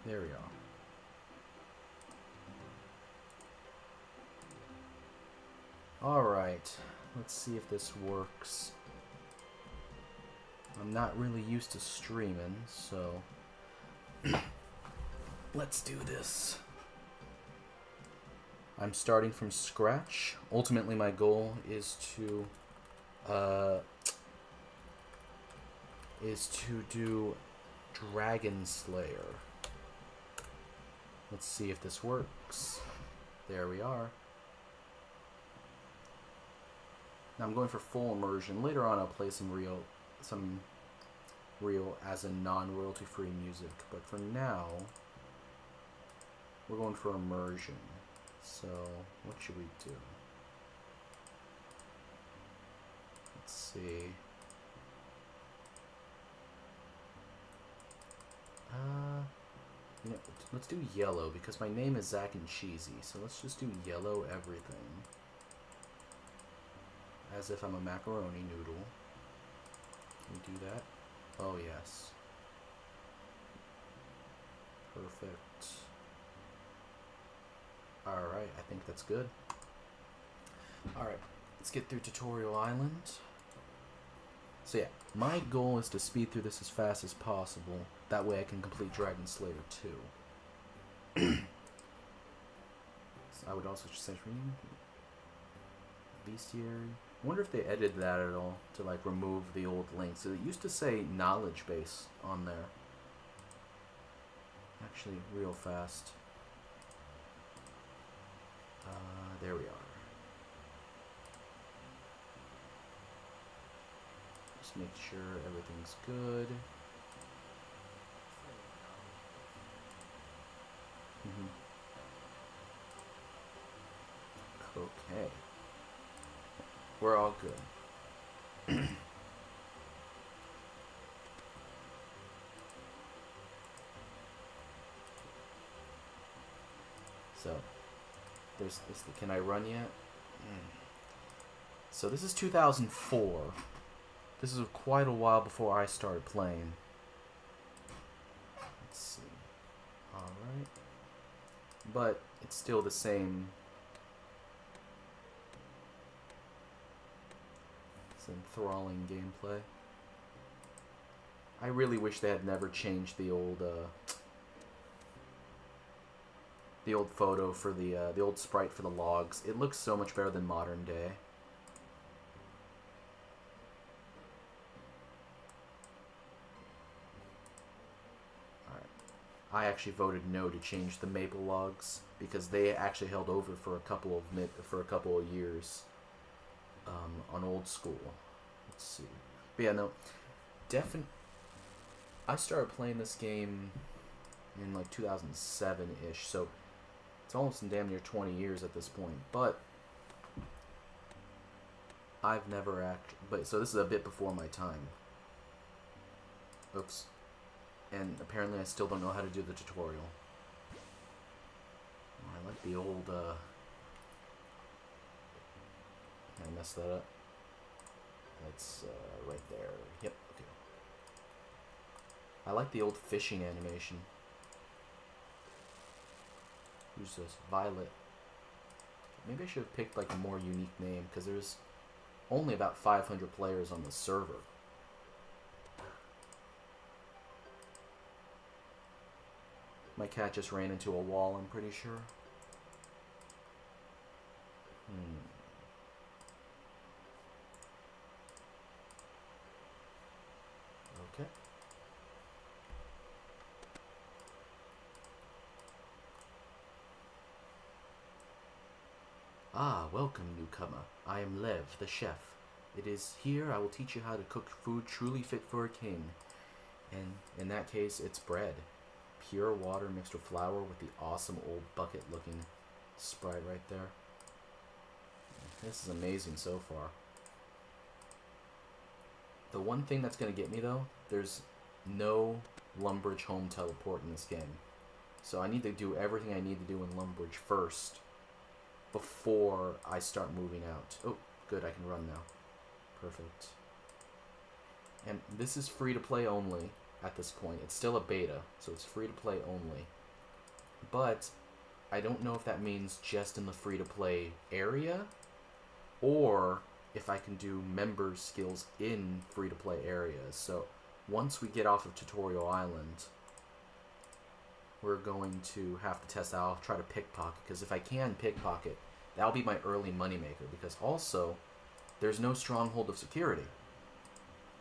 There we are. Alright, let's see if this works. I'm not really used to streaming, so let's do this. I'm starting from scratch. Ultimately, my goal is to do Dragon Slayer. Let's see if this works. There we are. Now I'm going for full immersion. Later on, I'll play some real as in non-royalty free music, but for now we're going for immersion. So what should we do? Let's see. You know, let's do yellow because my name is Zach and Cheesy, so let's just do yellow everything. As if I'm a macaroni noodle. Can we do that? Oh, yes. Perfect. Alright, I think that's good. Alright, let's get through Tutorial Island. So yeah, my goal is to speed through this as fast as possible. That way I can complete Dragon Slayer 2. So I would also just say Bestiary. I wonder if they edited that at all to like remove the old links. It used to say knowledge base on there. Actually, real fast. There we are. Just make sure everything's good. Okay. We're all good. So, there's this. Can I run yet? So this is 2004. This is quite a while before I started playing. Let's see. Alright. But it's still the same. It's enthralling gameplay. I really wish they had never changed the old photo for the old sprite for the logs. It looks so much better than modern day. Alright. I actually voted no to change the maple logs because they actually held over for a couple of years on old school. Let's see. But yeah, no, I started playing this game in like 2007-ish, so it's almost in damn near 20 years at this point, but I've never so this is a bit before my time. Oops. And apparently I still don't know how to do the tutorial. I like the old, I messed that up. That's, right there. Yep, okay. I like the old fishing animation. Who's this? Violet. Maybe I should have picked like a more unique name because there's only about 500 players on the server. My cat just ran into a wall, I'm pretty sure. Okay. Ah, welcome, newcomer. I am Lev, the chef. It is here I will teach you how to cook food truly fit for a king. And in that case, it's bread. Pure water mixed with flour with the awesome old bucket-looking sprite right there. This is amazing so far. The one thing that's going to get me, though, there's no Lumbridge home teleport in this game. So I need to do everything I need to do in Lumbridge first before I start moving out. Oh, good, I can run now. Perfect. And this is free to play only. at this point. It's still a beta, so it's free to play only. But I don't know if that means just in the free to play area, or if I can do member skills in free to play areas. So once we get off of Tutorial Island, we're going to have to test out. I'll try to pickpocket, because if I can pickpocket, that'll be my early moneymaker, because also there's no stronghold of security.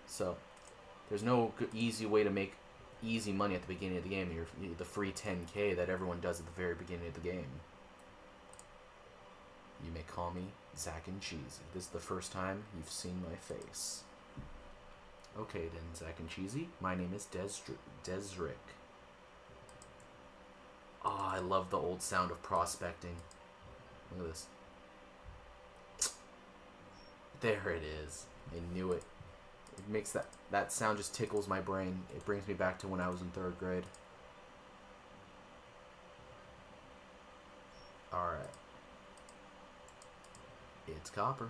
So there's no easy way to make easy money at the beginning of the game. You're the free 10K that everyone does at the very beginning of the game. You may call me Zack and Cheesy. This is the first time you've seen my face. Okay then, Zack and Cheesy. My name is Desric. Ah, I love the old sound of prospecting. Look at this. There it is. I knew it. It makes that sound just tickles my brain. It brings me back to when I was in 3rd grade. Alright. It's copper.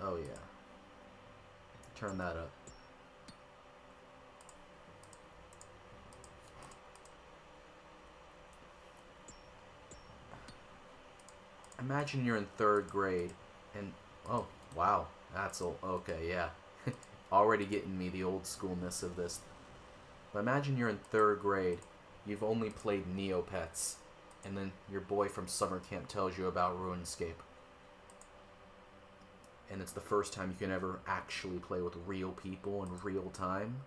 Oh yeah. Turn that up. Imagine you're in 3rd grade and, oh, wow, that's old. Okay, yeah. Already getting me the old schoolness of this. But imagine you're in 3rd grade, you've only played Neopets, and then your boy from summer camp tells you about RuneScape. And it's the first time you can ever actually play with real people in real time.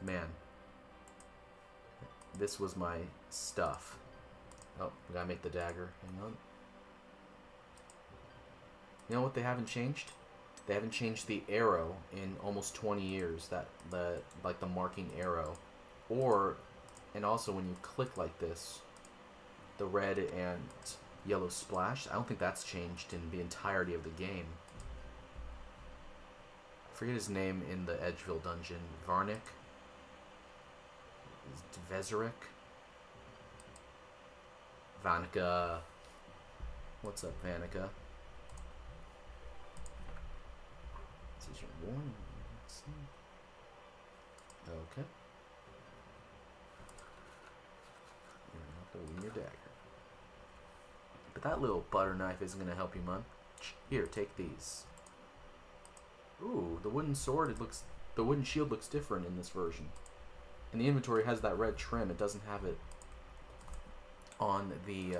Man. This was my stuff. Oh, we gotta make the dagger. Hang on. You know what they haven't changed? They haven't changed the arrow in almost 20 years. Like the marking arrow. And also when you click like this, the red and yellow splash, I don't think that's changed in the entirety of the game. I forget his name in the Edgeville dungeon. Varnick? Vezerick? Vanica. What's up, Vanica? This is your warning. Let's see. Okay. You're not holding your dagger. But that little butter knife isn't going to help you, man. Here, take these. Ooh, the wooden sword, the wooden shield looks different in this version. And the inventory has that red trim. It doesn't have it on the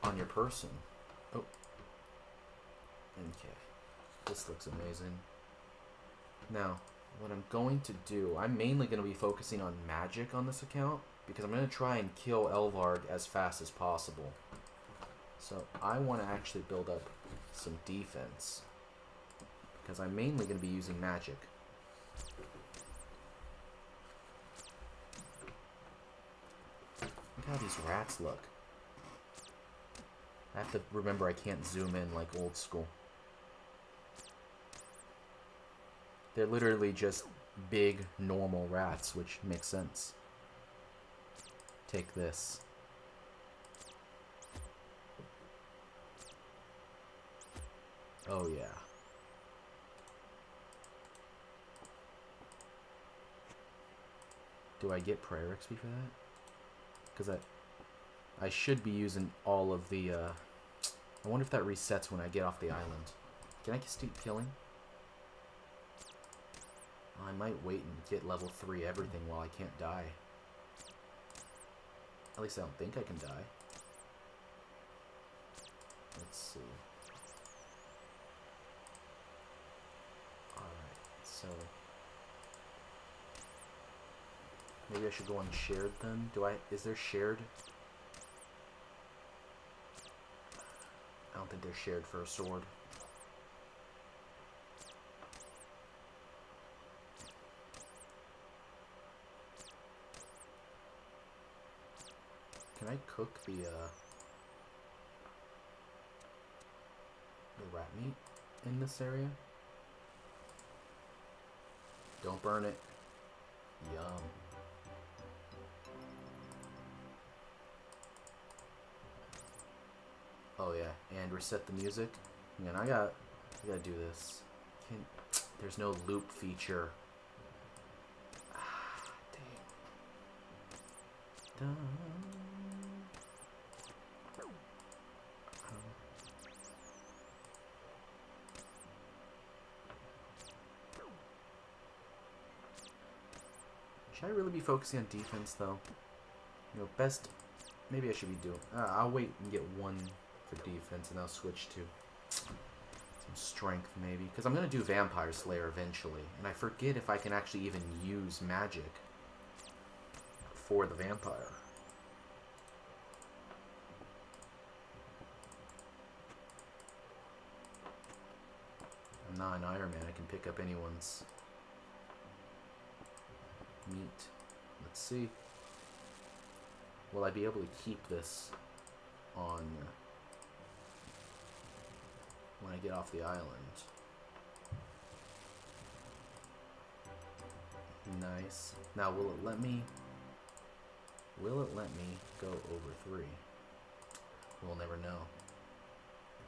on your person. Oh. Okay. This looks amazing. Now, what I'm going to do, I'm mainly going to be focusing on magic on this account, because I'm going to try and kill Elvarg as fast as possible. So I want to actually build up some defense, because I'm mainly going to be using magic. Look how these rats look. I have to remember I can't zoom in like old school. They're literally just big, normal rats, which makes sense. Take this. Oh yeah. Do I get prayer XP for that? Because I should be using all of the, I wonder if that resets when I get off the island. Can I just keep killing? I might wait and get level 3 everything while I can't die. At least I don't think I can die. Let's see. Alright, so maybe I should go on shared then? Is there shared? I don't think they're shared for a sword. Can I cook the rat meat in this area? Don't burn it. Yum. Oh yeah, and reset the music. Man, I gotta do this. There's no loop feature. Ah, dang. Dun. Should I really be focusing on defense though? You know, best. Maybe I should be doing. I'll wait and get one for defense, and I'll switch to some strength maybe, because I'm gonna do Vampire Slayer eventually, and I forget if I can actually even use magic for the vampire. I'm not an Iron Man. I can pick up anyone's meat. Let's see. Will I be able to keep this on when I get off the island? Nice. Now, will it let me go over 3? We'll never know.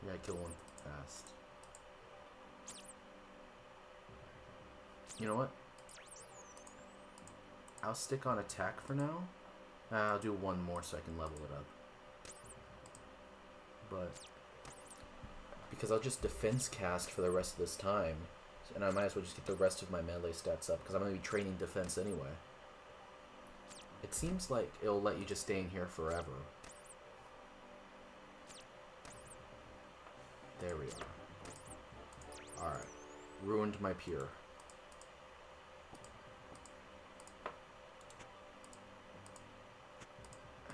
We gotta kill one fast. You know what? I'll stick on attack for now. I'll do one more so I can level it up. But because I'll just defense cast for the rest of this time, and I might as well just get the rest of my melee stats up because I'm going to be training defense anyway. It seems like it'll let you just stay in here forever. There we are. Alright. Ruined my pier.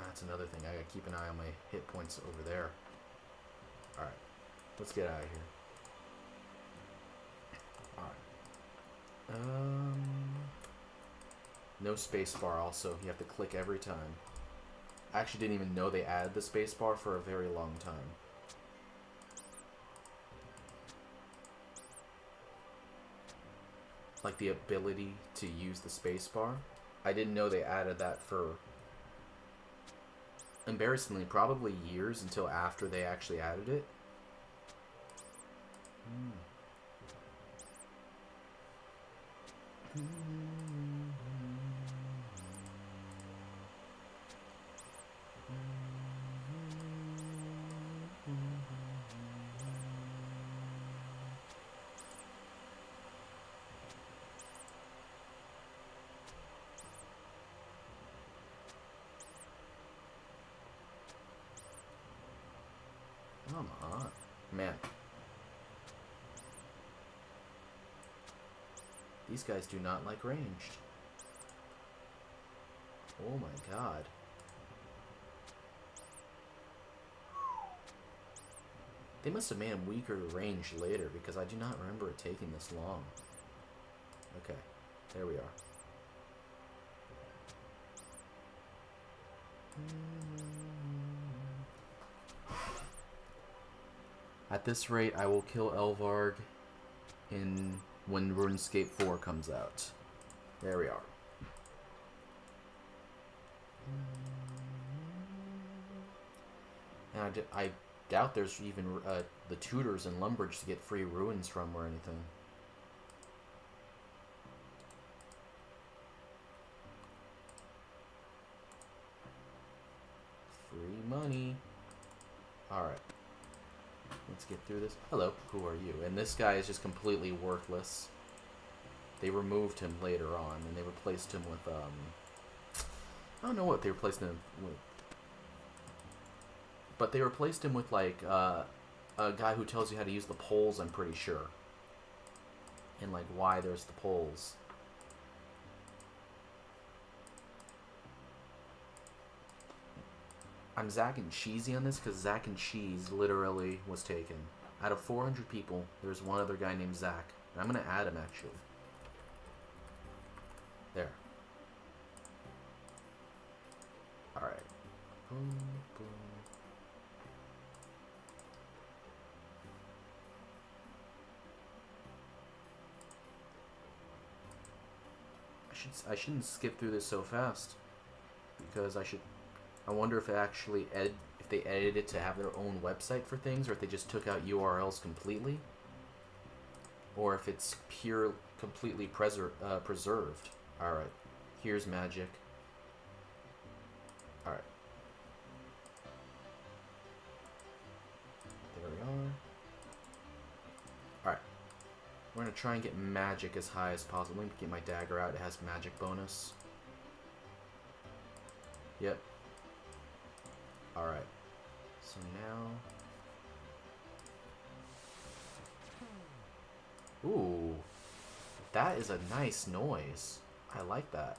That's another thing. I gotta keep an eye on my hit points over there. Alright. Let's get out of here. Alright. No spacebar also. You have to click every time. I actually didn't even know they added the spacebar for a very long time. Like the ability to use the spacebar. I didn't know they added that for, embarrassingly, probably years until after they actually added it. Come on. Man. These guys do not like ranged. Oh my god. They must have made him weaker range later because I do not remember it taking this long. Okay, there we are. At this rate, I will kill Elvarg when RuneScape 4 comes out. There we are. And I doubt there's even the tutors in Lumbridge to get free ruins from or anything. Free money. Alright. Let's get through this. Hello, who are you? And this guy is just completely worthless. They removed him later on, and they replaced him with, I don't know what they replaced him with. But they replaced him with, like, a guy who tells you how to use the poles, I'm pretty sure. And, like, why there's the poles. I'm Zack and Cheesy on this because Zack and Cheese literally was taken. Out of 400 people, there's one other guy named Zack. And I'm going to add him, actually. There. Alright. Boom, boom. I shouldn't skip through this so fast. Because I wonder if it actually if if they edited it to have their own website for things, or if they just took out URLs completely, or if it's completely preserved. Alright, here's magic. Alright. There we are. Alright. We're going to try and get magic as high as possible. Let me get my dagger out. It has magic bonus. Yep. Alright. So now... Ooh. That is a nice noise. I like that.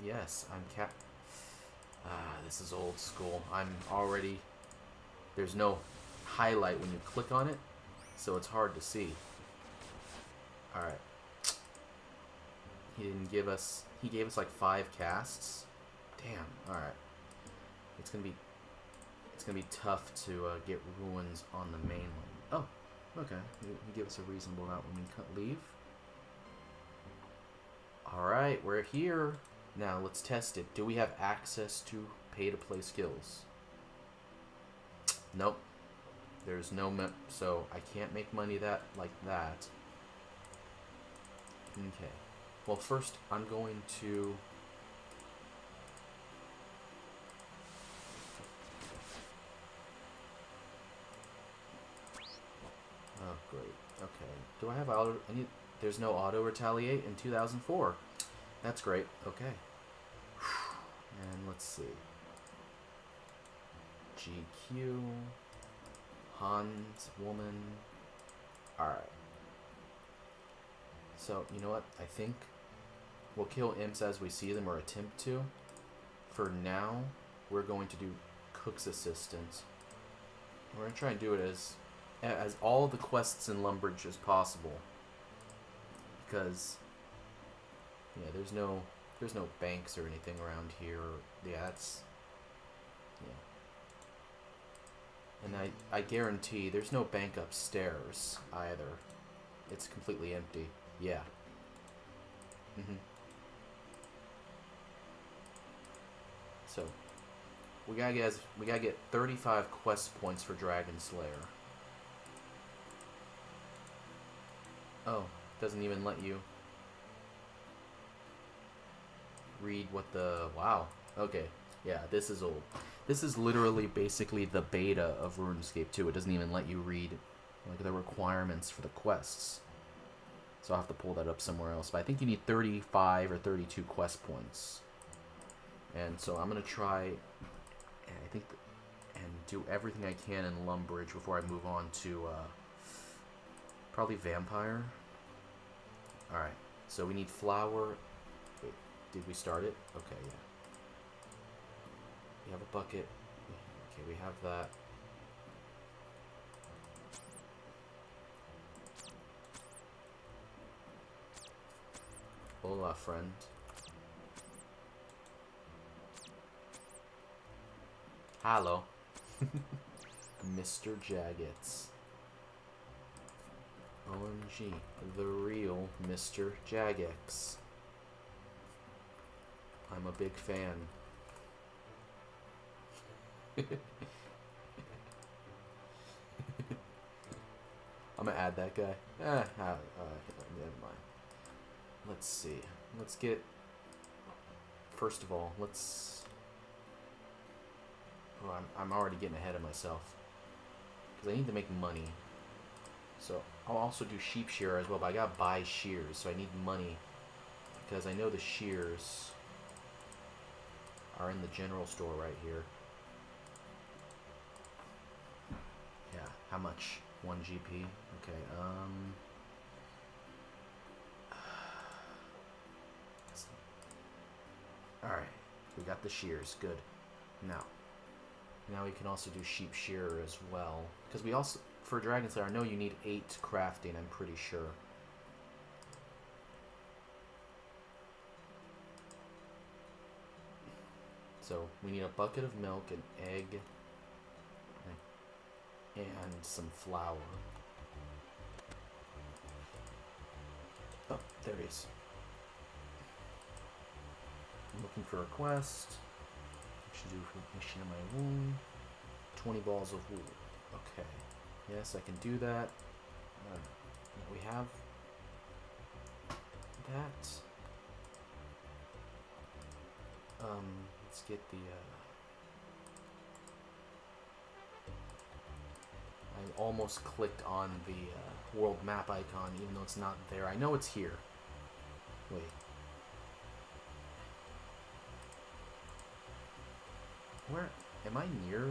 Yes, I'm this is old school. I'm already... There's no highlight when you click on it, so it's hard to see. Alright. He didn't give us... He gave us like 5 casts. Damn. Alright. It's gonna be tough to get ruins on the mainland. Oh, okay. He gave us a reasonable amount when we leave. Alright, we're here. Now, let's test it. Do we have access to pay-to-play skills? Nope. There's no... So, I can't make money like that. Okay. Well, first, I'm going to... Oh, great. Okay. Do I have auto... There's no auto-retaliate in 2004. That's great. Okay. And let's see. GQ. Hans, woman. Alright. So, you know what? I think we'll kill imps as we see them, or attempt to. For now, we're going to do cook's assistants. We're going to try and do it as all the quests in Lumbridge as possible. Because, yeah, there's no banks or anything around here. Yeah, that's... Yeah. And I guarantee there's no bank upstairs either. It's completely empty. Yeah. So, we gotta get 35 quest points for Dragon Slayer. Oh, doesn't even let you read what the... Wow. Okay. Yeah, this is old. This is literally basically the beta of RuneScape 2. It doesn't even let you read like the requirements for the quests. So I'll have to pull that up somewhere else. But I think you need 35 or 32 quest points. And so I'm going to try, and do everything I can in Lumbridge before I move on to probably Vampire. Alright, so we need flour. Wait, did we start it? Okay, yeah. We have a bucket. Okay, we have that. Hola, friend. Hello. Mr. Jaggets. OMG, the real Mr. Jagex. I'm a big fan. I'm gonna add that guy. Never mind. Let's see. Let's get... First of all, let's... Oh, I'm already getting ahead of myself. Because I need to make money. So, I'll also do sheep shearer as well, but I gotta buy shears, so I need money. Because I know the shears are in the general store right here. Yeah, how much? 1 GP? Okay, Alright, we got the shears, good. Now we can also do sheep shearer as well. Because we also, for Dragon Slayer, I know you need 8 crafting, I'm pretty sure. So, we need a bucket of milk, an egg, and some flour. Oh, there it is. I'm looking for a quest. Should do machine of my wound. 20 balls of wool. Okay. Yes, I can do that. We have that. Let's get the. I almost clicked on the world map icon, even though it's not there. I know it's here. Wait. Where am I near?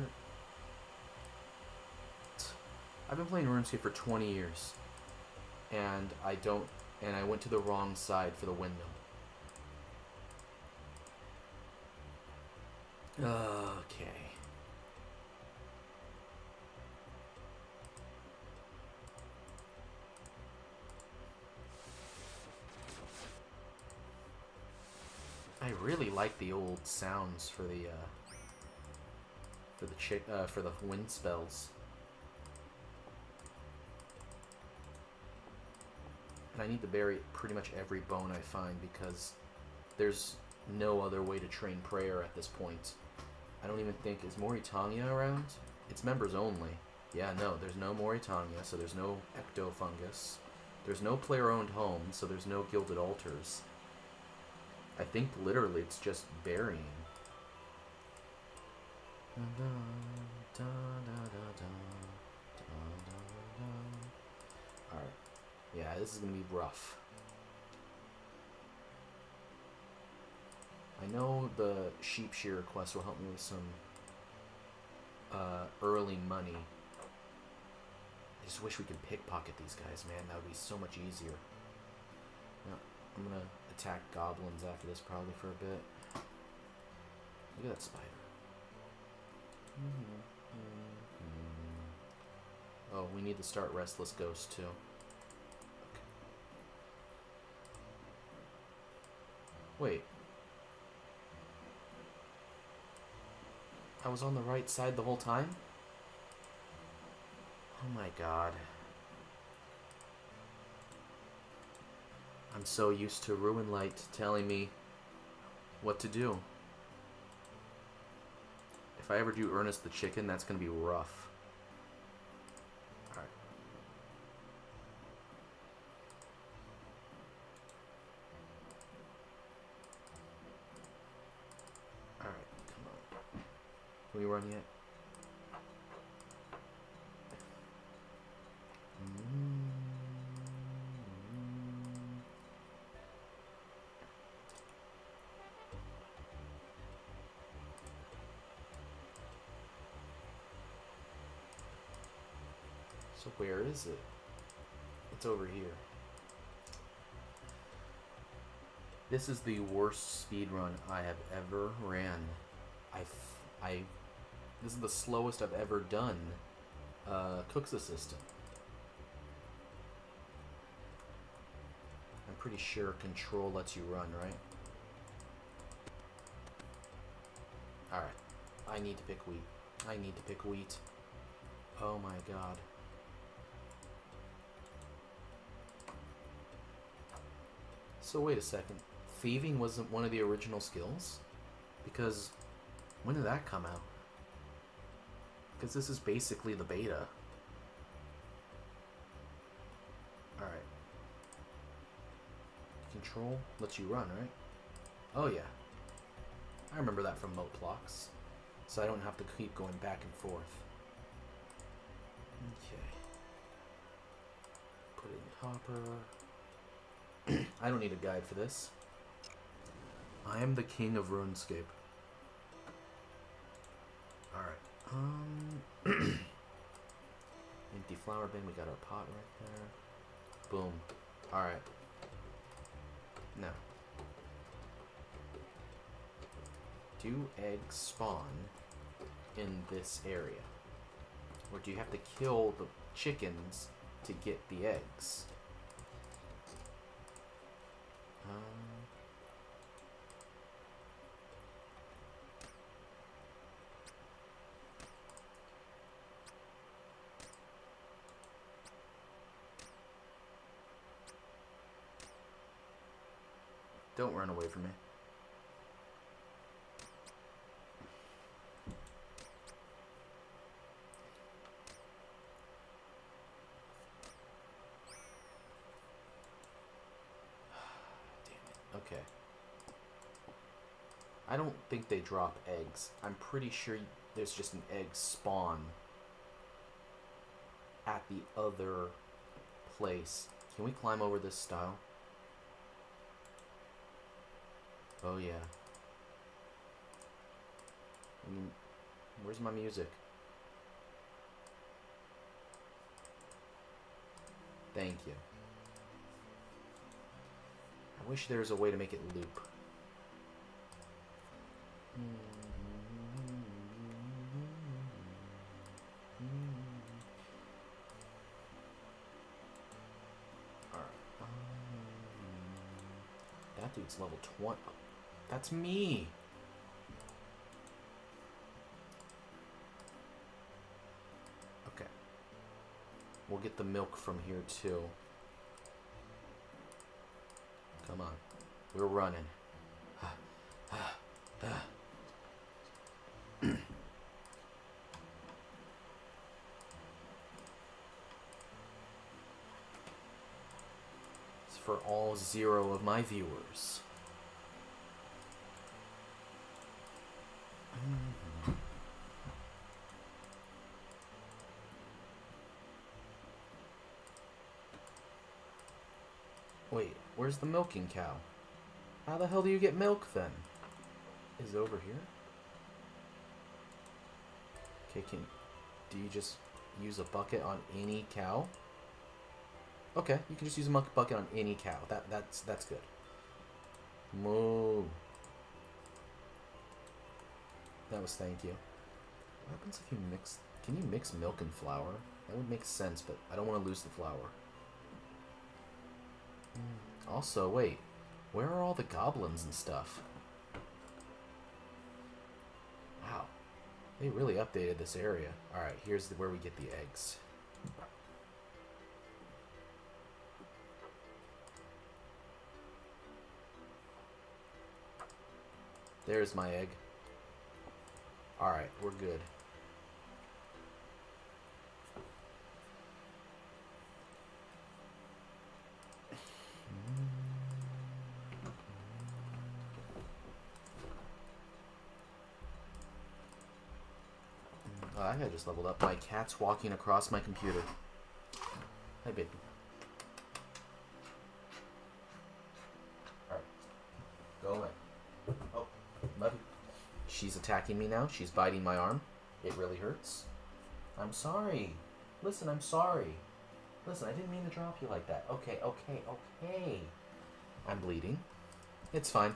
I've been playing RuneScape for 20 years, and I went to the wrong side for the windmill. Okay. I really like the old sounds for the wind spells. And I need to bury pretty much every bone I find because there's no other way to train prayer at this point. I don't even think... Is Moritania around? It's members only. Yeah, no, there's no Moritania, so there's no Ectofungus. There's no player-owned home, so there's no gilded altars. I think literally it's just burying. Alright. Yeah, this is going to be rough. I know the sheep shearer quest will help me with some early money. I just wish we could pickpocket these guys, man. That would be so much easier. Now, I'm going to attack goblins after this probably for a bit. Look at that spider. Oh, we need to start Restless Ghost too. Okay. Wait. I was on the right side the whole time? Oh my god. I'm so used to Ruin Light telling me what to do. If I ever do Ernest the Chicken, that's going to be rough. Alright. Alright, come on. Can we run yet? So where is it? It's over here. This is the worst speed run I have ever ran. This is the slowest I've ever done Cook's Assistant. I'm pretty sure Control lets you run, right? Alright. I need to pick wheat. I need to pick wheat. Oh my god. So wait a second. Thieving wasn't one of the original skills? Because when did that come out? Because this is basically the beta. Alright. Control lets you run, right? Oh yeah. I remember that from Moplox. So I don't have to keep going back and forth. Okay. Put it in hopper. I don't need a guide for this. I am the king of RuneScape. Alright. Empty flower bin. We got our pot right there. Boom. Alright. Now. Do eggs spawn in this area? Or do you have to kill the chickens to get the eggs? Don't run away from me. I don't think they drop eggs. I'm pretty sure there's just an egg spawn at the other place. Can we climb over this stile? Oh yeah. Where's my music? Thank you. I wish there was a way to make it loop. Alright. That dude's level 20. That's me! Okay. We'll get the milk from here too. Come on. We're running. It's for all 0 of my viewers. Wait, where's the milking cow? How the hell do you get milk then? Is it over here? Okay, do you just use a bucket on any cow? Okay, you can just use a bucket on any cow. That's good. Moo. That was thank you. What happens if you mix... Can you mix milk and flour? That would make sense, but I don't want to lose the flour. Also, wait. Where are all the goblins and stuff? Wow. They really updated this area. Alright, here's where we get the eggs. There's my egg. Alright, we're good. Oh, that guy just leveled up. My cat's walking across my computer. Hi, baby. Alright. Go away. Oh, love you. She's attacking me now. She's biting my arm. It really hurts. I'm sorry. Listen, I'm sorry. Listen, I didn't mean to drop you like that. Okay, okay, okay. I'm bleeding. It's fine.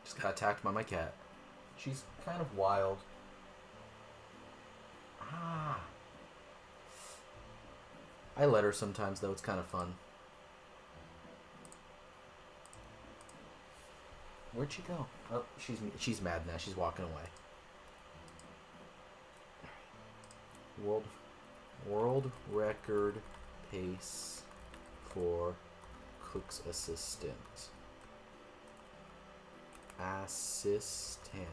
Just got attacked by my cat. She's kind of wild. Ah. I let her sometimes, though. It's kind of fun. Where'd she go? Oh, she's mad now. She's walking away. World record pace for cook's assistant. Assistant.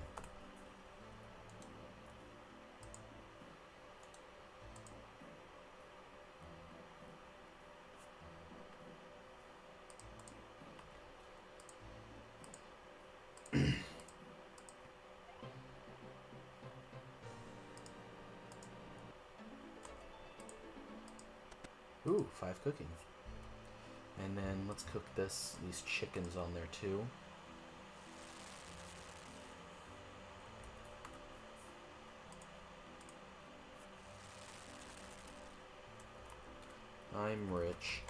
Ooh, 5 cooking. And then let's cook these chickens on there too. I'm rich.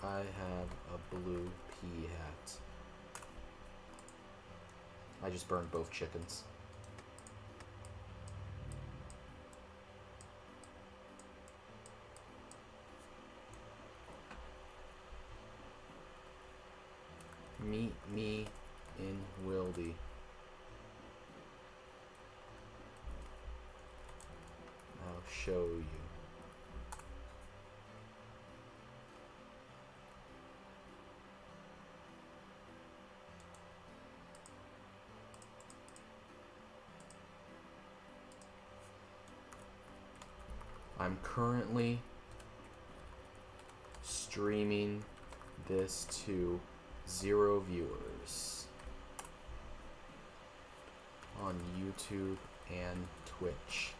I have a blue pea hat. I just burned both chickens. Meet me in Wildy. I'll show you. I'm currently streaming this to 0 viewers. on YouTube and Twitch.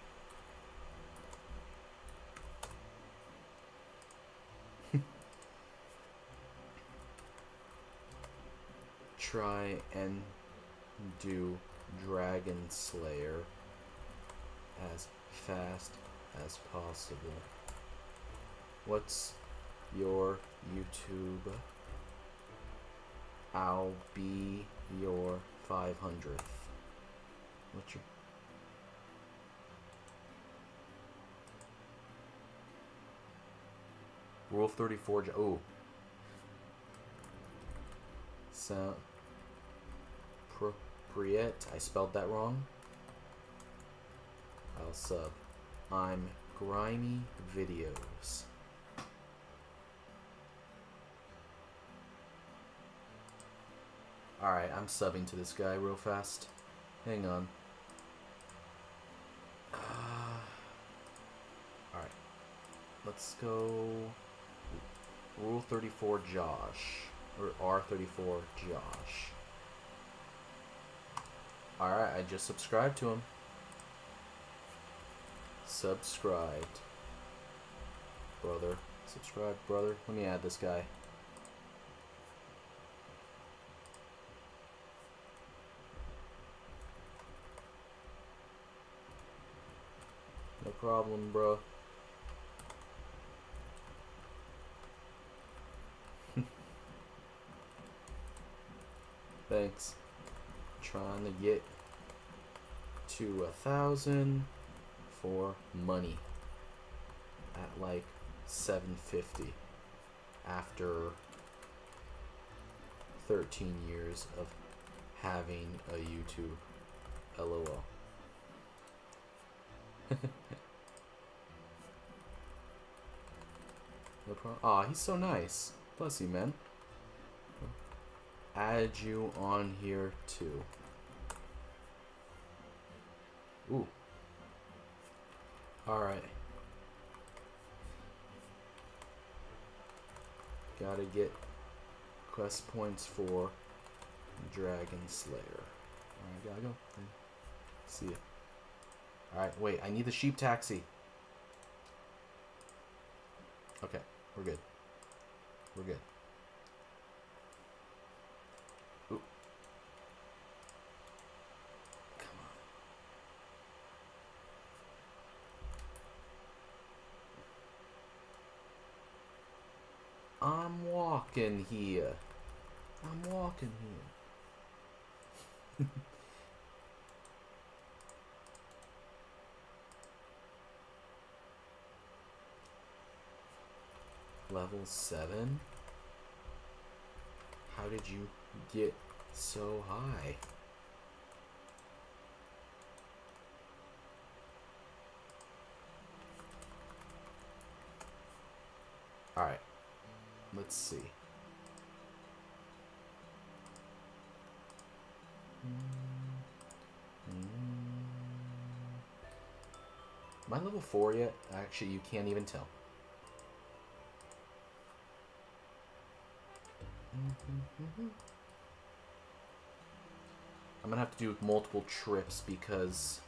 Try and do Dragon Slayer as fast as possible. What's your YouTube? I'll be your 500th. What's your... Rule 34... Oh. So... Appropriate. I spelled that wrong. I'll sub. I'm Grimy Videos. Alright, I'm subbing to this guy real fast. Hang on. Alright. Let's go... Rule 34 Josh. Or R34 Josh. Alright, I just subscribed to him. Subscribed. Brother. Subscribe, brother. Let me add this guy. No problem, bro. Thanks. Trying to get to 1,000 for money at like 750 after 13 years of having a YouTube. LOL. No problem. Aw, he's so nice. Bless you, man. Add you on here too. Ooh. Alright. Gotta get quest points for Dragon Slayer. Alright, gotta go. See ya. Alright, wait, I need the sheep taxi. Okay, we're good. We're good. Ooh. Come on. I'm walking here. I'm walking here. Level 7? How did you get so high? Alright. Let's see. Am I level 4 yet? Actually, you can't even tell. I'm gonna have to do multiple trips because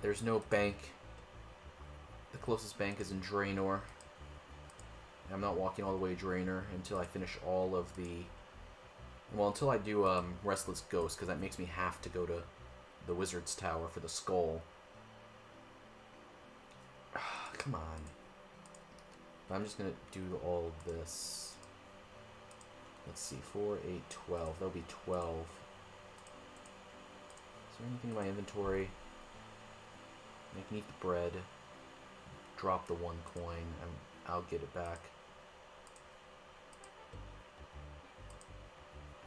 there's no bank. The closest bank is in Draenor. I'm not walking all the way to Draenor until I finish all of the... Well, until I do Restless Ghost, because that makes me have to go to the Wizard's Tower for the skull. Come on. I'm just gonna do all of this. Let's see, 4, 8, 12. That'll be 12. Is there anything in my inventory? I can eat the bread. Drop the 1 coin. I'll get it back.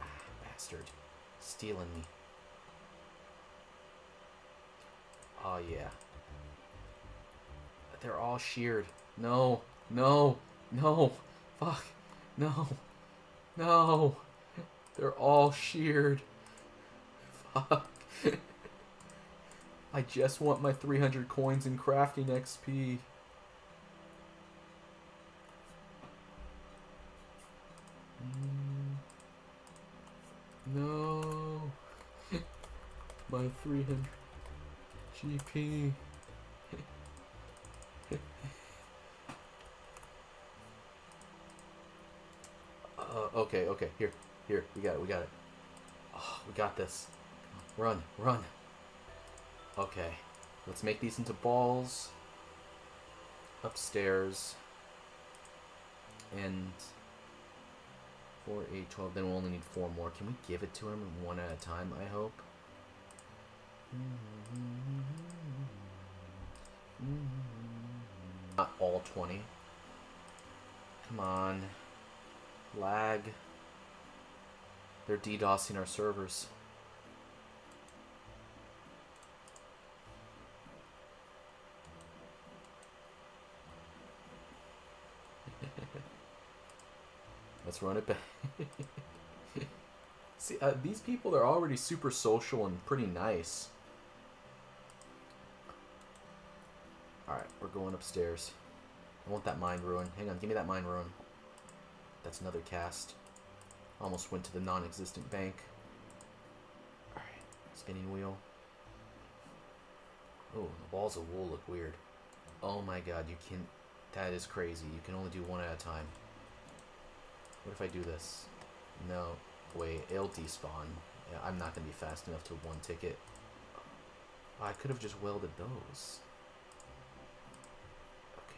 Ah, bastard. Stealing me. Oh, yeah. They're all sheared. No. No. No. Fuck. No. No. They're all sheared. Fuck. I just want my 300 coins in crafting XP. No. My my 300 GP. Okay, okay, here, we got it. Oh, we got this. Run. Okay, let's make these into balls. Upstairs. And 4, 8, 12, then we'll only need 4 more. Can we give it to him one at a time, I hope? Not all 20. Come on. Lag. They're DDoSing our servers. Let's run it back. See, these people are already super social and pretty nice. Alright, we're going upstairs. I want that mine ruin. Hang on, give me that mine ruin. That's another cast. Almost went to the non-existent bank. Alright, spinning wheel. Oh, the balls of wool look weird. Oh my god, you can... That is crazy. You can only do one at a time. What if I do this? No. Wait, it'll despawn. Yeah, I'm not going to be fast enough to one ticket. Oh, I could have just welded those. Okay.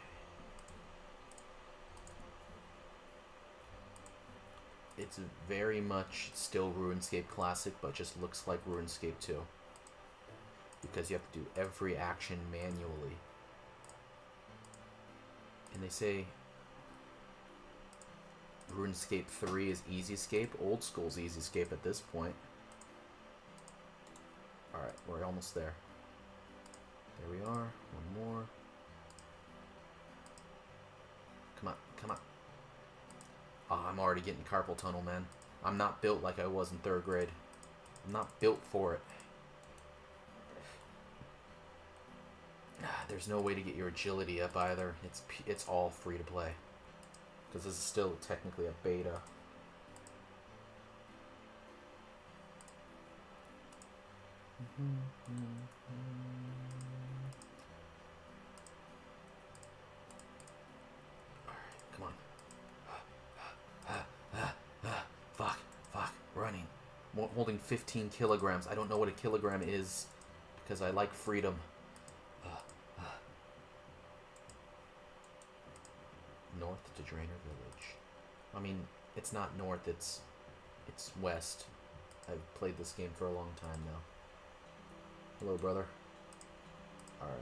It's very much still RuneScape Classic, but just looks like RuneScape 2. Because you have to do every action manually. And they say RuneScape 3 is EasyScape. Old school's EasyScape at this point. Alright, we're almost there. There we are. One more. Come on, come on. Oh, I'm already getting carpal tunnel, man. I'm not built like I was in 3rd grade. I'm not built for it. There's no way to get your agility up either. It's all free to play. Because this is still technically a beta. Alright, come on. Fuck, running. Holding 15 kilograms. I don't know what a kilogram is because I like freedom. North to Drainer Village. I mean, it's not north, it's west. I've played this game for a long time now. Hello, brother. Alright.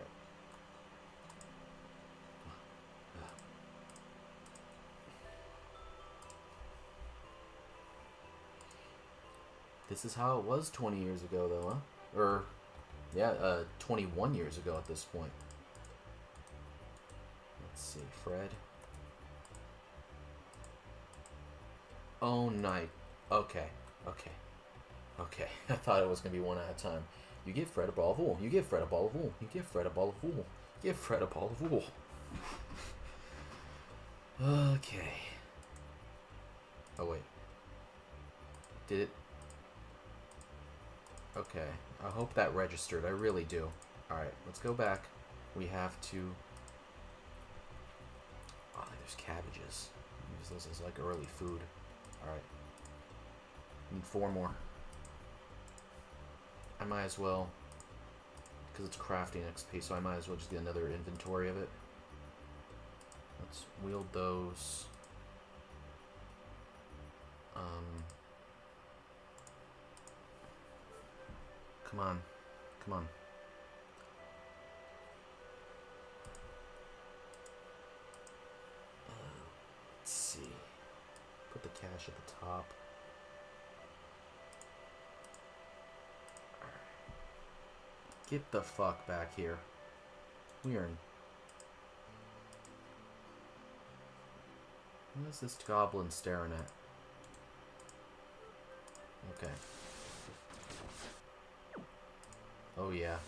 This is how it was 20 years ago, though, huh? Or, yeah, 21 years ago at this point. Let's see, Fred. Oh, night. Okay. I thought it was going to be one at a time. You give Fred a ball of wool. You give Fred a ball of wool. You give Fred a ball of wool. Give Fred a ball of wool. Okay. Oh, wait. Did it? Okay. I hope that registered. I really do. Alright, let's go back. We have to... Oh, there's cabbages. Use those as like early food. Alright. Need 4 more. I might as well, because it's crafting XP, so I might as well just get another inventory of it. Let's wield those. Come on. Let's see. Put the cash at the top. Get the fuck back here. We are in... What is this goblin staring at? Okay. Oh yeah.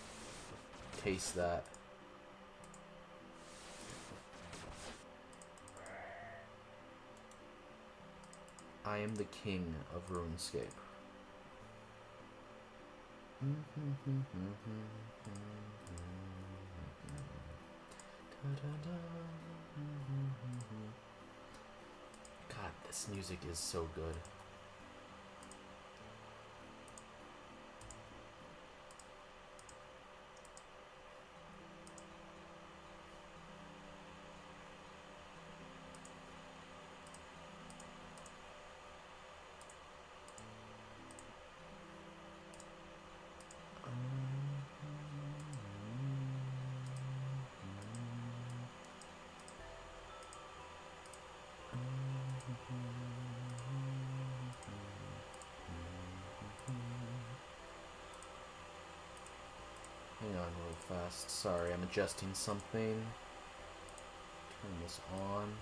Taste that. I am the king of RuneScape. God, this music is so good. Hang on real fast. Sorry, I'm adjusting something. Turn this on.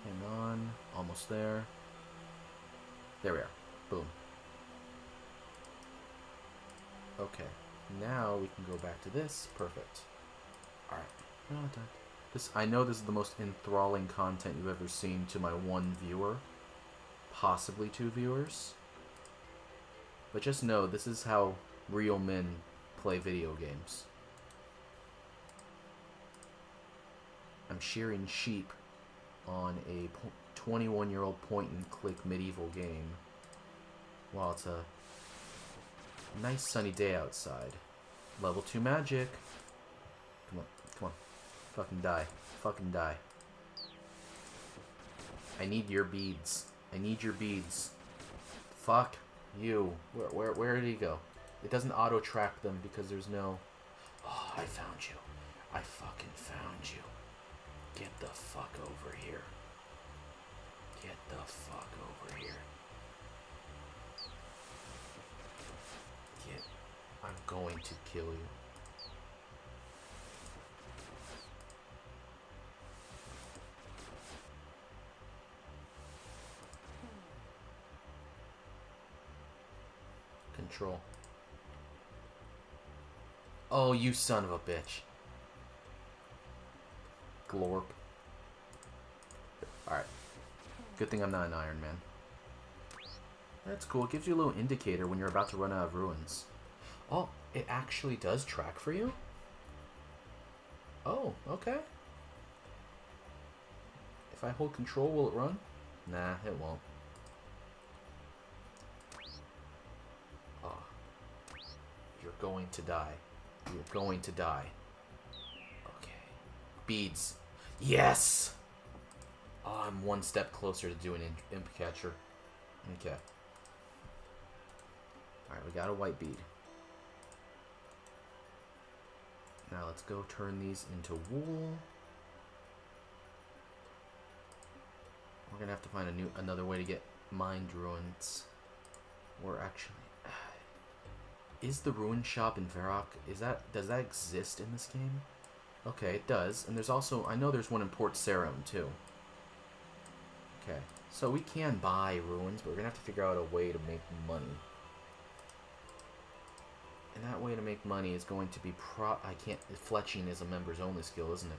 Hang on. Almost there. There we are. Boom. Okay. Now we can go back to this. Perfect. Alright. I know this is the most enthralling content you've ever seen to my one viewer. Possibly two viewers. But just know, this is how real men play video games. I'm shearing sheep on a 21-year-old point-and-click medieval game while it's a nice sunny day outside. Level 2 magic. Come on, come on. Fucking die. Fucking die. I need your beads. I need your beads. Fuck you. Where did he go? It doesn't auto-track them because there's no... Oh, I found you. I fucking found you. Get the fuck over here. Get the fuck over here. Get... I'm going to kill you. Control. Oh, you son of a bitch. Glorp. Alright. Good thing I'm not an Iron Man. That's cool. It gives you a little indicator when you're about to run out of ruins. Oh, it actually does track for you? Oh, okay. If I hold control, will it run? Nah, it won't. You're going to die. You're going to die. Okay. Beads. Yes! Oh, I'm one step closer to doing Imp Catcher. Okay. Alright, we got a white bead. Now let's go turn these into wool. We're gonna have to find another way to get mined ruins. Or actually... Is the ruin shop in Varrock, does that exist in this game? Okay, it does. And there's also, I know there's one in Port Sarim too. Okay, so we can buy ruins, but we're gonna have to figure out a way to make money. And that way to make money is going to be fletching is a members only skill, isn't it?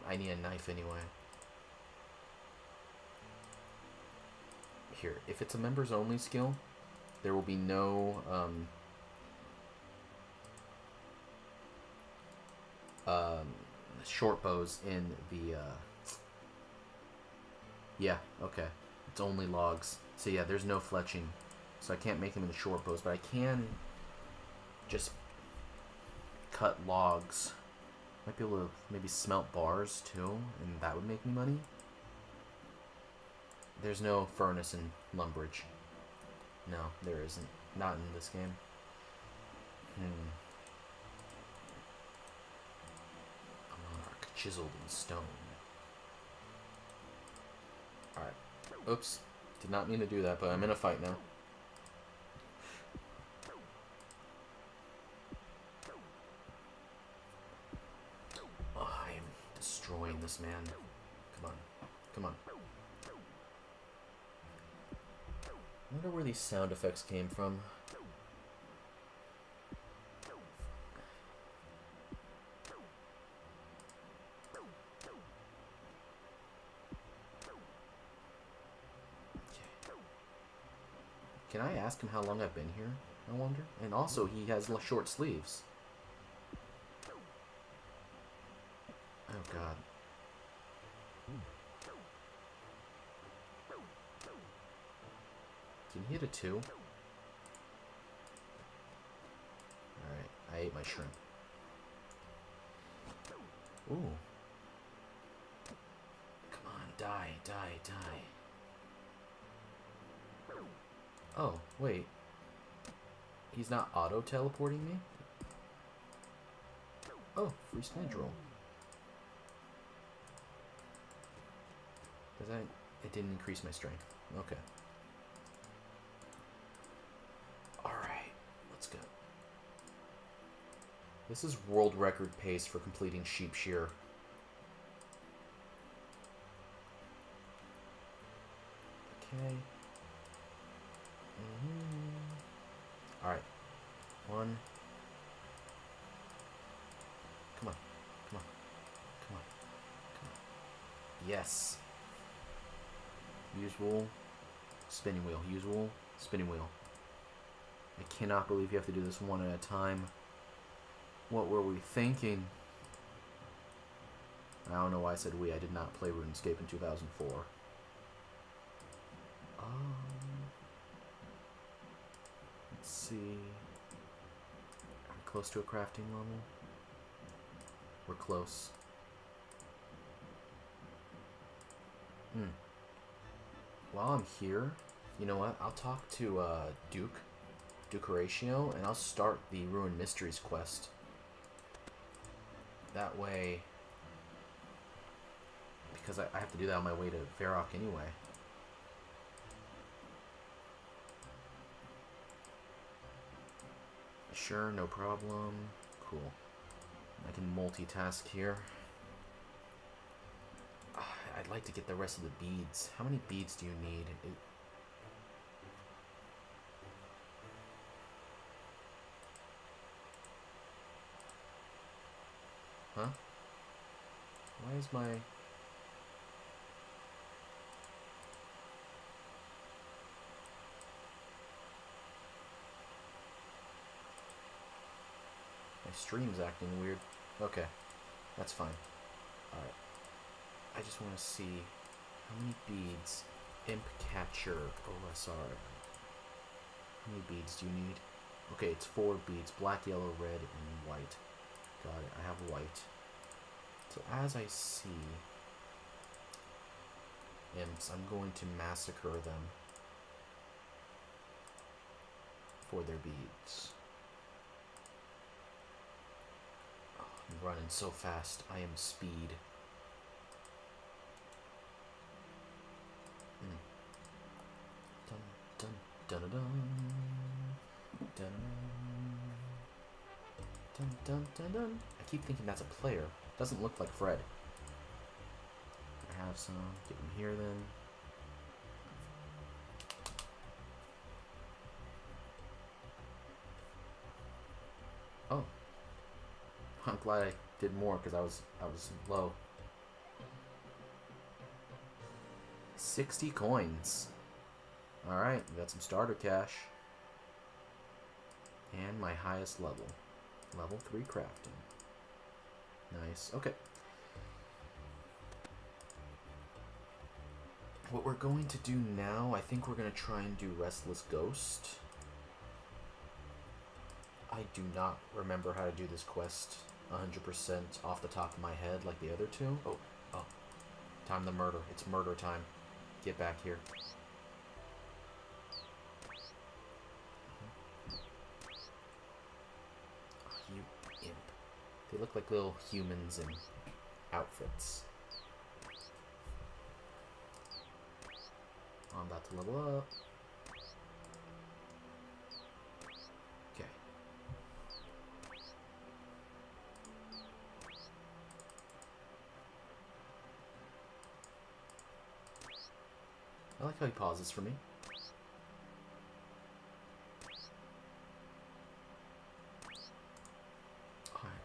I need a knife anyway. Here, if it's a members only skill, there will be no short bows in the yeah, okay. It's only logs. So yeah, there's no fletching. So I can't make them into short bows, but I can just cut logs. Might be able to maybe smelt bars too, and that would make me money. There's no furnace in Lumbridge. No, there isn't. Not in this game. A monarch chiseled in stone. Alright. Oops. Did not mean to do that, but I'm in a fight now. Oh, I am destroying this man. Come on. Come on. I wonder where these sound effects came from. Can I ask him how long I've been here? I wonder. And also, he has short sleeves. Oh, God. Can he hit a 2? Alright, I ate my shrimp. Ooh. Come on, die, die, die. Oh, wait. He's not auto-teleporting me? Oh, free splinge roll. Does that... It didn't increase my strength. Okay. Alright, let's go. This is world record pace for completing sheep shear. Okay. Alright. 1. Come on. Come on. Come on. Come on. Yes. Use wool. Spinning wheel. Use wool. Spinning wheel. I cannot believe you have to do this one at a time. What were we thinking? I don't know why I said we. I did not play RuneScape in 2004. Let's see. Are we close to a crafting level? We're close. While I'm here, you know what? I'll talk to Duke Horatio, and I'll start the Ruin Mysteries quest. That way, because I have to do that on my way to Varrock anyway. Sure, no problem. Cool. I can multitask here. I'd like to get the rest of the beads. How many beads do you need? Huh? Why is my... My stream's acting weird. Okay, that's fine. Alright. I just want to see how many beads. Imp Catcher OSR. How many beads do you need? Okay, it's 4 beads. Black, yellow, red, and white. Got it. I have white. So as I see imps, I'm going to massacre them for their beads. Oh, I'm running so fast. I am speed. Dun dun dun dun dun dun dun dun dun. I keep thinking that's a player. Doesn't look like Fred. I have some. Get him here then. Oh, I'm glad I did more because I was low. 60 coins. Alright, we got some starter cash. And my highest level. Level 3 crafting. Nice. Okay. What we're going to do now, I think we're going to try and do Restless Ghost. I do not remember how to do this quest 100% off the top of my head like the other two. Oh. Time to murder. It's murder time. Get back here. You imp. They look like little humans in outfits. I'm about to level up. Okay. I like how he pauses for me.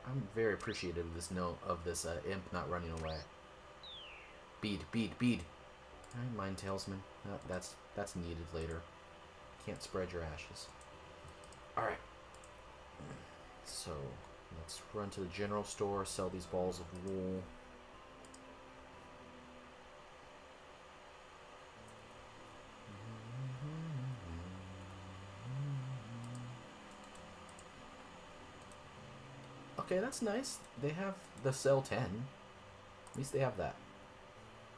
I'm very appreciative of this imp not running away. Bead. Alright, Mind Talesman. That's needed later. Can't spread your ashes. Alright. So, let's run to the general store, sell these balls of wool. Okay, that's nice. They have the sell 10. At least they have that.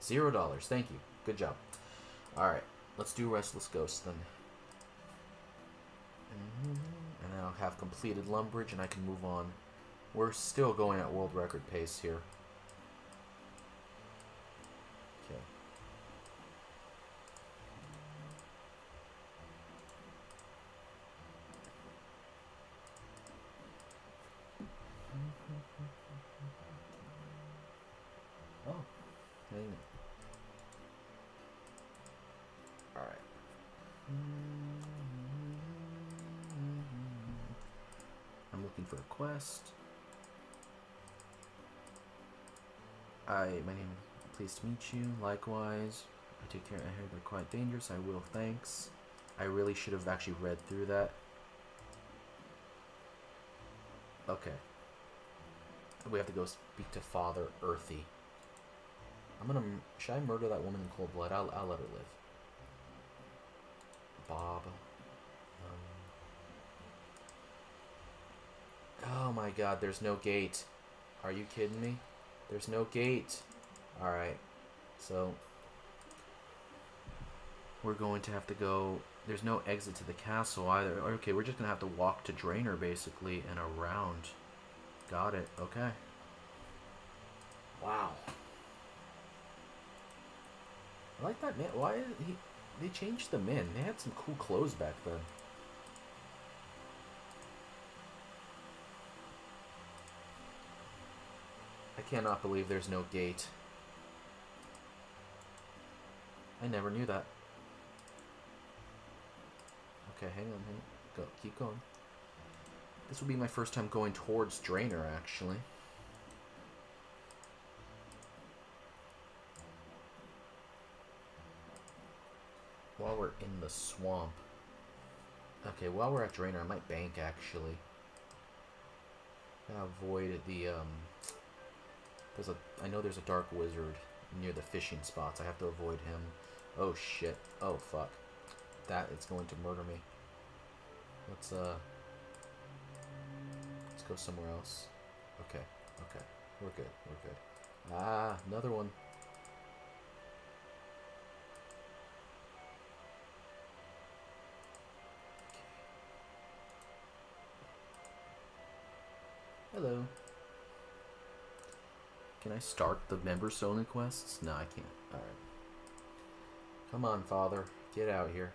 $0. Thank you. Good job. Alright, let's do Restless Ghost then. And I'll have completed Lumbridge and I can move on. We're still going at world record pace here. Okay. Oh, hang on. Alright. I'm looking for a quest. My name, pleased to meet you. Likewise. I take care. I hear they're quite dangerous. I will, thanks. I really should have actually read through that. Okay. We have to go speak to Father Earthy. Should I murder that woman in cold blood? I'll let her live. Bob. Oh my god, there's no gate. Are you kidding me? There's no gate. Alright. So, we're going to have to go... There's no exit to the castle either. Okay, we're just going to have to walk to Draenor, basically, and around. Got it. Okay. Wow. I like that man. Why did they changed them in? They had some cool clothes back then. I cannot believe there's no gate. I never knew that. Okay, hang on. Go, keep going. This will be my first time going towards Draenor, actually. While we're in the swamp. Okay, while we're at Draenor, I might bank, actually. Avoid the, I know there's a dark wizard near the fishing spots. I have to avoid him. Oh, shit. Oh, fuck. That is going to murder me. Let's go somewhere else. Okay, okay. We're good, we're good. Ah, another one. Hello. Can I start the members only quests? No, I can't. Alright. Come on, Father. Get out here.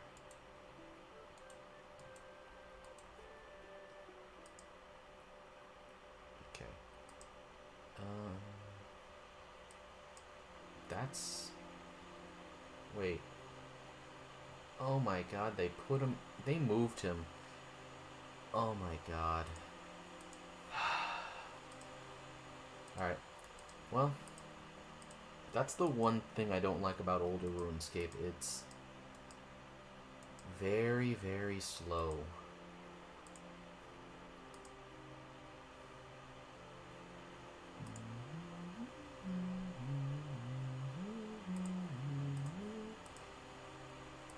Okay. That's... Wait. Oh my god, they put him... They moved him. Oh my god. Alright. Well, that's the one thing I don't like about older RuneScape. It's very, very slow.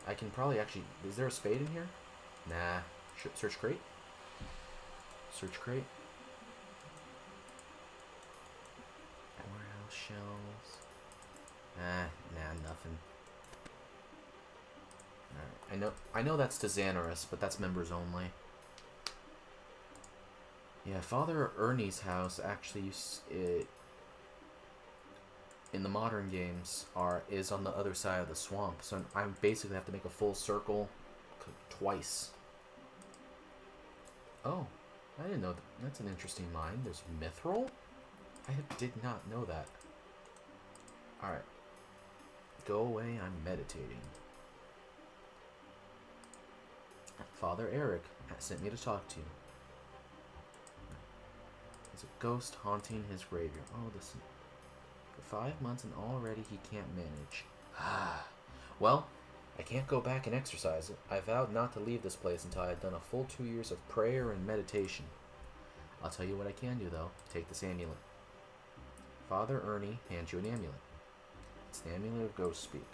I can probably actually... Is there a spade in here? Nah. Search crate? Search crate? Warehouse shelves. Ah, nah, nothing. Alright, I know that's to Xanaris, but that's members only. Yeah, Father Ernie's house actually in the modern games is on the other side of the swamp, so I basically have to make a full circle twice. Oh, I didn't know that. That's an interesting mine. There's mithril? I did not know that. Alright. Go away, I'm meditating. Father Eric sent me to talk to you. There's a ghost haunting his graveyard. Oh, this... For 5 months and already he can't manage. Well, I can't go back and exercise. I vowed not to leave this place until I had done a full 2 years of prayer and meditation. I'll tell you what I can do, though. Take this amulet. Father Ernie hands you an amulet. It's the amulet of ghost speak.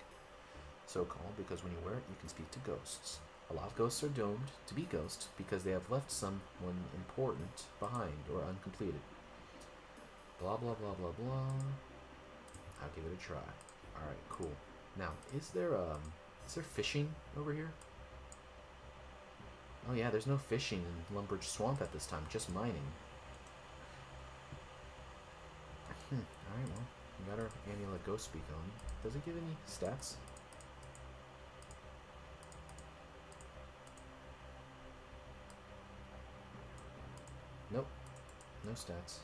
So called because when you wear it, you can speak to ghosts. A lot of ghosts are doomed to be ghosts because they have left someone important behind or uncompleted. Blah, blah, blah, blah, blah. I'll give it a try. Alright, cool. Now, is there fishing over here? Oh yeah, there's no fishing in Lumbridge Swamp at this time, just mining. Alright, well, we got our amulet ghost speak on. Does it give any stats? Nope. No stats.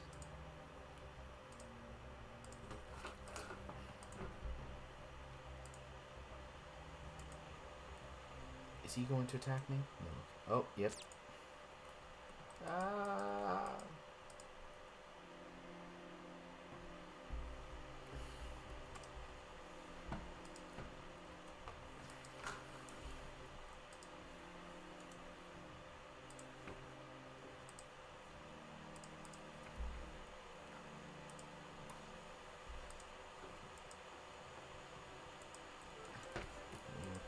Is he going to attack me? No. Oh, yep. Ah.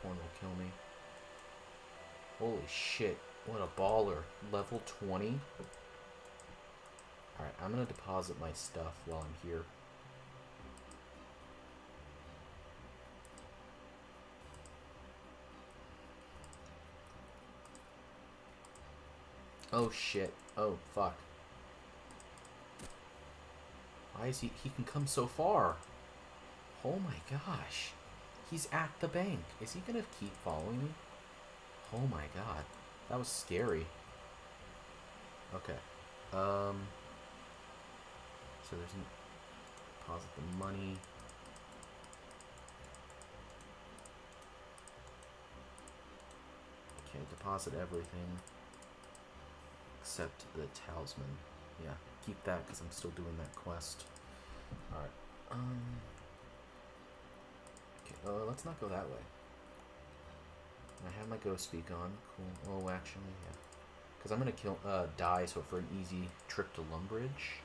Unicorn will kill me. Holy shit, what a baller. Level 20? Alright, I'm gonna deposit my stuff while I'm here. Oh shit. Oh, fuck. Why is he can come so far? Oh my gosh. He's at the bank. Is he gonna keep following me? Oh my god. That was scary. Okay. So there's an deposit the money. Okay, deposit everything. Except the talisman. Yeah, keep that because I'm still doing that quest. Alright. Okay, let's not go that way. I have my ghost speak on. Cool. Oh, actually, yeah. Because I'm gonna die, so for an easy trip to Lumbridge.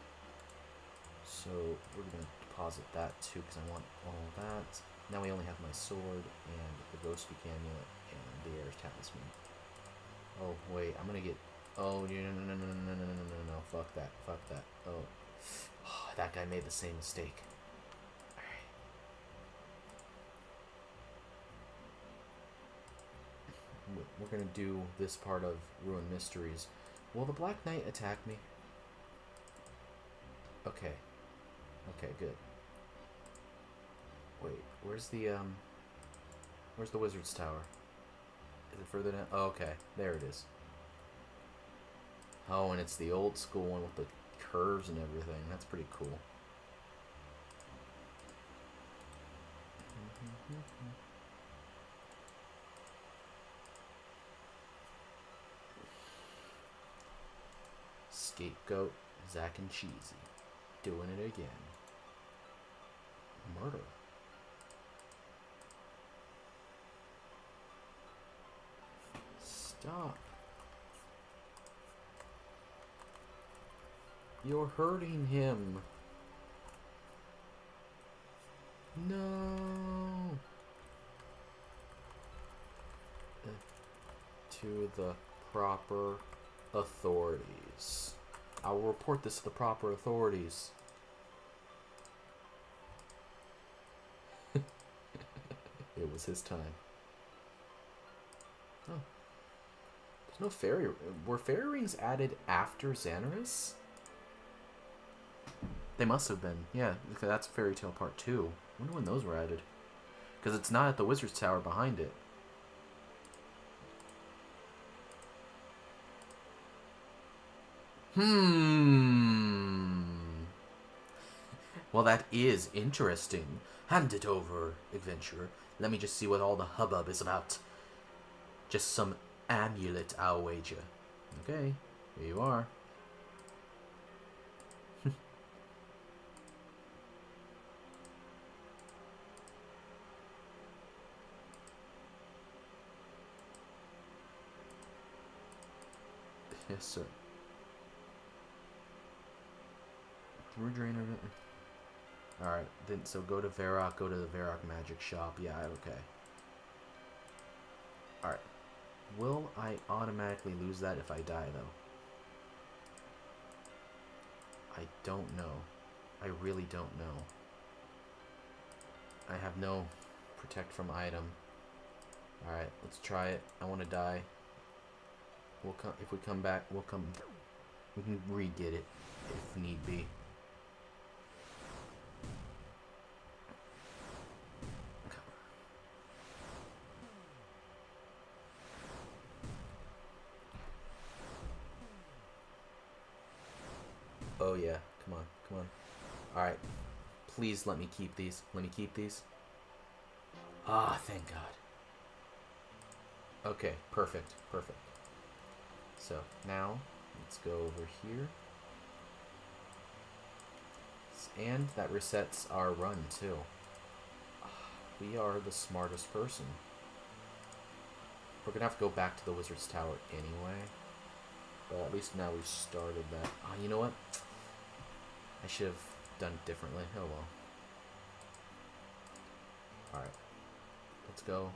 So we're gonna deposit that too, because I want all that. Now we only have my sword and the ghost speak amulet and the air talisman. Oh wait, I'm gonna get. Oh no! Fuck that! Fuck that! Oh, that guy made the same mistake. We're gonna do this part of Ruin Mysteries. Will the Black Knight attack me? Okay. Okay, good. Wait, where's the Wizard's Tower? Is it further down? Oh, okay, there it is. Oh, and it's the old school one with the curves and everything. That's pretty cool. Scapegoat, Zack and Cheesy. Doing it again. Murder. Stop. You're hurting him. No. To the proper authorities. I will report this to the proper authorities. It was his time. Oh. There's no fairy... Were fairy rings added after Xanaris? They must have been. Yeah, that's Fairy Tale Part 2. I wonder when those were added. Because it's not at the Wizard's Tower behind it. Well, that is interesting. Hand it over, adventurer. Let me just see what all the hubbub is about. Just some amulet, I'll wager. Okay, here you are. Yes, sir. We're draining it. Alright, then so go to Varrock, go to the Varrock Magic Shop. Yeah, okay. Alright. Will I automatically lose that if I die, though? I don't know. I really don't know. I have no protect from item. Alright, let's try it. I want to die. We'll come if we come back, we can re-get it if need be. Oh yeah, come on, come on. Alright. Please let me keep these. Let me keep these. Ah, thank God. Okay, perfect, perfect. So, now, let's go over here. And that resets our run, too. We are the smartest person. We're gonna have to go back to the Wizard's Tower anyway. But at least now we've started that. Ah, you know what? I should have done it differently. Oh well. Alright. Let's go.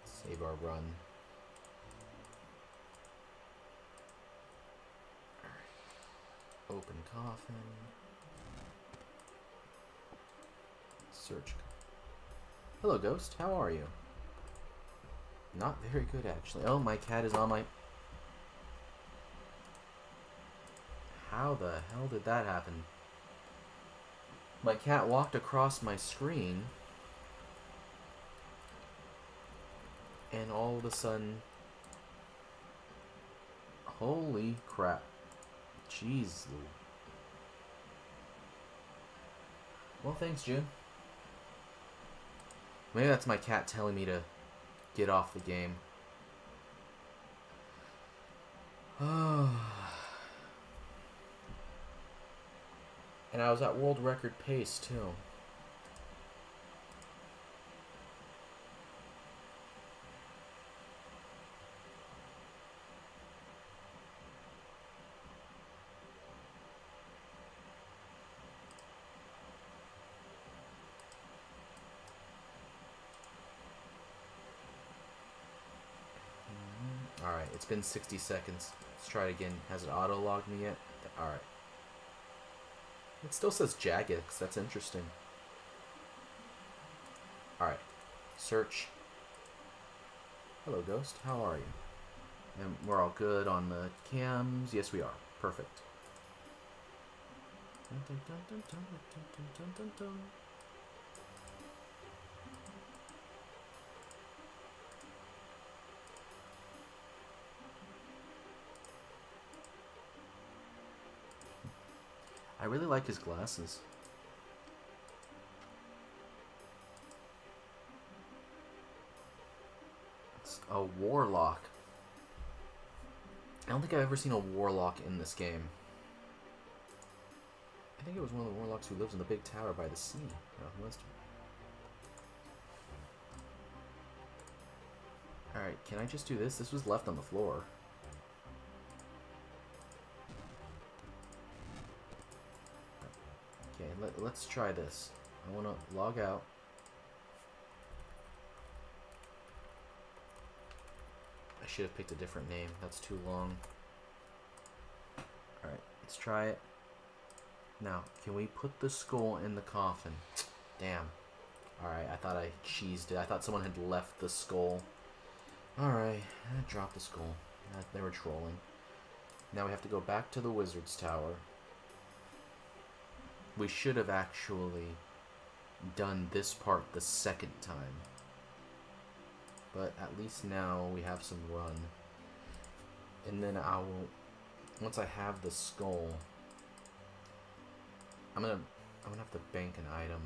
Save our run. Open coffin. Search. Hello, Ghost. How are you? Not very good, actually. Oh, my cat is on my... How the hell did that happen? My cat walked across my screen, and all of a sudden... Holy crap. Jeez. Well, thanks, June. Maybe that's my cat telling me to get off the game. And I was at world record pace, too. Alright, it's been 60 seconds. Let's try it again. Has it auto-logged me yet? Alright. It still says Jagex. That's interesting. Alright. Search. Hello, Ghost. How are you? And we're all good on the cams. Yes, we are. Perfect. Dun, dun, dun, dun, dun, dun, dun, dun, dun, dun. I really like his glasses. It's a warlock. I don't think I've ever seen a warlock in this game. I think it was one of the warlocks who lives in the big tower by the sea. Alright, can I just do this? This was left on the floor. Okay, let's try this. I want to log out. I should have picked a different name. That's too long. Alright, let's try it. Now, can we put the skull in the coffin? Damn. Alright, I thought I cheesed it. I thought someone had left the skull. Alright, I dropped the skull. They were trolling. Now we have to go back to the Wizard's Tower. We should have actually done this part the second time. But at least now we have some run. And then I will, once I have the skull, I'm gonna have to bank an item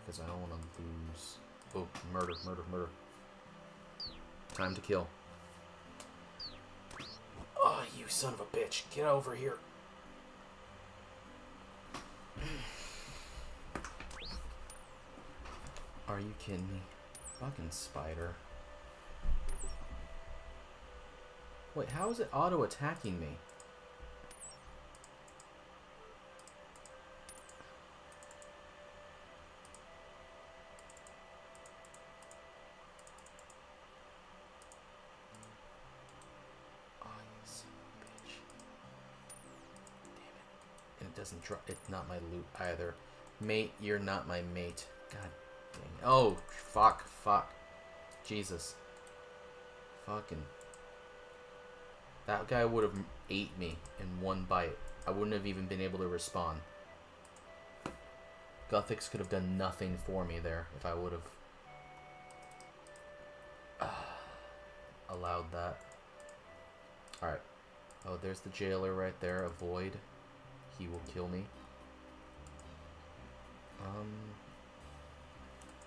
because I don't want to lose. Oh, murder, murder, murder. Time to kill. Oh, you son of a bitch. Get over here. Are you kidding me? Fucking spider. Wait, how is it auto-attacking me? Oh, you son of a bitch. Damn it. And it doesn't drop. It's not my loot either. Mate, you're not my mate. God dang it. Oh, fuck. Jesus. Fucking. That guy would have ate me in one bite. I wouldn't have even been able to respawn. Guthix could have done nothing for me there if I would have allowed that. Alright. Oh, there's the jailer right there. Avoid. He will kill me.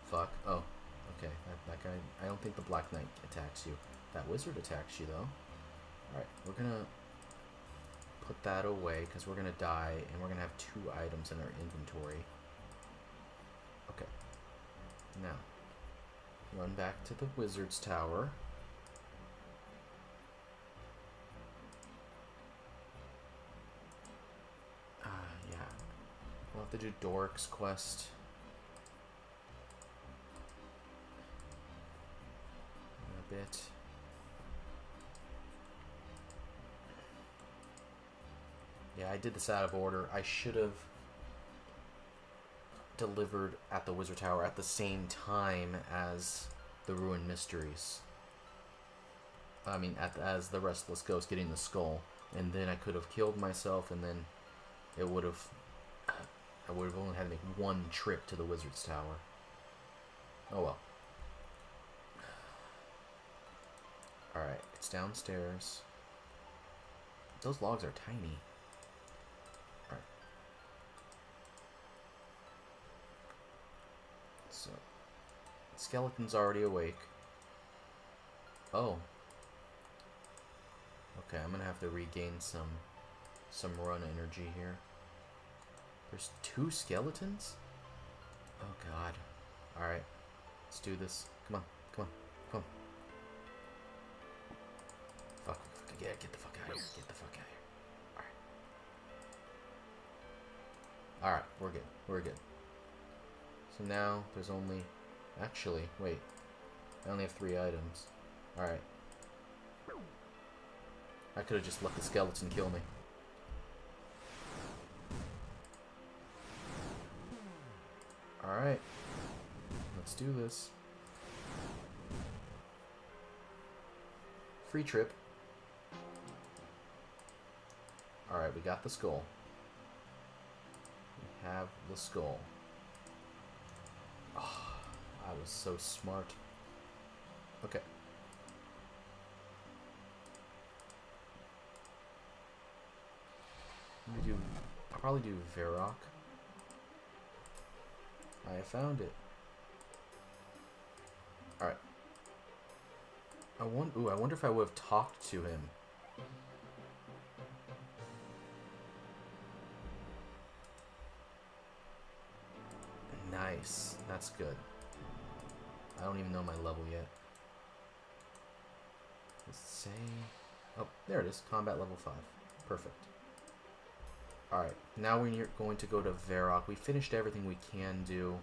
Fuck. Oh. Okay. That guy... I don't think the Black Knight attacks you. That wizard attacks you, though. Alright. We're gonna put that away, because we're gonna die, and we're gonna have 2 items in our inventory. Okay. Now. Run back to the wizard's tower. Yeah. We'll have to do Doric's quest. In a bit. Yeah, I did this out of order. I should have delivered at the Wizard Tower at the same time as the Ruined Mysteries. I mean, as the Restless Ghost getting the skull. And then I could have killed myself, and then it would have... I would have only had to make 1 trip to the Wizard's Tower. Oh well. Alright, it's downstairs. Those logs are tiny. Alright. So, the skeleton's already awake. Oh. Okay, I'm gonna have to regain some run energy here. There's 2 skeletons? Oh god. Alright. Let's do this. Come on. Come on. Come on. Fuck. Yeah, get the fuck out of here. Get the fuck out of here. Alright. Alright, we're good. We're good. So now there's only... Actually, wait. I only have 3 items. Alright. I could have just let the skeleton kill me. Alright. Let's do this. Free trip. Alright, we got the skull. We have the skull. Oh, I was so smart. Okay. I'll probably do Varrock. I found it. Alright. I wonder if I would have talked to him. Nice. That's good. I don't even know my level yet. Let's say... Oh, there it is. Combat level 5. Perfect. Alright, now we're going to go to Varrock. We finished everything we can do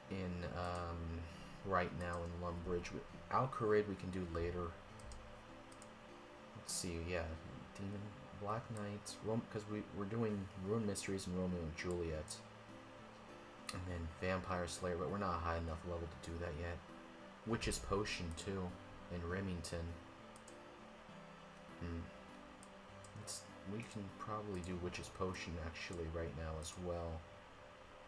in, right now in Lumbridge. Al-Kharid we can do later. Let's see, yeah. Demon, Black Knights, because we're doing Rune Mysteries and Romeo and Juliet. And then Vampire Slayer, but we're not high enough level to do that yet. Witch's Potion, too, in Remington. We can probably do Witch's Potion actually right now as well.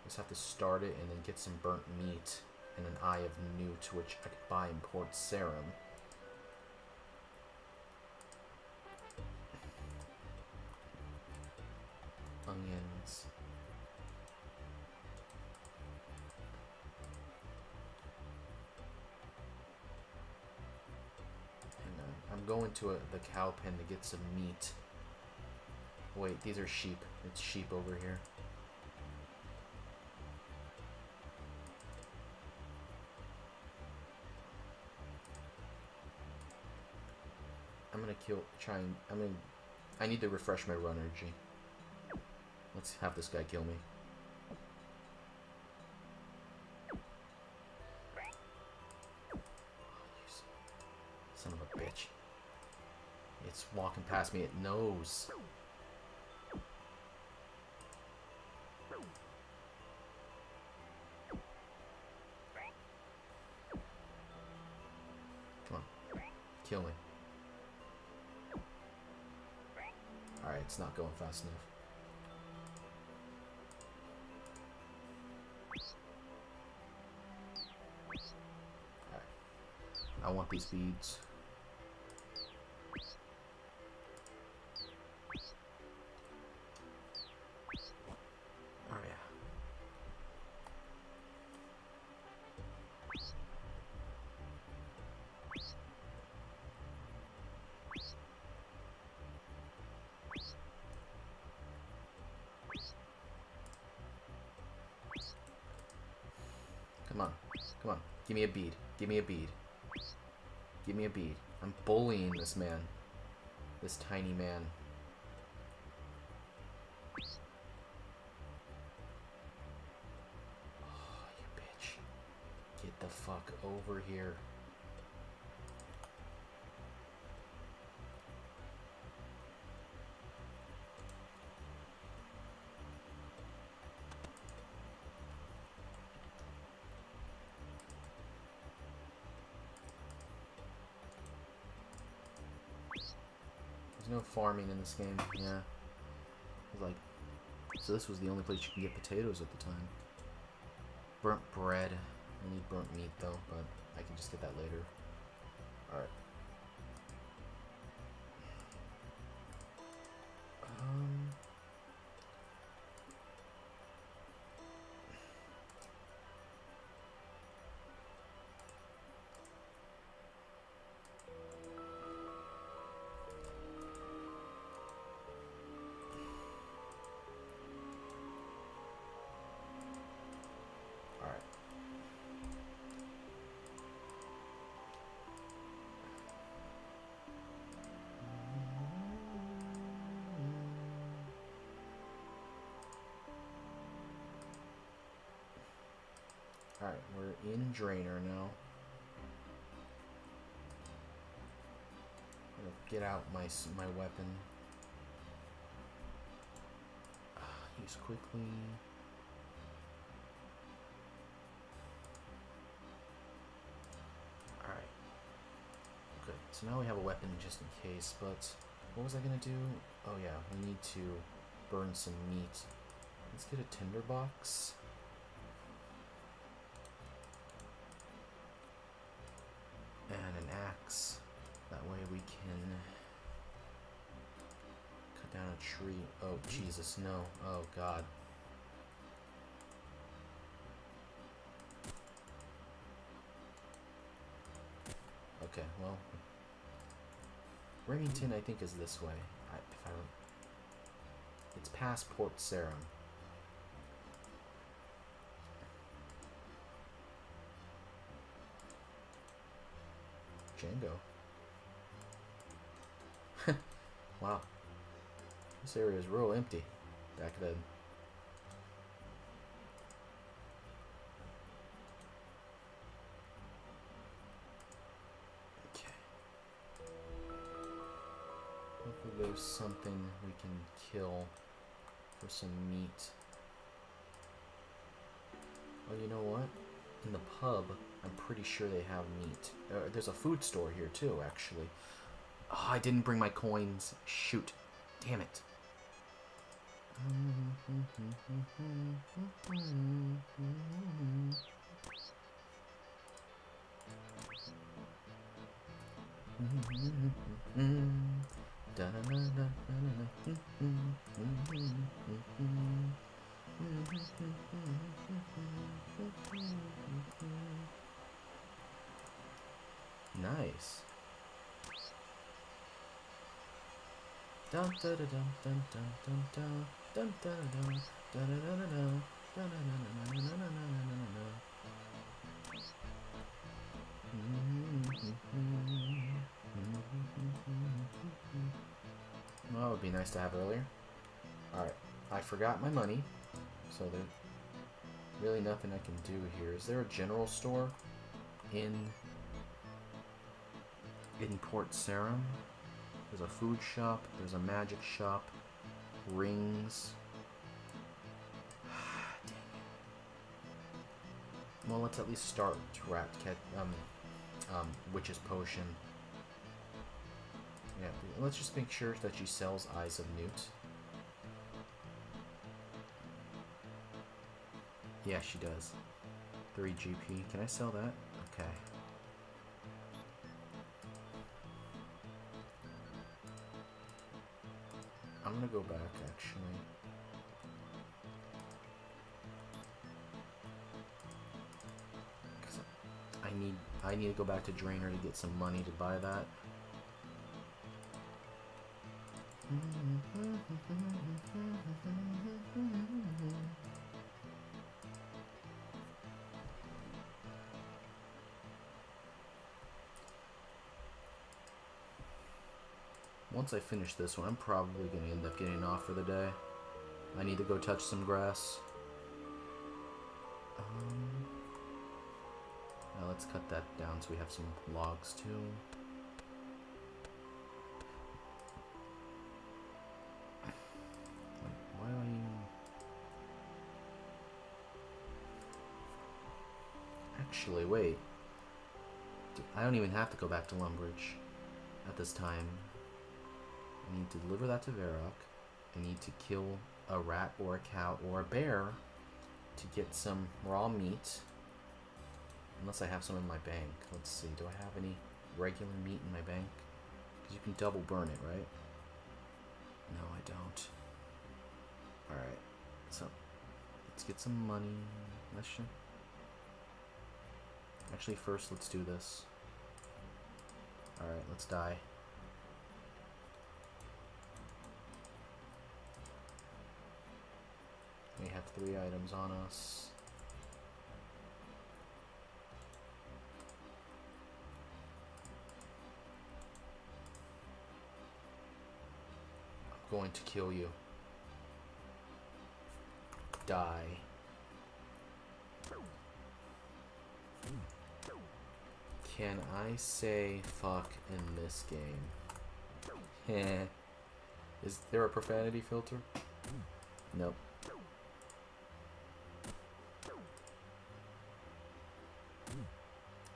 Just have to start it and then get some burnt meat and an Eye of Newt, which I could buy in Port Sarum. Onions. Hang on. I'm going to the cow pen to get some meat. Wait, these are sheep. It's sheep over here. I need to refresh my run energy. Let's have this guy kill me. Son of a bitch. It's walking past me, it knows. Come on. Kill me. Alright, it's not going fast enough. Alright. I want these beads. Oh yeah. Come on. Come on. Give me a bead. Give me a bead. Give me a bead. I'm bullying this man. This tiny man. Oh, you bitch. Get the fuck over here. There's no farming in this game, yeah. Like, so this was the only place you can get potatoes at the time. Burnt bread. I need burnt meat though, but I can just get that later. Alright. Alright, we're in Drainer now. I'm gonna get out my weapon. Use quickly. Alright. Good. So now we have a weapon just in case, but what was I gonna do? Oh yeah, we need to burn some meat. Let's get a tinderbox. And an axe. That way we can cut down a tree. Oh, Jesus, no. Oh, God. Okay, well. Remington, I think, is this way. It's past Port Sarum. Django. Wow. This area is real empty back then. Okay. Hopefully there's something we can kill for some meat. Oh, you know what? In the pub, I'm pretty sure they have meat. There's a food store here too, actually. Oh, I didn't bring my coins. Shoot. Damn it. Nice. Dun dun dun dun dun dun dun dun dun dun dun dun dun dun be nice to have earlier. Alright, I forgot my money, so there's really nothing I can do here. Is there a general store in Port Sarim? There's a food shop, there's a magic shop, rings. Dang it. Well, let's at least start Witch's Potion. Yeah, let's just make sure that she sells Eyes of Newt. Yeah, she does. 3 GP. Can I sell that? Okay. I'm gonna go back, actually. I need to go back to Drainer to get some money to buy that. Once I finish this one, I'm probably going to end up getting off for the day. I need to go touch some grass. Now let's cut that down so we have some logs too. Wait, why do I even... Actually, wait. I don't even have to go back to Lumbridge at this time. I need to deliver that to Varrock. I need to kill a rat or a cow or a bear to get some raw meat. Unless I have some in my bank. Let's see, do I have any regular meat in my bank? Because you can double burn it, right? No, I don't. Alright, so let's get some money. Actually, first let's do this. Alright, let's die. We have 3 items on us. I'm going to kill you. Die. Can I say fuck in this game? Heh. Is there a profanity filter? Nope.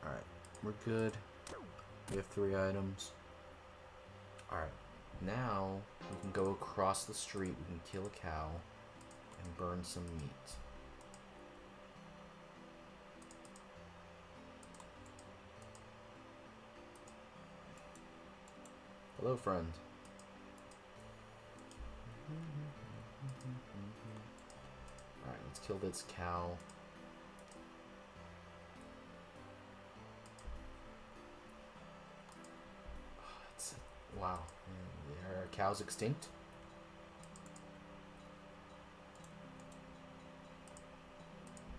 Alright, we're good. We have 3 items. Alright, now we can go across the street, we can kill a cow, and burn some meat. Hello, friend. Alright, let's kill this cow. Wow. Are cows extinct?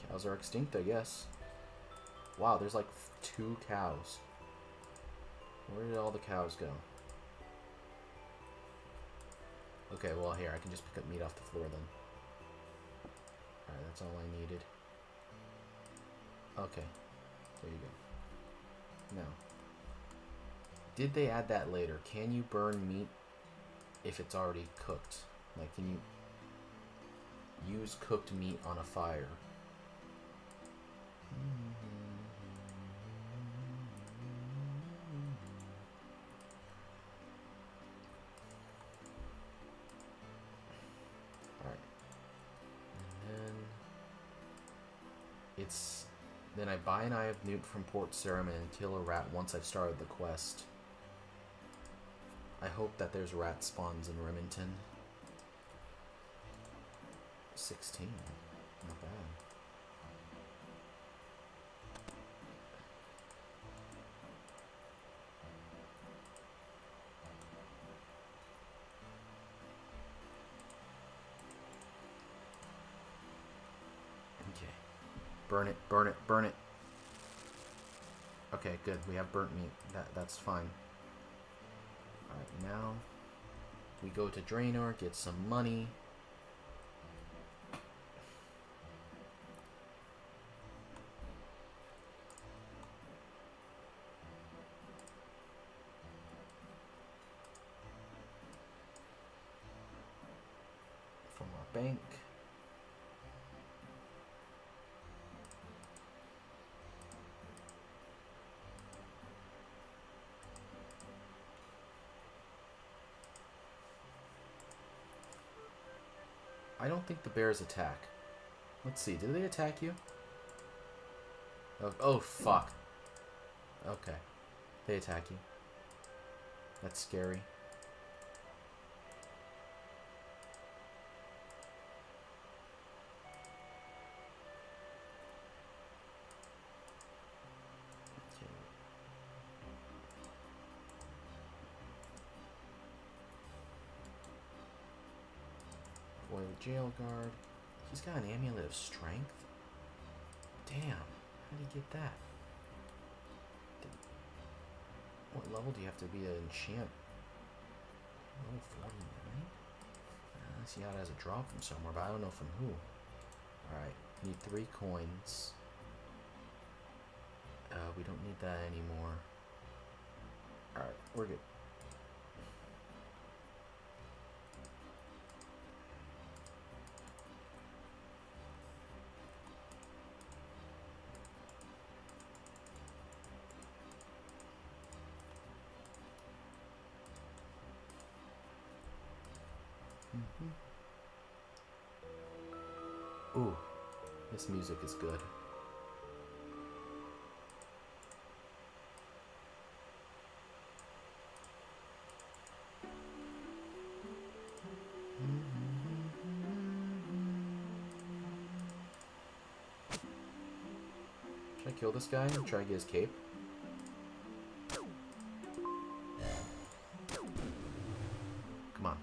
Cows are extinct, I guess. Wow, there's like 2 cows. Where did all the cows go? Okay, well here, I can just pick up meat off the floor then. Alright, that's all I needed. Okay. There you go. Now. Did they add that later? Can you burn meat if it's already cooked? Like, can you use cooked meat on a fire? Alright. And then I buy an Eye of Newt from Port Sarim and kill a rat once I've started the quest. I hope that there's rat spawns in Remington. 16. Not bad. Okay. Burn it, burn it, burn it. Okay, good. We have burnt meat. That's fine. Alright, now We go to Draenor, get some money. From our bank. I don't think the bears attack. Let's see, do they attack you? Oh, fuck. Okay. They attack you. That's scary. Boy, the jail guard. He's got an amulet of strength. Damn. How do you get that? What level do you have to be to enchant? Level 49? I see how it has a drop from somewhere, but I don't know from who. Alright, need 3 coins. We don't need that anymore. Alright, we're good. Ooh, this music is good. Should I kill this guy and try to get his cape? Come on.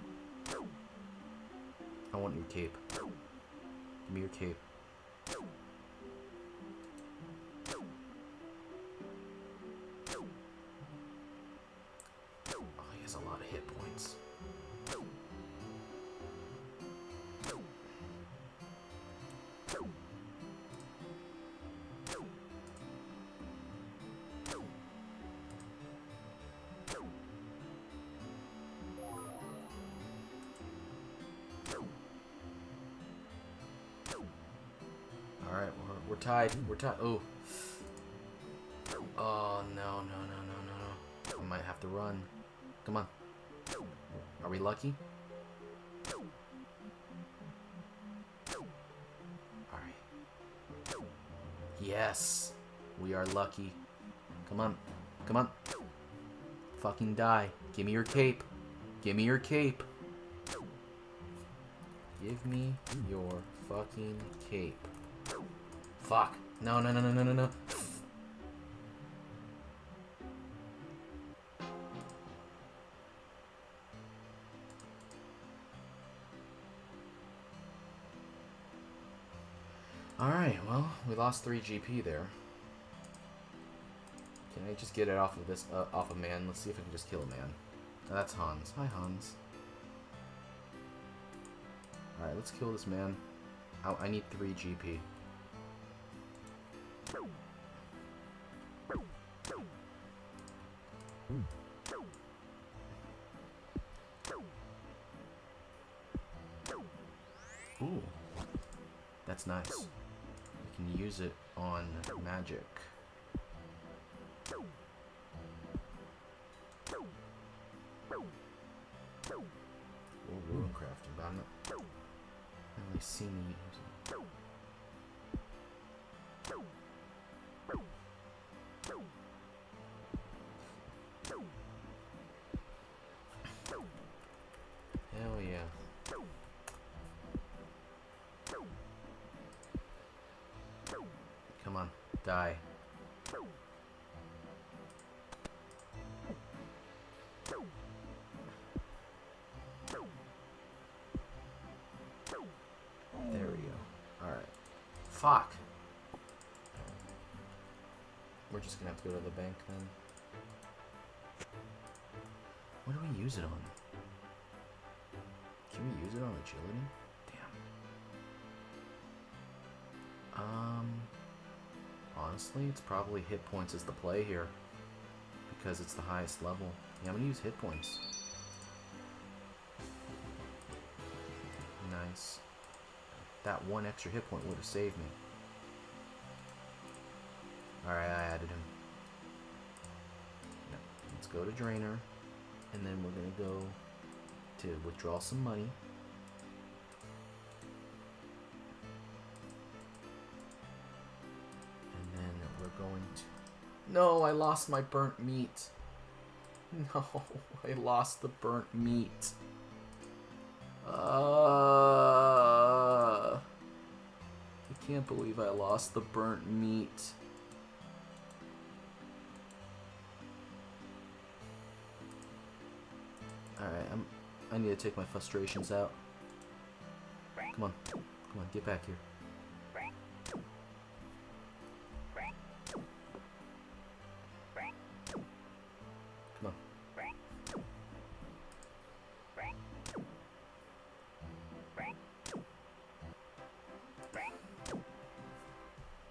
I want your cape. Give me your cape. Oh, he has a lot of hit points. Alright, we're tied. We're tied. Oh. Oh, no. I might have to run. Come on. Are we lucky? Alright. Yes. We are lucky. Come on. Come on. Fucking die. Give me your cape. Give me your cape. Give me your fucking cape. Fuck. No. Alright, well, we lost 3 GP there. Can I just get it off of this, off of man? Let's see if I can just kill a man. Oh, that's Hans. Hi, Hans. Alright, let's kill this man. I need 3 GP. Ooh. That's nice. We can use it on magic. Or rune crafting, but I'm not really seen me use it. Hell yeah. Come on, die. There we go. Alright. Fuck! We're just gonna have to go to the bank then. What do we use it on? Can we use it on agility? Damn. Honestly, it's probably hit points is the play here. Because it's the highest level. Yeah, I'm gonna use hit points. Nice. That one extra hit point would have saved me. Alright, I added him. Yep. Let's go to Drainer. And then we're gonna go to withdraw some money. And then we're going to... No, I lost my burnt meat. No, I lost the burnt meat. I can't believe I lost the burnt meat. Alright, I need to take my frustrations out. Come on, get back here. Come on.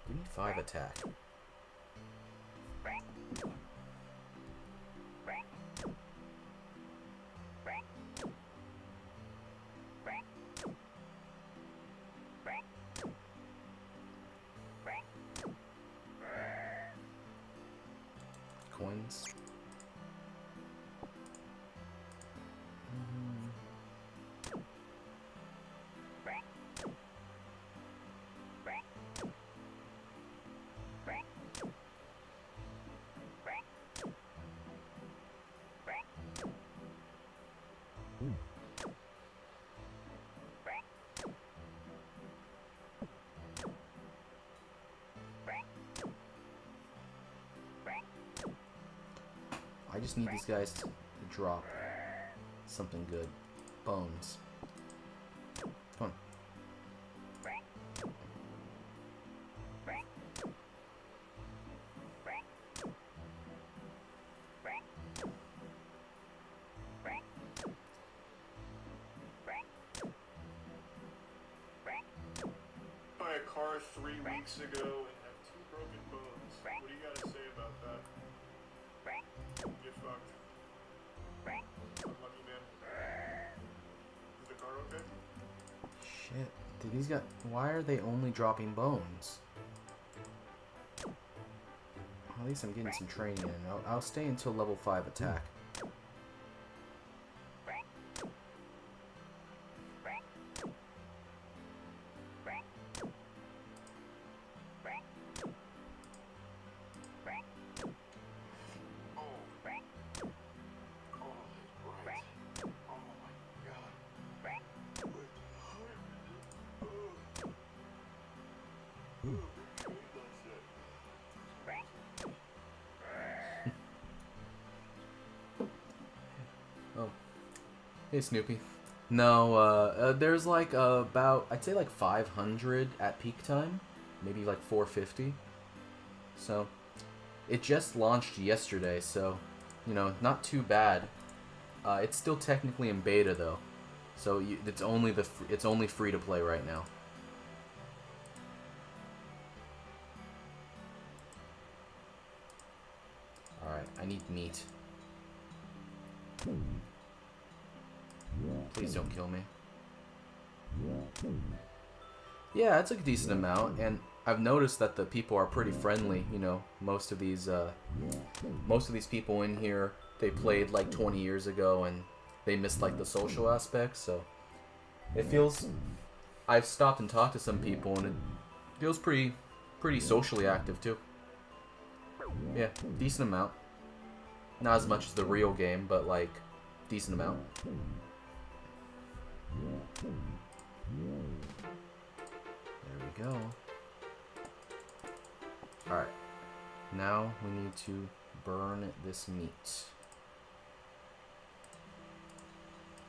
Give me 5 attack. Coins. I just need these guys to drop something good. Bones. Come on. Buy a car 3 weeks ago and have 2 broken bones. What do you gotta say about that? Get fucked. Unlucky man. Is the car okay? Shit. Did these guys... Why are they only dropping bones? At least I'm getting some training in. I'll stay until level 5 attack. Oh. Hey, Snoopy. No, there's like about, I'd say like 500 at peak time. Maybe like 450. So, it just launched yesterday, so, you know, not too bad. It's still technically in beta though. So, it's only free to play right now. Alright, I need meat. Please don't kill me. Yeah, it's a decent amount, and I've noticed that the people are pretty friendly. You know, most of these people in here, they played like 20 years ago, and they missed like the social aspect. So it feels. I've stopped and talked to some people, and it feels pretty socially active too. Yeah, decent amount. Not as much as the real game, but like decent amount. There we go. Alright. Now we need to burn this meat.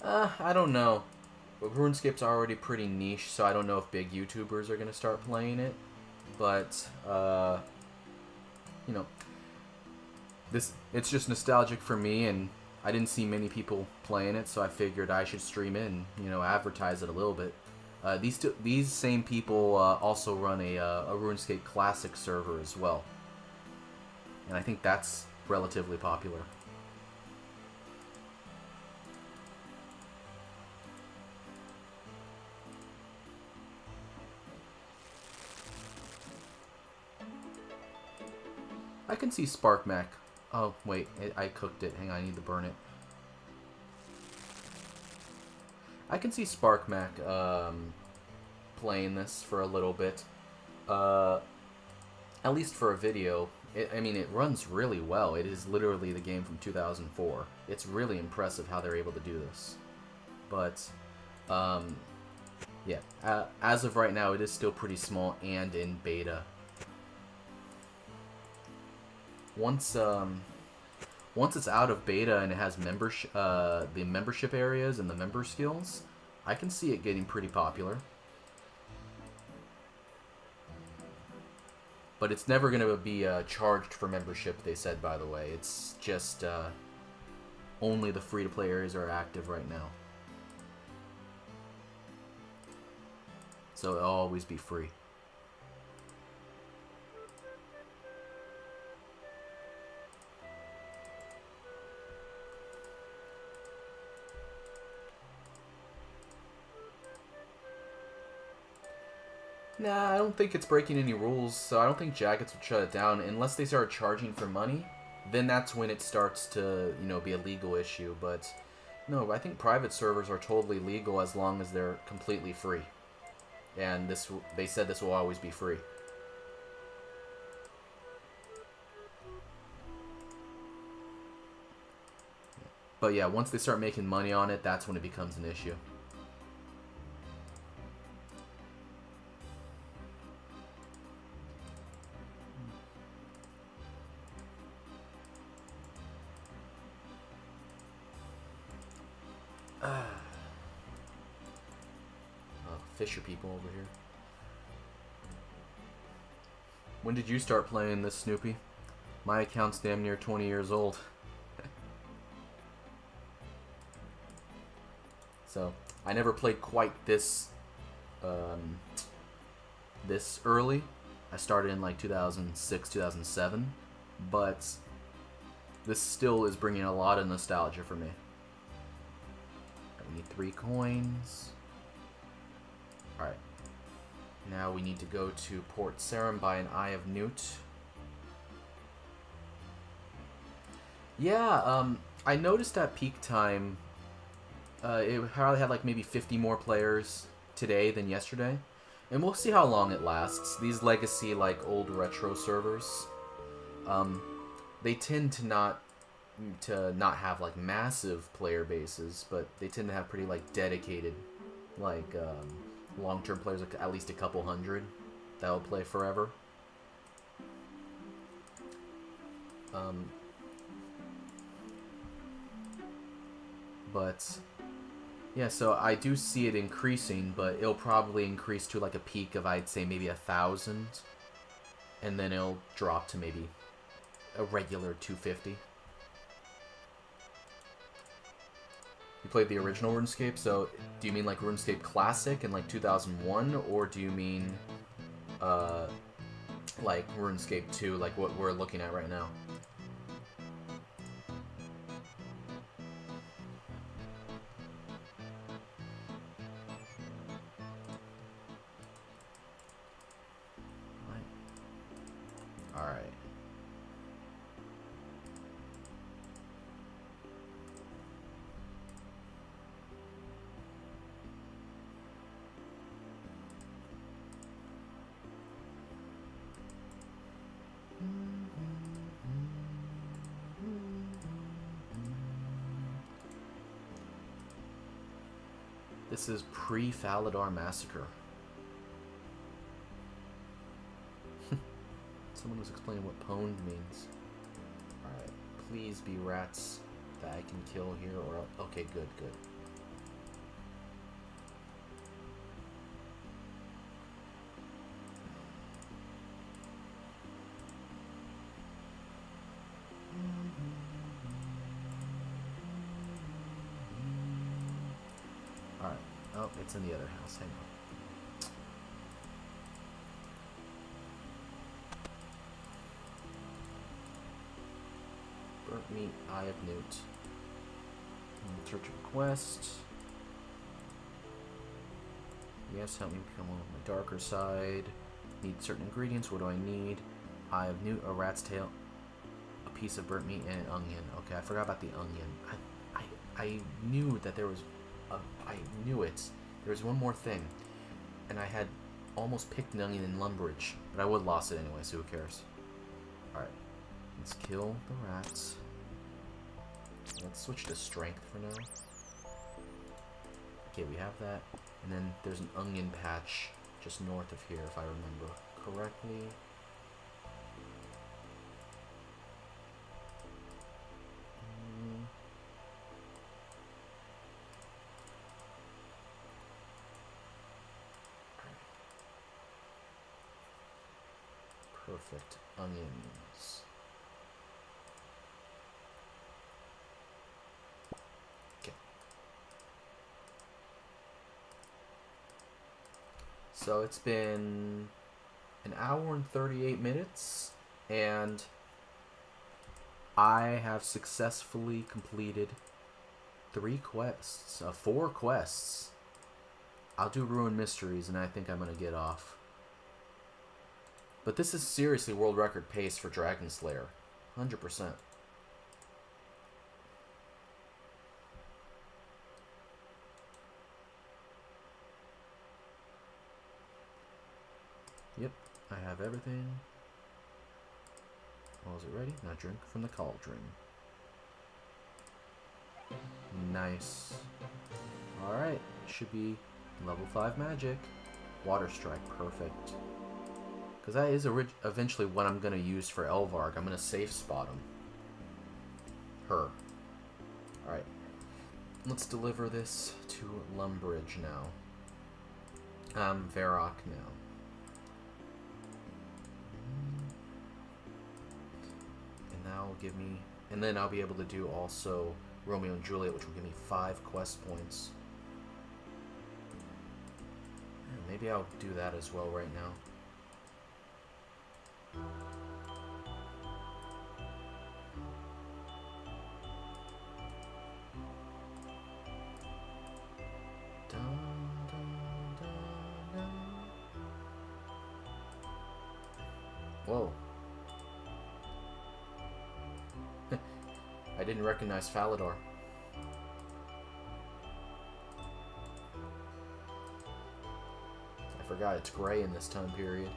I don't know. But RuneScape's already pretty niche, so I don't know if big YouTubers are going to start playing it. But, you know, it's just nostalgic for me, and I didn't see many people playing it, so I figured I should stream it and, you know, advertise it a little bit. These same people also run a RuneScape Classic server as well, and I think that's relatively popular. I can see Spark Mac. Oh, wait, I cooked it. Hang on, I need to burn it. I can see Spark Mac playing this for a little bit. At least for a video. I mean, it runs really well. It is literally the game from 2004. It's really impressive how they're able to do this. But, yeah. As of right now, it is still pretty small and in beta. Once it's out of beta and it has the membership areas and the member skills, I can see it getting pretty popular. But it's never going to be charged for membership, they said, by the way. It's just only the free-to-play areas are active right now. So it'll always be free. Nah, I don't think it's breaking any rules, so I don't think Jaggeds would shut it down. Unless they start charging for money, then that's when it starts to, you know, be a legal issue. But, no, I think private servers are totally legal as long as they're completely free. And they said this will always be free. But yeah, once they start making money on it, that's when it becomes an issue. Fisher people over here. When did you start playing this, Snoopy? My account's damn near 20 years old. So, I never played quite this this early. I started in like 2006, 2007, but this still is bringing a lot of nostalgia for me. I need 3 coins. Alright. Now we need to go to Port Sarim, buy an Eye of Newt. Yeah, I noticed at peak time, it probably had like maybe 50 more players today than yesterday. And we'll see how long it lasts. These legacy, like, old retro servers, they tend to not have, like, massive player bases, but they tend to have pretty, like, dedicated, like, long-term players, like at least a couple hundred that will play forever. But yeah, so I do see it increasing, but it'll probably increase to like a peak of, I'd say, maybe 1,000, and then it'll drop to maybe a regular 250. You played the original RuneScape, so do you mean like RuneScape Classic in like 2001, or do you mean like RuneScape 2, like what we're looking at right now? Alright. This is pre-Faladar Massacre. Someone was explaining what pwned means. Alright, please be rats that I can kill here, or... Okay, good, good. Oh, it's in the other house. Hang on. Burnt meat, Eye of Newt. Search request. Yes, help me become on my darker side. Need certain ingredients. What do I need? Eye of Newt, a rat's tail, a piece of burnt meat, and an onion. Okay, I forgot about the onion. I knew that there was I knew it. There was one more thing. And I had almost picked an onion in Lumbridge. But I would have lost it anyway, so who cares? Alright. Let's kill the rats. Let's switch to strength for now. Okay, we have that. And then there's an onion patch just north of here, if I remember correctly. Perfect. Onions. Okay. So it's been an hour and 38 minutes, and I have successfully completed 4 quests. I'll do Ruin Mysteries, and I think I'm going to get off. But this is seriously world record pace for Dragon Slayer. 100%. Yep, I have everything. Well, is it ready? Now drink from the cauldron. Nice. Alright, should be level 5 magic. Water Strike, perfect. Because that is eventually what I'm going to use for Elvarg. I'm going to safe spot him. Her. Alright. Let's deliver this to Lumbridge now. Varrock now. And that will give me... And then I'll be able to do also Romeo and Juliet, which will give me 5 quest points. Maybe I'll do that as well right now. Whoa. I didn't recognize Falador. I forgot it's gray in this time period.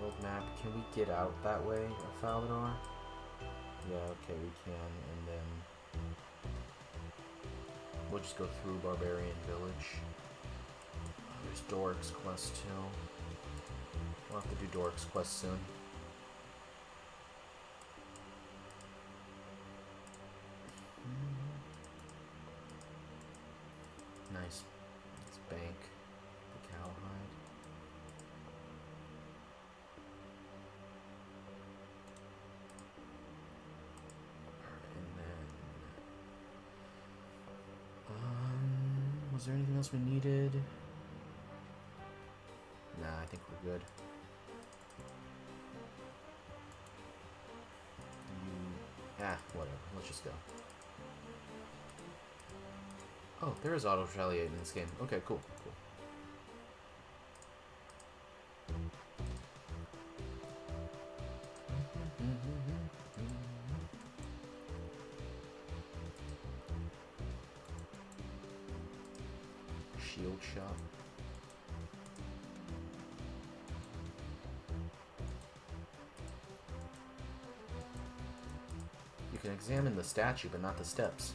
World map. Can we get out that way of Falador? Yeah, okay, we can. And then we'll just go through Barbarian Village. There's Doric's quest too. We'll have to do Doric's quest soon. Nice. Let's bank the cowhide. And then was there anything else we needed? Nah, I think we're good. Whatever. Let's just go. Oh, there is auto retaliate in this game. Okay, cool. Cool. Shield shot. You can examine the statue, but not the steps.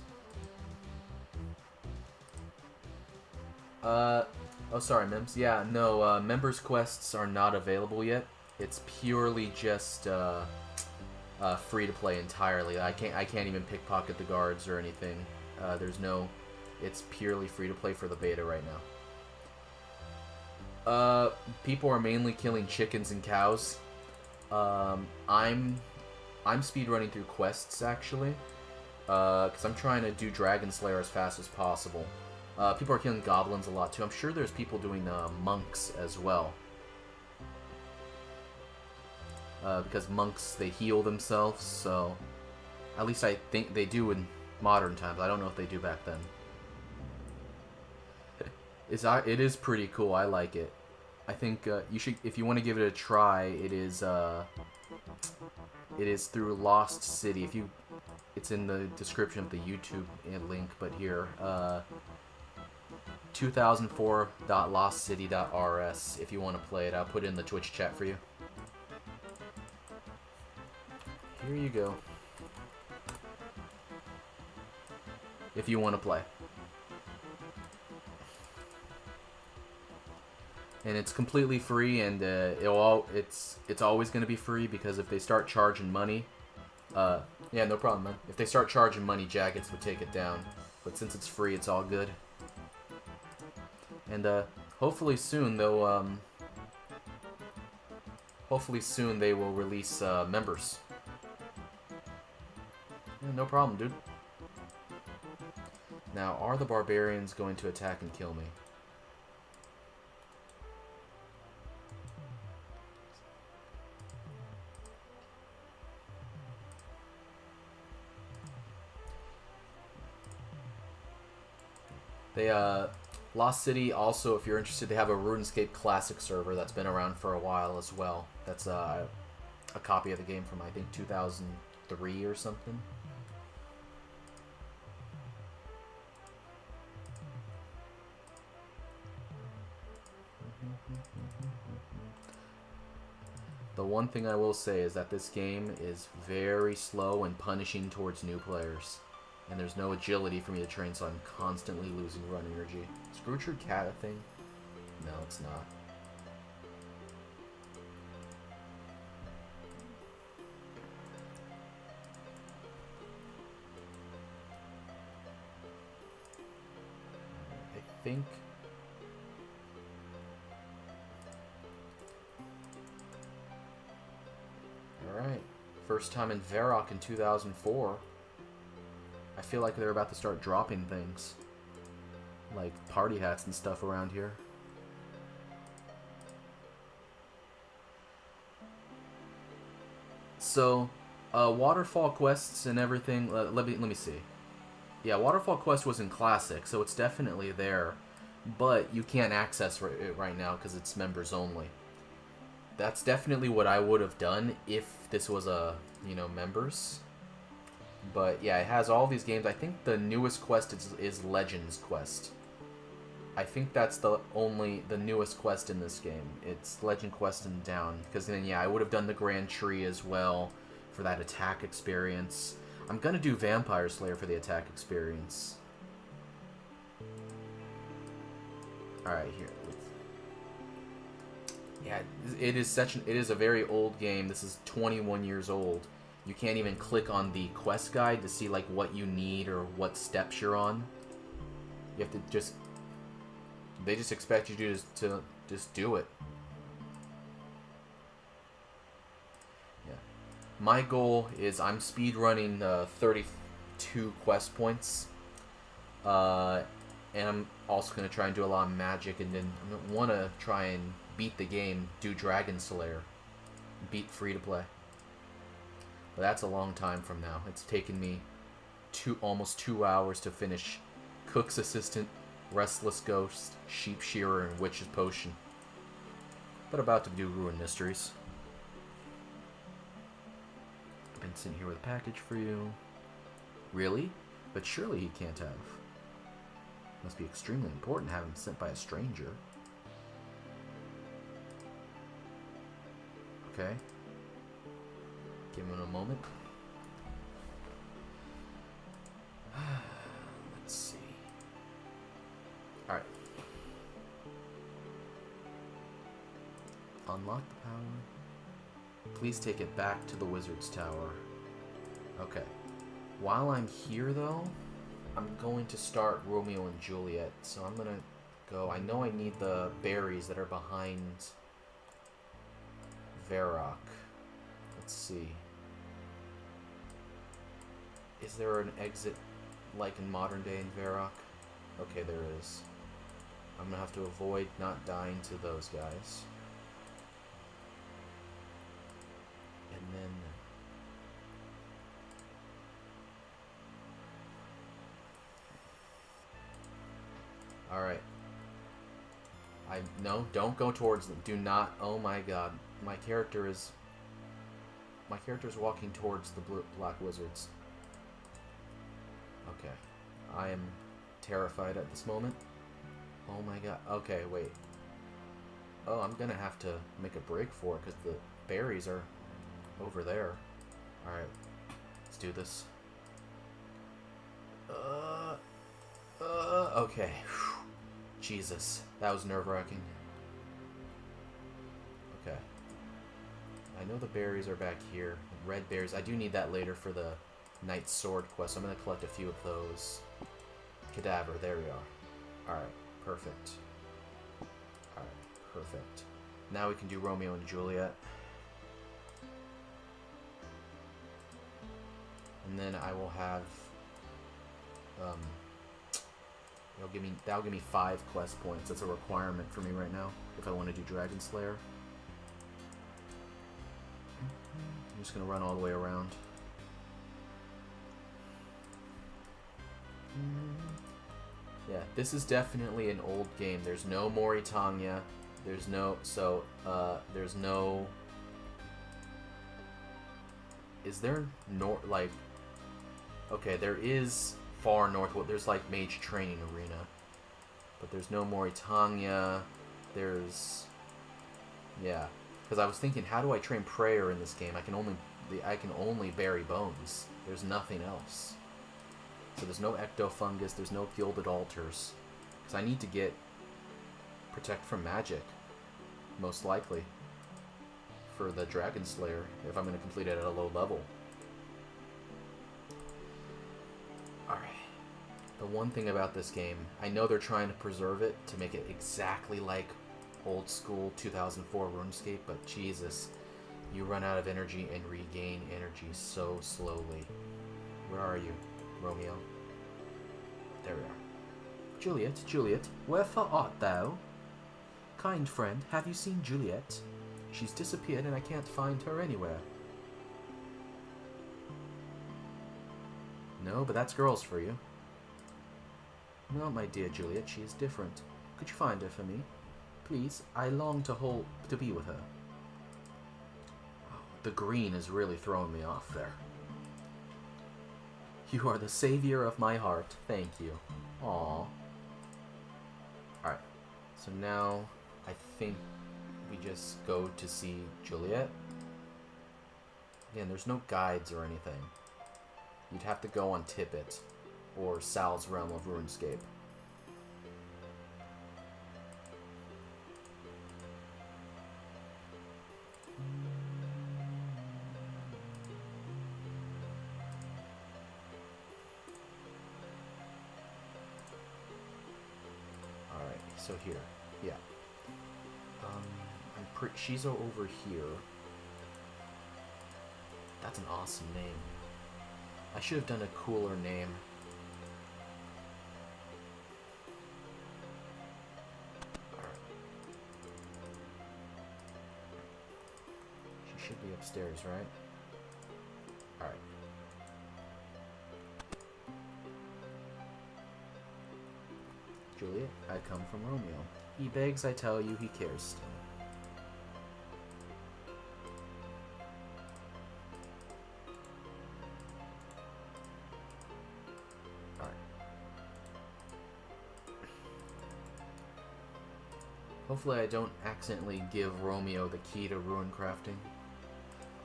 Oh, sorry, Mims. Yeah, no, members' quests are not available yet. It's purely just, free to play entirely. I can't even pickpocket the guards or anything. It's purely free to play for the beta right now. People are mainly killing chickens and cows. I'm I'm speedrunning through quests, actually. Because I'm trying to do Dragon Slayer as fast as possible. People are killing goblins a lot, too. I'm sure there's people doing monks as well. Because monks, they heal themselves, so... At least I think they do in modern times. I don't know if they do back then. It is pretty cool. I like it. I think you should, if you want to give it a try. It is through Lost City. It's in the description of the YouTube link. But here, 2004.lostcity.rs. If you want to play it, I'll put it in the Twitch chat for you. Here you go. If you want to play. And it's completely free, and it's always going to be free, because if they start charging money, yeah, no problem, man. If they start charging money, Jaggeds would take it down. But since it's free, it's all good. And hopefully soon they will release members. Yeah, no problem, dude. Now, are the barbarians going to attack and kill me? Lost City, also, if you're interested, they have a RuneScape Classic server that's been around for a while as well. That's a copy of the game from, I think, 2003 or something. The one thing I will say is that this game is very slow and punishing towards new players. And there's no agility for me to train, so I'm constantly losing run energy. Is Gertrude Cat a thing? No, it's not. I think... Alright. First time in Varrock in 2004. I feel like they're about to start dropping things. Like party hats and stuff around here. So, waterfall quests and everything, let me see. Yeah, waterfall quest was in Classic, so it's definitely there. But you can't access it right now because it's members only. That's definitely what I would have done if this was a, members. But yeah, it has all these games. I think the newest quest is Legends Quest. I think that's the newest quest in this game. It's Legend Quest and down. Because then, yeah, I would have done the Grand Tree as well for that attack experience. I'm going to do Vampire Slayer for the attack experience. Alright, here. Yeah, it is a very old game. This is 21 years old. You can't even click on the quest guide to see like what you need or what steps you're on. You have to just... They just expect you to just do it. Yeah. My goal is I'm speedrunning 32 quest points. And I'm also going to try and do a lot of magic, and then I want to try and beat the game, do Dragon Slayer. Beat free to play. But that's a long time from now. It's taken me almost 2 hours to finish Cook's Assistant, Restless Ghost, Sheep Shearer, and Witch's Potion. But about to do Ruin Mysteries. I've been sitting here with a package for you. Really? But surely he can't have. Must be extremely important to have him sent by a stranger. Okay. Give him a moment. Let's see. Alright. Unlock the power. Please take it back to the Wizard's Tower. Okay. While I'm here, though, I'm going to start Romeo and Juliet. So I'm going to go... I know I need the berries that are behind Varrock. Let's see. Is there an exit like in modern day in Varrock? Okay, there is. I'm gonna have to avoid not dying to those guys. And then... Alright. No, don't go towards them. Do not... Oh my god. My character is walking towards the black wizards. Okay. I am terrified at this moment. Oh my god. Okay, wait. Oh, I'm gonna have to make a break for it because the berries are over there. Alright. Let's do this. Okay. Whew. Jesus. That was nerve-wracking. Okay. I know the berries are back here. Red berries. I do need that later for the Knight's Sword quest. I'm going to collect a few of those. Cadaver. There we are. Alright. Perfect. Alright. Perfect. Now we can do Romeo and Juliet. And then I will have... that'll give me 5 quest points. That's a requirement for me right now if I want to do Dragon Slayer. I'm just gonna run all the way around. Yeah, this is definitely an old game. There's no Moritania. There's no there's no. Is there like? Okay, there is far north. Well, there's like Mage Training Arena, but there's no Moritania. There's, yeah, because I was thinking, how do I train prayer in this game? I can only bury bones. There's nothing else. So there's no ectofungus. There's no gilded altars. Because I need to get protect from magic, most likely, for the Dragon Slayer if I'm going to complete it at a low level. The one thing about this game, I know they're trying to preserve it to make it exactly like old school 2004 RuneScape, but Jesus, you run out of energy and regain energy so slowly. Where are you, Romeo? There we are. Juliet, Juliet, wherefore art thou? Kind friend, have you seen Juliet? She's disappeared and I can't find her anywhere. No, but that's girls for you. No, my dear Juliet, she is different. Could you find her for me? Please, I long to be with her. Oh, the green is really throwing me off there. You are the savior of my heart. Thank you. Aww. Alright. So now, I think we just go to see Juliet. Again, there's no guides or anything. You'd have to go on Tippet or Sal's Realm of RuneScape. Alright, so here, yeah. She's over here. That's an awesome name. I should have done a cooler name. Should be upstairs, right? Alright. Juliet, I come from Romeo. He begs, I tell you, he cares still. Alright. Hopefully I don't accidentally give Romeo the key to rune crafting.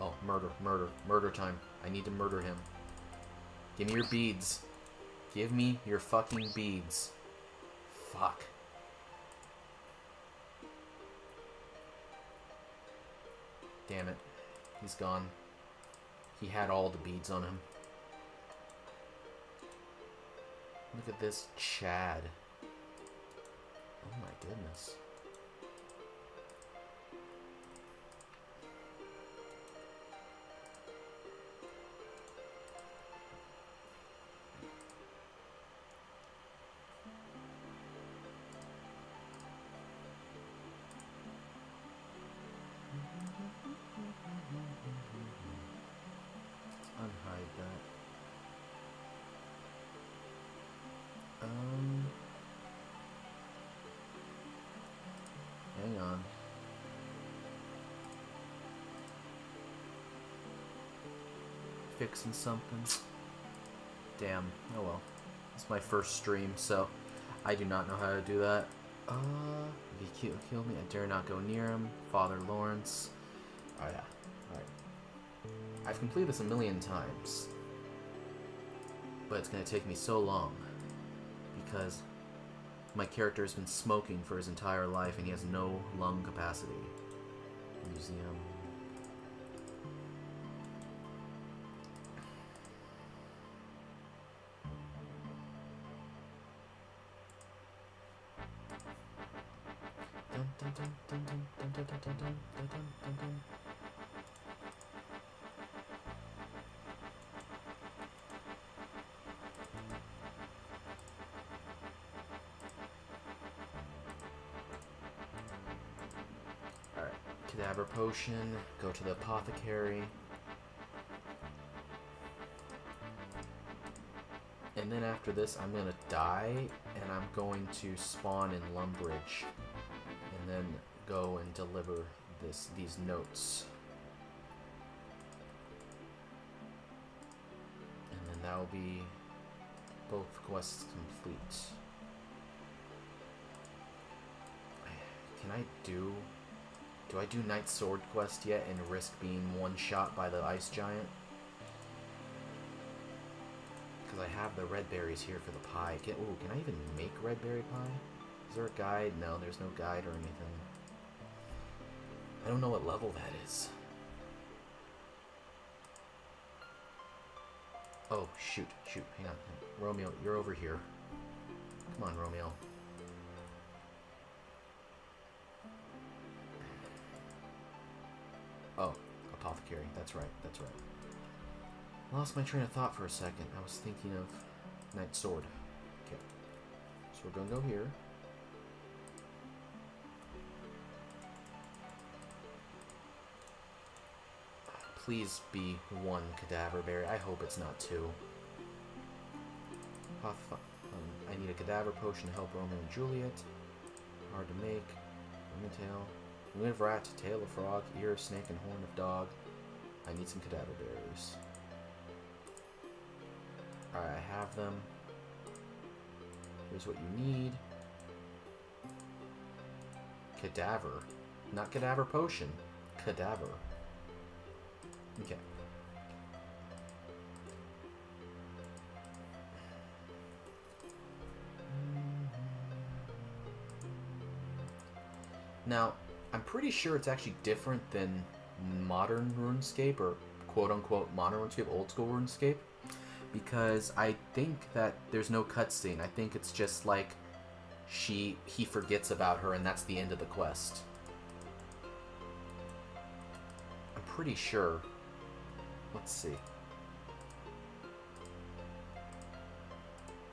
Oh, murder time. I need to murder him. Give me your beads. Give me your fucking beads. Fuck. Damn it. He's gone. He had all the beads on him. Look at this Chad. Oh my goodness. Hang on. Fixing something. Damn. Oh well. It's my first stream, so I do not know how to do that. If he kill me, I dare not go near him. Father Lawrence. Oh yeah. Alright. I've completed this a million times. But it's gonna take me so long. Because my character has been smoking for his entire life and he has no lung capacity. Museum. Alright, Cadaver Potion, go to the apothecary. And then after this, I'm gonna die, and I'm going to spawn in Lumbridge. And then go and deliver these notes. And then that will be both quests complete. Can I do I do Knight Sword quest yet and risk being one shot by the ice giant? Because I have the red berries here for the pie. Can I even make red berry pie? Is there a guide? No, there's no guide or anything. I don't know what level that is. Oh, shoot. Hang on. Romeo, you're over here. Come on, Romeo. Oh, apothecary. That's right. Lost my train of thought for a second. I was thinking of Knight Sword. Okay. So we're gonna go here. Please be one cadaver berry. I hope it's not two. I need a cadaver potion to help Romeo and Juliet. Hard to make. Wing tail. Wing of rat, tail of frog, ear of snake, and horn of dog. I need some cadaver berries. Alright, I have them. Here's what you need. Cadaver. Not cadaver potion. Cadaver. Okay. Now, I'm pretty sure it's actually different than modern RuneScape, or quote-unquote modern RuneScape, old-school RuneScape, because I think that there's no cutscene. I think it's just like he forgets about her and that's the end of the quest. I'm pretty sure. Let's see.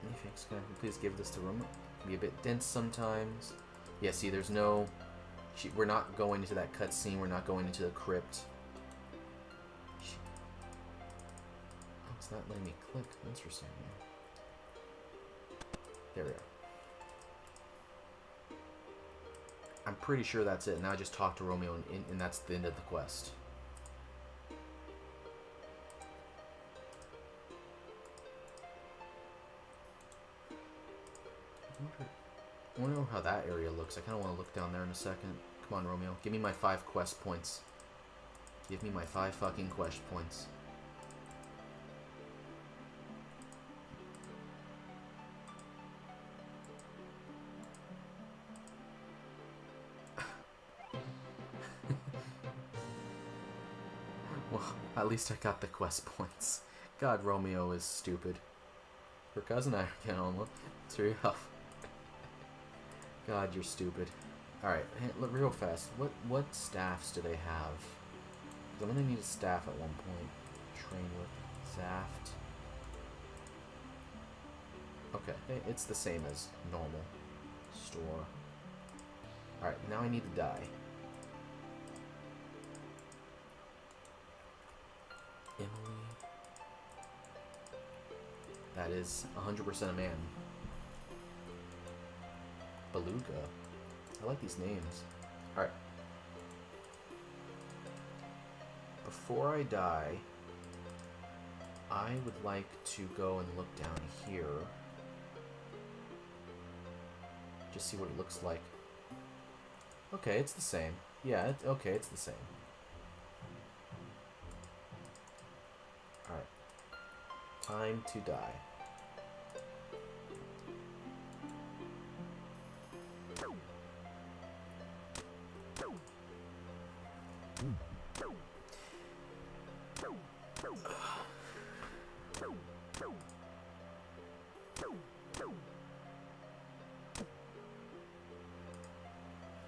Anything's gonna please give this to Roma. It can be a bit dense sometimes. Yeah, see, there's no. We're not going into that cutscene. We're not going into the crypt. Oh, it's not letting me click. Interesting. There we go. I'm pretty sure that's it. Now I just talk to Romeo, and that's the end of the quest. I want to know how that area looks. I kind of want to look down there in a second. Come on, Romeo. Give me my 5 quest points. Give me my 5 fucking quest points. Well, at least I got the quest points. God, Romeo is stupid. Her cousin I can almost. It's very tough. God, you're stupid. Alright, look real fast. What staffs do they have? 'Cause I'm gonna need a staff at one point. Train with Zaft. Okay, it's the same as normal. Store. Alright, now I need to die. Emily. That is 100% a man. Beluga. I like these names. Alright. Before I die, I would like to go and look down here. Just see what it looks like. Okay, it's the same. Yeah, okay, it's the same. Alright. Time to die.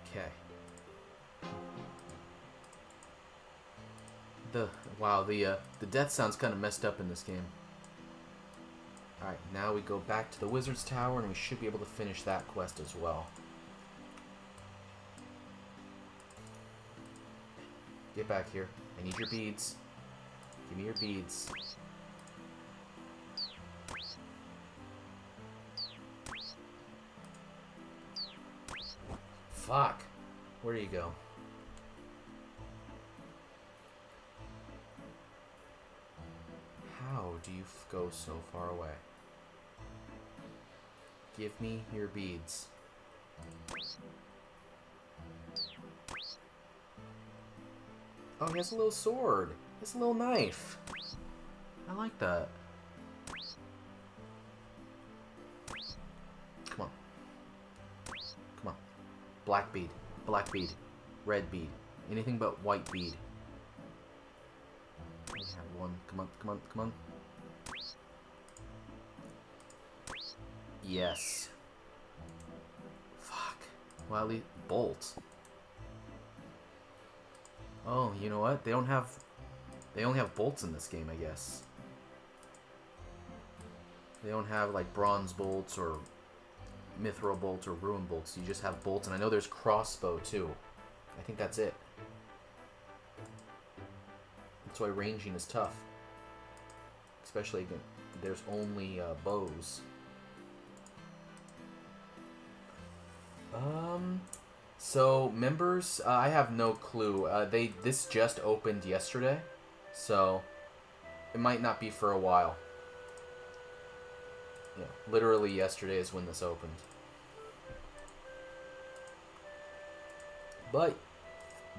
Okay. The death sounds kind of messed up in this game. Alright, now we go back to the Wizard's Tower, and we should be able to finish that quest as well. Get back here. I need your beads. Give me your beads. Fuck. Where do you go? How do you go so far away? Give me your beads. Oh, he has a little sword. He has a little knife. I like that. Come on. Come on. Black bead. Black bead. Red bead. Anything but white bead. I have one. Come on, come on, come on. Yes. Fuck. Well, at least bolt. Oh, you know what? They only have bolts in this game, I guess. They don't have like bronze bolts or mithril bolts or ruin bolts. You just have bolts, and I know there's crossbow too. I think that's it. That's why ranging is tough. Especially again, there's only bows. So members, I have no clue. This just opened yesterday, so it might not be for a while. Yeah, literally yesterday is when this opened. But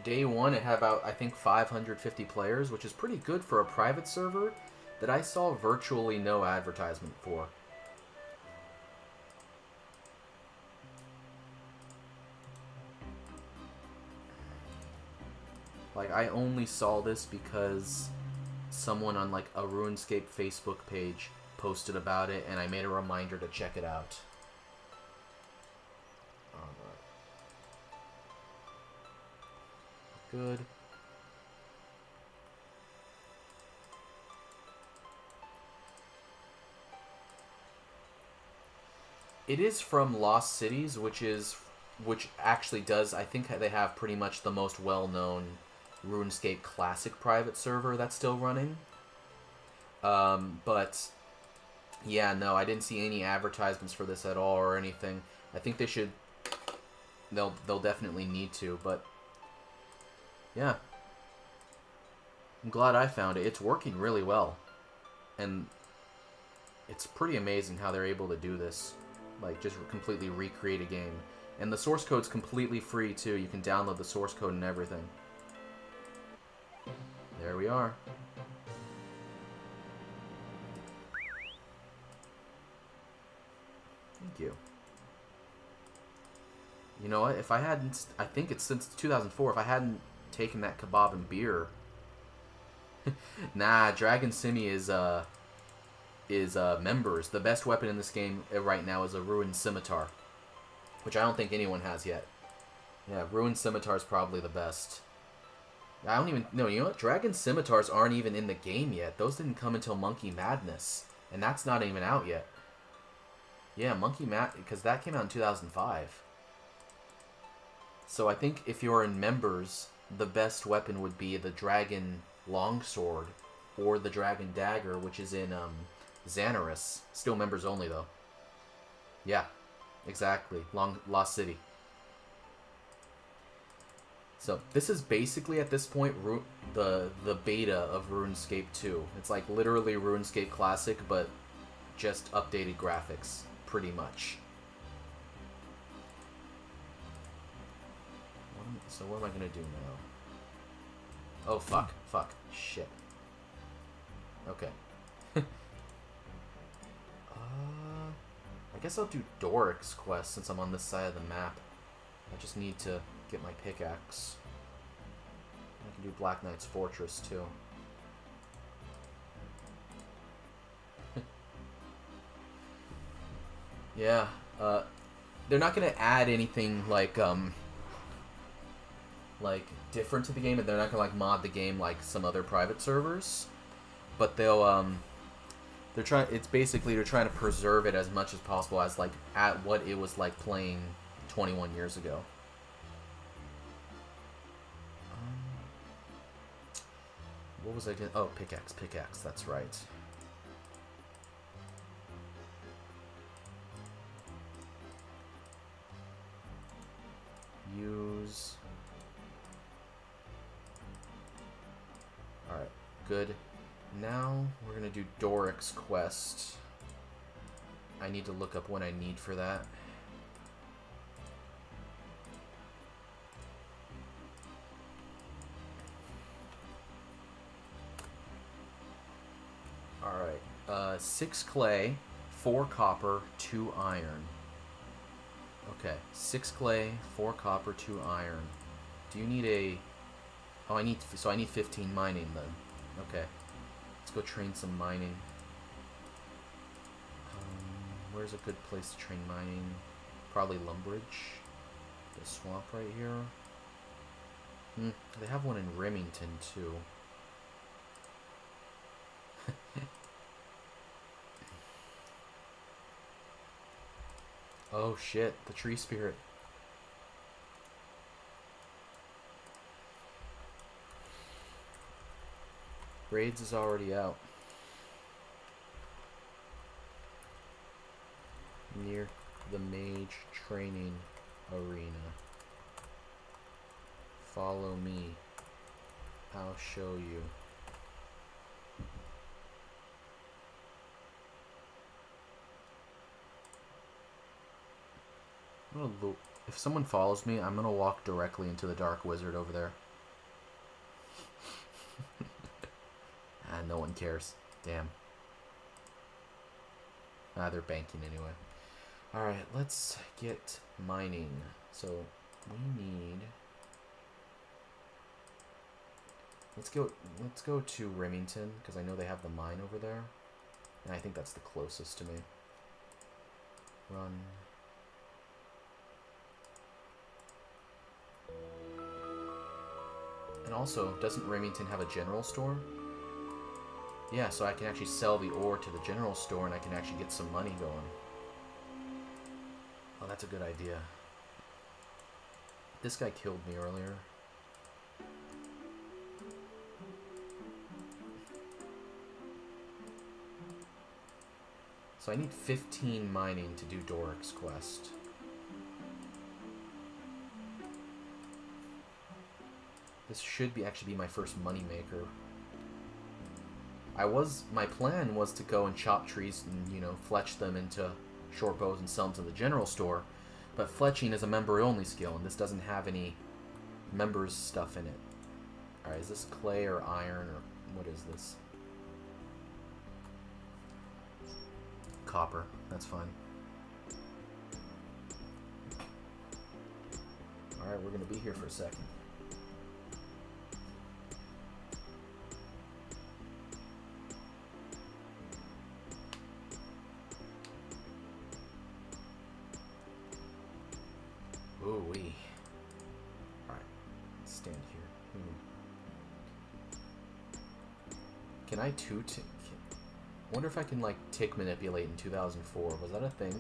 day one, it had about, I think, 550 players, which is pretty good for a private server that I saw virtually no advertisement for. Like, I only saw this because someone on, like, a RuneScape Facebook page posted about it, and I made a reminder to check it out. Alright. Good. It is from Lost Cities, which actually does, I think they have pretty much the most well-known RuneScape Classic private server that's still running. But yeah, no, I didn't see any advertisements for this at all or anything. I think they should. They'll definitely need to, but yeah, I'm glad I found it. It's working really well, and it's pretty amazing how they're able to do this. Like, just completely recreate a game, and the source code's completely free too. You can download the source code and everything. There we are. Thank you. You know what? If I hadn't... I think it's since 2004. If I hadn't taken that kebab and beer... Nah, Dragon Simi is members. The best weapon in this game right now is a Ruined Scimitar. Which I don't think anyone has yet. Yeah, Ruined Scimitar is probably the best. I don't even... No, you know what? Dragon Scimitars aren't even in the game yet. Those didn't come until Monkey Madness. And that's not even out yet. Yeah, because that came out in 2005. So I think if you're in members, the best weapon would be the Dragon Longsword or the Dragon Dagger, which is in Xanaris. Still members only, though. Yeah, exactly. Lost City. So this is basically at this point the beta of RuneScape 2. It's like literally RuneScape Classic, but just updated graphics, pretty much. So what am I gonna do now? Oh fuck, shit. Okay. I guess I'll do Doric's quest since I'm on this side of the map. I just need to get my pickaxe. I can do Black Knight's Fortress too. Yeah, they're not gonna add anything like different to the game, and they're not gonna like mod the game like some other private servers. But they'll they're trying. It's basically they're trying to preserve it as much as possible as like at what it was like playing 21 years ago. What was I doing? Oh, pickaxe. That's right. Use. Alright, good. Now we're gonna do Doric's quest. I need to look up what I need for that. Alright, 6 clay, 4 copper, 2 iron. Okay, 6 clay, 4 copper, 2 iron. Do you need a... Oh, I need 15 mining then. Okay. Let's go train some mining. Where's a good place to train mining? Probably Lumbridge. The swamp right here. They have one in Remington too. Oh shit, the tree spirit. Raids is already out. Near the mage training arena. Follow me. I'll show you. If someone follows me, I'm gonna walk directly into the Dark Wizard over there. No one cares. Damn. They're banking anyway. Alright, let's get mining. So, we need... Let's go to Remington, because I know they have the mine over there. And I think that's the closest to me. Run. And also, doesn't Remington have a general store? Yeah, so I can actually sell the ore to the general store and I can actually get some money going. Oh, that's a good idea. This guy killed me earlier. So I need 15 mining to do Doric's quest. This should actually be my first money maker. My plan was to go and chop trees and, you know, fletch them into short bows and sell them to the general store, but fletching is a member-only skill, and this doesn't have any members stuff in it. Alright, is this clay or iron, or what is this? Copper, that's fine. Alright, we're gonna be here for a second. Ooh-wee. Alright, let's stand here. Can I wonder if I can, like, tick manipulate in 2004. Was that a thing?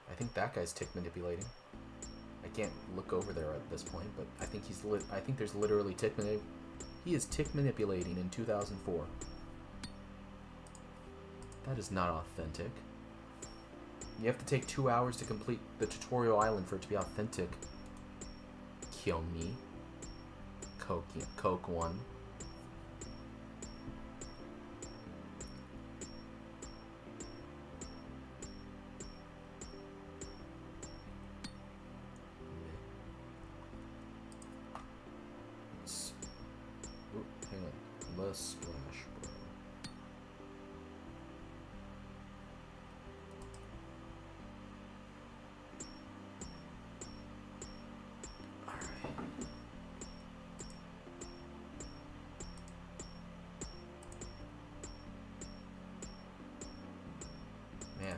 I think that guy's tick manipulating. I can't look over there at this point, but I think I think there's literally he is tick manipulating in 2004. That is not authentic. You have to take 2 hours to complete the tutorial island for it to be authentic. Kill me. Coke 1. Hang on. Less splash, bro. Man.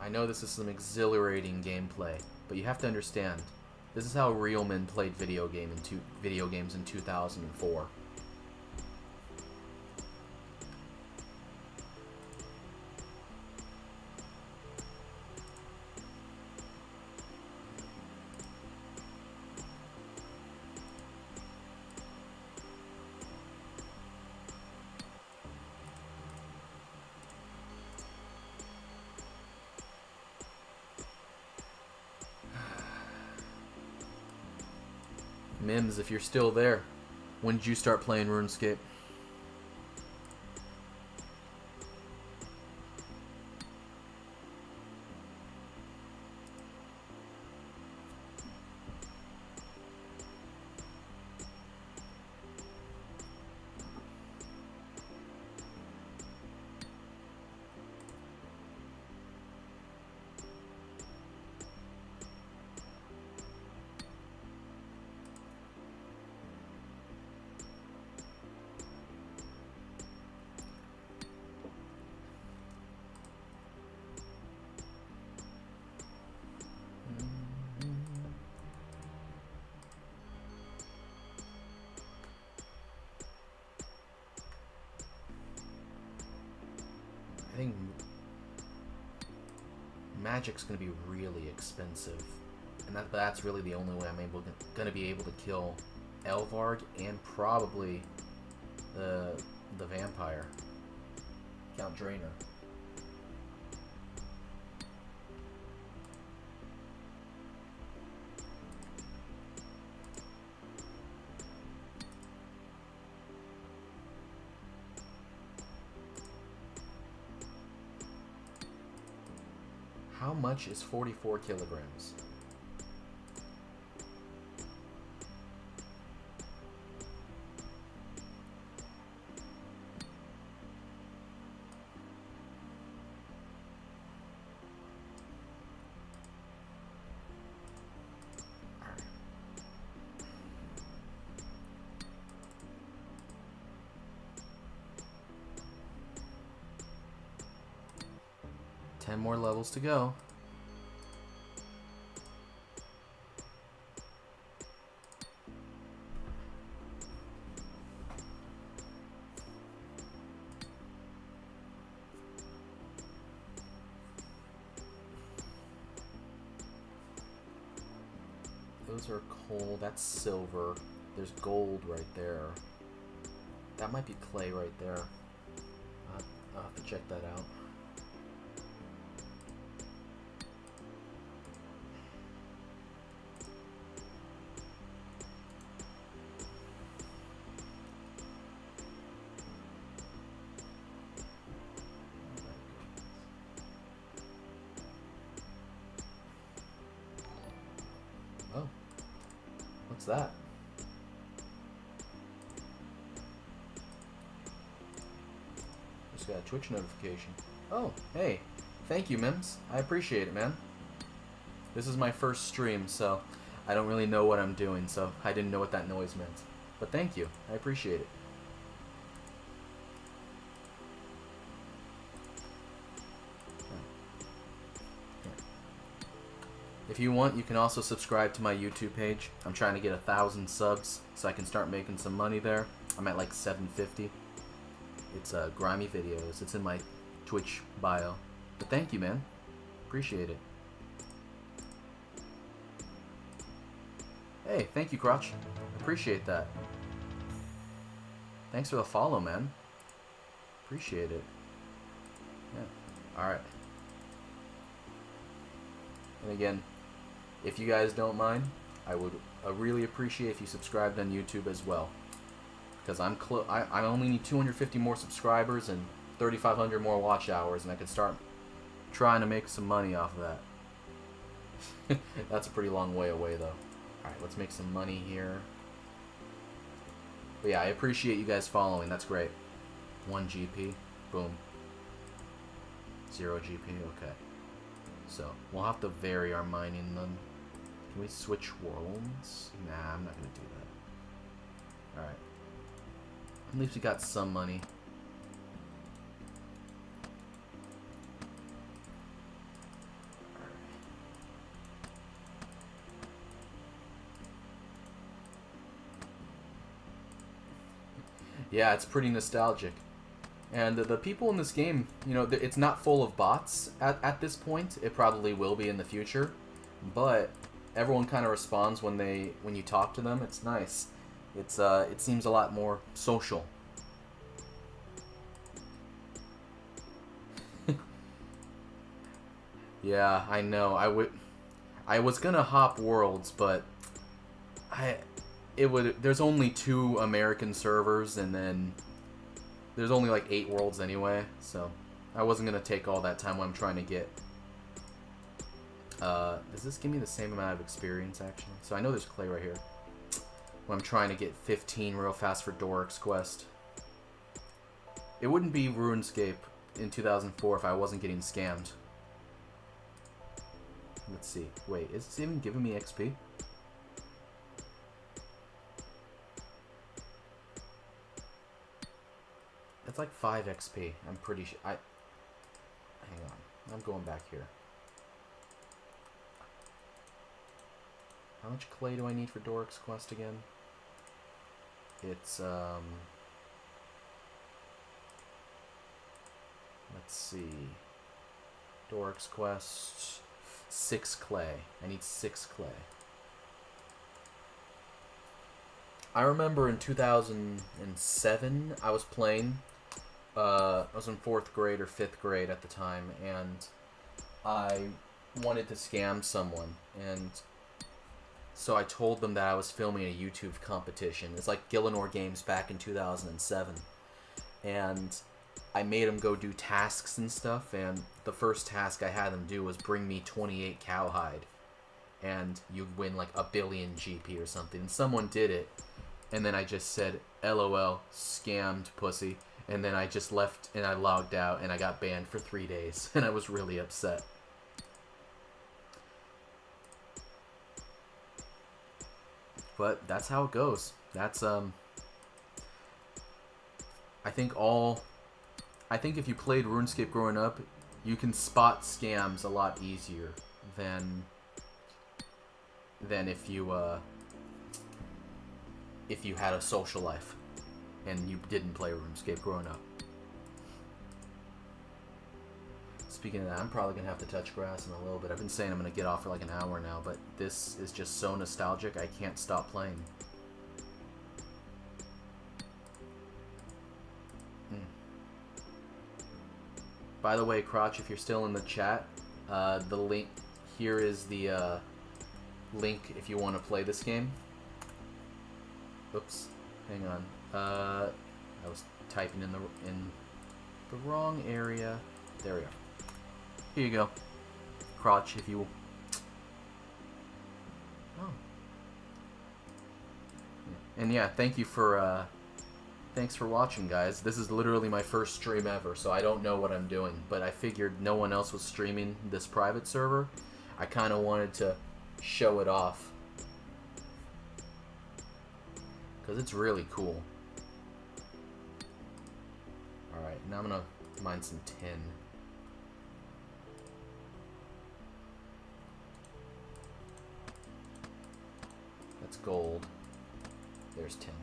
I know this is some exhilarating gameplay, but you have to understand, this is how real men played video games in 2004. Mims, if you're still there, when did you start playing RuneScape? I think magic's gonna be really expensive, and that's really the only way I'm gonna be able to kill Elvarg and probably the vampire, Count Draenor. How much is 44 kilograms? All right. 10 more levels to go. Those are coal. That's silver. There's gold right there. That might be clay right there. I'll have to check that out. Oh, what's that? Just got a Twitch notification. Oh, hey, thank you, Mims. I appreciate it, man. This is my first stream, so I don't really know what I'm doing, so I didn't know what that noise meant. But thank you. I appreciate it. If you want, you can also subscribe to my YouTube page. I'm trying to get 1,000 subs so I can start making some money there. I'm at like 750. It's grimy videos. It's in my Twitch bio. But thank you, man. Appreciate it. Hey, thank you, Crotch. Appreciate that. Thanks for the follow, man. Appreciate it. Yeah. Alright. And again, if you guys don't mind, I would really appreciate if you subscribed on YouTube as well. Because I only need 250 more subscribers and 3,500 more watch hours, and I can start trying to make some money off of that. That's a pretty long way away, though. Alright, let's make some money here. But yeah, I appreciate you guys following. That's great. 1 GP. Boom. 0 GP. Okay. So, we'll have to vary our mining then. Can we switch worlds? Nah, I'm not going to do that. Alright. At least we got some money. Yeah, it's pretty nostalgic. And the people in this game, you know, it's not full of bots at this point. It probably will be in the future. But everyone kind of responds when you talk to them. It's nice. It seems a lot more social. Yeah, I know. I was gonna hop worlds, but there's only 2 American servers, and then there's only like 8 worlds anyway, so I wasn't gonna take all that time when I'm trying to get. Does this give me the same amount of experience actually? So I know there's clay right here. When I'm trying to get 15 real fast for Doric's quest. It wouldn't be RuneScape in 2004 if I wasn't getting scammed. Let's see. Wait, is this even giving me XP? It's like 5 XP. I'm pretty sure. Hang on. I'm going back here. How much clay do I need for Doric's quest again? It's, let's see. Doric's quest. 6 clay. I need 6 clay. I remember in 2007, I was playing. I was in 4th grade or 5th grade at the time, and I wanted to scam someone, and so I told them that I was filming a YouTube competition. It's like Gillinor Games back in 2007, and I made them go do tasks and stuff, and the first task I had them do was bring me 28 cowhide, and you'd win like 1 billion GP or something, and someone did it, and then I just said, LOL, scammed, pussy, and then I just left, and I logged out, and I got banned for 3 days, and I was really upset. But that's how it goes. That's, I think if you played RuneScape growing up, you can spot scams a lot easier than if you had a social life and you didn't play RuneScape growing up. Speaking of that, I'm probably gonna have to touch grass in a little bit. I've been saying I'm gonna get off for like an hour now, but this is just so nostalgic, I can't stop playing. By the way, Crotch, if you're still in the chat, the link here is the link if you want to play this game. Oops, hang on. I was typing in the wrong area. There we go. Here you go, Crotch, if you will. Oh. And yeah, thank you for thanks for watching, guys. This is literally my first stream ever, so I don't know what I'm doing, but I figured no one else was streaming this private server. I kind of wanted to show it off because it's really cool. Alright, now I'm gonna mine some tin. That's gold. There's tin.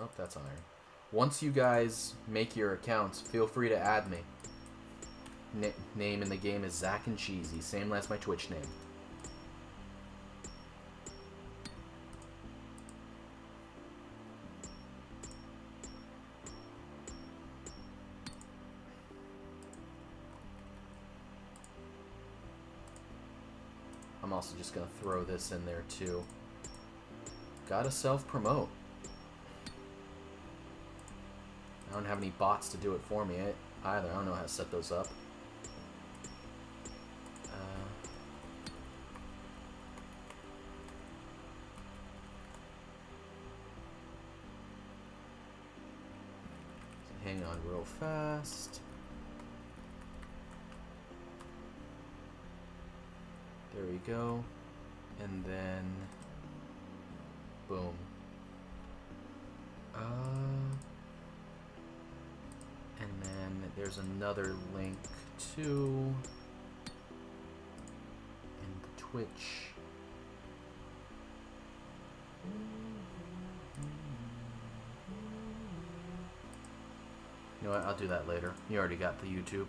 Oh, that's iron. Once you guys make your accounts, feel free to add me. Name in the game is Zach and Cheesy, same as my Twitch name. I'm also just gonna throw this in there too. Gotta self-promote. I don't have any bots to do it for me either. I don't know how to set those up. Hang on real fast. There we go. And then boom. And then there's another link to in Twitch. You know what? I'll do that later. You already got the YouTube.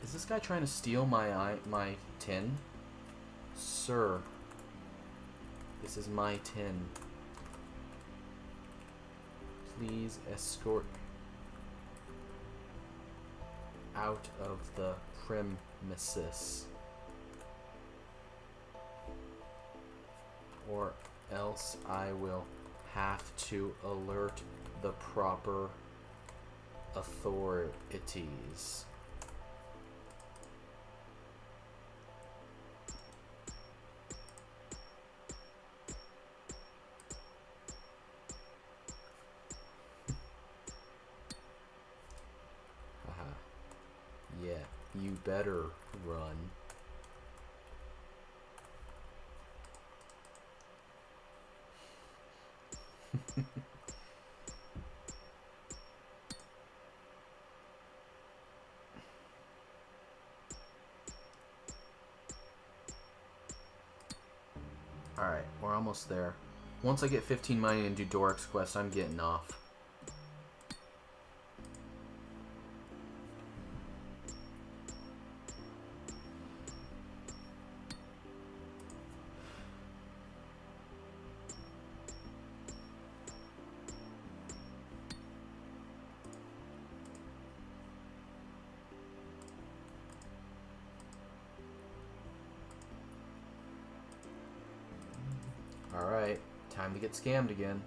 Is this guy trying to steal my tin? Sir, this is my tin. Please escort out of the premises, or else I will have to alert the proper authorities. Yeah, you better run. Alright, we're almost there. Once I get 15 money and do Doric's quest, I'm getting off. Alright, time to get scammed again.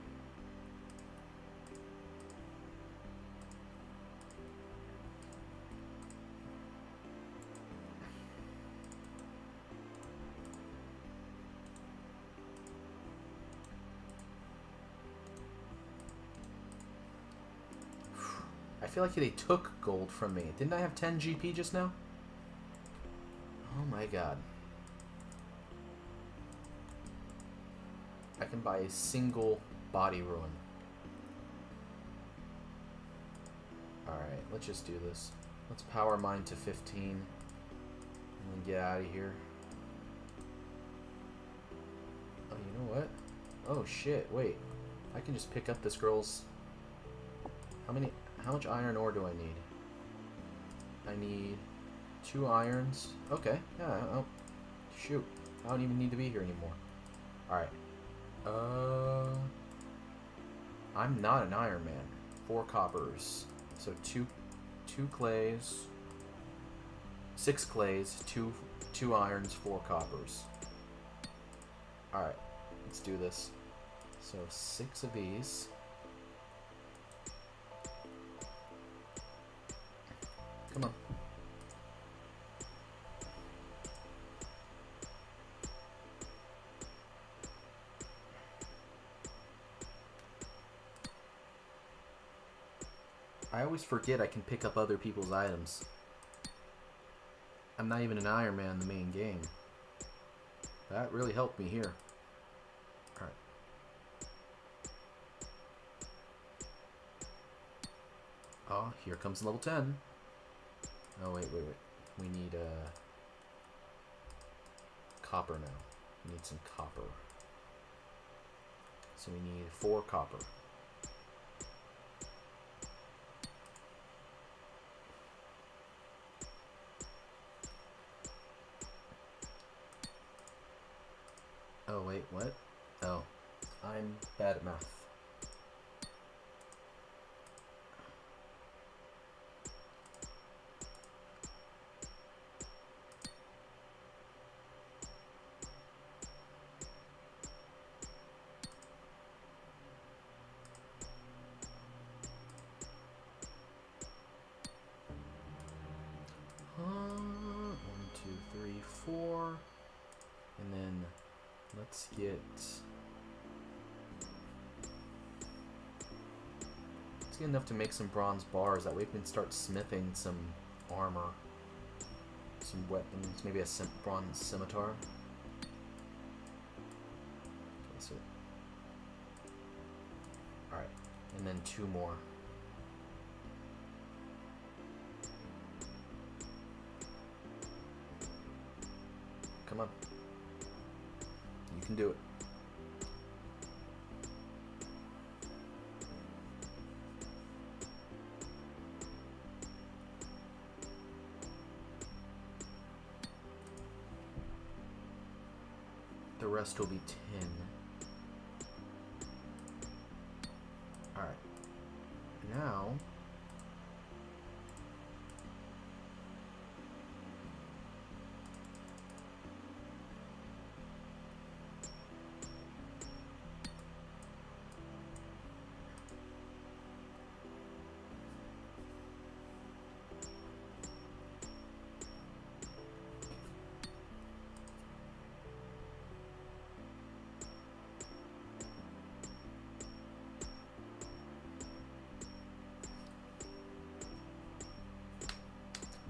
I feel like they took gold from me. Didn't I have 10 GP just now? Oh my god. I can buy a single body ruin. Alright, let's just do this. Let's power mine to 15 and then get out of here. Oh, you know what? Oh shit, wait. I can just pick up this girl's... How much iron ore do I need? I need 2 irons. Okay, yeah, oh, shoot. I don't even need to be here anymore. Alright. I'm not an Iron Man. 4 coppers. So 2 clays, 6 clays, 2 irons, 4 coppers. Alright, let's do this. So 6 of these. Come on. I always forget I can pick up other people's items. I'm not even an Iron Man in the main game. That really helped me here. Alright. Oh, here comes level 10. Oh, wait. We need copper now. We need some copper. So we need 4 copper. Oh, wait, what? Oh, I'm bad at math. One, two, three, 4, and then let's get enough to make some bronze bars. That way we can start smithing some armor, some weapons, maybe a bronze scimitar. That's it. All right, and then 2 more. Come on. You can do it. The rest will be 10. Alright. Now...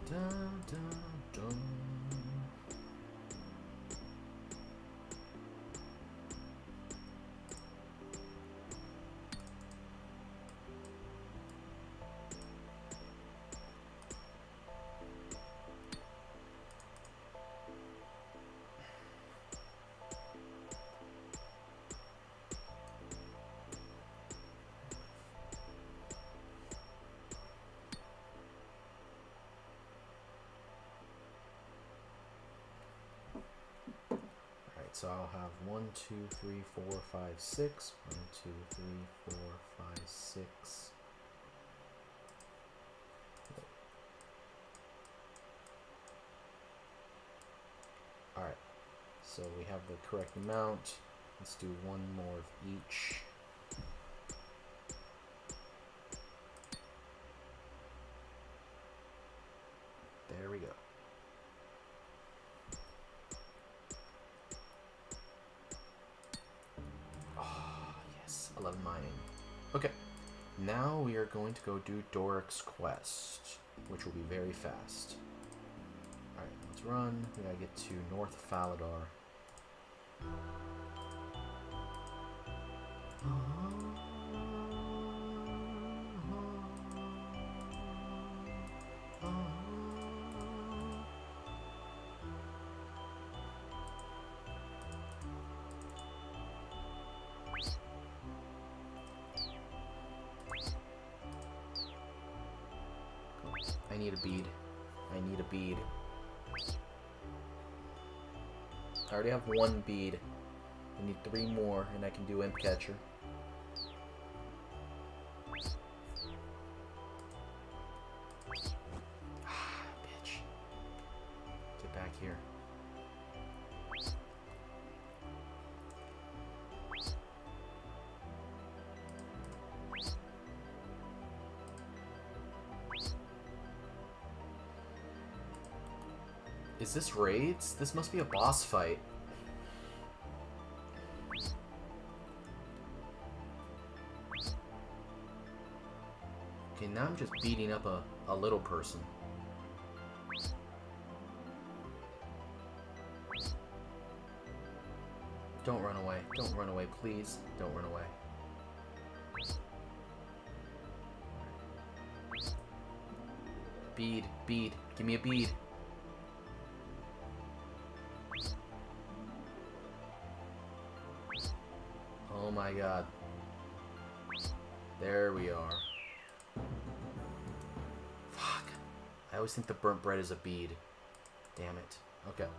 Dun, dun, dun. So I'll have 1, 2, 3, 4, 5, 6. 1, 2, 3, 4, 5, 6. Alright, so we have the correct amount. Let's do 1 more of each. There we go. Mining. Okay, now we are going to go do Doric's quest, which will be very fast. Alright, let's run. We gotta get to North Faladar. I need a bead. I need a bead. I already have 1 bead. I need 3 more, and I can do Imp Catcher. Bitch. Get back here. Is this raids? This must be a boss fight. Okay, now I'm just beating up a little person. Don't run away. Don't run away, please. Don't run away. Bead, bead. Give me a bead. Oh my god. There we are. Fuck. I always think the burnt bread is a bead. Damn it. Okay.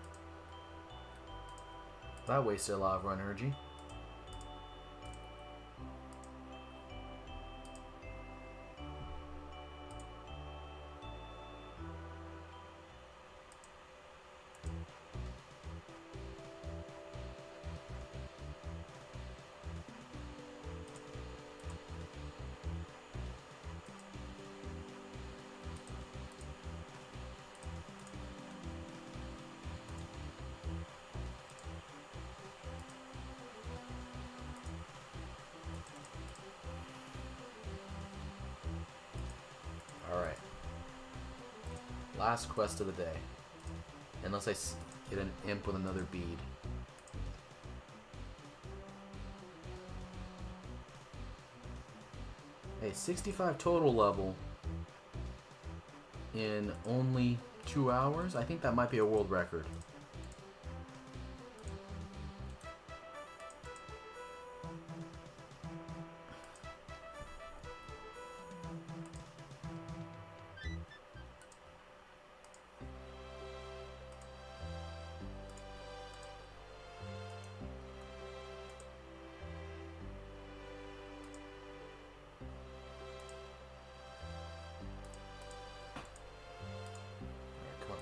That wasted a lot of run energy. Alright. Last quest of the day. Unless I get an imp with another bead. Hey, 65 total level in only 2 hours? I think that might be a world record. Come on.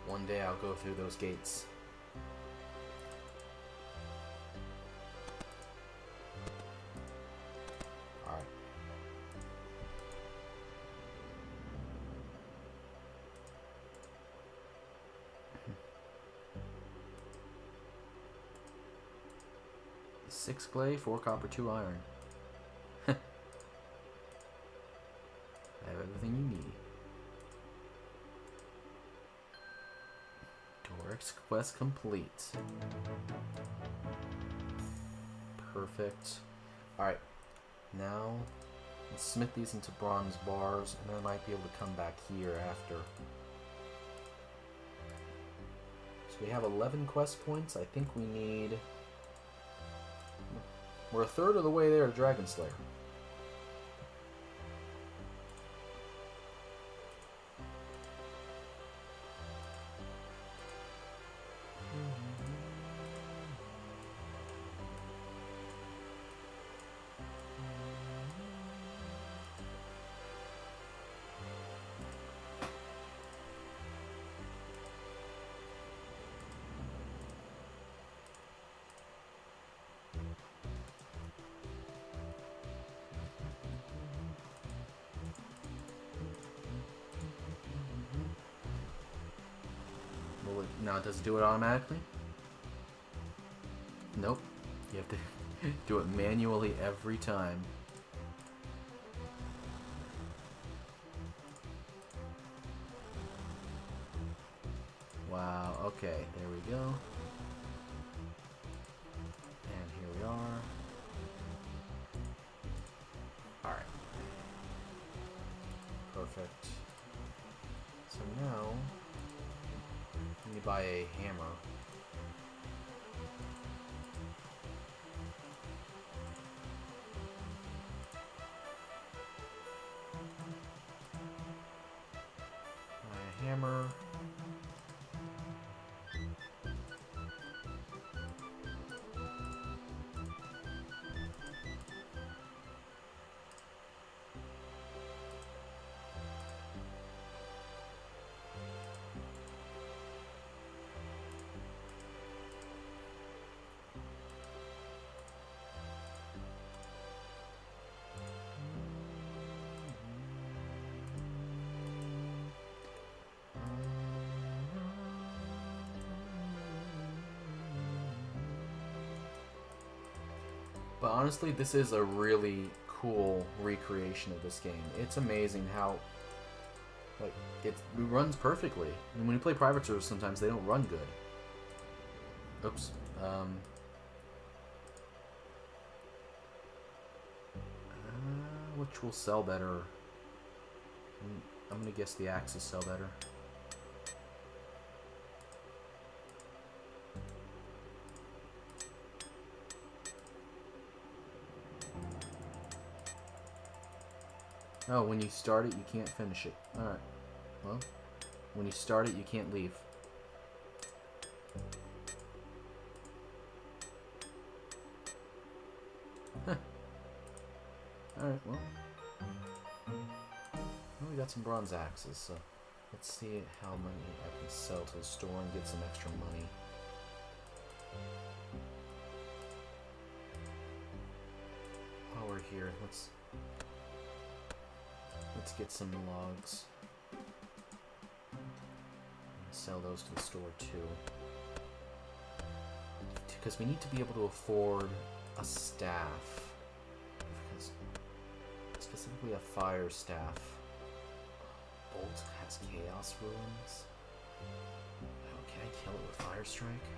One day I'll go through those gates. Alright. Six clay, 4 copper, 2 iron. I have everything you need. Doric's quest complete. Perfect. Alright. Now, let's smith these into bronze bars, and then I might be able to come back here after. So we have 11 quest points. I think we need... We're a third of the way there to Dragon Slayer. Now, does it do it automatically? Nope. You have to do it manually every time. Wow, okay, there we go. And here we are. Alright. Perfect. So now... you buy a hammer. Buy a hammer. But honestly, this is a really cool recreation of this game. It's amazing how, like, it runs perfectly. I mean, when you play private servers, sometimes they don't run good. Oops. Which will sell better? I'm gonna guess the axes sell better. Oh, when you start it, you can't finish it. Alright. Well, when you start it, you can't leave. Huh. Alright, well, we got some bronze axes, so let's see how many I can sell to the store and get some extra money. While we're here, let's get some logs. And sell those to the store too. Because we need to be able to afford a staff. Because specifically a fire staff. Bolt has chaos ruins. Oh, can I kill it with fire strike?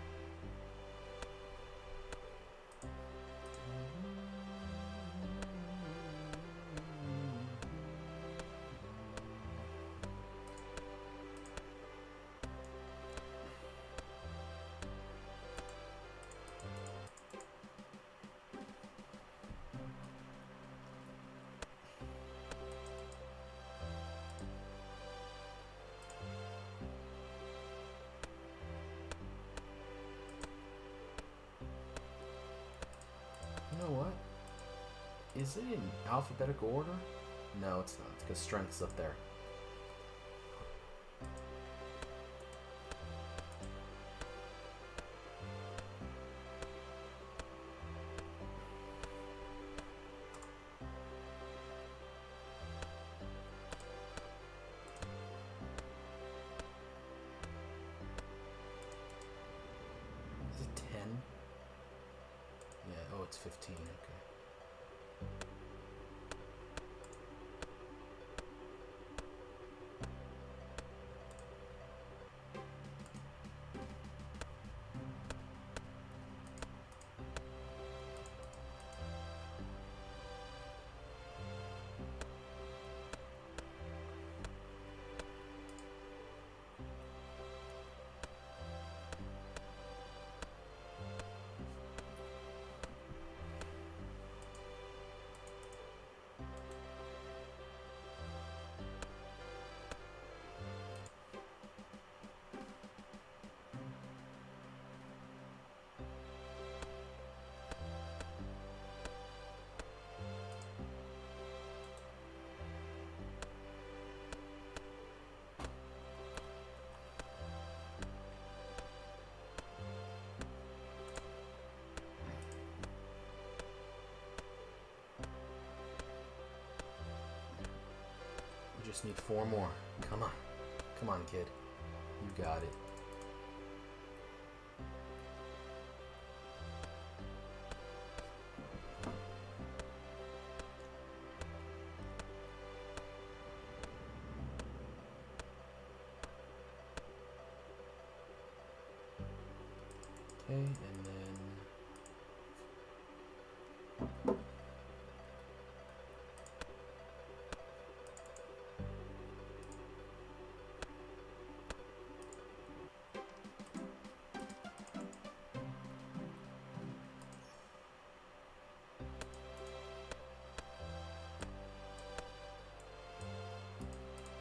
You know what? Is it in alphabetical order? No, it's not, because strength's up there. Is it 10? Yeah, oh, it's 15, okay. We just need 4 more. Come on. Come on, kid. You got it. Okay, and then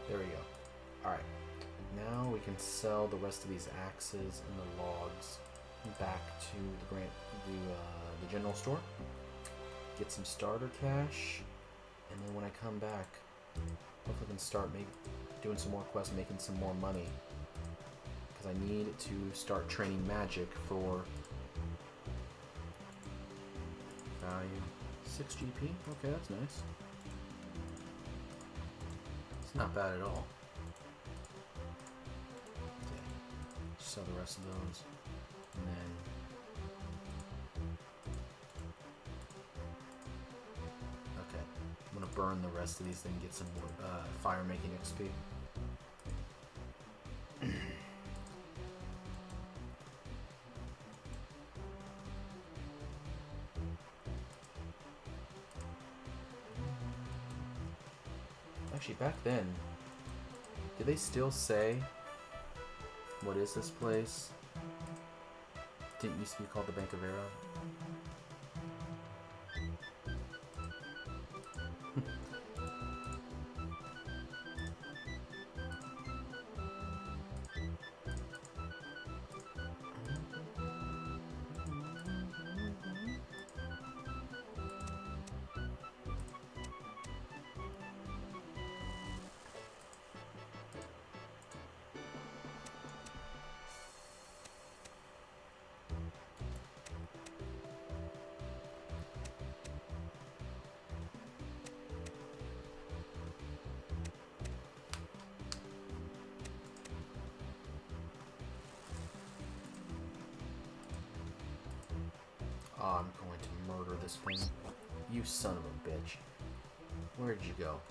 there we go. Alright. Now we can sell the rest of these axes and the logs back to the general store. Get some starter cash, and then when I come back, hopefully I can start doing some more quests, making some more money. Because I need to start training magic for value 6 GP. Okay, that's nice. It's not bad at all. Okay, sell the rest of those, and then okay, I'm gonna burn the rest of these, then get some more fire making XP. Actually, back then, Do they still say, what is this place? Didn't used to be called the Bank of Arrow? Oh, I'm going to murder this thing. You son of a bitch. Where'd you go?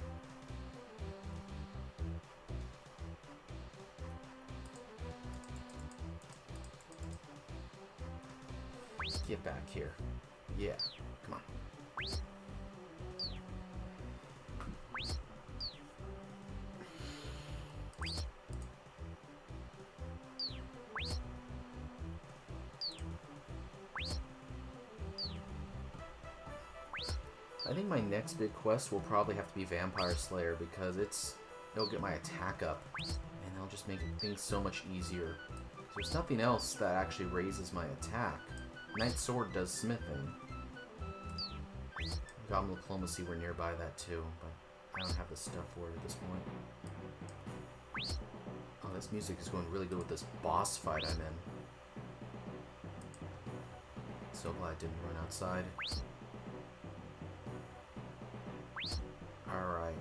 Get back here. Yeah, come on. I think my next big quest will probably have to be Vampire Slayer because it'll get my attack up and it'll just make things so much easier. There's nothing else that actually raises my attack. Knight's Sword does smithing. Goblin Diplomacy were nearby that too, but I don't have the stuff for it at this point. Oh, this music is going really good with this boss fight I'm in. So glad I didn't run outside. Alright.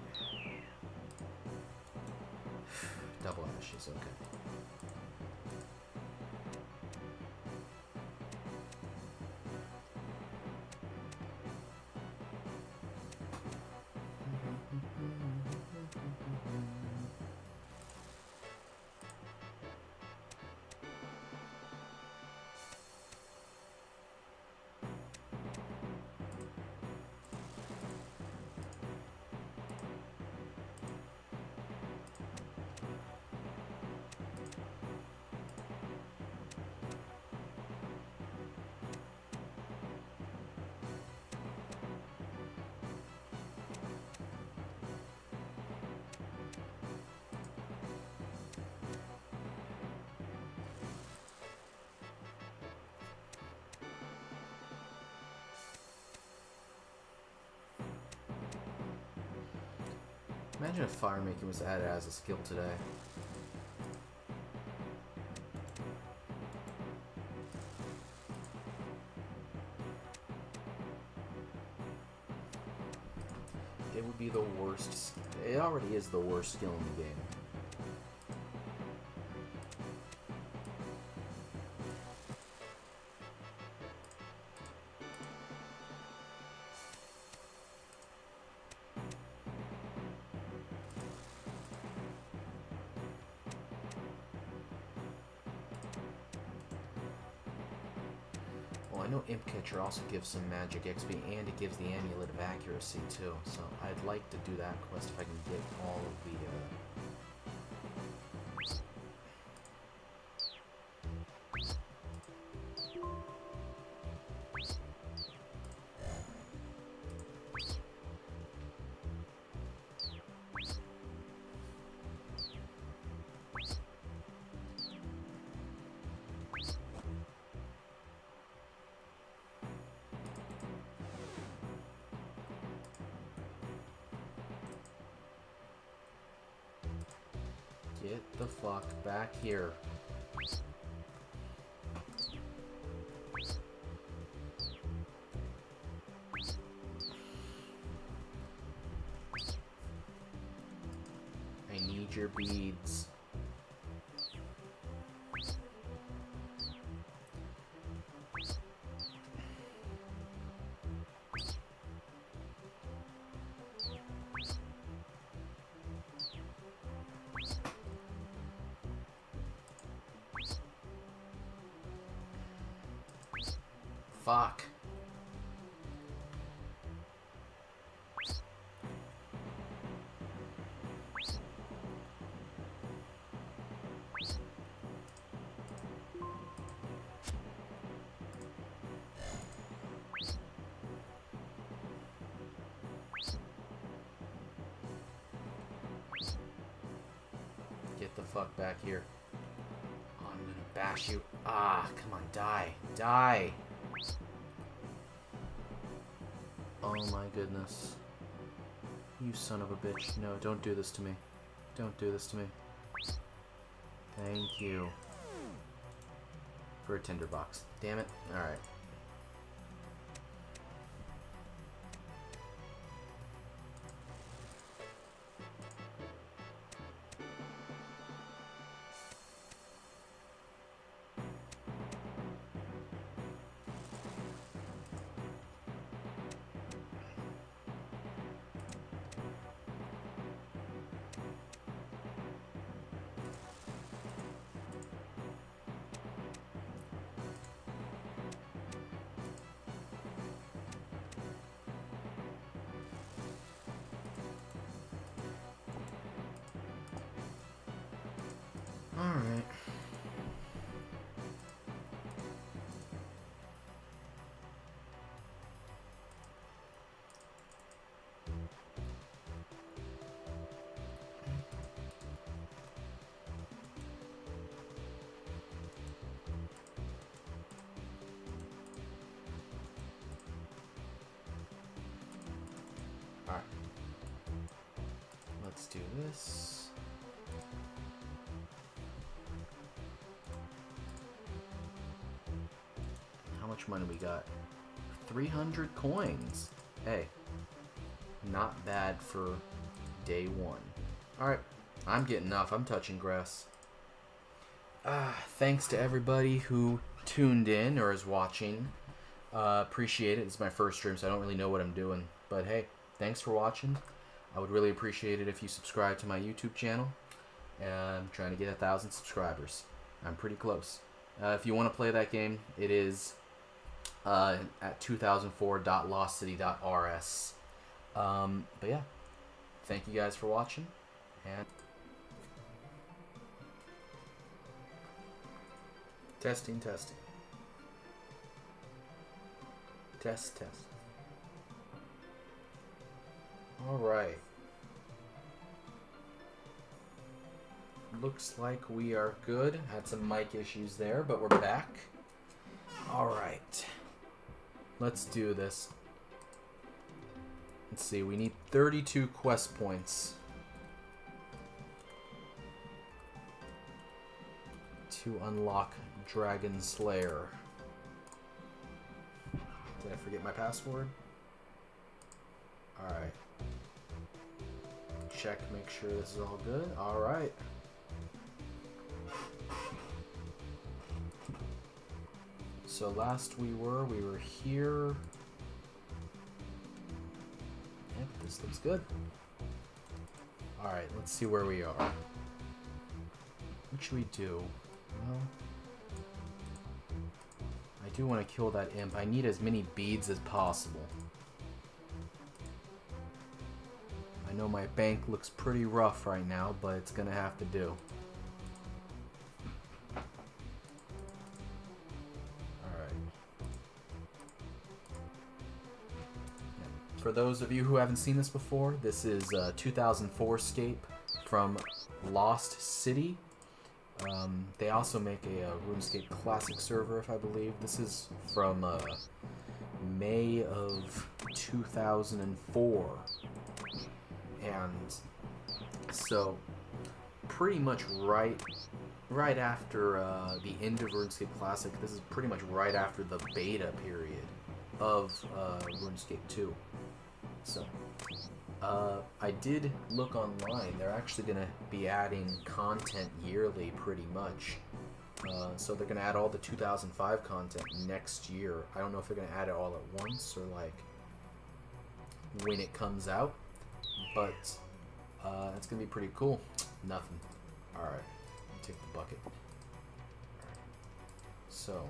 Double ashes, okay. Imagine if fire making was added as a skill today. It would be the worst. It already is the worst skill in the game. I know Imp Catcher also gives some magic XP, and it gives the Amulet of Accuracy too, so I'd like to do that quest if I can get all of the, Get the fuck back here. I need your beads. Fuck. Get the fuck back here. Oh, I'm gonna bash you. Ah, come on, die. Die! Oh my goodness. You son of a bitch. No, don't do this to me. Don't do this to me. Thank you. For a tinderbox. Damn it. Alright. Alright. Alright. Let's do this. How much money we got? 300 coins. Hey, not bad for day one. Alright, I'm getting off. I'm touching grass. Thanks to everybody who tuned in or is watching. Appreciate it. It's my first stream, so I don't really know what I'm doing. But hey, thanks for watching. I would really appreciate it if you subscribe to my YouTube channel. I'm trying to get 1,000 subscribers. I'm pretty close. If you want to play that game, it is at 2004.lostcity.rs. But yeah, thank you guys for watching, and testing. Test. Alright. Looks like we are good. Had some mic issues there, but we're back. Alright. Let's do this. Let's see, we need 32 quest points to unlock Dragon Slayer. Did I forget my password? Alright. Check, make sure this is all good. Alright. So last we were here. Yep, this looks good. Alright, let's see where we are. What should we do? Well, I do want to kill that imp. I need as many beads as possible. I know my bank looks pretty rough right now, but it's gonna have to do. For those of you who haven't seen this before, this is 2004Scape from Lost City. They also make a RuneScape Classic server, if I believe. This is from May of 2004. And so, pretty much right after the end of RuneScape Classic, this is pretty much right after the beta period of RuneScape 2. So, I did look online. They're actually going to be adding content yearly, pretty much. So they're going to add all the 2005 content next year. I don't know if they're going to add it all at once or, like, when it comes out. But, it's going to be pretty cool. Nothing. Alright. Take the bucket. Alright. So,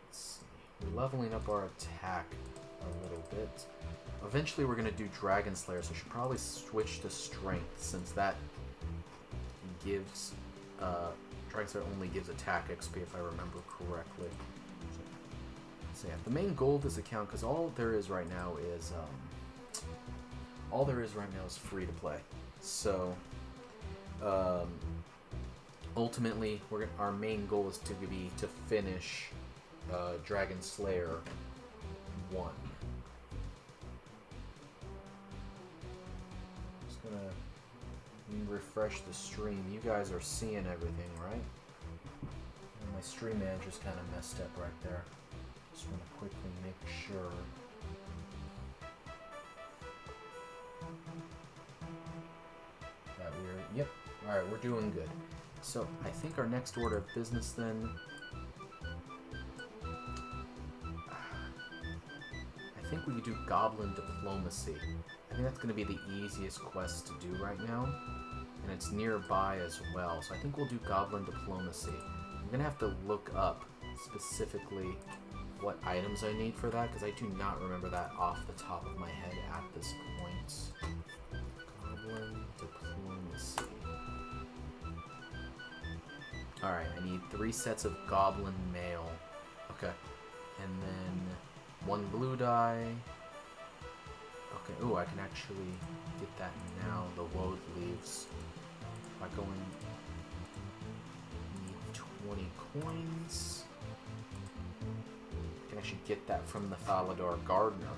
let's see. We're leveling up our attack a little bit. Eventually we're going to do Dragon Slayer, so I should probably switch to Strength, since that gives, Dragon Slayer only gives attack XP if I remember correctly. So yeah, the main goal of this account, because all there is right now is free to play. So, ultimately, our main goal is to finish Dragon Slayer 1. Just gonna refresh the stream. You guys are seeing everything, right? And my stream manager's kind of messed up right there. Just want to quickly make sure. That we're, yep. Alright, we're doing good. So, I think our next order of business then... I think we could do Goblin Diplomacy. I think that's going to be the easiest quest to do right now. And it's nearby as well. So I think we'll do Goblin Diplomacy. I'm going to have to look up specifically what items I need for that, because I do not remember that off the top of my head at this point. Goblin Diplomacy. Alright, I need 3 sets of Goblin Mail. Okay. And then 1 blue die. Okay, ooh, I can actually get that now. The woad leaves. By going... need 20 coins. I can actually get that from the Falador Gardener.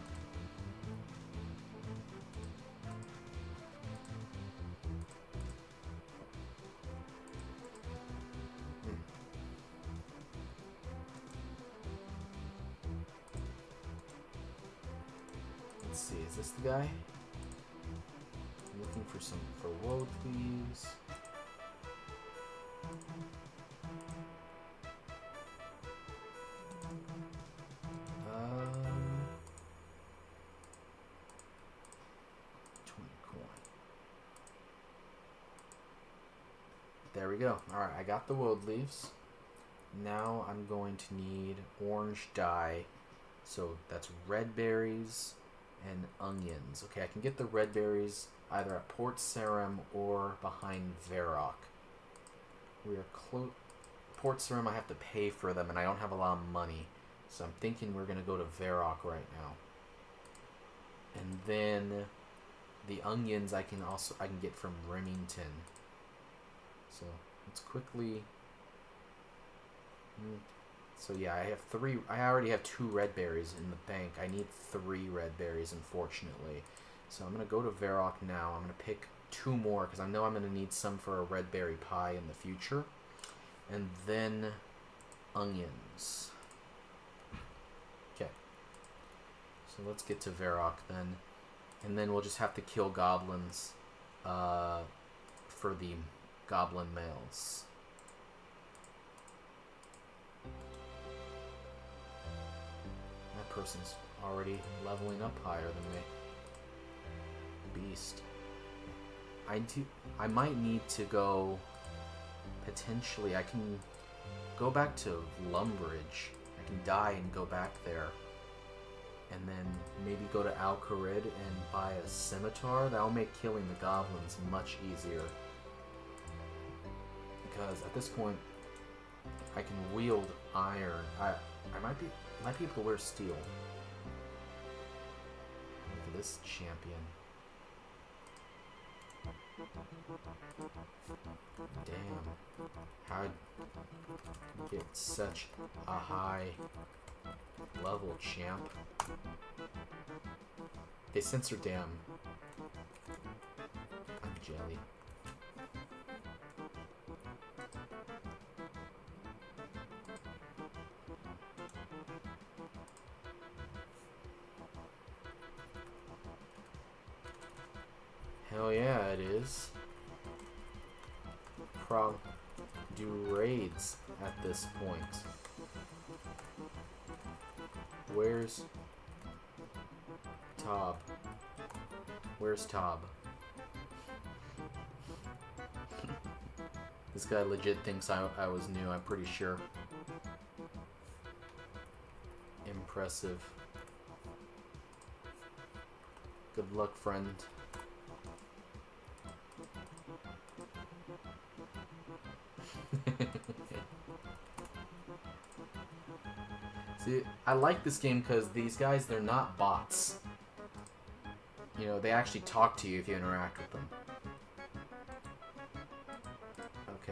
Let's see, is this the guy? I'm looking for woad leaves. There we go. Alright, I got the woad leaves. Now I'm going to need orange dye. So that's red berries and onions. Okay, I can get the red berries either at Port Sarim or behind Varrock. We are close. Port Sarim, I have to pay for them, and I don't have a lot of money. So I'm thinking we're going to go to Varrock right now. And then the onions I can get from Remington. So let's quickly. So yeah, I have 3. I already have 2 red berries in the bank. I need 3 red berries, unfortunately. So I'm gonna go to Varrock now. I'm gonna pick 2 more because I know I'm gonna need some for a red berry pie in the future, and then onions. Okay. So let's get to Varrock then, and then we'll just have to kill goblins for the goblin males. That person's already leveling up higher than me. Beast. I might need to go. Potentially, I can go back to Lumbridge. I can die and go back there, and then maybe go to Alcarid and buy a scimitar. That'll make killing the goblins much easier. Because at this point, I can wield iron. I might be able to wear steel. Look at this champion. Damn. How'd you get such a high level, champ? They censor damn. I'm jelly. Hell yeah, it is. Probably do raids at this point. Where's Tob? Where's Tob? This guy legit thinks I was new, I'm pretty sure. Impressive. Good luck, friend. See, I like this game because these guys, they're not bots. You know, they actually talk to you if you interact with them.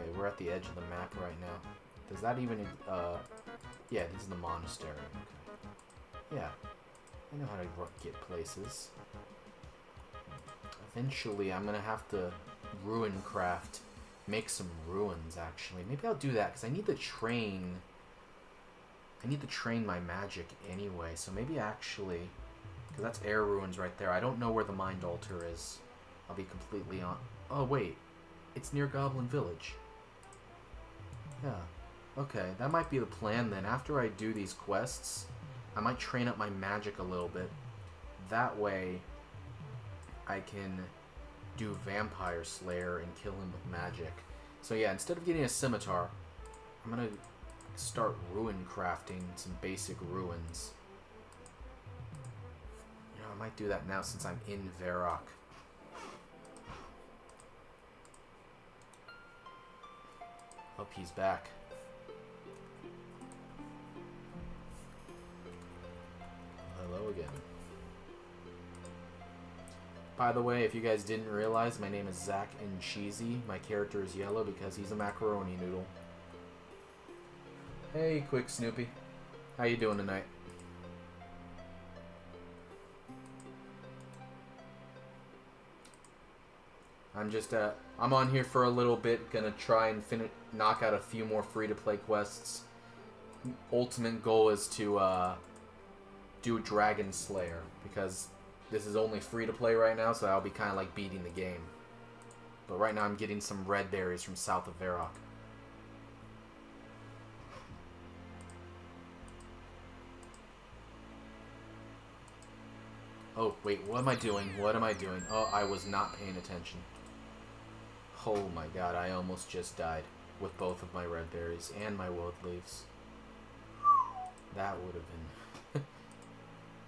Okay, we're at the edge of the map right now. Does that even... yeah, this is the monastery. Okay. Yeah. I know how to get places. Eventually, I'm gonna have to ruin craft. Make some ruins, actually. Maybe I'll do that, because I need to train... I need to train my magic anyway, so maybe actually... Because that's air ruins right there. I don't know where the mind altar is. I'll be completely on... Oh, wait. It's near Goblin Village. Yeah. Okay, that might be the plan then. After I do these quests, I might train up my magic a little bit. That way, I can do Vampire Slayer and kill him with magic. So yeah, instead of getting a scimitar, I'm gonna start ruin crafting some basic ruins. You know, I might do that now since I'm in Varrock. Hope he's back. Hello again. By the way, if you guys didn't realize, my name is Zach and Cheesy. My character is yellow because he's a macaroni noodle. Hey, Quick Snoopy. How you doing tonight? I'm on here for a little bit, gonna try and knock out a few more free-to-play quests. Ultimate goal is to, do Dragon Slayer, because this is only free-to-play right now, so I'll be kind of like beating the game. But right now I'm getting some red berries from south of Varrock. Oh, wait, what am I doing? What am I doing? Oh, I was not paying attention. Oh my god, I almost just died with both of my red berries and my wood leaves. That would have been...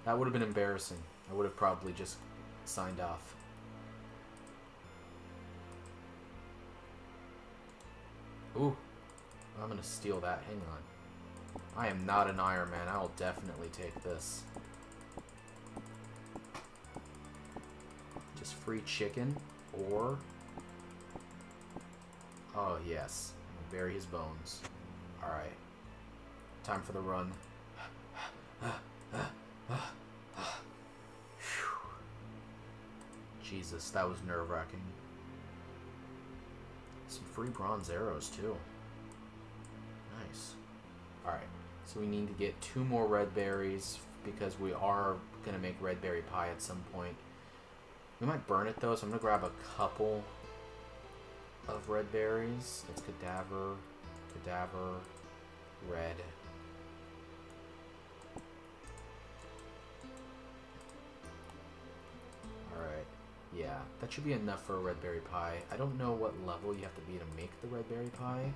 that would have been embarrassing. I would have probably just signed off. Ooh, I'm gonna steal that. Hang on. I am not an Iron Man. I will definitely take this. Just free chicken, or... Oh, yes. Bury his bones. Alright. Time for the run. Jesus, that was nerve-wracking. Some free bronze arrows, too. Nice. Alright, so we need to get 2 more red berries, because we are going to make red berry pie at some point. We might burn it, though, so I'm going to grab a couple of red berries. It's cadaver, red. Alright, yeah, that should be enough for a red berry pie. I don't know what level you have to be to make the red berry pie,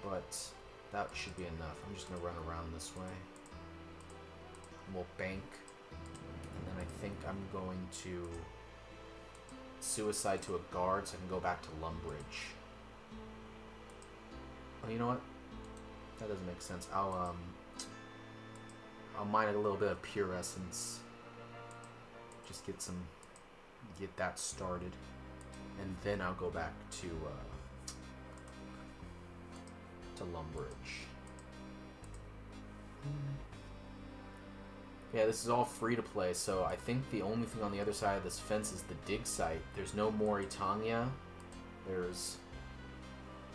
but that should be enough. I'm just going to run around this way. We'll bank, and then I think I'm going to suicide to a guard so I can go back to Lumbridge. Oh, you know what? That doesn't make sense. I'll mine a little bit of pure essence. Just get that started, and then I'll go back to Lumbridge. Yeah, this is all free to play, so I think the only thing on the other side of this fence is the dig site. There's no Moritania. This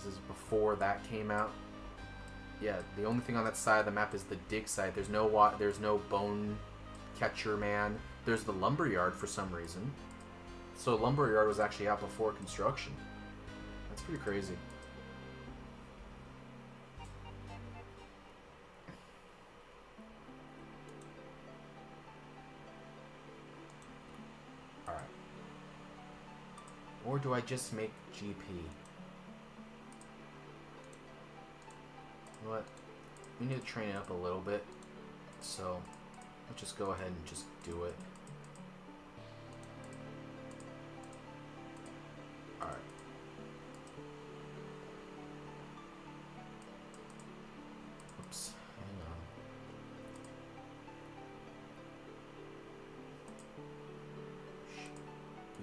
is before that came out. Yeah, the only thing on that side of the map is the dig site. There's no bone catcher man. There's the lumberyard for some reason. So lumberyard was actually out before construction. That's pretty crazy. Or do I just make GP? You know what? We need to train it up a little bit. So, let's just go ahead and just do it. Alright. Oops. Hang on.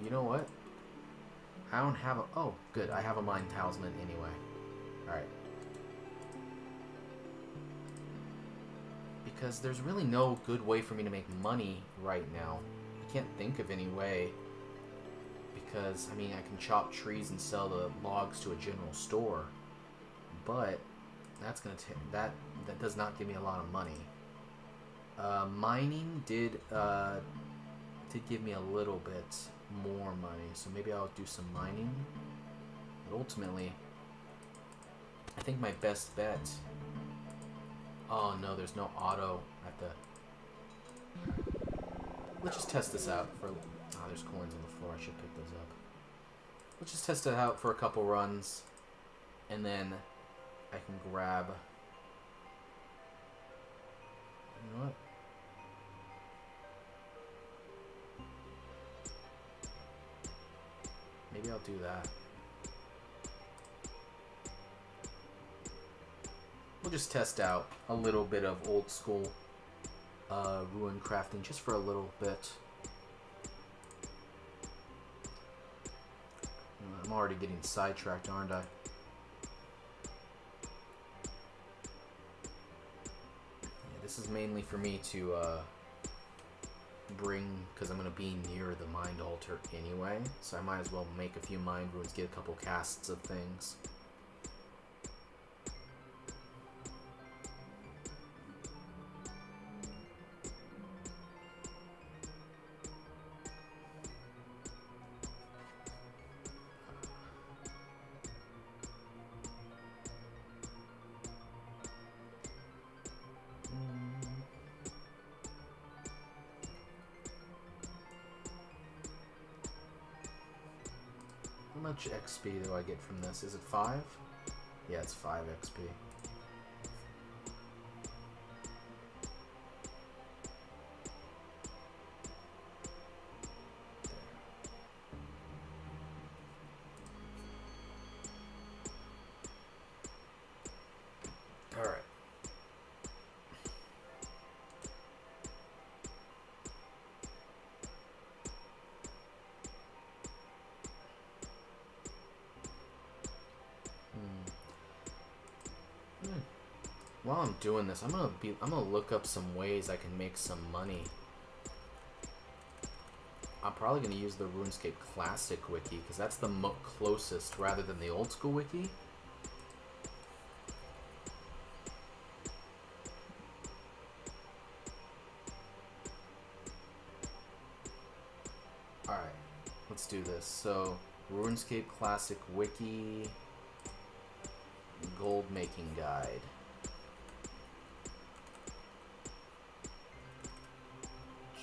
You know what? I don't have a... Oh, good. I have a mine talisman anyway. Alright. Because there's really no good way for me to make money right now. I can't think of any way. Because, I mean, I can chop trees and sell the logs to a general store. But that's gonna take... That does not give me a lot of money. Mining did give me a little bit more money, so maybe I'll do some mining. But ultimately, I think my best bet... Oh no, there's no auto at the... Let's just test this out for... Oh, there's coins on the floor, I should pick those up. Let's just test it out for a couple runs, and then I can grab... You know what? Maybe I'll do that. We'll just test out a little bit of old school ruin crafting just for a little bit. I'm already getting sidetracked, aren't I? Yeah, this is mainly for me to bring, because I'm going to be near the mind altar anyway, so I might as well make a few mind runes, get a couple casts of things. How much XP do I get from this? Is it 5? Yeah, it's 5 XP. Alright. While I'm doing this, I'm gonna look up some ways I can make some money. I'm probably gonna use the RuneScape Classic wiki because that's the closest rather than the old school wiki. All right, let's do this. So RuneScape Classic wiki, gold making guide.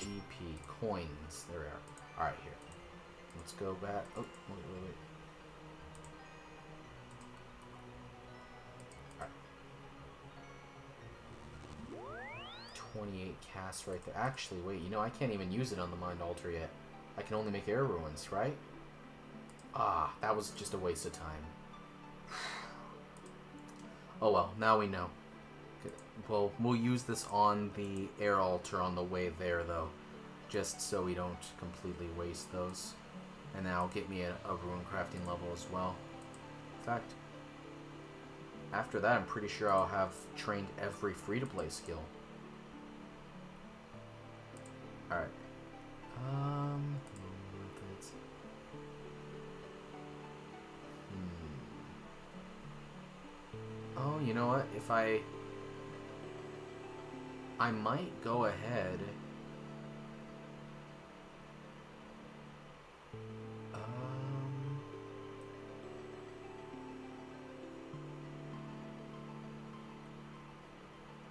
GP coins. There we are. Alright, here. Let's go back. Oh, wait. Alright. 28 casts right there. Actually, wait, you know, I can't even use it on the Mind Altar yet. I can only make air ruins, right? Ah, that was just a waste of time. Oh well, now we know. Well, we'll use this on the air altar on the way there, though, just so we don't completely waste those. And that'll get me a rune crafting level as well. In fact, after that, I'm pretty sure I'll have trained every free-to-play skill. Alright. Oh, you know what? If I might go ahead.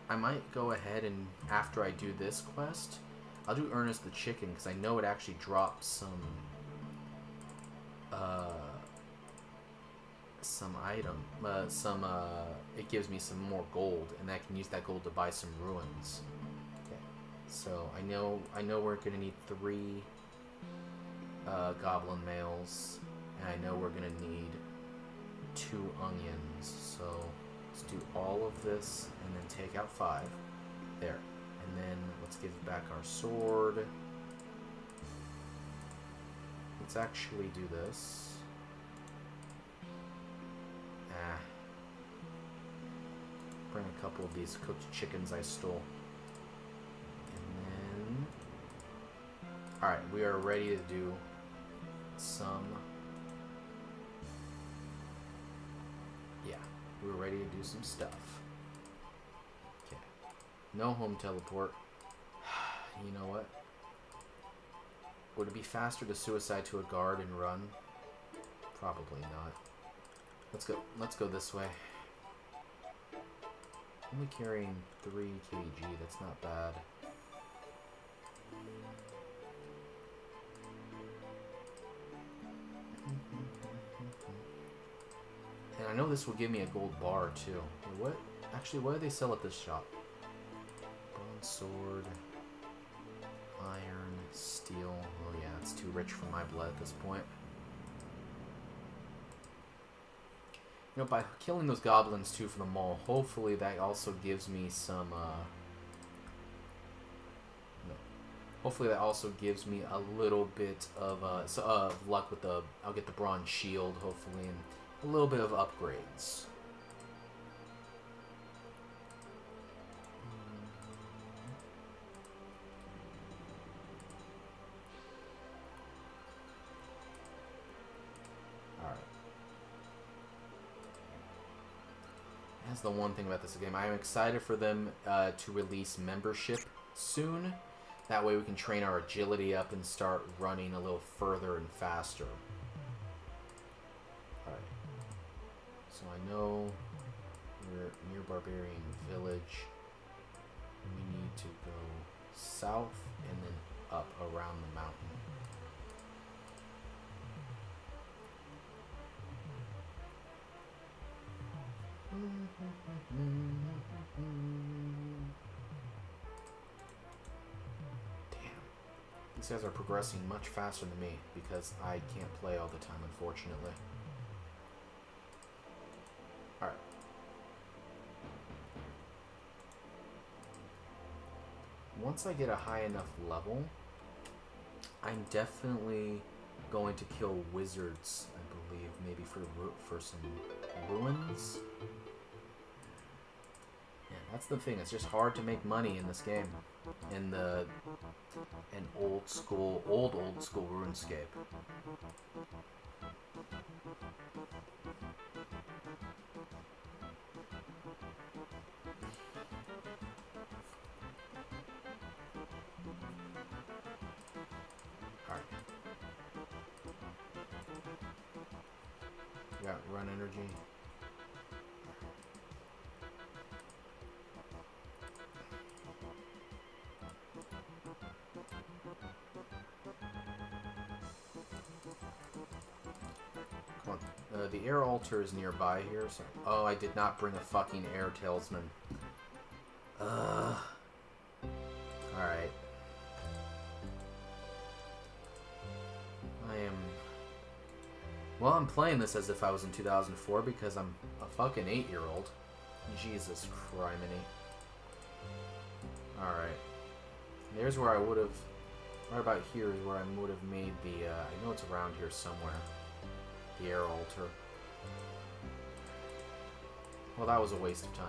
I might go ahead and after I do this quest, I'll do Ernest the Chicken because I know it actually drops some item, it gives me some more gold, and I can use that gold to buy some ruins. Okay, so I know we're gonna need 3 goblin males, and I know we're gonna need 2 onions. So let's do all of this, and then take out 5. There, and then let's give back our sword. Let's actually do this. Nah. Bring a couple of these cooked chickens I stole. And then... Alright, we are ready to do some... Yeah, we're ready to do some stuff. Okay. No home teleport. You know what? Would it be faster to suicide to a guard and run? Probably not. Let's go. Let's go this way. Only carrying 3 kg. That's not bad. And I know this will give me a gold bar too. What? Actually, what do they sell at this shop? Bronze sword, iron, steel. Oh yeah, it's too rich for my blood at this point. You know, by killing those goblins too for the mall, hopefully that also gives me some, no. Hopefully that also gives me a little bit of, luck with the, I'll get the bronze shield, hopefully, and a little bit of upgrades. That's the one thing about this game. I'm excited for them to release membership soon. That way we can train our agility up and start running a little further and faster. Alright. So I know we're near Barbarian Village. We need to go south and then up around the mountain. Damn. These guys are progressing much faster than me because I can't play all the time, unfortunately. Alright. Once I get a high enough level, I'm definitely going to kill wizards, I believe, maybe for some ruins. Yeah, that's the thing. It's just hard to make money in this game, in an old school RuneScape. All right. Got run energy. Come on. The air altar is nearby here. So, oh, I did not bring a fucking air talisman. Ugh. Alright. Well, I'm playing this as if I was in 2004 because I'm a fucking 8-year-old. Jesus criminy. Alright. There's where I would have... Right about here is where I would have made the... I know it's around here somewhere. The air altar. Well, that was a waste of time.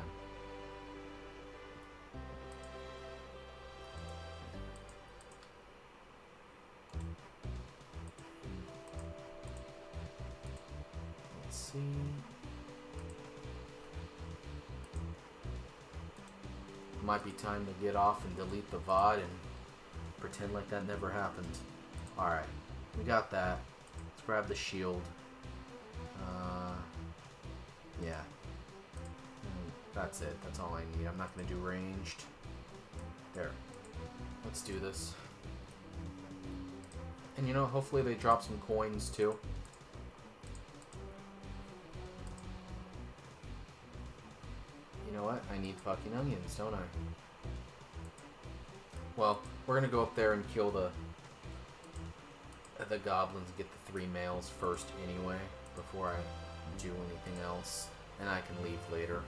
Let's see... Might be time to get off and delete the VOD and pretend like that never happened. Alright, we got that. Let's grab the shield. Yeah. That's it. That's all I need. I'm not going to do ranged. There. Let's do this. And you know, hopefully they drop some coins too. You know what? I need fucking onions, don't I? Well, we're gonna go up there and kill the goblins and get the 3 males first anyway, before I do anything else. And I can leave later.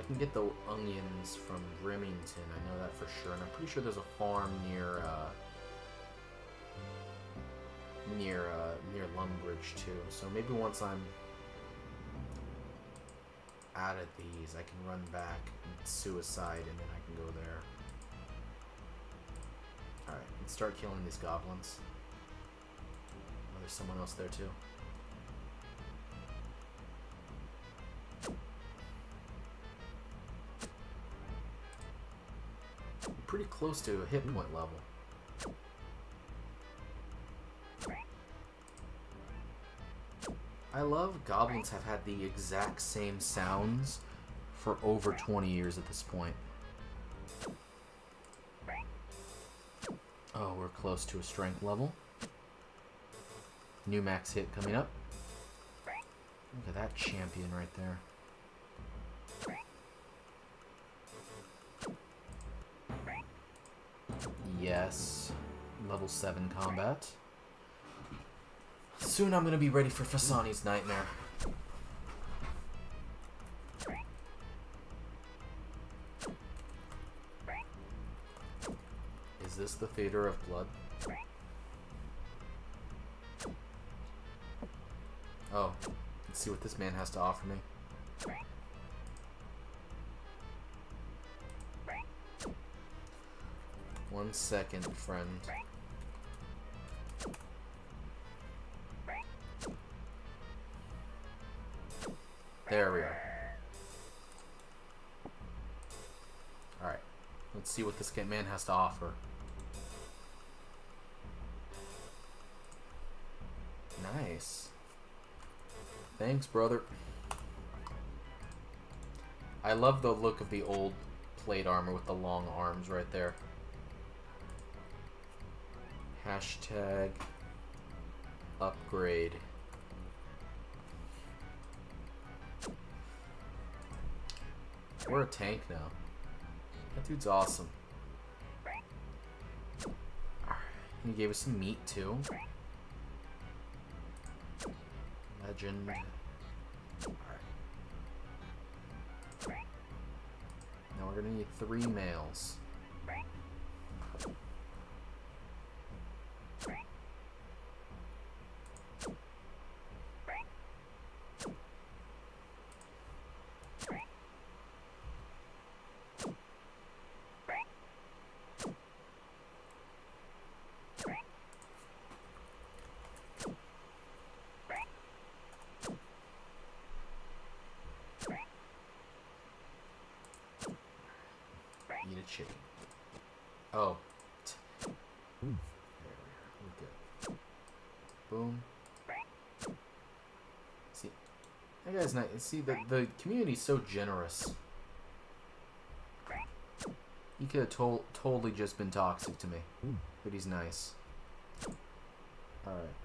can get the onions from Remington. I know that for sure, and I'm pretty sure there's a farm near near Lumbridge too. So maybe once I'm out of these, I can run back and suicide, and then I can go there. All right, let's start killing these goblins. Oh, there's someone else there too. Pretty close to a hit point level. I love goblins have had the exact same sounds for over 20 years at this point. Oh, we're close to a strength level. New max hit coming up. Look at that champion right there. Yes. Level 7 combat. Soon I'm gonna be ready for Fasani's nightmare. Is this the Theater of Blood? Oh, let's see what this man has to offer me. One second, friend. There we are. Alright. Let's see what this man has to offer. Nice. Thanks, brother. I love the look of the old plate armor with the long arms right there. Hashtag upgrade. We're a tank now. That dude's awesome. He gave us some meat too. Legend. Alright. Now we're gonna need 3 males. Eat a chicken. Oh. There we are. We're good. Boom. See, that guy's nice. See, the community's so generous. He could have totally just been toxic to me, but he's nice. Alright.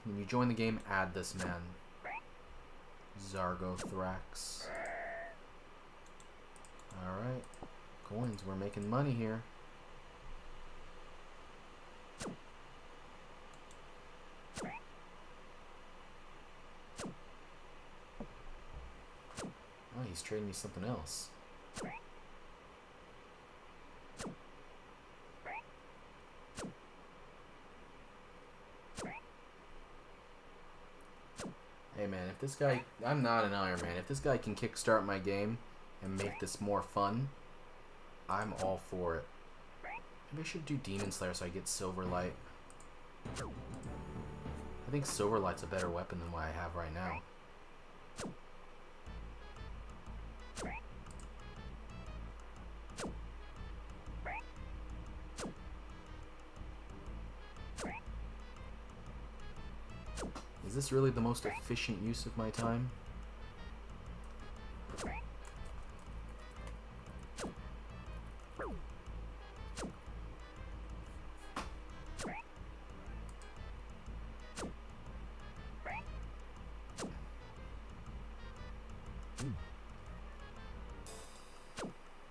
When you join the game, add this man. Zargothrax. Alright. Coins, we're making money here. Oh, he's trading me something else. Hey man, if this guy... I'm not an Iron Man. If this guy can kickstart my game and make this more fun, I'm all for it. Maybe I should do Demon Slayer so I get Silverlight. I think Silverlight's a better weapon than what I have right now. Is this really the most efficient use of my time?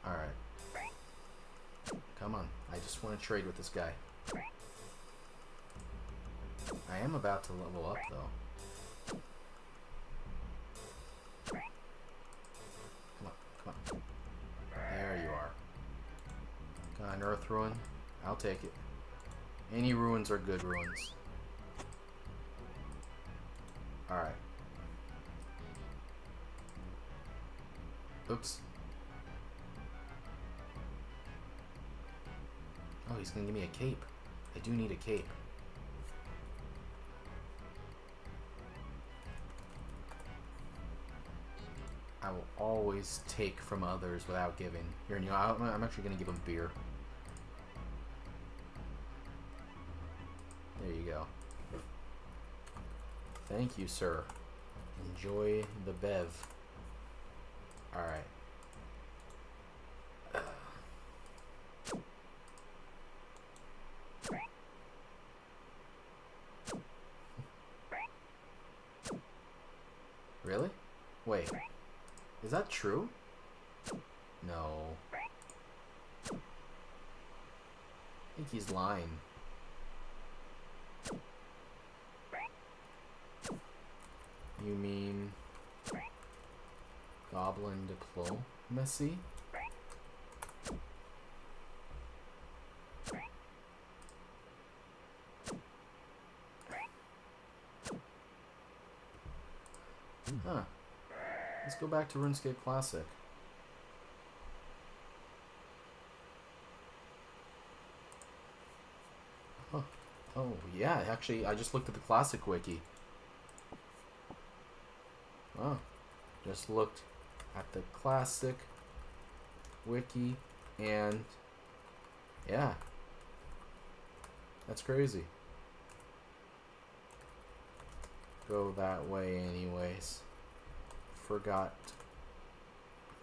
Alright. Come on. I just want to trade with this guy. I am about to level up, though. Come on. There you are. Got an earth ruin. I'll take it. Any ruins are good ruins. Alright. Oops. Oh, he's gonna give me a cape. I do need a cape. I will always take from others without giving. Here, you know, I'm actually gonna give him beer. There you go. Thank you, sir. Enjoy the bev. Alright. Really? Wait. Is that true? No. I think he's lying. You mean Goblin diplomacy? Huh. Let's go back to RuneScape Classic. Huh. Oh, yeah, actually, I just looked at the Classic Wiki. Oh, just looked at the Classic Wiki, and yeah, that's crazy. Go that way anyways. Forgot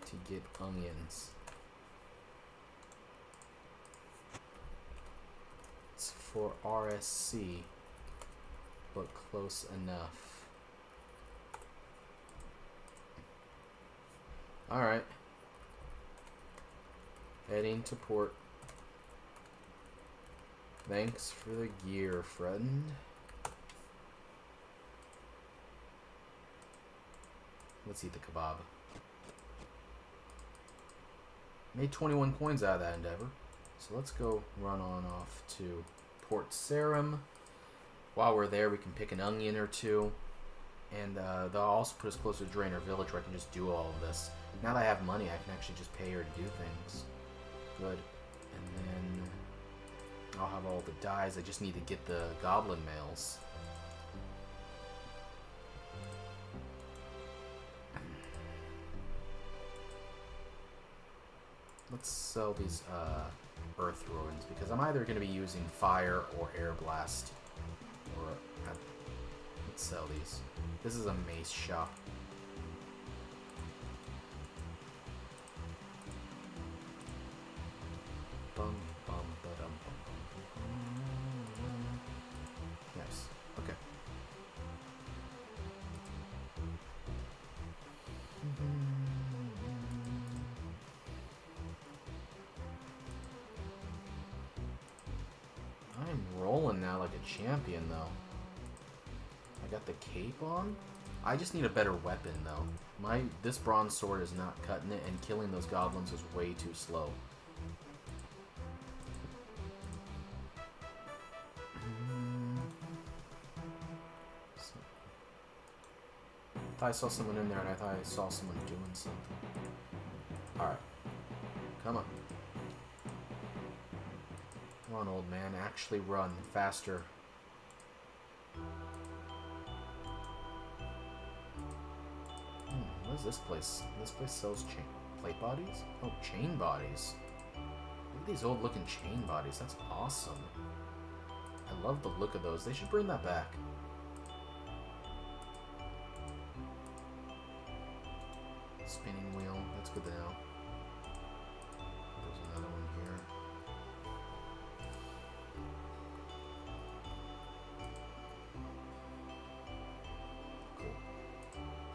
to get onions. It's for RSC, but close enough. Alright. Heading to port. Thanks for the gear, friend. Let's eat the kebab. Made 21 coins out of that endeavor. So let's go run on off to Port Sarum. While we're there, we can pick an onion or two. And they'll also put us closer to Draenor Village where I can just do all of this. Now that I have money, I can actually just pay her to do things. Good. And then I'll have all the dyes. I just need to get the goblin mails. Let's sell these earth ruins because I'm either going to be using fire or air blast. Or let's sell these. This is a mace shop. Bum, bum, ba-dum, bum, bum. Yes. Okay. I'm rolling now like a champion, though. I got the cape on. I just need a better weapon, though. This bronze sword is not cutting it, and killing those goblins is way too slow. I thought I saw someone in there, and I thought I saw someone doing something. Alright. Come on. Come on, old man. Actually run. Faster. What is this place? This place sells plate bodies? Oh, chain bodies. Look at these old looking chain bodies. That's awesome. I love the look of those. They should bring that back. Spinning wheel. That's good to know. There's another one here.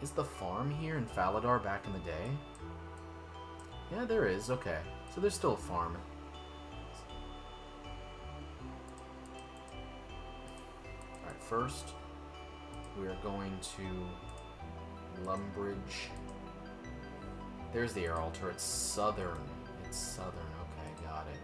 Is the farm here in Faladar back in the day? Yeah, there is. Okay. So there's still a farm. Alright, first we are going to Lumbridge. There's the air altar. It's southern. It's southern. Okay, got it.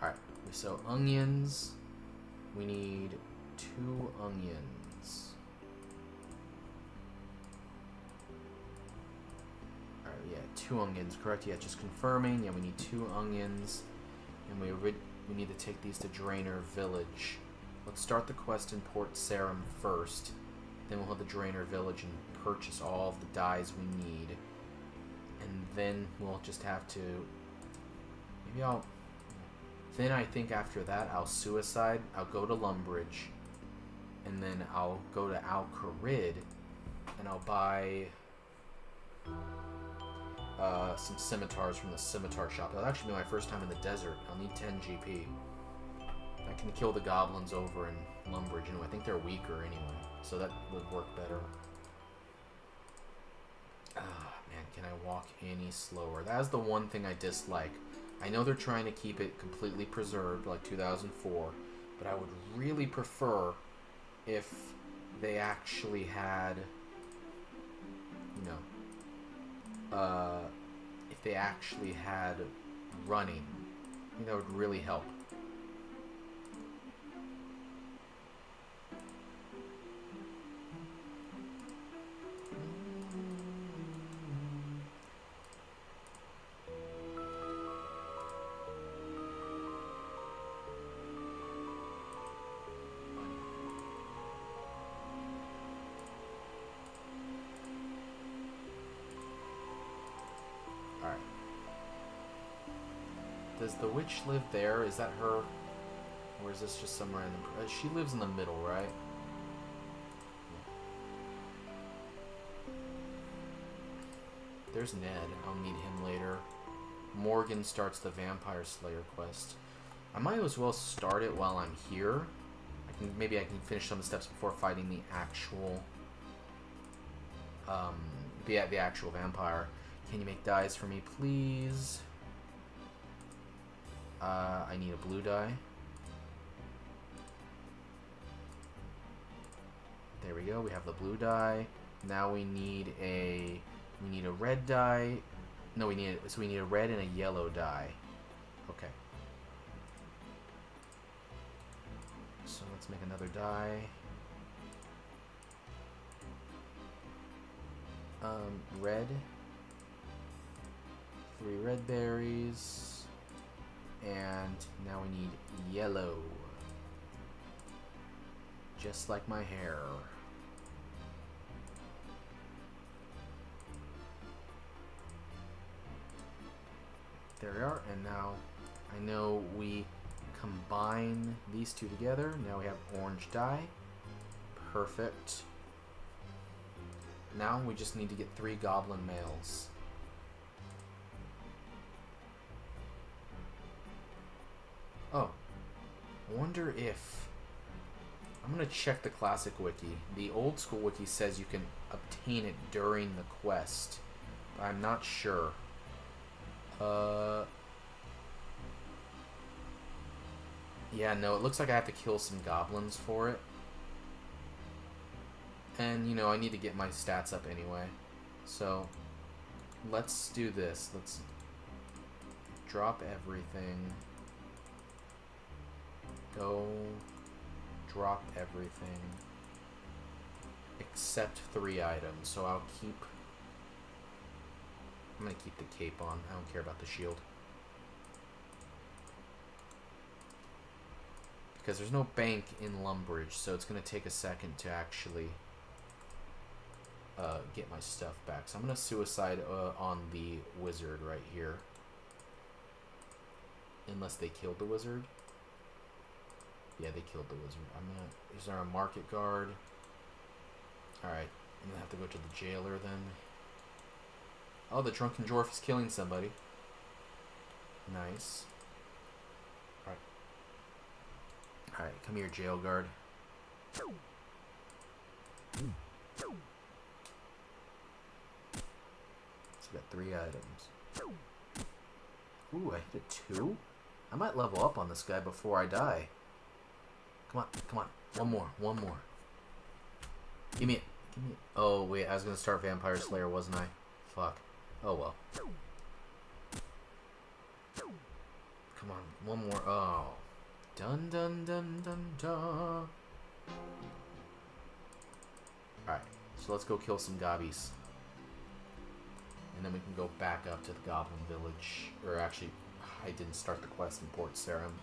Alright, so onions. We need 2 onions. Alright, yeah, 2 onions, correct? Yeah, just confirming. Yeah, we need 2 onions. And we need to take these to Drainer Village. Let's start the quest in Port Sarim first. Then we'll hit the Drainer Village and purchase all of the dyes we need. And then we'll just have to... Maybe I'll... Then I think after that, I'll suicide. I'll go to Lumbridge. And then I'll go to Al Kharid. And I'll buy some scimitars from the scimitar shop. That'll actually be my first time in the desert. I'll need 10 GP. I can kill the goblins over in Lumbridge. I think they're weaker anyway. So that would work better. Ah, man, can I walk any slower? That is the one thing I dislike. I know they're trying to keep it completely preserved, like 2004, but I would really prefer if they actually had, you know, if they actually had running. I think that would really help. Does the witch live there? Is that her? Or is this just some random... she lives in the middle, right? There's Ned. I'll meet him later. Morgan starts the Vampire Slayer quest. I might as well start it while I'm here. Maybe I can finish some of the steps before fighting the actual... the actual vampire. Can you make dyes for me, please? I need a blue dye. There we go. We have the blue dye. Now we need a red dye. No, we need a red and a yellow dye. Okay. So let's make another dye. Red. 3 red berries. And now we need yellow. Just like my hair. There we are. And now I know we combine these two together. Now we have orange dye. Perfect. Now we just need to get 3 goblin males. Oh, I wonder if... I'm going to check the classic wiki. The old school wiki says you can obtain it during the quest, but I'm not sure. Yeah, no, it looks like I have to kill some goblins for it. And, you know, I need to get my stats up anyway. So, let's do this. Let's drop everything. Go drop everything except 3 items. So I'm gonna keep the cape on. I don't care about the shield because there's no bank in Lumbridge, so it's gonna take a second to actually get my stuff back. So I'm gonna suicide on the wizard right here, unless they killed the wizard. Yeah, they killed the wizard. Is there a market guard? Alright, I'm gonna have to go to the jailer then. Oh, the drunken dwarf is killing somebody. Nice. Alright. Alright, come here, jail guard. So we got 3 items. Ooh, I hit a 2? I might level up on this guy before I die. Come on, come on. One more. Give me it. Oh, wait, I was gonna start Vampire Slayer, wasn't I? Fuck. Oh, well. Come on, one more. Oh. Dun dun dun dun dun. Alright, so let's go kill some gobbies. And then we can go back up to the Goblin Village. Or actually, I didn't start the quest in Port Sarim.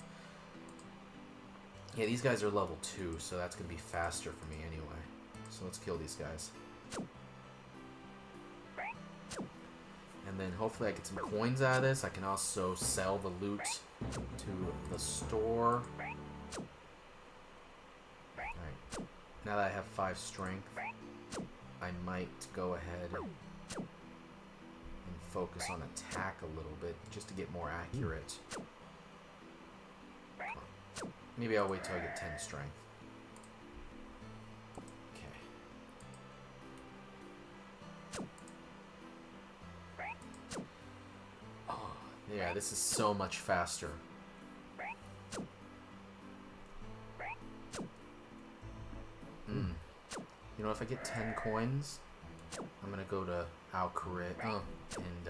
Yeah, these guys are level 2, so that's going to be faster for me anyway. So let's kill these guys. And then hopefully I get some coins out of this. I can also sell the loot to the store. Alright. Now that I have 5 strength, I might go ahead and focus on attack a little bit, just to get more accurate. Maybe I'll wait till I get 10 strength. Okay. Oh, yeah, this is so much faster. You know, if I get 10 coins, I'm gonna go to Al-Kharid, and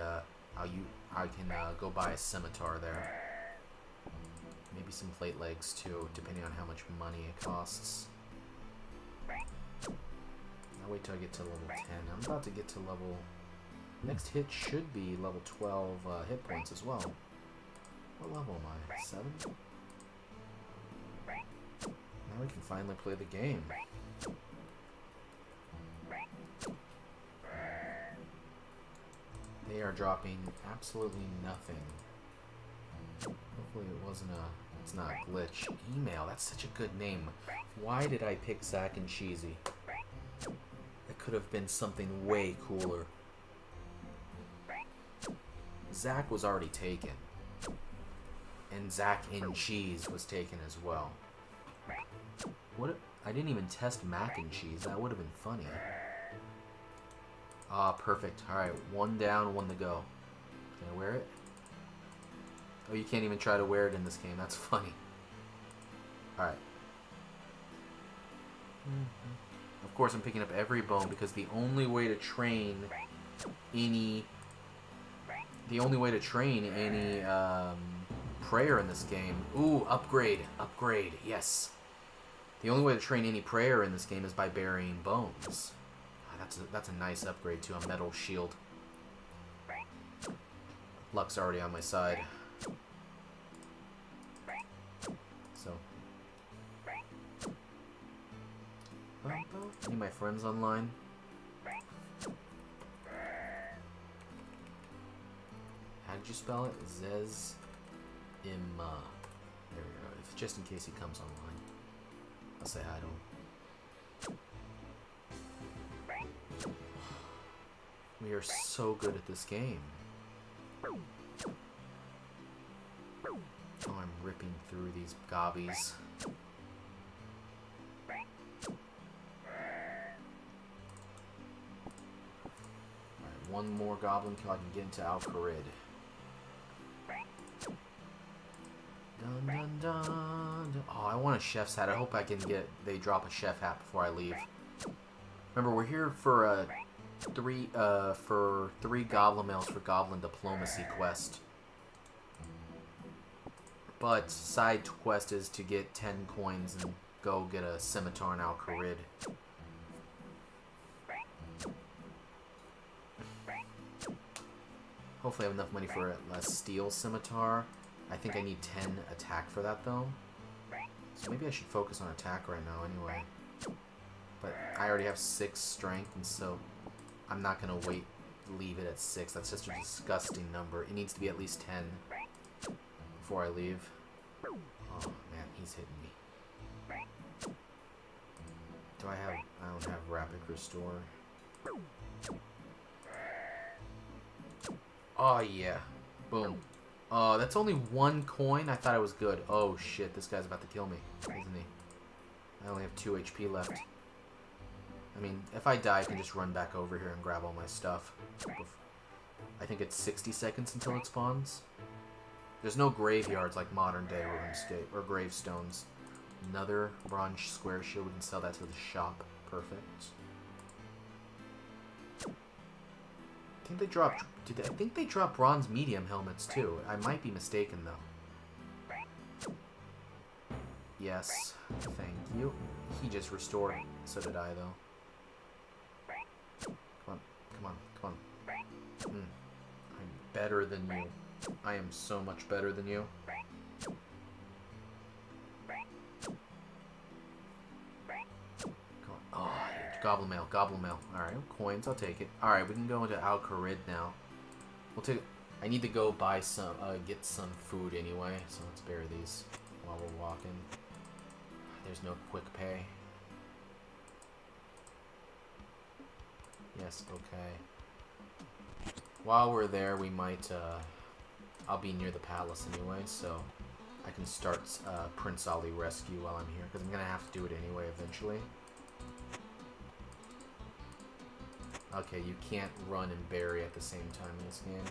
I can go buy a scimitar there. Maybe some plate legs too, depending on how much money it costs. I'll wait till I get to level 10. I'm about to get to level... Next hit should be level 12 hit points as well. What level am I? 7? Now we can finally play the game. They are dropping absolutely nothing. Hopefully it wasn't a... It's not a glitch. Email, that's such a good name. Why did I pick Zack and Cheesy? It could have been something way cooler. Zack was already taken. And Zack and Cheese was taken as well. What? I didn't even test mac and cheese. That would have been funny. Ah, perfect. Alright, 1 down, 1 to go. Can I wear it? Oh, you can't even try to wear it in this game. That's funny. Alright. Of course, I'm picking up every bone because the only way to train any... prayer in this game... Ooh, upgrade. Upgrade. Yes. The only way to train any prayer in this game is by burying bones. That's a nice upgrade to a metal shield. Luck's already on my side. So. Any of my friends online? How did you spell it? Zez Im. There we go. Just in case he comes online, I'll say hi to him. We are so good at this game. Oh, I'm ripping through these gobbies. Alright, 1 more goblin kill. I can get into Al-Kharid. Dun, dun, dun, dun. Oh, I want a chef's hat. I hope I can get... They drop a chef hat before I leave. Remember, we're here for 3 goblin mails for goblin diplomacy quest. But side quest is to get 10 coins and go get a scimitar in Al-Kharid. Hopefully I have enough money for a steel scimitar. I think I need 10 attack for that though. So maybe I should focus on attack right now anyway. But I already have 6 strength, and so I'm not going to leave it at 6. That's just a disgusting number. It needs to be at least 10 before I leave. Oh, man, he's hitting me. Do I have... I don't have rapid restore. Oh, yeah. Boom. Oh, that's only 1 coin? I thought I was good. Oh, shit. This guy's about to kill me, isn't he? I only have 2 HP left. I mean, if I die, I can just run back over here and grab all my stuff. I think it's 60 seconds until it spawns. There's no graveyards like modern day RuneScape, or gravestones. Another bronze square shield. We can sell that to the shop. Perfect. I think they dropped... I think they dropped bronze medium helmets too. I might be mistaken though. Yes. Thank you. He just restored. So did I though. Come on. Come on. Come on. I'm better than you. I am so much better than you. Oh, goblin mail, goblin mail. Alright, coins, I'll take it. Alright, we can go into Al-Kharid now. We'll take... I need to go buy some, get some food anyway, so let's bury these while we're walking. There's no quick pay. Yes, okay. While we're there, we might, I'll be near the palace anyway, so I can start Prince Ali rescue while I'm here, because I'm going to have to do it anyway eventually. Okay, you can't run and bury at the same time in this game.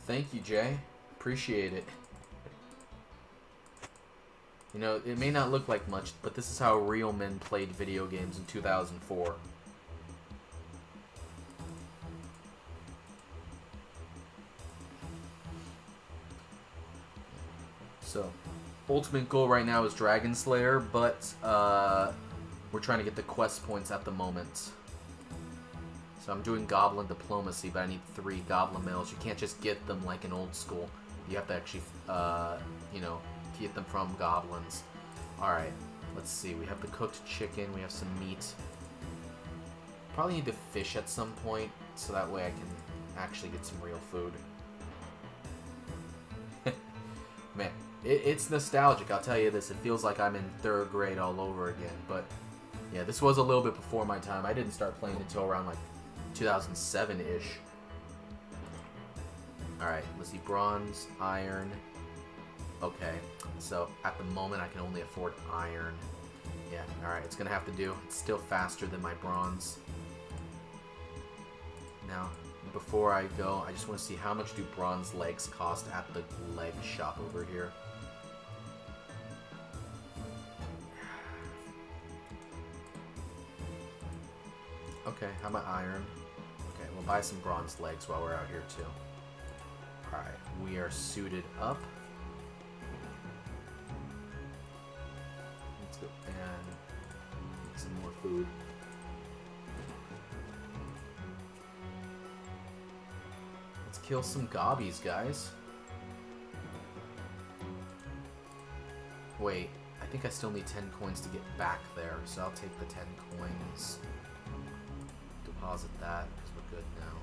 Thank you, Jay. Appreciate it. You know, it may not look like much, but this is how real men played video games in 2004. So, ultimate goal right now is Dragon Slayer, but we're trying to get the quest points at the moment. So I'm doing Goblin Diplomacy, but I need 3 Goblin Mails. You can't just get them like in old school. You have to actually, you know, get them from Goblins. Alright, let's see. We have the cooked chicken. We have some meat. Probably need to fish at some point, so that way I can actually get some real food. Man. It's nostalgic, I'll tell you this. It feels like I'm in 3rd grade all over again. But, yeah, this was a little bit before my time. I didn't start playing until around, like, 2007-ish. Alright, let's see. Bronze, iron. Okay, so at the moment I can only afford iron. Yeah, alright, it's gonna have to do. It's still faster than my bronze. Now, before I go, I just want to see how much do bronze legs cost at the leg shop over here. Okay, how about iron? Okay, we'll buy some bronze legs while we're out here too. Alright, we are suited up. Let's go and get some more food. Let's kill some gobbies, guys. Wait, I think I still need 10 coins to get back there, so I'll take the 10 coins. Deposit that, because we're good now.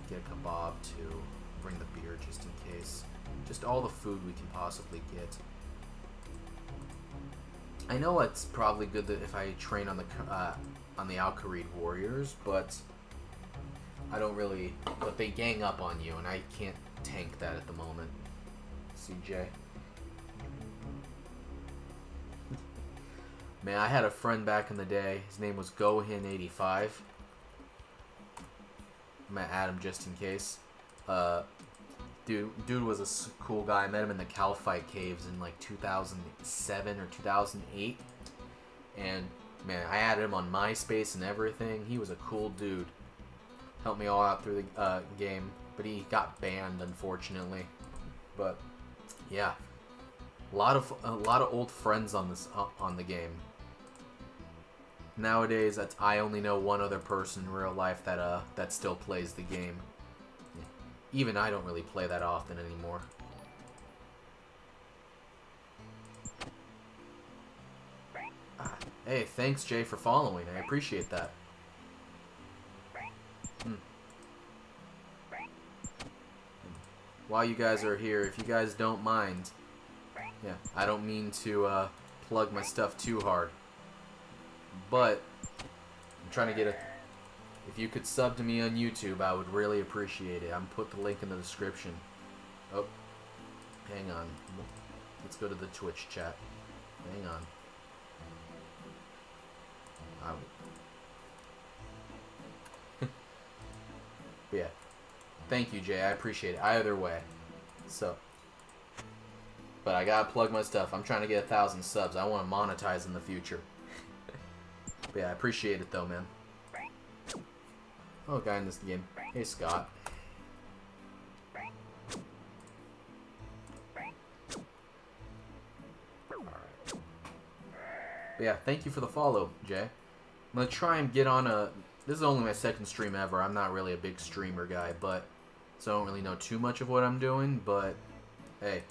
Get a kebab too. Bring the beer just in case. Just all the food we can possibly get. I know it's probably good that if I train on the Al-Kharid warriors, but I don't really... But they gang up on you, and I can't tank that at the moment. CJ. Man, I had a friend back in the day. His name was Gohin85. I'm gonna add him just in case. Dude was a cool guy. I met him in the Calphite Caves in like 2007 or 2008. And, man, I added him on MySpace and everything. He was a cool dude. Helped me all out through the game. But he got banned, unfortunately. But, yeah. A lot of old friends on the game. Nowadays, I only know one other person in real life that still plays the game. Even I don't really play that often anymore. Hey, thanks Jay for following. I appreciate that. While you guys are here, if you guys don't mind, Yeah, I don't mean to plug my stuff too hard, but I'm trying to get a... If you could sub to me on YouTube, I would really appreciate it. I'm put the link in the description. Oh, hang on. Let's go to the Twitch chat. Hang on. But yeah, thank you, Jay. I appreciate it. Either way, so. But I gotta plug my stuff. I'm trying to get 1,000 subs. I want to monetize in the future. But yeah, I appreciate it though, man. Oh, guy in this game. Hey, Scott. Alright. But yeah, thank you for the follow, Jay. I'm gonna try and get on a... This is only my second stream ever. I'm not really a big streamer guy, but... So I don't really know too much of what I'm doing, but... Hey.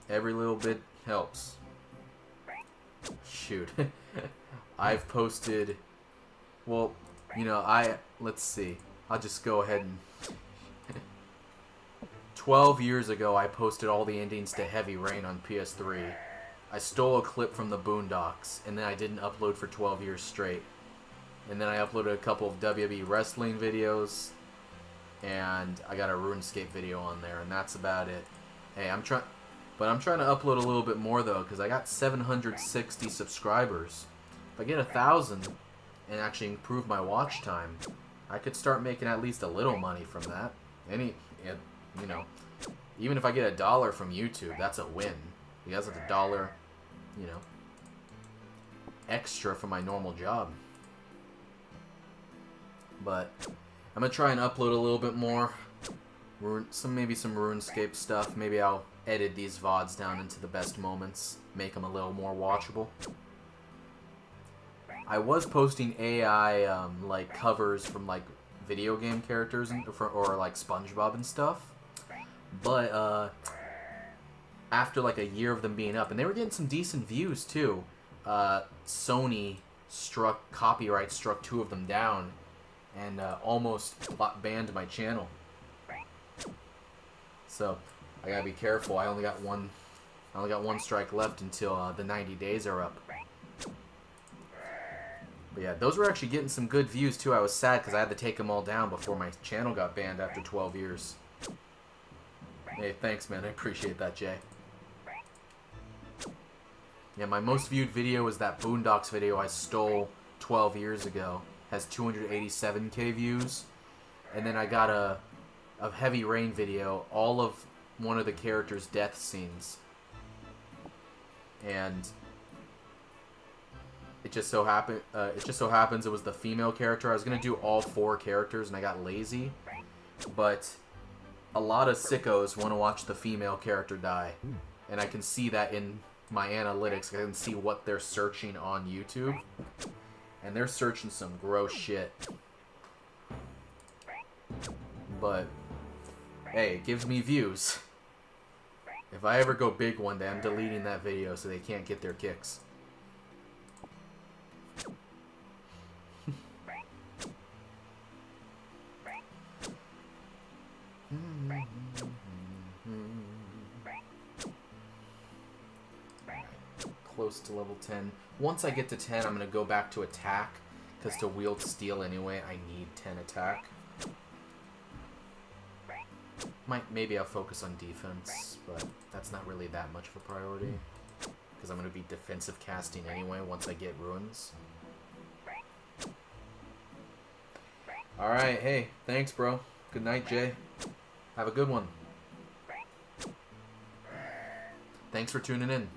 Every little bit helps. Shoot. I've posted... Well, you know, let's see. I'll just go ahead and... 12 years ago, I posted all the endings to Heavy Rain on PS3. I stole a clip from the Boondocks, and then I didn't upload for 12 years straight. And then I uploaded a couple of WWE wrestling videos, and I got a RuneScape video on there, and that's about it. Hey, I'm trying to upload a little bit more, though, because I got 760 subscribers. If I get 1,000 and actually improve my watch time, I could start making at least a little money from that. You know, even if I get $1 from YouTube, that's a win. Because it's $1, you know, extra from my normal job. But I'm gonna try and upload a little bit more, maybe some RuneScape stuff. Maybe I'll edit these VODs down into the best moments, make them a little more watchable. I was posting AI like covers from like video game characters or like SpongeBob and stuff, but after like a year of them being up, and they were getting some decent views too, Sony struck 2 of them down and almost banned my channel. So I gotta be careful. I only got one strike left until the 90 days are up. But yeah, those were actually getting some good views too. I was sad because I had to take them all down before my channel got banned after 12 years. Hey, thanks, man. I appreciate that, Jay. Yeah, my most viewed video was that Boondocks video I stole 12 years ago. Has 287k views. And then I got a Heavy Rain video, all of one of the characters' death scenes. And it just so happens it was the female character. I was gonna do all 4 characters and I got lazy. But a lot of sickos want to watch the female character die. And I can see that in my analytics. I can see what they're searching on YouTube. And they're searching some gross shit. But hey, it gives me views. If I ever go big one day, I'm deleting that video so they can't get their kicks. Close to level 10. Once I get to 10, I'm going to go back to attack, because to wield steel anyway, I need 10 attack. Maybe I'll focus on defense, but that's not really that much of a priority, because I'm going to be defensive casting anyway once I get runes. Alright, hey, thanks, bro. Good night, Jay. Have a good one. Thanks for tuning in.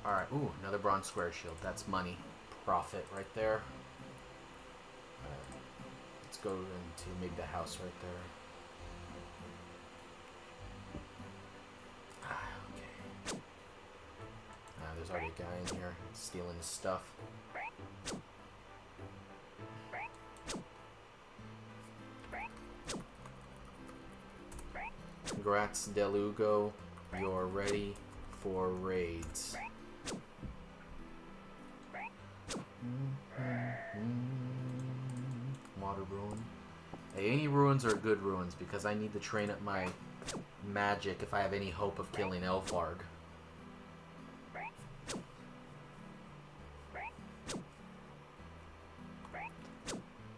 Alright, ooh, another bronze square shield. That's money. Profit right there. Let's go into maybe the house right there. Okay. There's already a guy in here stealing his stuff. Congrats, Delugo. You're ready for raids. Water ruin. Hey, any ruins are good ruins because I need to train up my magic if I have any hope of killing Elvarg.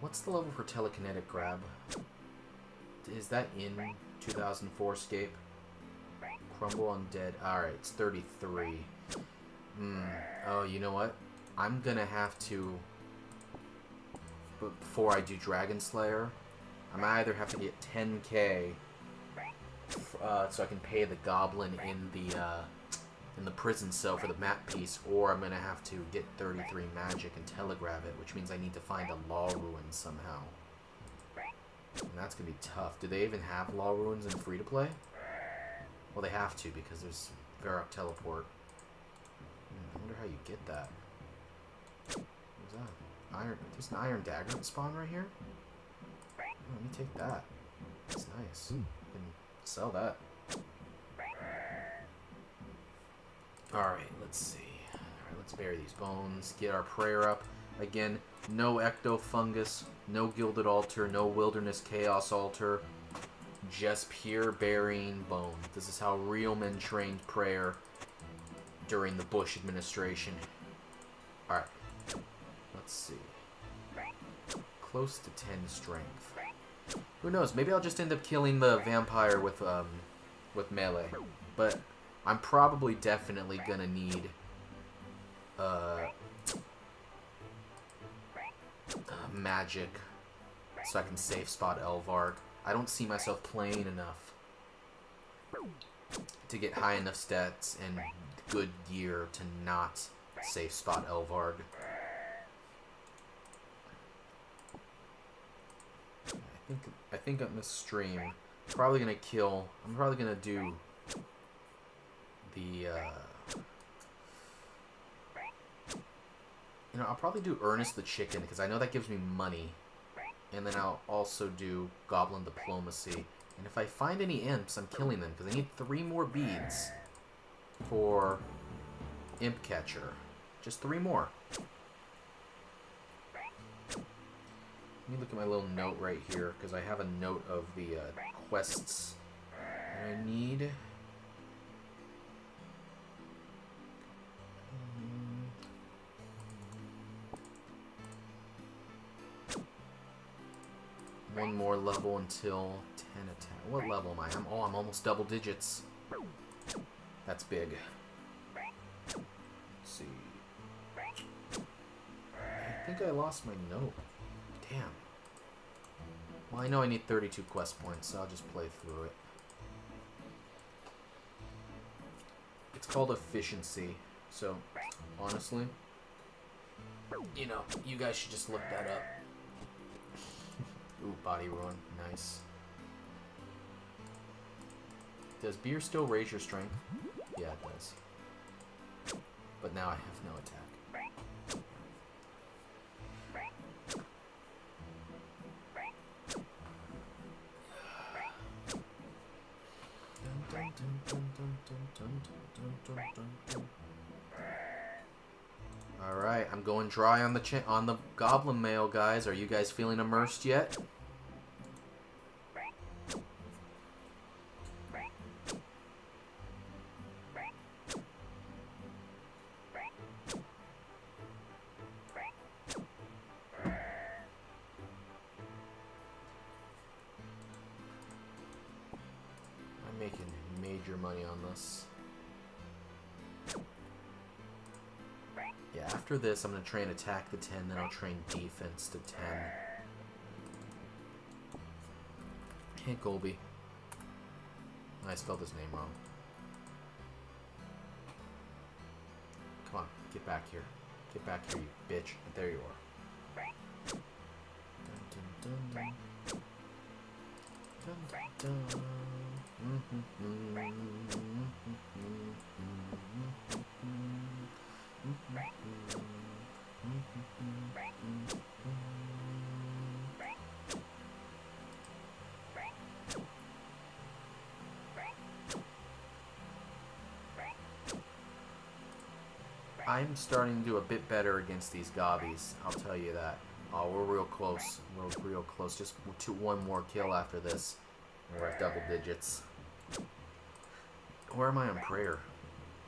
What's the level for telekinetic grab? Is that in 2004Scape? Crumble Undead. Alright, it's 33. Oh, you know what? I'm gonna have to... But before I do Dragon Slayer, I might either have to get 10k so I can pay the Goblin in the prison cell for the map piece, or I'm gonna have to get 33 magic and telegraph it, which means I need to find a law ruin somehow. And that's gonna be tough. Do they even have law ruins in free to play? Well, they have to because there's Varrock teleport. I wonder how you get that. What's that? Iron. There's an iron dagger spawn right here. Oh, let me take that. That's nice. I can sell that. Alright, let's see. Alright, let's bury these bones. Get our prayer up. Again, no ecto fungus, no gilded altar, no wilderness chaos altar. Just pure burying bone. This is how real men trained prayer during the Bush administration. Alright. Let's see. Close to 10 strength. Who knows? Maybe I'll just end up killing the vampire with melee. But I'm probably definitely gonna need magic so I can safe spot Elvarg. I don't see myself playing enough to get high enough stats and good gear to not safe spot Elvarg. I think on this stream, I'm probably gonna do the I'll probably do Ernest the Chicken because I know that gives me money. And then I'll also do Goblin Diplomacy. And if I find any imps, I'm killing them because I need 3 more beads for Imp Catcher. Just 3 more. Let me look at my little note right here because I have a note of the quests that I need. One more level until 10 attack. What level am I? I'm almost double digits. That's big. Let's see. I think I lost my note. Damn. Well, I know I need 32 quest points, so I'll just play through it. It's called efficiency. So, honestly, you guys should just look that up. Ooh, body ruin. Nice. Does beer still raise your strength? Yeah, it does. But now I have no attack. Alright, I'm going dry on the Goblin mail, guys. Are you guys feeling immersed yet? I'm making major money on this. Yeah, after this, I'm going to train attack to 10, then I'll train defense to 10. Hey, Colby. I spelled his name wrong. Come on, get back here. Get back here, you bitch. There you are. Dun, dun, dun, dun. Dun, dun, dun. I'm starting to do a bit better against these gobbies. I'll tell you that. Oh, we're real close. We're real close. Just one more kill after this. And we're at double digits. Where am I on prayer?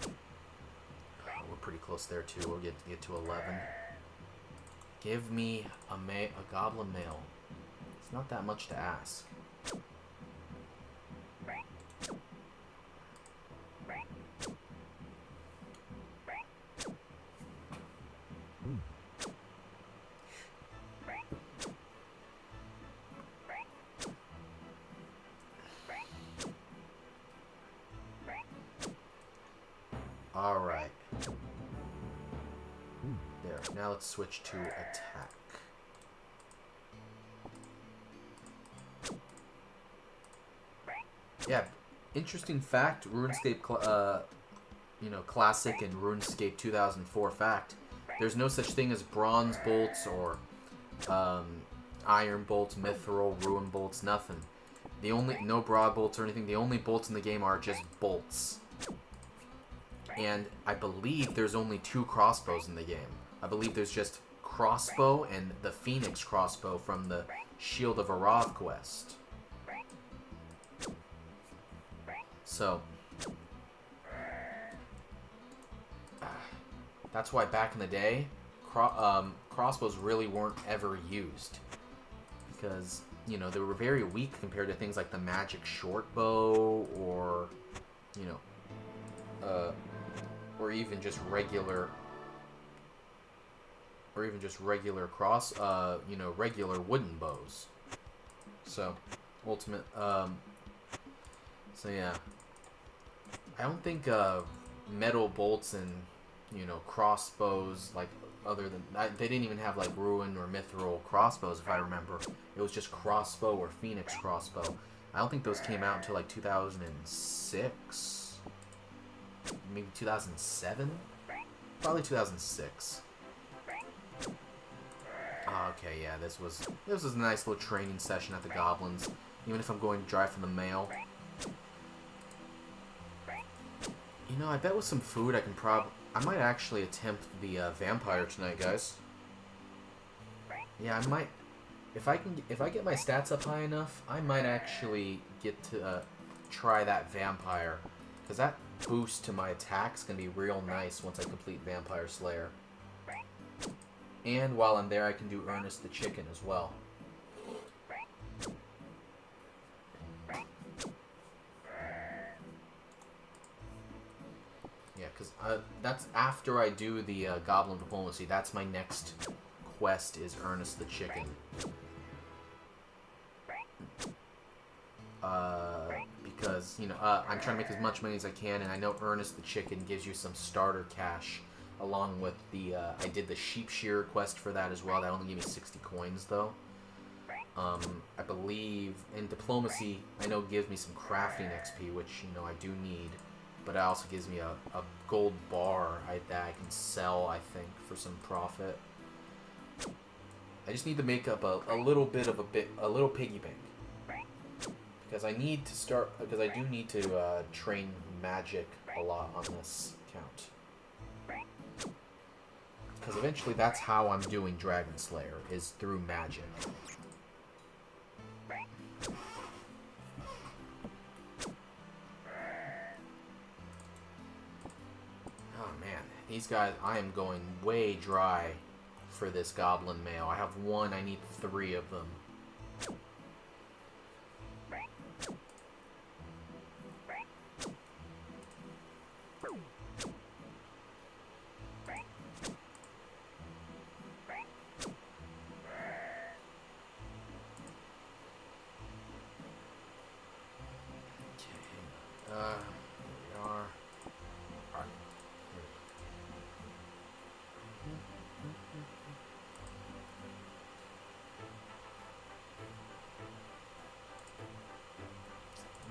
Oh, we're pretty close there too. We'll get to 11. Give me a goblin male. It's not that much to ask. Alright. There. Now let's switch to attack. Yeah, interesting fact, RuneScape, you know, Classic and RuneScape 2004 fact. There's no such thing as bronze bolts or iron bolts, mithril, ruin bolts, nothing. No broad bolts or anything. The only bolts in the game are just bolts. And I believe there's only 2 crossbows in the game. I believe there's just crossbow and the Phoenix crossbow from the Shield of Arav quest. So, that's why back in the day, crossbows really weren't ever used. Because, you know, they were very weak compared to things like the magic short bow or, you know, or even just regular you know, regular wooden bows. So, ultimate, so yeah. I don't think, metal bolts and, you know, crossbows, like, other than, they didn't even have, like, ruin or mithril crossbows, if I remember. It was just crossbow or Phoenix crossbow. I don't think those came out until, like, 2006. Maybe 2007? Probably 2006. Okay, yeah, this was a nice little training session at the Goblins. Even if I'm going to drive for the mail. You know, I bet with some food I might actually attempt the vampire tonight, guys. Yeah, I might. If I get my stats up high enough, I might actually get to try that vampire, because that boost to my attack's gonna be real nice once I complete Vampire Slayer. And while I'm there, I can do Ernest the Chicken as well. Yeah, because that's after I do the Goblin Diplomacy. That's my next quest, is Ernest the Chicken. Because, you know, I'm trying to make as much money as I can, and I know Ernest the Chicken gives you some starter cash, along with the, I did the Sheep Shearer quest for that as well. That only gave me 60 coins, though. I believe, in Diplomacy, I know gives me some crafting XP, which, you know, I do need, but it also gives me a gold bar that I can sell, I think, for some profit. I just need to make up a little piggy bank. Because I need to start, because I do need to train magic a lot on this count. Because eventually that's how I'm doing Dragon Slayer, is through magic. Oh man, these guys, I am going way dry for this Goblin male. I have 1, I need 3 of them.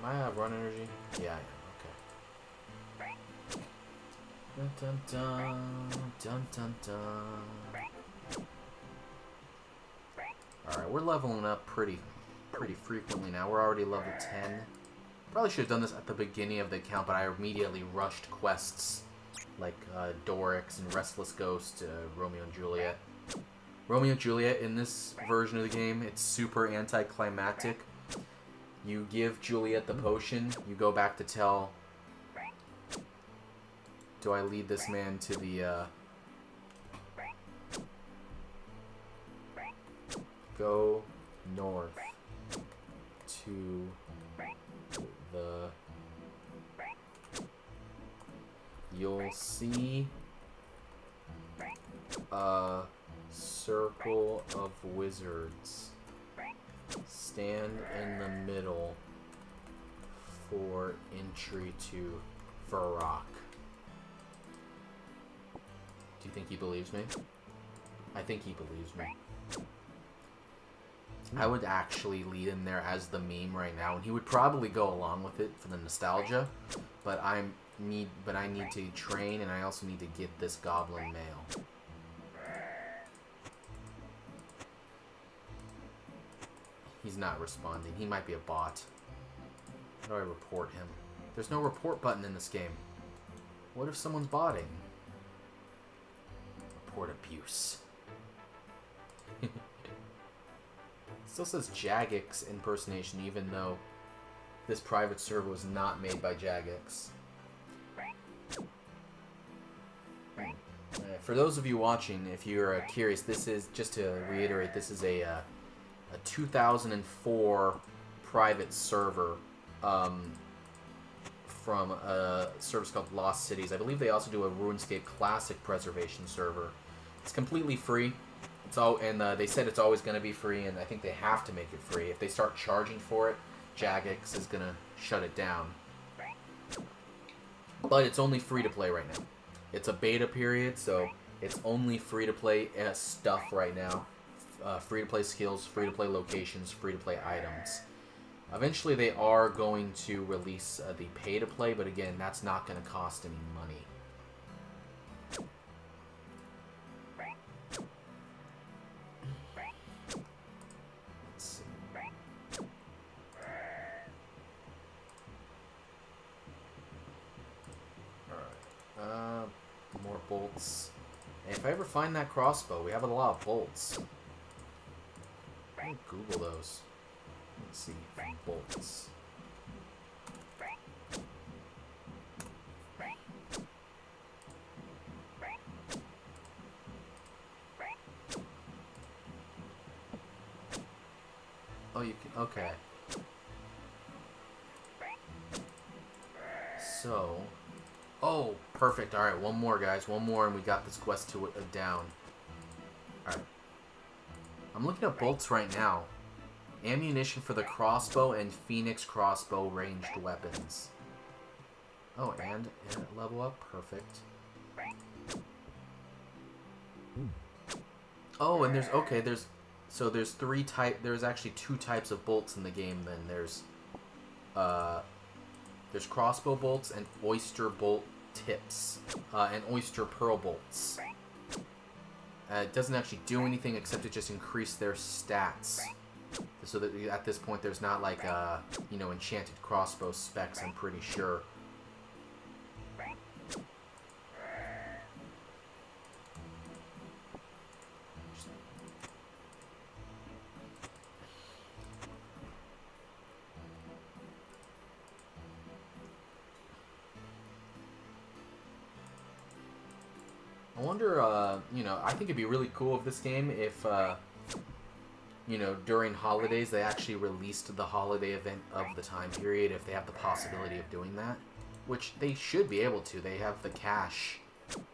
I have run energy? Yeah, I am. Okay. Dun dun dun dun dun dun. Alright, we're leveling up pretty frequently now. We're already level 10. Probably should have done this at the beginning of the account, but I immediately rushed quests like Dorix and Restless Ghost, Romeo and Juliet. Romeo and Juliet in this version of the game, it's super anticlimactic. You give Juliet the potion, you go back to tell... Do I lead this man to the, Go north to the... You'll see a circle of wizards. Stand in the middle for entry to Varrock. Do you think he believes me? I think he believes me. I would actually lead him there as the meme right now, and he would probably go along with it for the nostalgia. But I need to train, and I also need to get this goblin male. He's not responding. He might be a bot. How do I report him? There's no report button in this game. What if someone's botting? Report abuse. Still says Jagex impersonation, even though this private server was not made by Jagex. For those of you watching, if you're curious, this is, just to reiterate, this is a 2004 private server from a service called Lost Cities. I believe they also do a RuneScape Classic preservation server. It's completely free. It's all, and they said it's always going to be free, and I think they have to make it free. If they start charging for it, Jagex is going to shut it down. But it's only free to play right now. It's a beta period, so it's only free to play stuff right now. Free to play skills, free to play locations, free to play items. Eventually they are going to release the pay to play, but again, that's not going to cost any money. Let's see. Alright. More bolts. Hey, if I ever find that crossbow, we have a lot of bolts. I'll Google those. Let's see. Bolts. Oh, you can. Okay. So. Oh, perfect. Alright, one more, guys. One more, and we got this quest to down. Alright. I'm looking at bolts right now. Ammunition for the crossbow and Phoenix crossbow ranged weapons. Oh, and level up. Perfect. Oh, and there's... Okay, there's... So there's there's actually two types of bolts in the game then. There's crossbow bolts and oyster bolt tips. And oyster pearl bolts. It doesn't actually do anything except to just increase their stats. So that at this point there's not like you know, enchanted crossbow specs, I'm pretty sure. I wonder, you know, I think it'd be really cool of this game if, you know, during holidays they actually released the holiday event of the time period, if they have the possibility of doing that. Which they should be able to. They have the cash.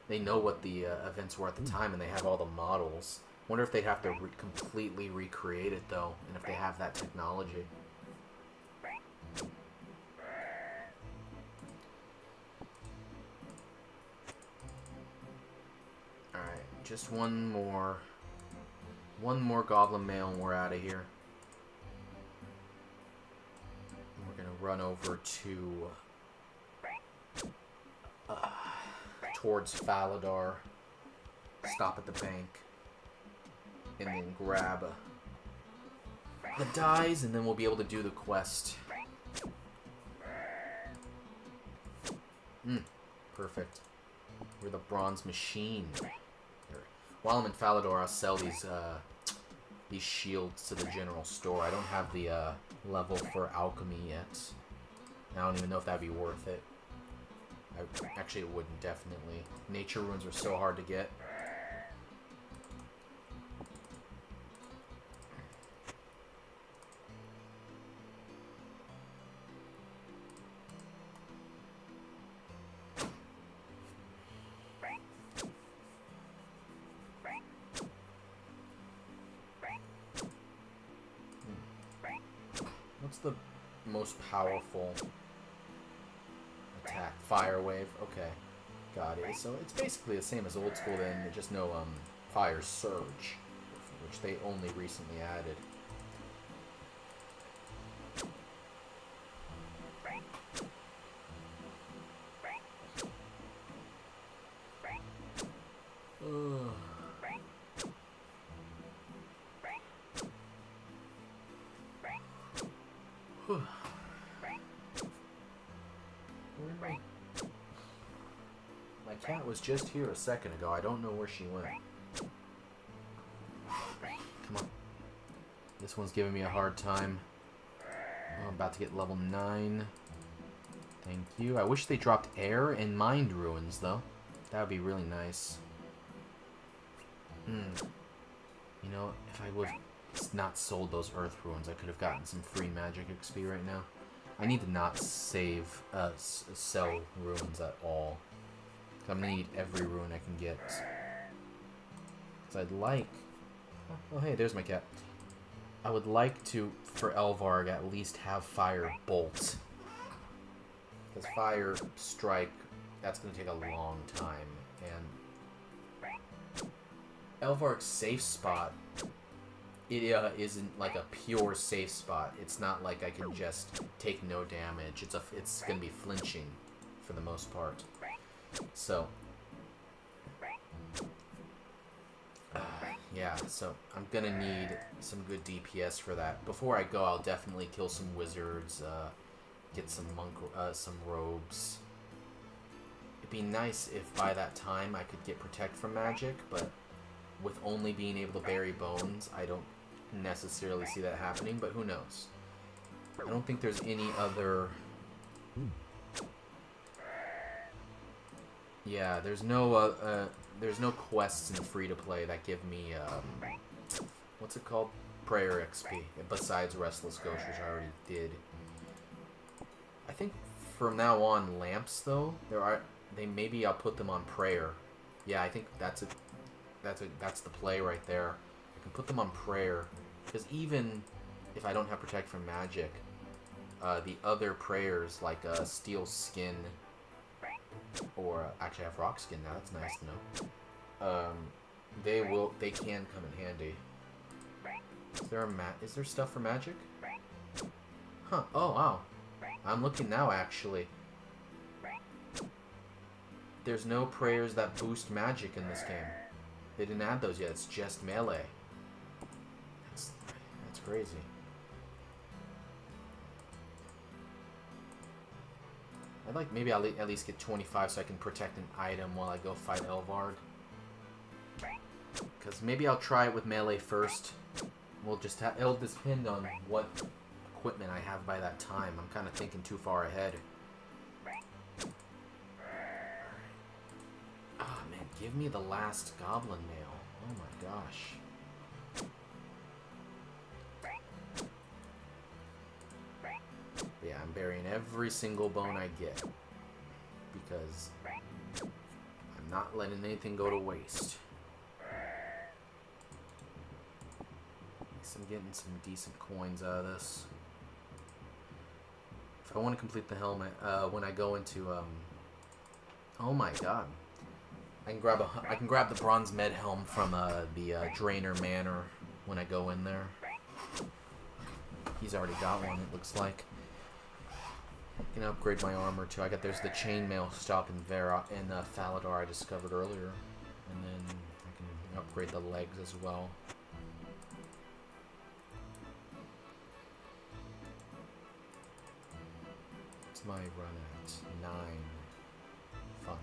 They know what the events were at the time, and they have all the models. Wonder if they'd have to completely recreate it, though, and if they have that technology. Just one more goblin mail and we're out of here. And we're gonna run over to towards Faladar, stop at the bank, and then grab the dies, and then we'll be able to do the quest. Perfect. We're the bronze machine. Here. While I'm in Falador, I'll sell these shields to the general store. I don't have the level for alchemy yet. I don't even know if that'd be worth it. Actually, it wouldn't, definitely. Nature runes are so hard to get. What's the most powerful attack? Fire wave. Okay, got it. So it's basically the same as old school, then just no fire surge, which they only recently added. My cat was just here a second ago. I don't know where she went. Come on. This one's giving me a hard time. Oh, I'm about to get level 9. Thank you. I wish they dropped air and mind ruins, though. That would be really nice. You know, if I would have not sold those earth ruins, I could have gotten some free magic XP right now. I need to not save, sell ruins at all. I'm gonna need every rune I can get. Because I'd like... Oh, hey, there's my cat. I would like to, for Elvarg, at least have Fire Bolt. Because Fire Strike, that's gonna take a long time. And Elvarg's safe spot, it isn't like a pure safe spot. It's not like I can just take no damage. It's gonna be flinching for the most part. So, yeah, so I'm gonna need some good DPS for that. Before I go, I'll definitely kill some wizards, get some some robes. It'd be nice if by that time I could get protect from magic, but with only being able to bury bones, I don't necessarily see that happening, but who knows? I don't think there's any other... Yeah, there's no quests in free-to-play that give me, what's it called? Prayer XP, besides Restless Ghost, which I already did. I think from now on, lamps, though, maybe I'll put them on prayer. Yeah, I think that's the play right there. I can put them on prayer, because even if I don't have protect from magic, the other prayers, like, steel skin, or actually I have rock skin now, that's nice to know. They can come in handy. Is there stuff for magic? Huh, oh wow. I'm looking now, actually. There's no prayers that boost magic in this game. They didn't add those yet, it's just melee. That's crazy. I'd like, maybe I'll at least get 25 so I can protect an item while I go fight Elvarg. Because maybe I'll try it with melee first. We'll just it'll depend on what equipment I have by that time. I'm kind of thinking too far ahead. Ah, man, give me the last Goblin mail. Oh my gosh. Yeah, I'm burying every single bone I get. Because I'm not letting anything go to waste. I'm getting some decent coins out of this. If I want to complete the helmet, when I go into, oh my god. I can grab the bronze med helm from, the, Drainer Manor when I go in there. He's already got one, it looks like. I can upgrade my armor too. There's the chainmail stop in Falador I discovered earlier. And then I can upgrade the legs as well. My run at 9. Fun.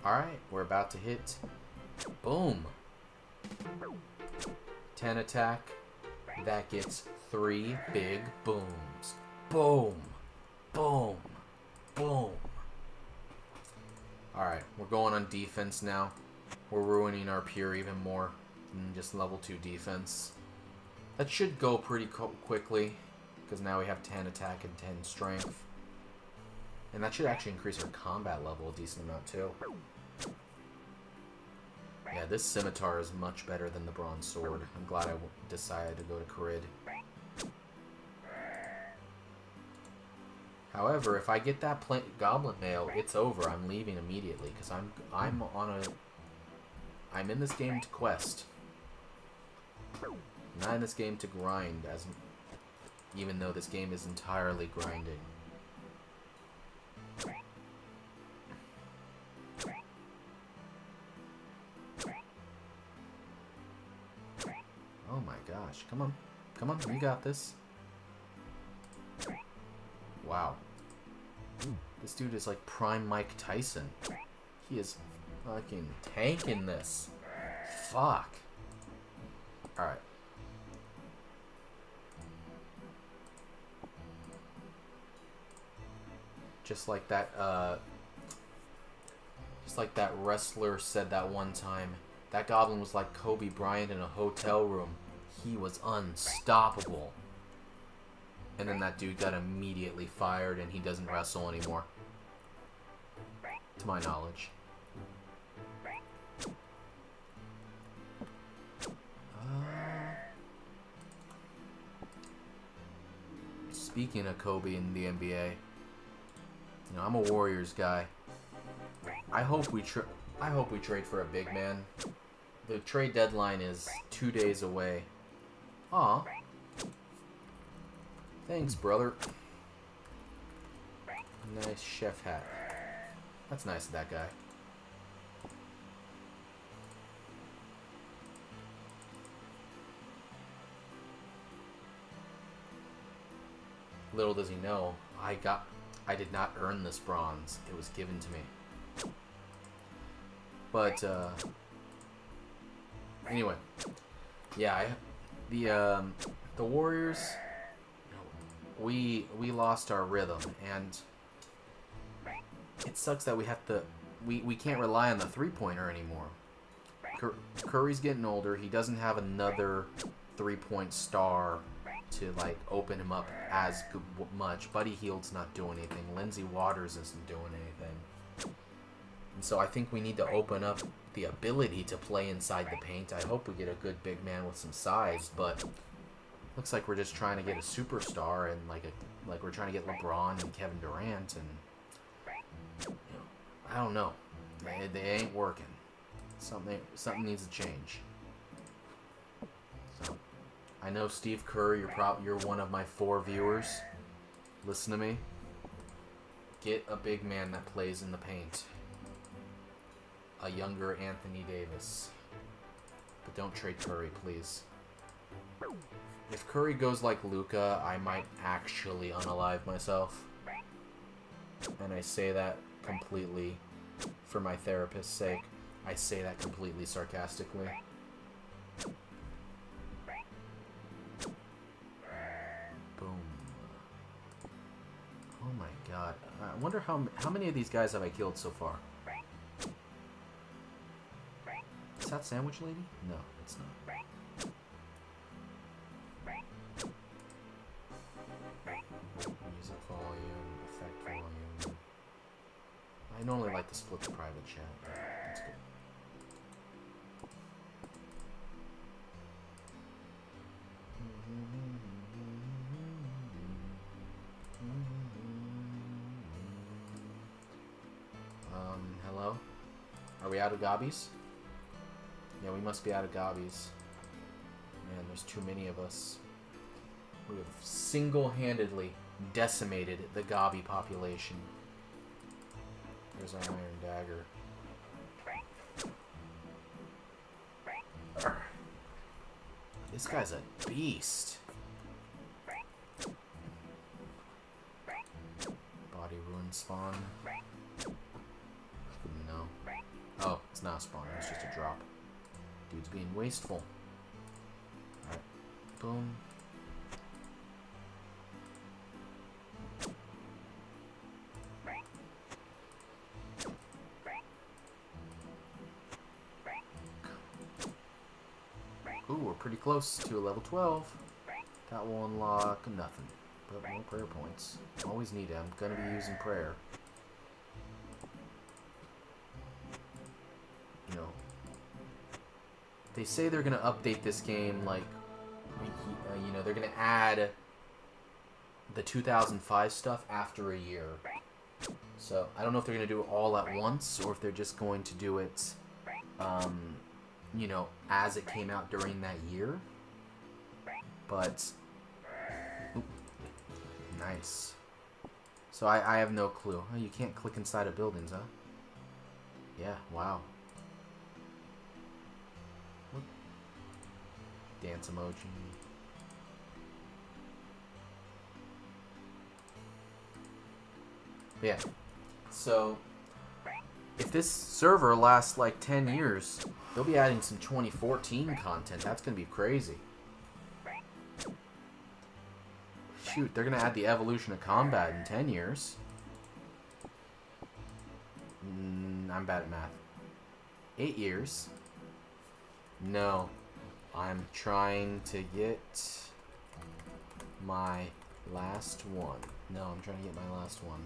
Alright, we're about to hit. Boom. 10 attack. That gets 3 big booms. Boom. Boom. Boom. Alright, we're going on defense now. We're ruining our pure even more than just level 2 defense. That should go pretty quickly, because now we have 10 attack and 10 strength. And that should actually increase our combat level a decent amount too. Yeah, this scimitar is much better than the bronze sword. I'm glad I decided to go to Carid. However, if I get that goblin mail, it's over. I'm leaving immediately because I'm in this game to quest. Not in this game to grind, even though this game is entirely grinding. Oh my gosh, come on. Come on, you got this. Wow. This dude is like prime Mike Tyson. He is fucking tanking this. Fuck. Alright. Just like that wrestler said that one time. That goblin was like Kobe Bryant in a hotel room. He was unstoppable. And then that dude got immediately fired and he doesn't wrestle anymore. To my knowledge. Speaking of Kobe in the NBA, you know, I'm a Warriors guy. I hope we trade for a big man. The trade deadline is 2 days away. Aw. Thanks, brother. Nice chef hat. That's nice of that guy. Little does he know, I did not earn this bronze. It was given to me. But anyway, yeah, the Warriors, we lost our rhythm, and it sucks that we can't rely on the three-pointer anymore. Curry's getting older. He doesn't have another three-point star to like open him up as much. Buddy Hield's not doing anything. Lindsey Waters isn't doing anything. And so I think we need to open up the ability to play inside the paint. I hope we get a good big man with some size, but looks like we're just trying to get a superstar and like we're trying to get LeBron and Kevin Durant, and you know, I don't know. They ain't working. Something needs to change. So I know Steve Kerr, you're one of my 4 viewers. Listen to me. Get a big man that plays in the paint. A younger Anthony Davis. But don't trade Curry, please. If Curry goes like Luka, I might actually unalive myself. And I say that completely for my therapist's sake. I say that completely sarcastically. Boom. Oh my god. I wonder how many of these guys have I killed so far? Is that Sandwich Lady? No, it's not. Music volume, effect volume. I normally like to split the private chat, but that's good. Hello? Are we out of gobbies? Yeah, we must be out of gobbies. Man, there's too many of us. We have single-handedly decimated the gobby population. There's our iron dagger. This guy's a beast. Body ruin spawn. No. Oh, it's not a spawn. It's just a drop. Dude's being wasteful. Alright. Boom. Ooh, we're pretty close to a level 12. That will unlock nothing. But more prayer points. Always need it. I'm going to be using prayer. You know, they say they're going to update this game, like, you know, they're going to add the 2005 stuff after a year. So, I don't know if they're going to do it all at once, or if they're just going to do it, you know, as it came out during that year. But, oop, nice. So, I have no clue. Oh, you can't click inside of buildings, huh? Yeah, wow. Dance emoji. Yeah. So, if this server lasts like 10 years, they'll be adding some 2014 content. That's going to be crazy. Shoot, they're going to add the evolution of combat in 10 years. I'm bad at math. 8 years? No. I'm trying to get my last one. No, I'm trying to get my last one.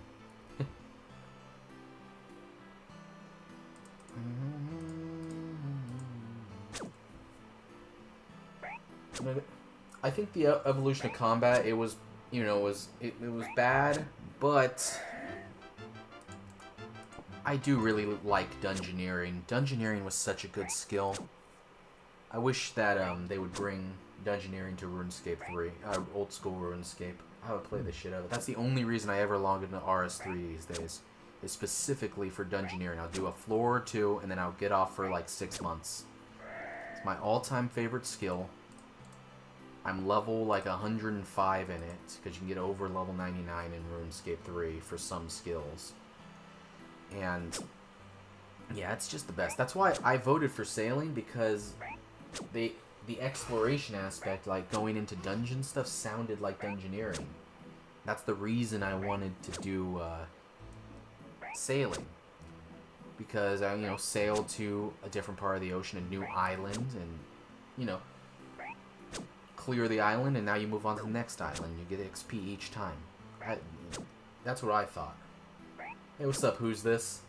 I think the evolution of combat, it was, you know, it was bad, but I do really like dungeoneering. Dungeoneering was such a good skill. I wish that they would bring dungeoneering to RuneScape 3, old school RuneScape. I would play the shit out of it. That's the only reason I ever logged into RS3 these days, is specifically for dungeoneering. I'll do a floor or two, and then I'll get off for like 6 months. It's my all-time favorite skill. I'm level like 105 in it, because you can get over level 99 in RuneScape 3 for some skills. And yeah, it's just the best. That's why I voted for sailing, because the exploration aspect, like going into dungeon stuff, sounded like dungeoneering. That's the reason I wanted to do sailing, because I, you know, sailed to a different part of the ocean, a new island, and, you know, clear the island, and now you move on to the next island. You get XP each time. That's what I thought. Hey, what's up? Who's this?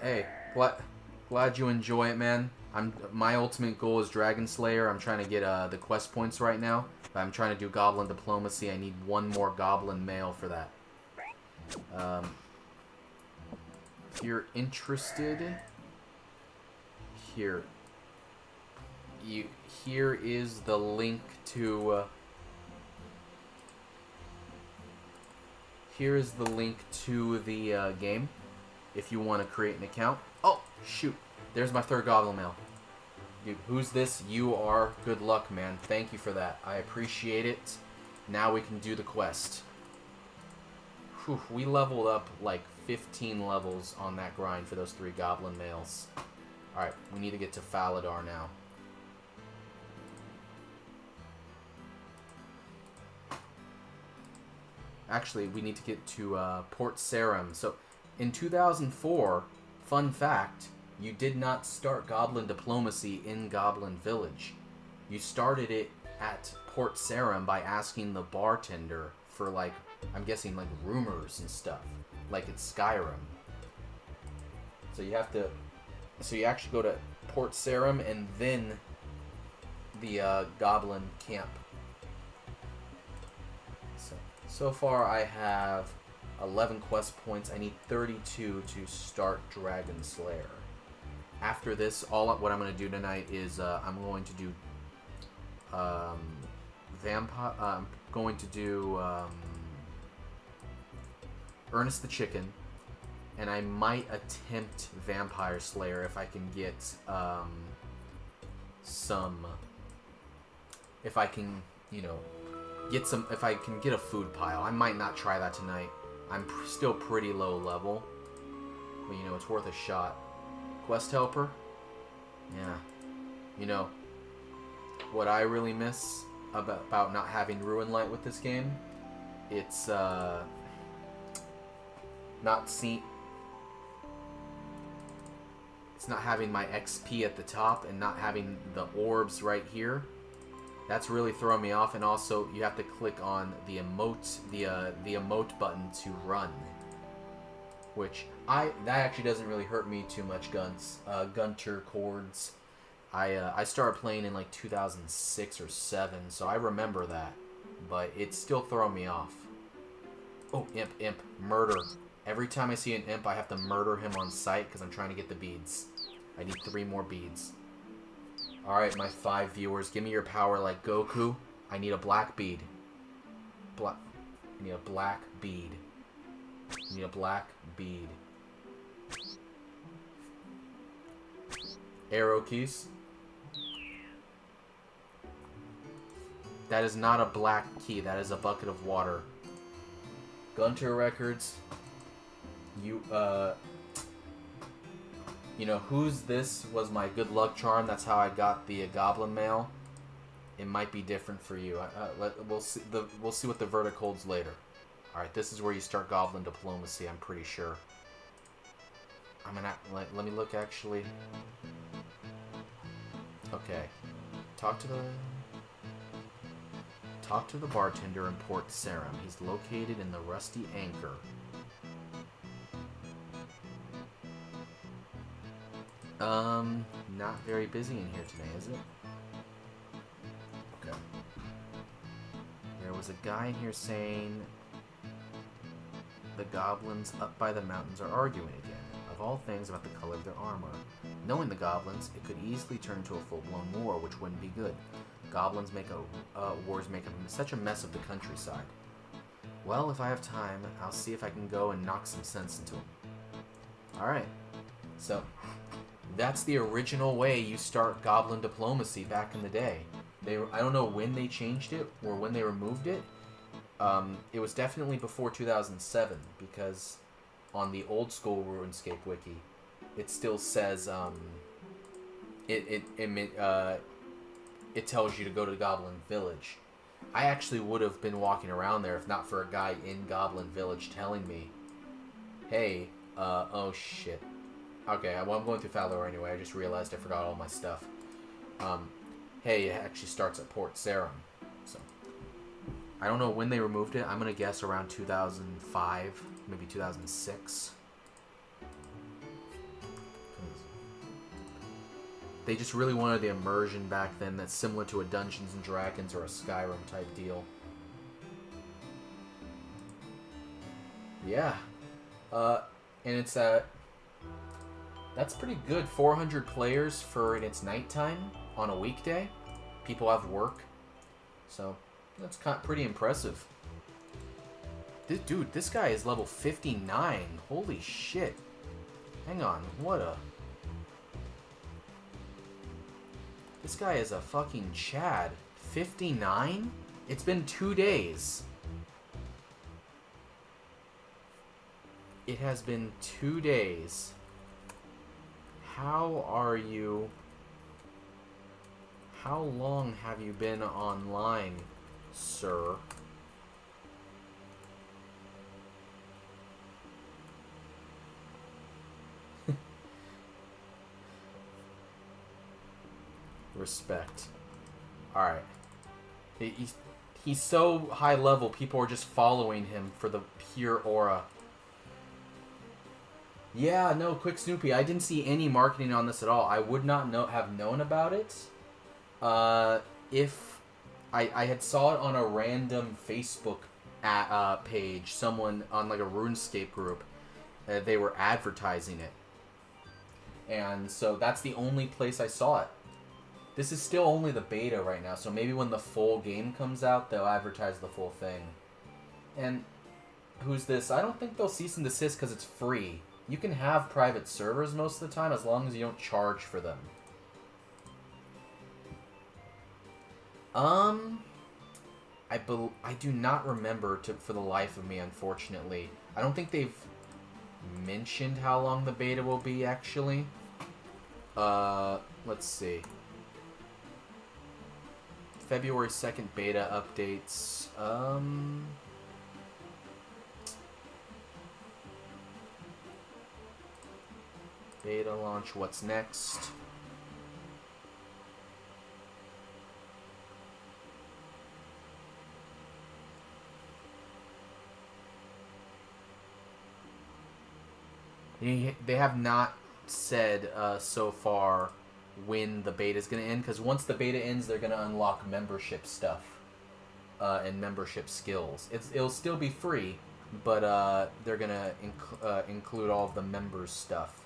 Hey, glad you enjoy it, man. My ultimate goal is Dragon Slayer. I'm trying to get the quest points right now. But I'm trying to do Goblin Diplomacy. I need one more Goblin male for that. If you're interested, here is the link to the game if you want to create an account. Oh shoot, there's my third Goblin mail. Dude, who's this? You are. Good luck, man. Thank you for that. I appreciate it. Now we can do the quest. Whew, we leveled up like 15 levels on that grind for those 3 Goblin males. Alright, we need to get to Faladar now. Actually, we need to get to Port Sarum. So, in 2004, fun fact, you did not start Goblin Diplomacy in Goblin Village. You started it at Port Sarum by asking the bartender for, like, I'm guessing, like, rumors and stuff. Like it's Skyrim. So you have to... So you actually go to Port Sarum and then the Goblin camp. So far I have 11 quest points. I need 32 to start Dragon Slayer. After this, what I'm going to do tonight is I'm going to do vampire. I'm going to do Ernest the Chicken, and I might attempt Vampire Slayer if I can get some. If I can, you know, get some. If I can get a food pile, I might not try that tonight. I'm still pretty low level. but you know, it's worth a shot. Quest helper? Yeah. You know, what I really miss about not having Ruin Light with this game, it's it's not having my XP at the top and not having the orbs right here. That's really throwing me off. And also, you have to click on the emote button to run, which that actually doesn't really hurt me too much. Gunter Chords. I started playing in like 2006 or 7, so I remember that, but it's still throwing me off. Oh, imp, murder. Every time I see an imp, I have to murder him on sight because I'm trying to get the beads. I need 3 more beads. Alright, my 5 viewers, give me your power like Goku. I need a black bead. I need a black bead. I need a black bead. Arrow keys. That is not a black key. That is a bucket of water. Gunter records. You know, who's this was my good luck charm. That's how I got the Goblin mail. It might be different for you. We'll see. We'll see what the verdict holds later. All right, this is where you start Goblin diplomacy. I'm pretty sure. I'm gonna let me look actually. Okay, talk to the bartender in Port Sarim. He's located in the Rusty Anchor. Not very busy in here today, is it? Okay. There was a guy in here saying the goblins up by the mountains are arguing again. Of all things, about the color of their armor. Knowing the goblins, it could easily turn into a full-blown war, which wouldn't be good. Goblins wars make such a mess of the countryside. Well, if I have time, I'll see if I can go and knock some sense into them. Alright. So, that's the original way you start Goblin diplomacy back in the day. I don't know when they changed it or when they removed it. It was definitely before 2007, because on the old school RuneScape wiki, it still says it tells you to go to Goblin Village. I actually would have been walking around there if not for a guy in Goblin Village telling me, hey, oh shit. Okay, well, I'm going through Fallow anyway. I just realized I forgot all my stuff. Hey, it actually starts at Port Sarim. So, I don't know when they removed it. I'm going to guess around 2005, maybe 2006. They just really wanted the immersion back then that's similar to a Dungeons & Dragons or a Skyrim type deal. Yeah. And it's that's pretty good. 400 players for its nighttime on a weekday. People have work. So, that's pretty impressive. Dude, this guy is level 59. Holy shit. Hang on, what a... This guy is a fucking Chad. 59? It's been 2 days. It has been 2 days. How are you... How long have you been online, sir? Respect. Alright. He's so high level, people are just following him for the pure aura. Yeah, no, quick Snoopy. I didn't see any marketing on this at all. I would not have known about it if I had saw it on a random Facebook page. Someone on like a RuneScape group, they were advertising it. And so that's the only place I saw it. This is still only the beta right now, so maybe when the full game comes out, they'll advertise the full thing. And who's this? I don't think they'll cease and desist because it's free. You can have private servers most of the time as long as you don't charge for them. I do not remember for the life of me, unfortunately. I don't think they've... mentioned how long the beta will be, actually. Let's see. February 2nd beta updates. Beta launch, what's next? They have not said so far when the beta is going to end, because once the beta ends, they're going to unlock membership stuff and membership skills. It'll still be free, but they're going to include all of the members stuff.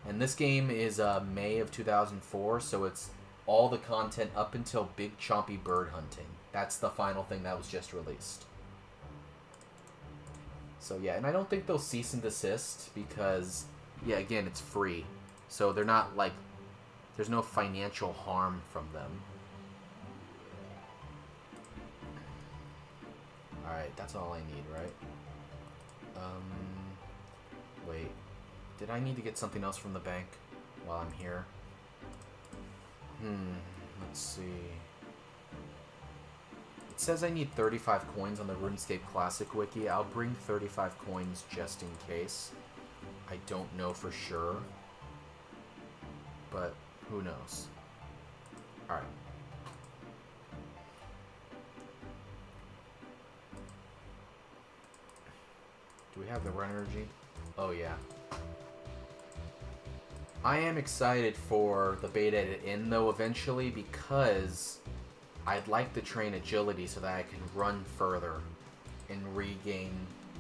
And this game is May of 2004, so it's all the content up until Big Chompy Bird Hunting. That's the final thing that was just released. So yeah, and I don't think they'll cease and desist because, yeah, again, it's free. So they're not like, there's no financial harm from them. Alright, that's all I need, right? Wait. Did I need to get something else from the bank while I'm here? Let's see. It says I need 35 coins on the RuneScape Classic Wiki. I'll bring 35 coins just in case. I don't know for sure. But who knows? Alright. Do we have the run energy? Oh yeah. I am excited for the beta to end though eventually because I'd like to train agility so that I can run further and regain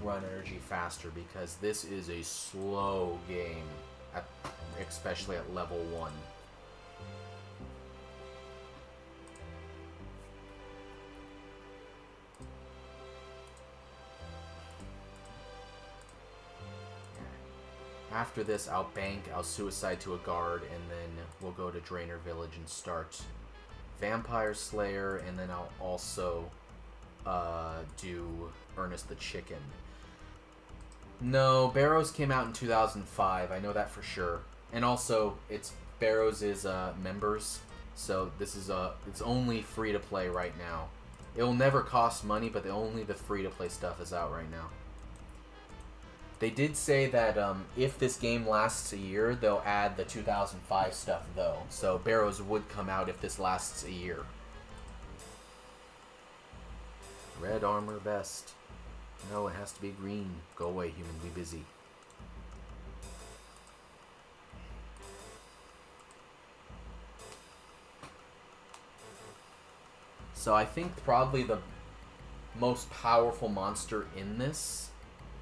run energy faster because this is a slow game, especially at level 1. After this, I'll bank, I'll suicide to a guard, and then we'll go to Drainer Village and start Vampire Slayer, and then I'll also do Ernest the Chicken. No, Barrows came out in 2005. I know that for sure. And also, it's Barrows' members, so this is it's only free to play right now. It'll never cost money, but only the free to play stuff is out right now. They did say that if this game lasts a year, they'll add the 2005 stuff, though. So Barrows would come out if this lasts a year. Red armor vest. No, it has to be green. Go away, human. Be busy. So I think probably the most powerful monster in this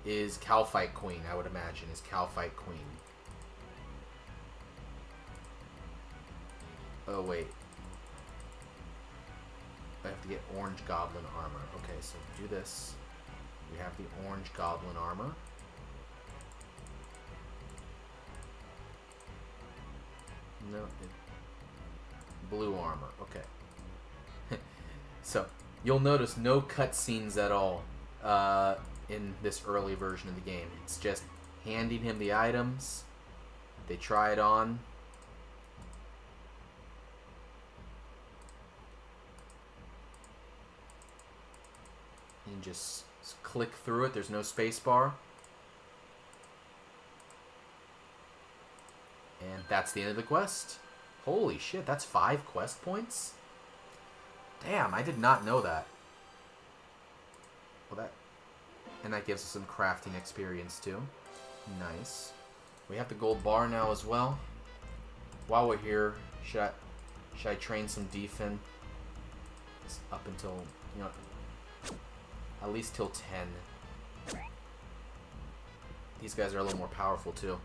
is Calphite Queen, I would imagine, is Calphite Queen. Oh, wait. I have to get orange goblin armor. Okay, so do this. We have the orange goblin armor. No, blue armor. Okay. So, you'll notice no cutscenes at all. In this early version of the game. It's just handing him the items. They try it on. And just click through it. There's no space bar. And that's the end of the quest. Holy shit, that's 5 quest points? Damn, I did not know that. Well, and that gives us some crafting experience too. Nice. We have the gold bar now as well. While we're here, should I train some defense? It's up until, you know, at least till 10. These guys are a little more powerful too.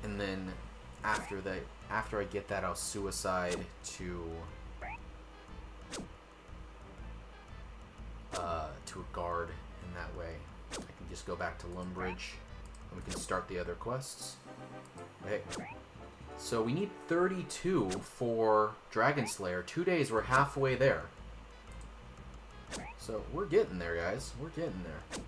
And then after I get that, I'll suicide to a guard, and that way I can just go back to Lumbridge and we can start the other quests. Okay. So we need 32 for Dragon Slayer. 2 days, we're halfway there. So we're getting there, guys. We're getting there.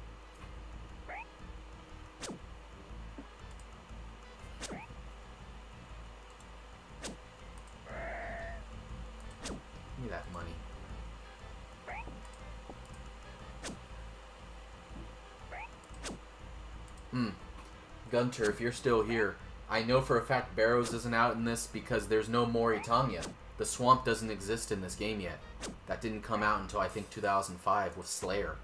that money. Gunter, if you're still here, I know for a fact Barrows isn't out in this because there's no Moritania. The swamp doesn't exist in this game yet. That didn't come out until I think 2005 with Slayer.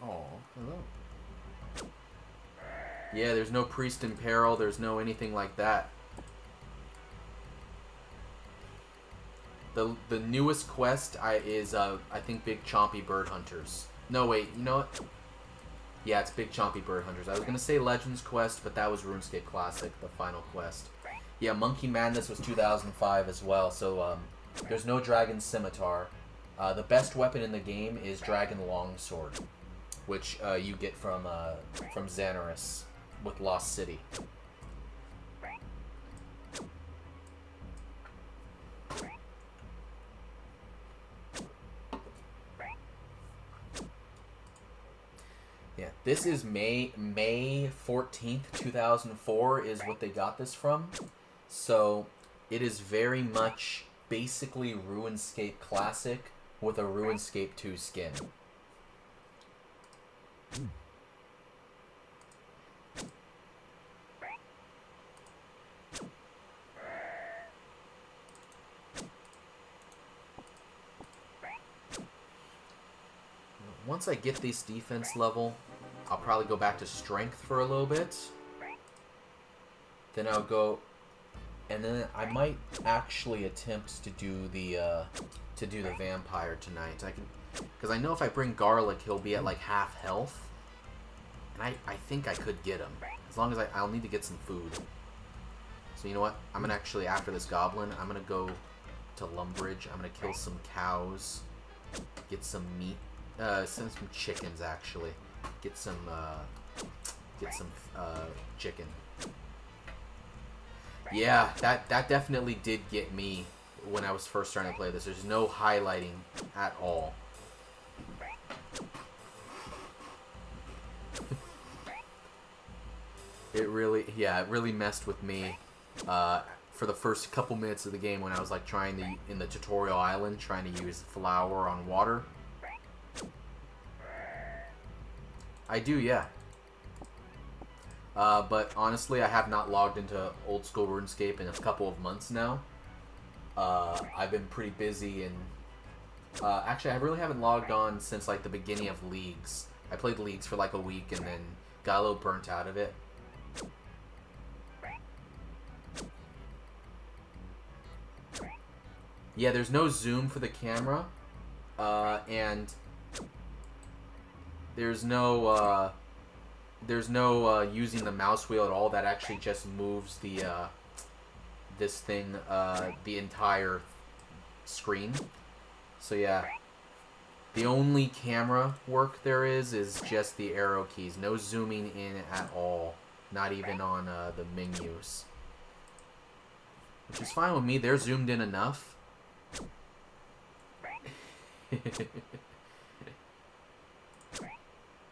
Oh, hello. Yeah, there's no priest in peril. There's no anything like that. The newest quest is I think Big Chompy Bird Hunters. No, wait, you know what? Yeah, it's Big Chompy Bird Hunters. I was gonna say Legends Quest, but that was RuneScape Classic, the final quest. Yeah, Monkey Madness was 2005 as well. So there's no Dragon Scimitar. The best weapon in the game is Dragon Longsword, which you get from Xanaris with Lost City. Yeah, this is May 14th, 2004 is what they got this from. So it is very much basically RuneScape Classic with a RuneScape 2 skin. Once I get this defense level, I'll probably go back to strength for a little bit. Then I'll go, and then I might actually attempt to do the vampire tonight. I can, because I know if I bring garlic, he'll be at like half health, and I think I could get him as long as I'll need to get some food. So you know what? I'm gonna actually, after this goblin, I'm gonna go to Lumbridge. I'm gonna kill some cows, get some meat. Some chickens actually. Get some chicken. Yeah, that definitely did get me when I was first starting to play this. There's no highlighting at all. It really messed with me for the first couple minutes of the game when I was like trying to, in the tutorial island, trying to use flour on water. I do, yeah. But honestly, I have not logged into old school RuneScape in a couple of months now. I've been pretty busy, and actually, I really haven't logged on since like the beginning of Leagues. I played Leagues for like a week and then got a little burnt out of it. Yeah, there's no zoom for the camera, and there's no using the mouse wheel at all. That actually just moves the this thing the entire screen. So yeah, the only camera work there is just the arrow keys. No zooming in at all. Not even on the menus, which is fine with me. They're zoomed in enough.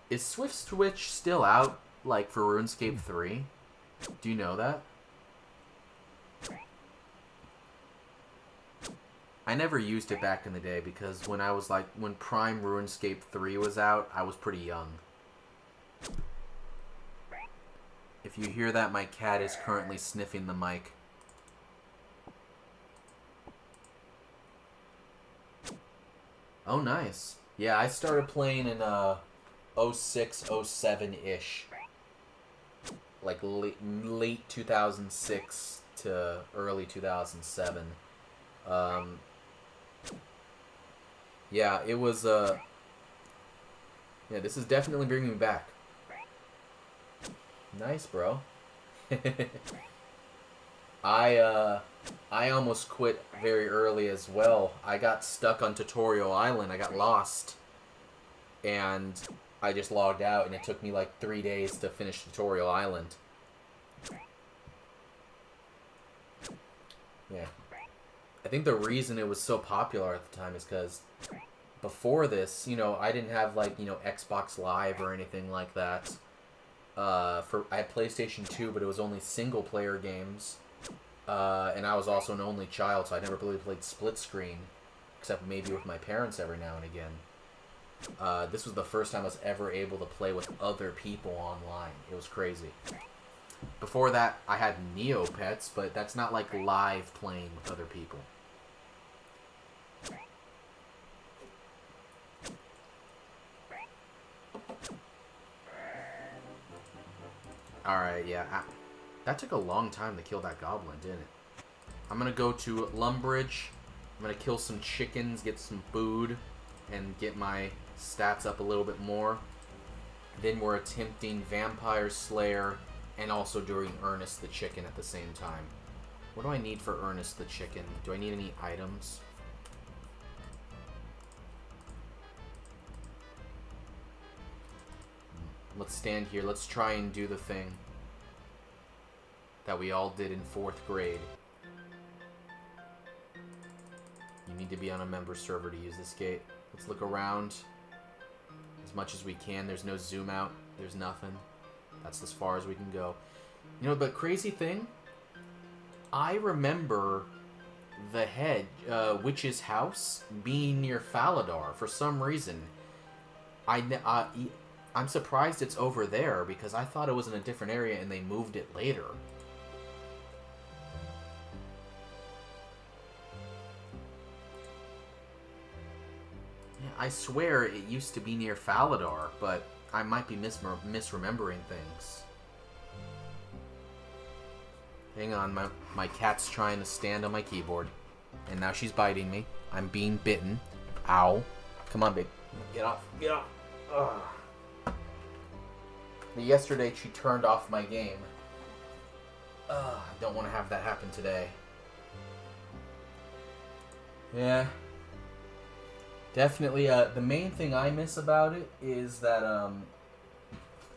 Is Swift Switch still out, like, for RuneScape 3? Do you know that? I never used it back in the day because when I was, like, when Prime RuneScape 3 was out, I was pretty young. If you hear that, my cat is currently sniffing the mic. Oh, nice. Yeah, I started playing in, 06, 07-ish. Like late 2006 to early 2007. Yeah, it was, yeah, this is definitely bringing me back. Nice, bro. I almost quit very early as well. I got stuck on Tutorial Island. I got lost. And I just logged out, and it took me like 3 days to finish Tutorial Island. Yeah. I think the reason it was so popular at the time is because before this, you know, I didn't have like, you know, Xbox Live or anything like that. I had PlayStation 2, but it was only single player games. And I was also an only child, so I never really played split screen, except maybe with my parents every now and again. This was the first time I was ever able to play with other people online. It was crazy. Before that, I had Neopets, but that's not like live playing with other people. Alright, yeah. That took a long time to kill that goblin, didn't it? I'm gonna go to Lumbridge. I'm gonna kill some chickens, get some food, and get my stats up a little bit more. Then we're attempting Vampire Slayer and also doing Ernest the Chicken at the same time. What do I need for Ernest the Chicken? Do I need any items? Let's stand here. Let's try and do the thing that we all did in 4th grade. You need to be on a member server to use this gate. Let's look around as much as we can. There's no zoom out. There's nothing. That's as far as we can go. You know, but crazy thing, I remember the head, witch's house, being near Faladar for some reason. I'm surprised it's over there because I thought it was in a different area and they moved it later. Yeah, I swear it used to be near Faladar, but I might be misremembering things. Hang on, my cat's trying to stand on my keyboard. And now she's biting me. I'm being bitten. Ow. Come on, babe. Get off. Get off. Ugh. Yesterday, she turned off my game. I don't want to have that happen today. Yeah. Definitely, the main thing I miss about it is that,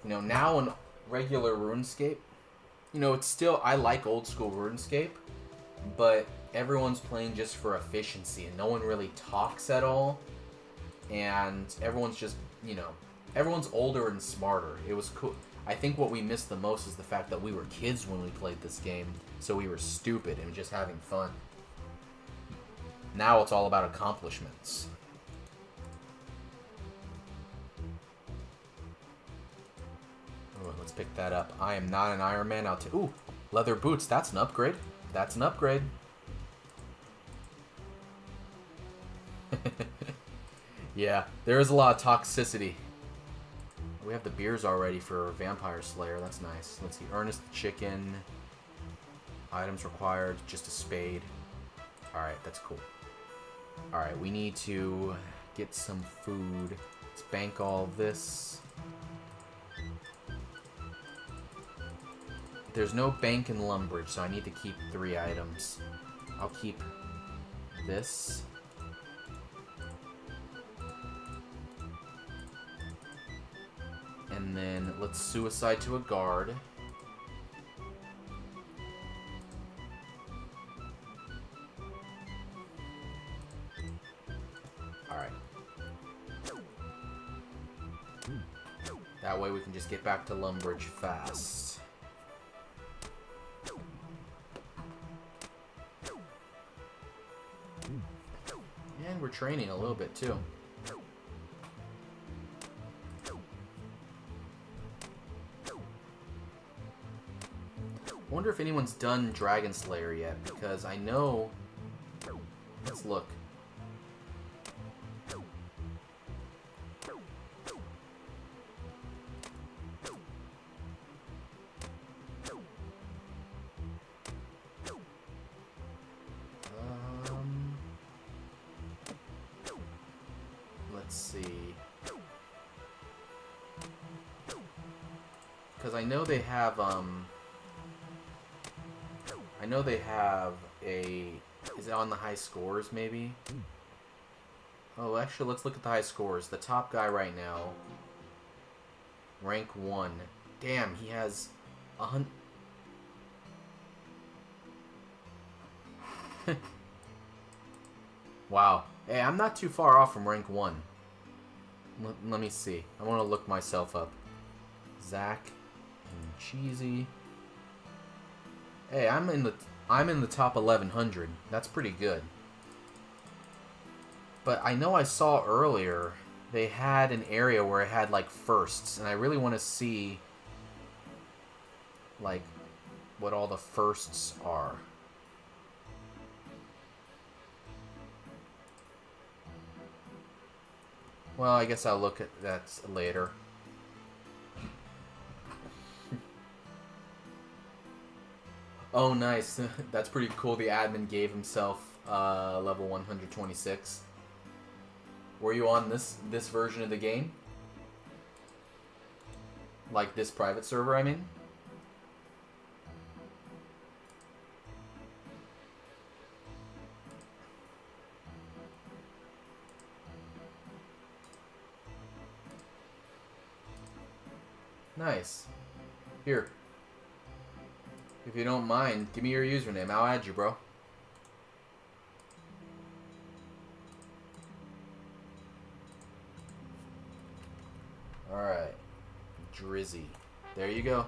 you know, now in regular RuneScape, you know, it's still, I like old school RuneScape, but everyone's playing just for efficiency, and no one really talks at all, and everyone's just, you know, everyone's older and smarter. It was cool. I think what we missed the most is the fact that we were kids when we played this game, so we were stupid and just having fun. Now it's all about accomplishments. Ooh, let's pick that up. I am not an Iron Man. I'll take. Ooh, leather boots. That's an upgrade. That's an upgrade. Yeah, there is a lot of toxicity. We have the beers already for Vampire Slayer. That's nice. Let's see. Ernest the Chicken. Items required. Just a spade. Alright, that's cool. Alright, we need to get some food. Let's bank all this. There's no bank in Lumbridge, so I need to keep 3 items. I'll keep this. And then let's suicide to a guard. Alright. That way we can just get back to Lumbridge fast. And we're training a little bit too. I wonder if anyone's done Dragon Slayer yet, because I know... Let's look. Let's see. Because I know they have, I know they have a... Is it on the high scores, maybe? Oh, actually, let's look at the high scores. The top guy right now, rank 1. Damn, he has 100... Wow. Hey, I'm not too far off from rank 1. Let me see. I want to look myself up. Zach and Cheesy. Hey, I'm in the top 1100. That's pretty good. But I know I saw earlier they had an area where it had like firsts, and I really want to see like what all the firsts are. Well, I guess I'll look at that later. Oh, nice. That's pretty cool. The admin gave himself level 126. Were you on this version of the game? Like this private server, I mean? Nice. Here. If you don't mind, give me your username. I'll add you, bro. Alright. Drizzy. There you go.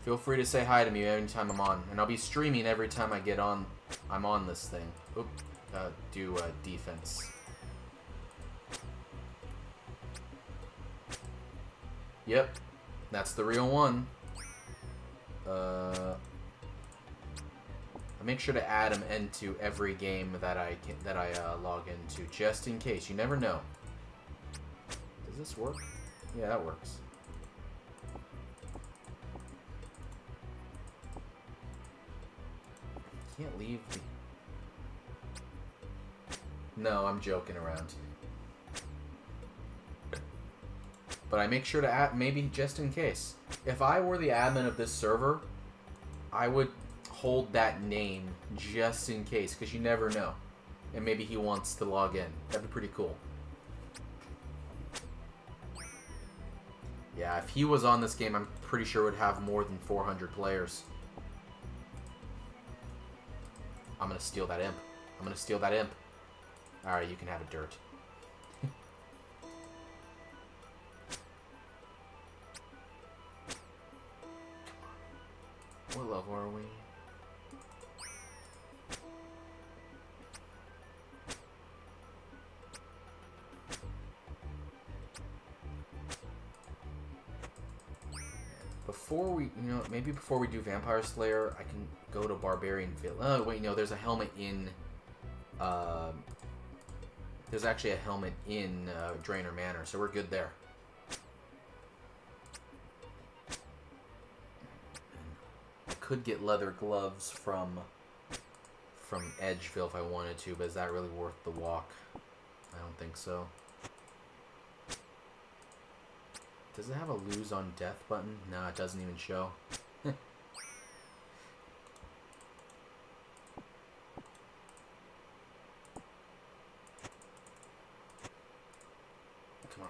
Feel free to say hi to me anytime I'm on. And I'll be streaming every time I'm on this thing. Oop. Do defense. Yep. That's the real one. I make sure to add him into every game that I log into, just in case. You never know. Does this work? Yeah, that works. Can't leave the... No, I'm joking around. But I make sure to add, maybe just in case. If I were the admin of this server, I would hold that name just in case, because you never know. And maybe he wants to log in. That'd be pretty cool. Yeah, if he was on this game, I'm pretty sure it would have more than 400 players. I'm gonna steal that imp. I'm gonna steal that imp. Alright, you can have a dirt. What level are we? Before we, maybe before we do Vampire Slayer, I can go to Barbarian Village. Oh, wait, no, there's a helmet in, there's actually a helmet in Draenor Manor, so we're good there. I could get leather gloves from Edgeville if I wanted to, but is that really worth the walk? I don't think so. Does it have a lose on death button? No, it doesn't even show. Come on.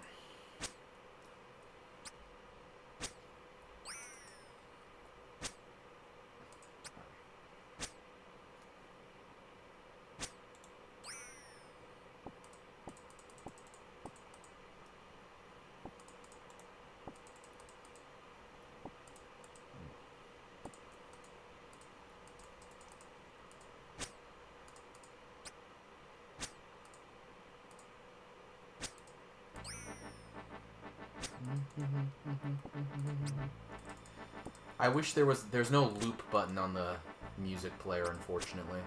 I wish there's no loop button on the music player, unfortunately.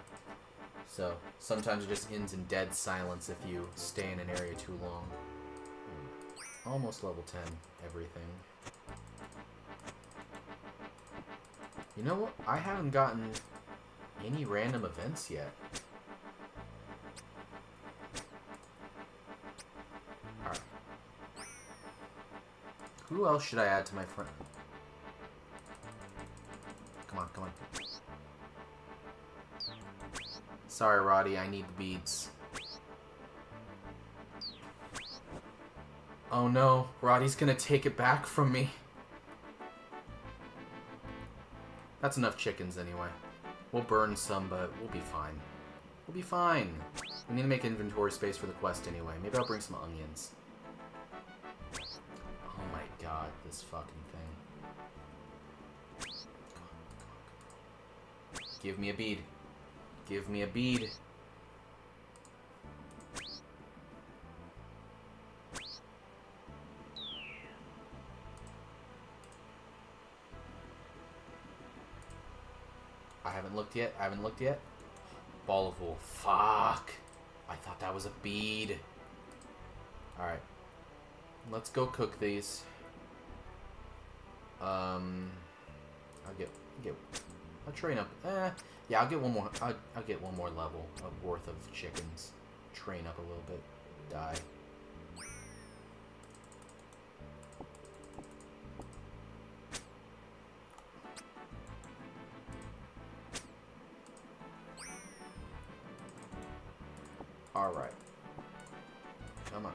So sometimes it just ends in dead silence if you stay in an area too long. Almost level 10, everything. You know what? I haven't gotten any random events yet. Alright. Who else should I add to my friend? Come on, come on. Sorry, Roddy, I need the beads. Oh no, Roddy's gonna take it back from me. That's enough chickens anyway. We'll burn some, but we'll be fine. We'll be fine. We need to make inventory space for the quest anyway. Maybe I'll bring some onions. Oh my god, this fucking thing. Give me a bead. Give me a bead. I haven't looked yet. I haven't looked yet. Ball of wool. Fuck. I thought that was a bead. Alright. Let's go cook these. I'll train up. Yeah, I'll get one more. I'll get one more level of worth of chickens. Train up a little bit. Die. Alright. Come on.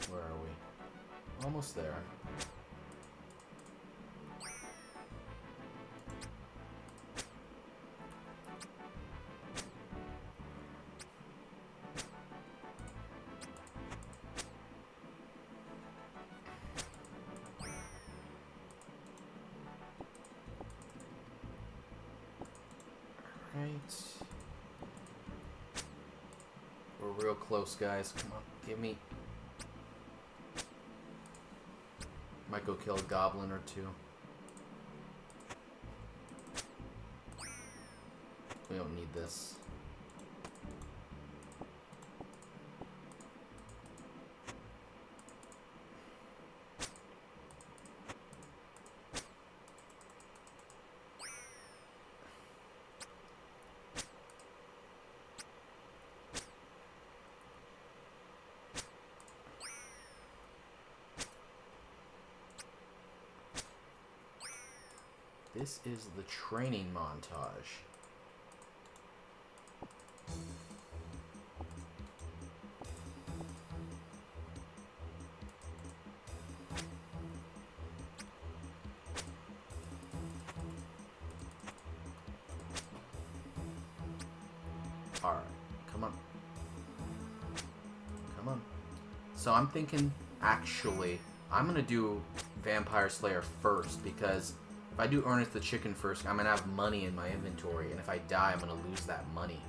Where are we? Almost there. Right. We're real close, guys. Come on, give me... Might go kill a goblin or two. We don't need this. This is the training montage. Alright, come on. Come on. So I'm thinking, actually, I'm gonna do Vampire Slayer first, because if I do Ernest the Chicken first, I'm going to have money in my inventory, and if I die, I'm going to lose that money.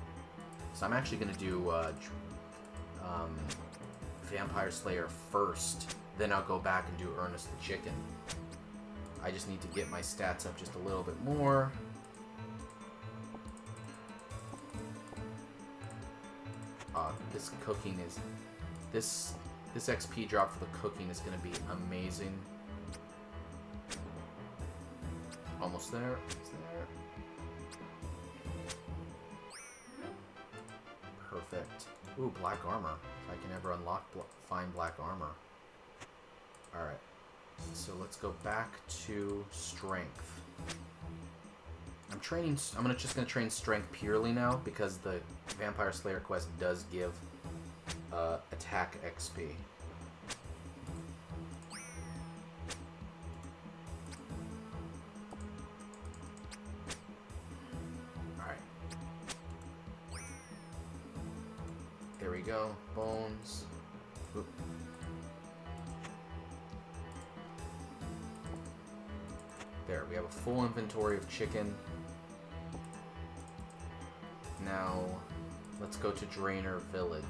So I'm actually going to do Vampire Slayer first, then I'll go back and do Ernest the Chicken. I just need to get my stats up just a little bit more. This cooking is... This XP drop for the cooking is going to be amazing. Almost there. It's there. Perfect. Ooh, black armor. If I can ever unlock find black armor. Alright. So let's go back to strength. I'm just gonna train strength purely now because the Vampire Slayer quest does give attack XP. There we go. Bones. Oop. There, we have a full inventory of chicken. Now, let's go to Drainer Village.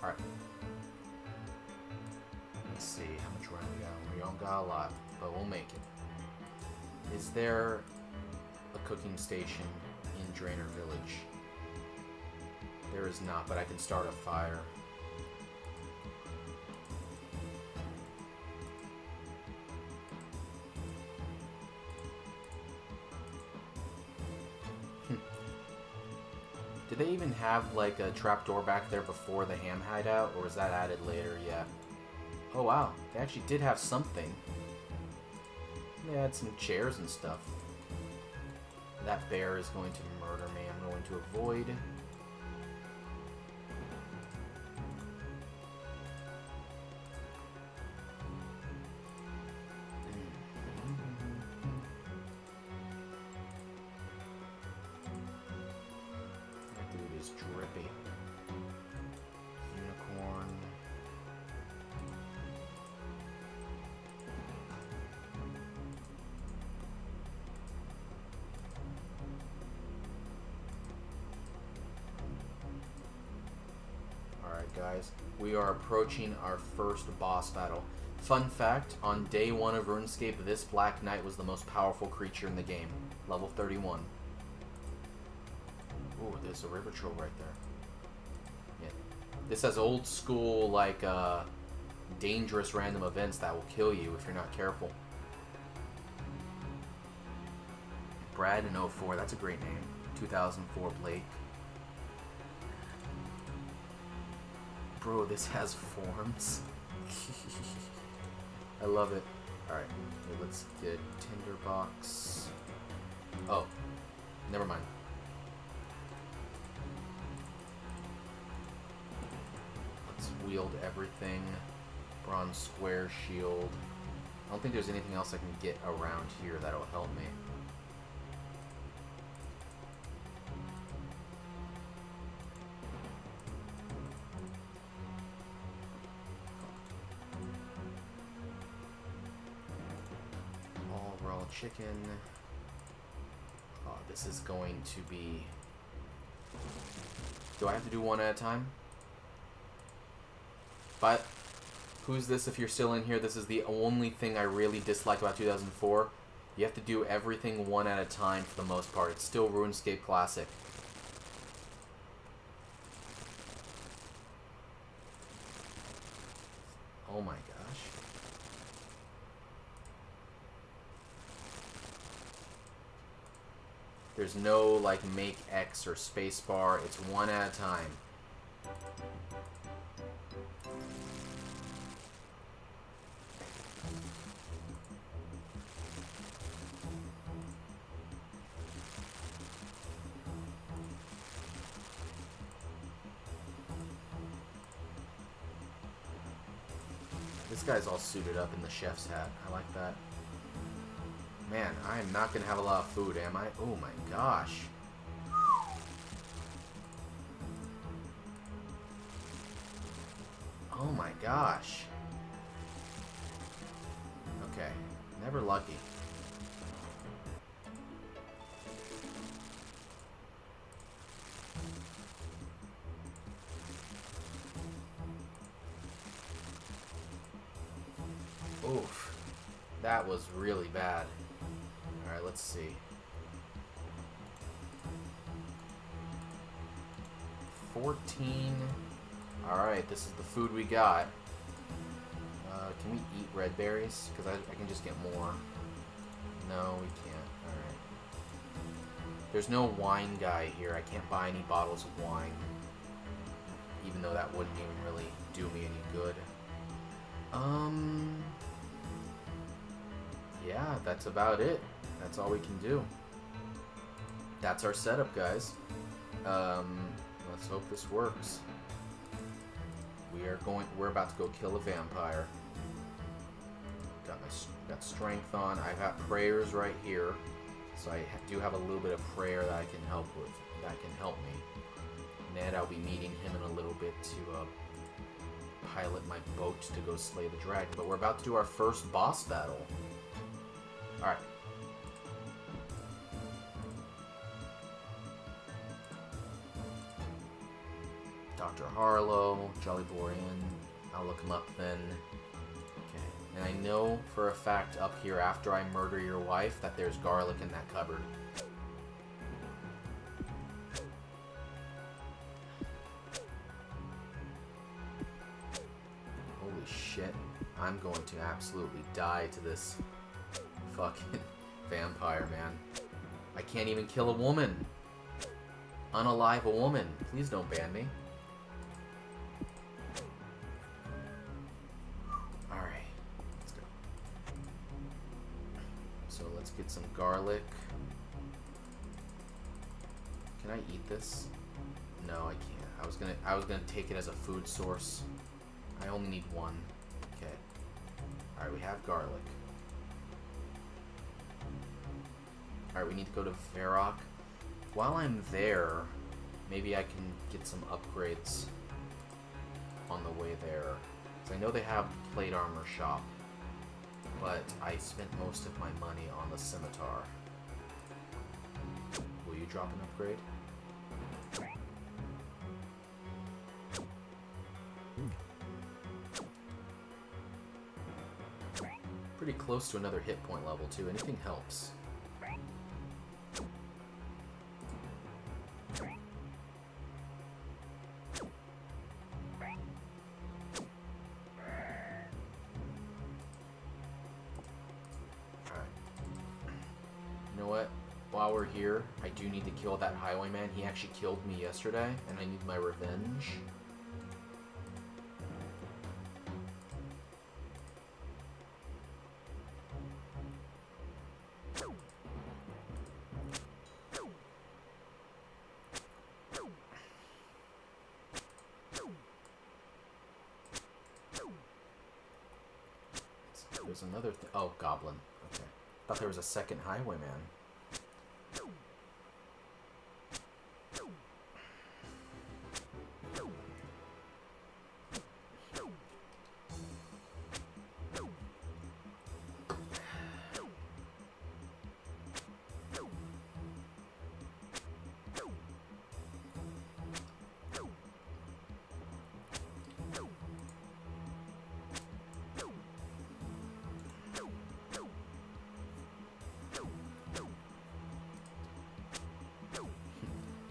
Alright. Let's see, how much round we got? We don't got a lot, but we'll make it. Is there a cooking station in Drainer Village? There is not, but I can start a fire. Did they even have like a trapdoor back there before the ham hideout, or was that added later? Yeah. Oh wow, they actually did have something. They had some chairs and stuff. That bear is going to murder me. I'm going to avoid. is drippy. Unicorn. Alright guys, we are approaching our first boss battle. Fun fact, on day 1 of RuneScape, this Black Knight was the most powerful creature in the game. Level 31. Ooh, there's a river troll right there. Yeah. This has old school, like, dangerous random events that will kill you if you're not careful. Brad in 04, that's a great name. 2004 Blake. Bro, this has forms. I love it. Alright, let's get tinderbox. Oh, never mind. Let's wield everything. Bronze square shield. I don't think there's anything else I can get around here that'll help me. Chicken. Oh, this is going to be... Do I have to do one at a time? But, who's this if you're still in here? This is the only thing I really dislike about 2004. You have to do everything one at a time for the most part. It's still RuneScape Classic. Oh my gosh. There's no, like, make X or spacebar. It's one at a time. This guy's all suited up in the chef's hat. I like that. Man, I am not going to have a lot of food, am I? Oh my gosh. Oh my gosh. Okay, never lucky. Oof. That was really bad. Alright, let's see. 14. Alright, this is the food we got. Can we eat red berries? Because I can just get more. No, we can't. Alright. There's no wine guy here. I can't buy any bottles of wine. Even though that wouldn't even really do me any good. Yeah, that's about it. That's all we can do. That's our setup, guys. Let's hope this works. We're about to go kill a vampire. Got strength on. I've got prayers right here. So I do have a little bit of prayer that I can help with. That can help me. Ned, I'll be meeting him in a little bit to pilot my boat to go slay the dragon. But we're about to do our first boss battle. Alright. Dr. Harlow, Jolly Borean. I'll look him up then. Okay. And I know for a fact up here after I murder your wife that there's garlic in that cupboard. Holy shit. I'm going to absolutely die to this fucking vampire, man. I can't even kill a woman. Unalive a woman. Please don't ban me. Alright. Let's go. So let's get some garlic. Can I eat this? No, I can't. I was gonna take it as a food source. I only need one. Okay. Alright, we have garlic. Alright, we need to go to Varrock. While I'm there, maybe I can get some upgrades on the way there. 'Cause I know they have plate armor shop, but I spent most of my money on the scimitar. Will you drop an upgrade? Pretty close to another hit point level too. Anything helps. While we're here, I do need to kill that highwayman. He actually killed me yesterday, and I need my revenge. There's another thing. Oh, Goblin. Okay. Thought there was a second highwayman.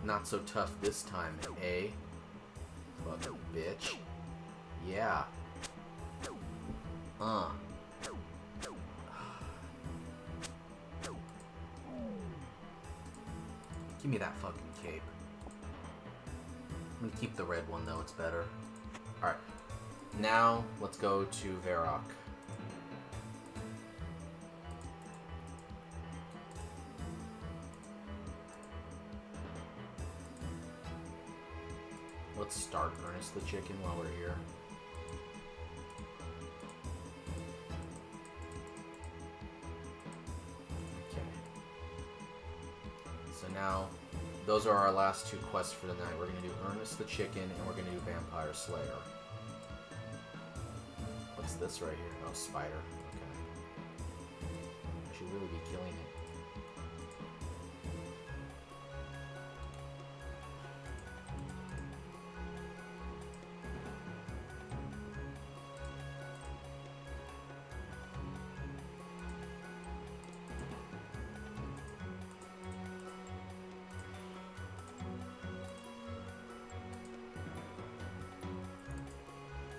Not so tough this time, eh? Fucking bitch. Yeah. Give me that fucking cape. I'm gonna keep the red one though, it's better. Alright. Now, let's go to Varrock. Let's start Ernest the Chicken while we're here. Okay. So now, those are our last two quests for the night. We're going to do Ernest the Chicken, and we're going to do Vampire Slayer. What's this right here? Oh, spider. Okay. I should really be killing it.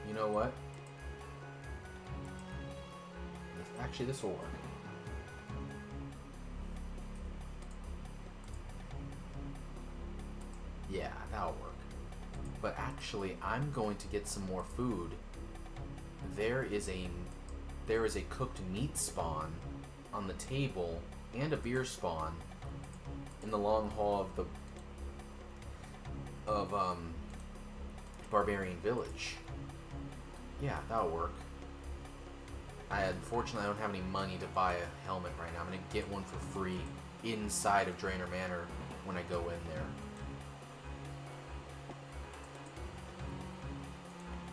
You know what? Actually, this will work. Yeah, that'll work. But actually, I'm going to get some more food. There is a cooked meat spawn on the table and a beer spawn in the long hall of Barbarian Village. Yeah, that'll work. Unfortunately, I don't have any money to buy a helmet right now. I'm going to get one for free inside of Draenor Manor when I go in there.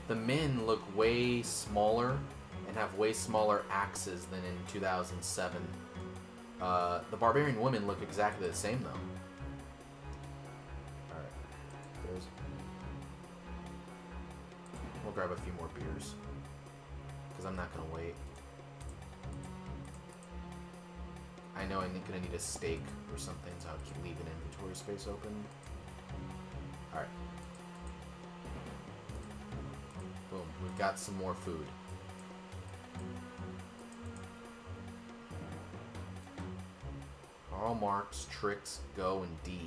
The men look way smaller and have way smaller axes than in 2007. The Barbarian women look exactly the same, though. Alright. We'll grab a few more beers. Because I'm not going to wait. I know I'm going to need a steak or something, so I'll keep leaving inventory space open. Alright. Boom. We've got some more food. Karl Marx, Tricks, Go, and D.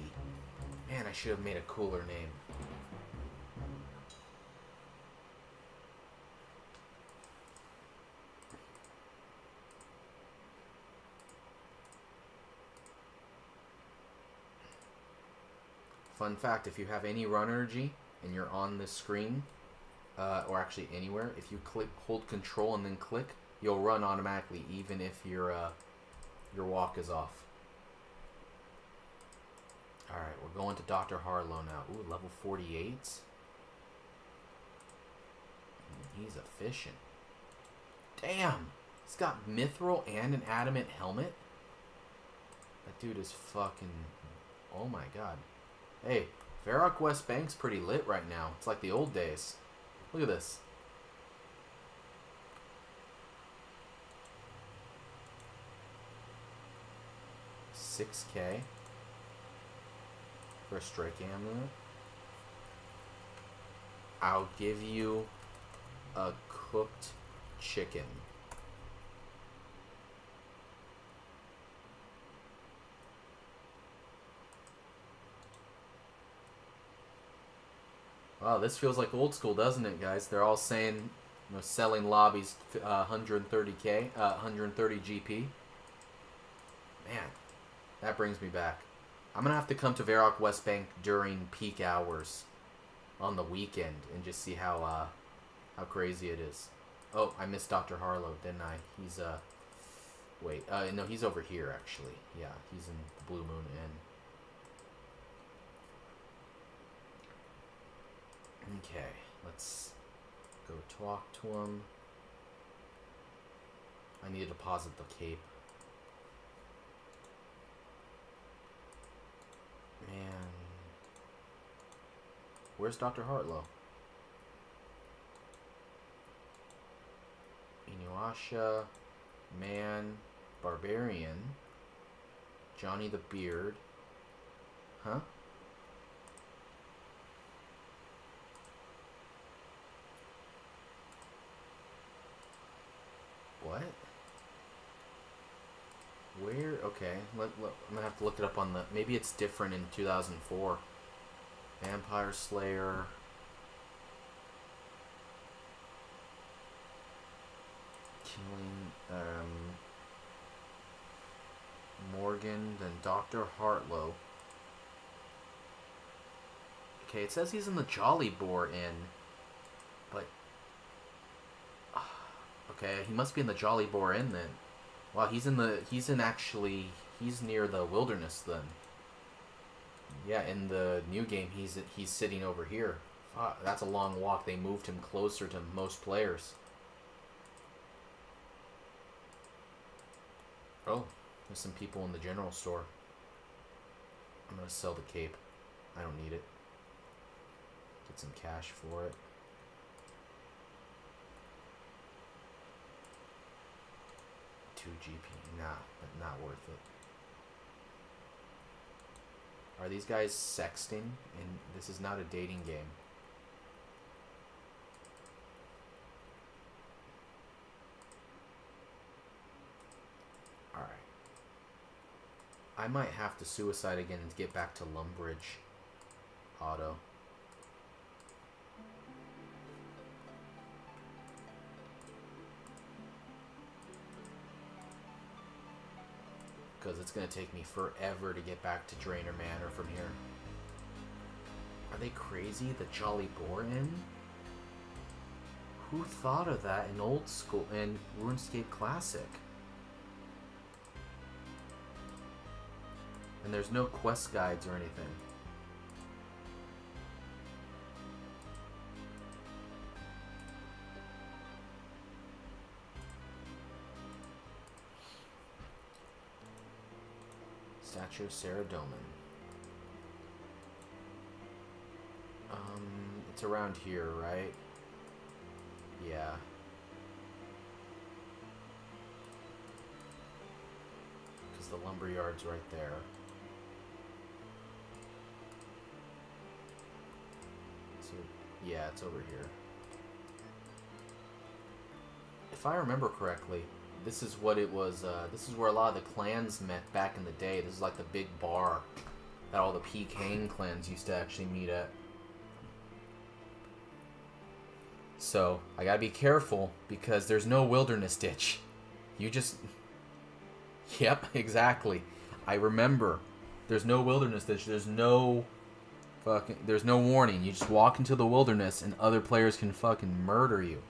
Man, I should have made a cooler name. Fun fact, if you have any run energy and you're on this screen, or actually anywhere, if you hold control and then click, you'll run automatically even if your walk is off. Alright, we're going to Dr. Harlow now. Ooh, level 48. He's efficient. Damn! He's got mithril and an adamant helmet? That dude is fucking... Oh my god. Hey, Varrock West Bank's pretty lit right now. It's like the old days. Look at this. $6K for a strike amulet. I'll give you a cooked chicken. Wow, this feels like old school, doesn't it, guys? They're all saying, you know, selling lobbies 130K, 130 GP. Man, that brings me back. I'm going to have to come to Varrock West Bank during peak hours on the weekend and just see how crazy it is. Oh, I missed Dr. Harlow, didn't I? He's, wait, no, he's over here, actually. Yeah, he's in the Blue Moon Inn. Okay, let's go talk to him. I need to deposit the cape. Man. Where's Dr. Hartlow? Inuyasha, Man, Barbarian, Johnny the Beard. Huh? What? Where? Okay, I'm gonna have to look it up on the... Maybe it's different in 2004. Vampire Slayer. Killing, Morgan, then Dr. Hartlow. Okay, it says he's in the Jolly Boar Inn, but... Okay, he must be in the Jolly Boar Inn then. Wow, he's near the wilderness then. Yeah, in the new game, he's sitting over here. That's a long walk. They moved him closer to most players. Oh, there's some people in the general store. I'm gonna sell the cape. I don't need it. Get some cash for it. GP, nah, but not worth it. Are these guys sexting? And this is not a dating game. Alright. I might have to suicide again and get back to Lumbridge Auto. Because it's going to take me forever to get back to Drainer Manor from here. Are they crazy? The Jolly Boar Inn? Who thought of that in old school, in RuneScape Classic? And there's no quest guides or anything. Statue of Sarah Doman. It's around here, right? Yeah. Because the lumberyard's right there. So, yeah, it's over here. If I remember correctly, this is what it was, this is where a lot of the clans met back in the day. This is like the big bar that all the Peking clans used to actually meet at. So, I gotta be careful, because there's no wilderness ditch. You just... Yep, exactly. I remember. There's no wilderness ditch. There's no warning. You just walk into the wilderness, and other players can fucking murder you.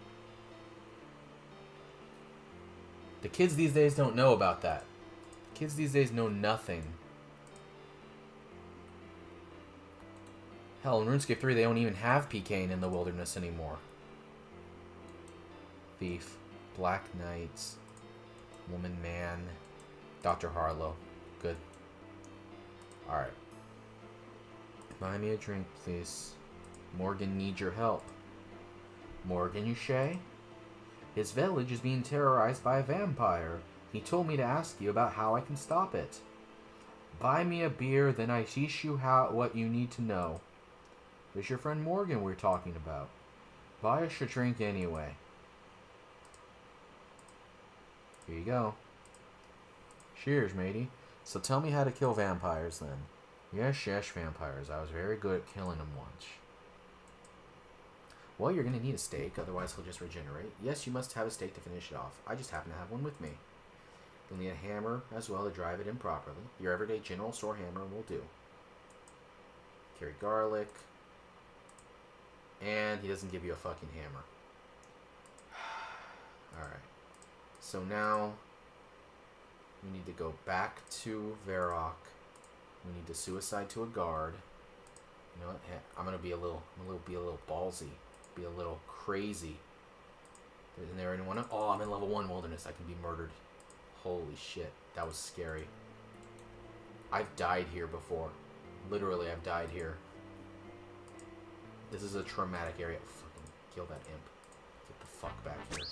The kids these days don't know about that. Kids these days know nothing. Hell, in RuneScape 3, they don't even have PKing in the wilderness anymore. Thief. Black Knights. Woman, man. Dr. Harlow. Good. Alright. Buy me a drink, please. Morgan needs your help. Morgan, you say? His village is being terrorized by a vampire. He told me to ask you about how I can stop it. Buy me a beer, then I teach you what you need to know. It's your friend Morgan we're talking about. Buy us a drink anyway. Here you go. Cheers, matey. So tell me how to kill vampires then. Yes, vampires. I was very good at killing them once. Well, you're going to need a steak, otherwise he'll just regenerate. Yes, you must have a steak to finish it off. I just happen to have one with me. You'll need a hammer as well to drive it in properly. Your everyday general store hammer will do. Carry garlic. And he doesn't give you a fucking hammer. Alright. So now we need to go back to Varrock. We need to suicide to a guard. You know what? I'm gonna be a little ballsy. Be a little crazy. Isn't there anyone else? Oh, I'm in level 1 wilderness. I can be murdered. Holy shit. That was scary. I've died here before. Literally, I've died here. This is a traumatic area. Fucking kill that imp. Get the fuck back here.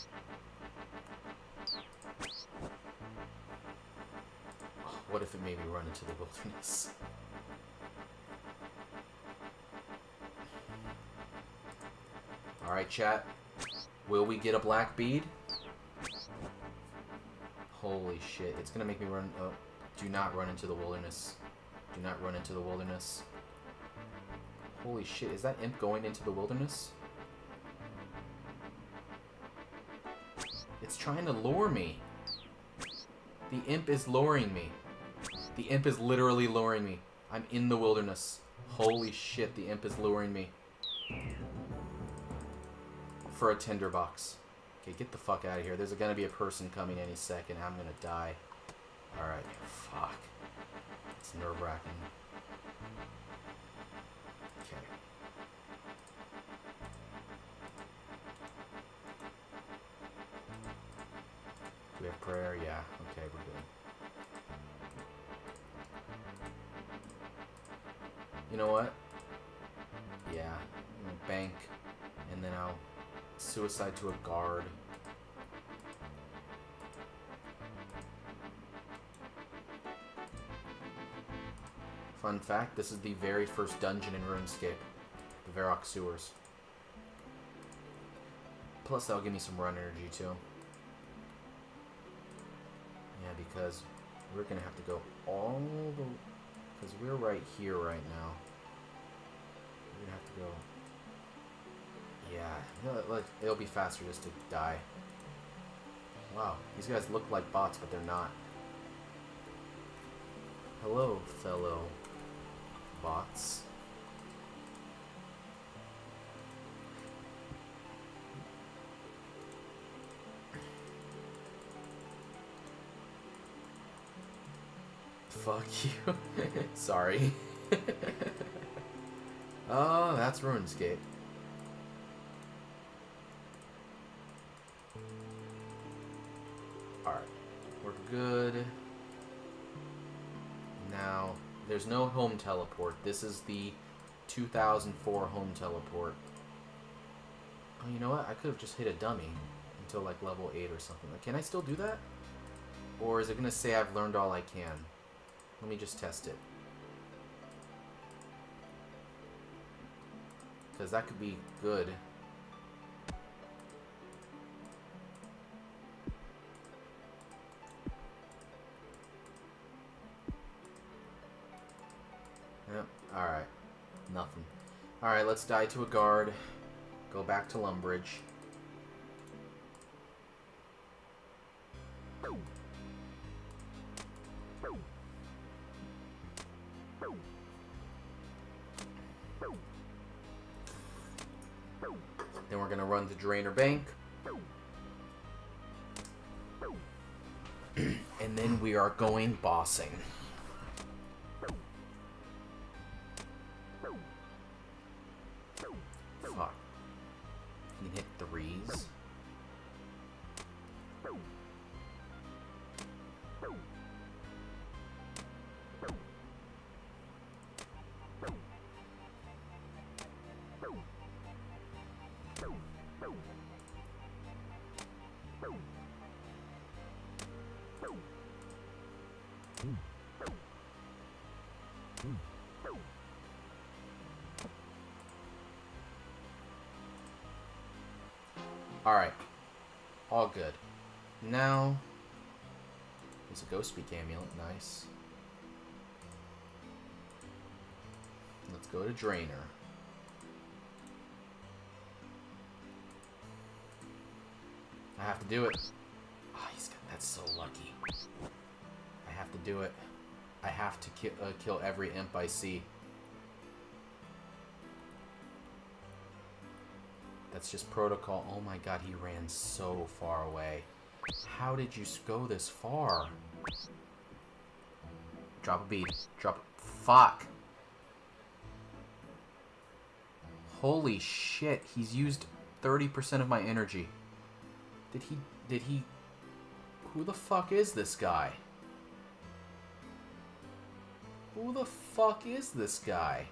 Oh, what if it made me run into the wilderness? Alright, chat. Will we get a black bead? Holy shit. It's gonna make me run... Oh, do not run into the wilderness. Do not run into the wilderness. Holy shit. Is that imp going into the wilderness? It's trying to lure me. The imp is luring me. The imp is literally luring me. I'm in the wilderness. Holy shit. The imp is luring me. For a tinderbox. Okay, get the fuck out of here. There's gonna be a person coming any second. I'm gonna die. Alright, fuck. It's nerve-wracking. Okay. Do we have prayer? Yeah. Okay, we're good. You know what? Yeah. I'm gonna bank. And then I'll suicide to a guard. Fun fact, this is the very first dungeon in RuneScape. The Varrock Sewers. Plus that'll give me some run energy too. Yeah, because we're gonna have to go all the... Because we're right here right now. We're gonna have to go... Yeah, it'll be faster just to die. Wow, these guys look like bots, but they're not. Hello, fellow bots. Fuck you. Sorry. Oh, that's RuneScape. Alright, we're good. Now, there's no home teleport. This is the 2004 home teleport. Oh, you know what? I could have just hit a dummy until like level 8 or something. Can I still do that? Or is it going to say I've learned all I can? Let me just test it. Because that could be good. Yep, alright. Nothing. Alright, let's die to a guard. Go back to Lumbridge. Then we're gonna run to Drainer Bank. And then we are going bossing. Fuck. You can hit threes. Alright. All good. Now, there's a Ghost Speak Amulet. Nice. Let's go to Drainer. I have to do it. Oh, that's so lucky. I have to do it. I have to kill every imp I see. That's just protocol. Oh my god, he ran so far away. How did you go this far? Drop a bead. Drop. Fuck. Holy shit, he's used 30% of my energy. Did he... Who the fuck is this guy? Who the fuck is this guy?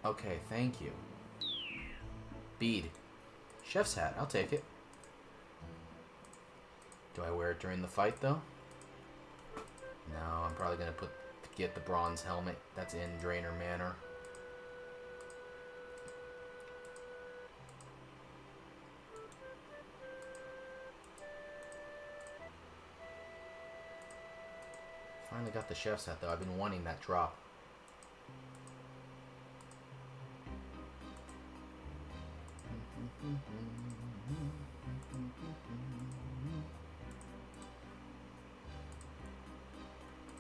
Okay, thank you. Bead. Chef's hat, I'll take it. Do I wear it during the fight, though? No, I'm probably gonna get the bronze helmet. That's in Drainer Manor. Finally got the chef's hat, though. I've been wanting that drop.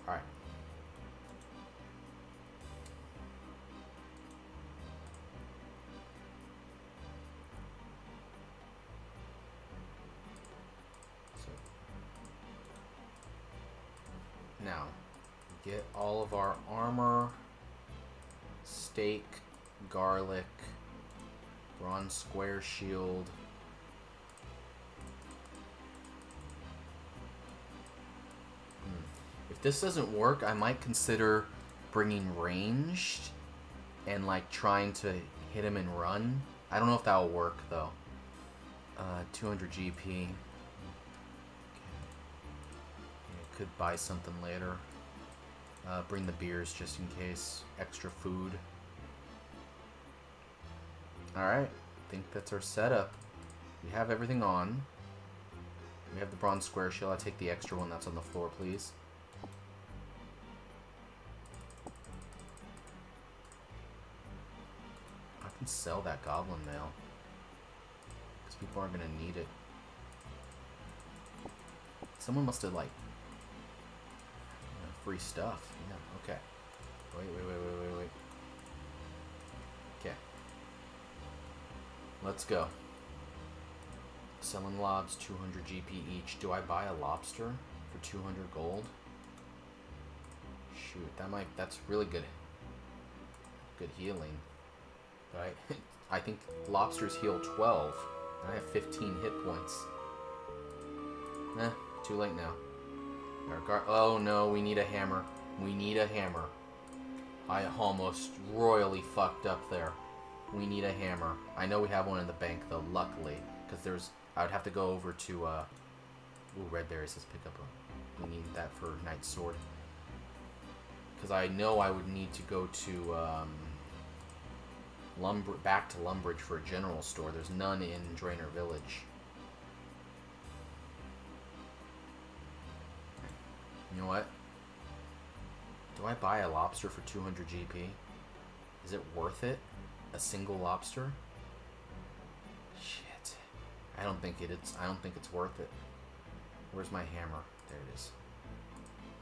Alright. Now, get all of our armor, steak, garlic, bronze square shield. If this doesn't work, I might consider bringing ranged and like trying to hit him and run. I don't know if that will work though. 200 GP. Could buy something later. Bring the beers just in case. Extra food. Alright. I think that's our setup. We have everything on. We have the bronze square shield. I'll take the extra one that's on the floor, please. I can sell that goblin mail. Because people aren't going to need it. Someone must have, like, free stuff. Yeah, okay. Wait. Okay. Let's go. Selling lobs, 200 GP each. Do I buy a lobster for 200 gold? Shoot, that's really good. Good healing. Right? I think lobsters heal 12. And I have 15 hit points. Too late now. Oh no, we need a hammer. We need a hammer. I almost royally fucked up there. We need a hammer. I know we have one in the bank though, luckily. Because I would have to go over to, ooh, red berry says pick up we need that for Knight's Sword. Because I know I would need to go to, back to Lumbridge for a general store. There's none in Drainer Village. You know what? Do I buy a lobster for 200 GP? Is it worth it? A single lobster? Shit. I don't think it's worth it. Where's my hammer? There it is.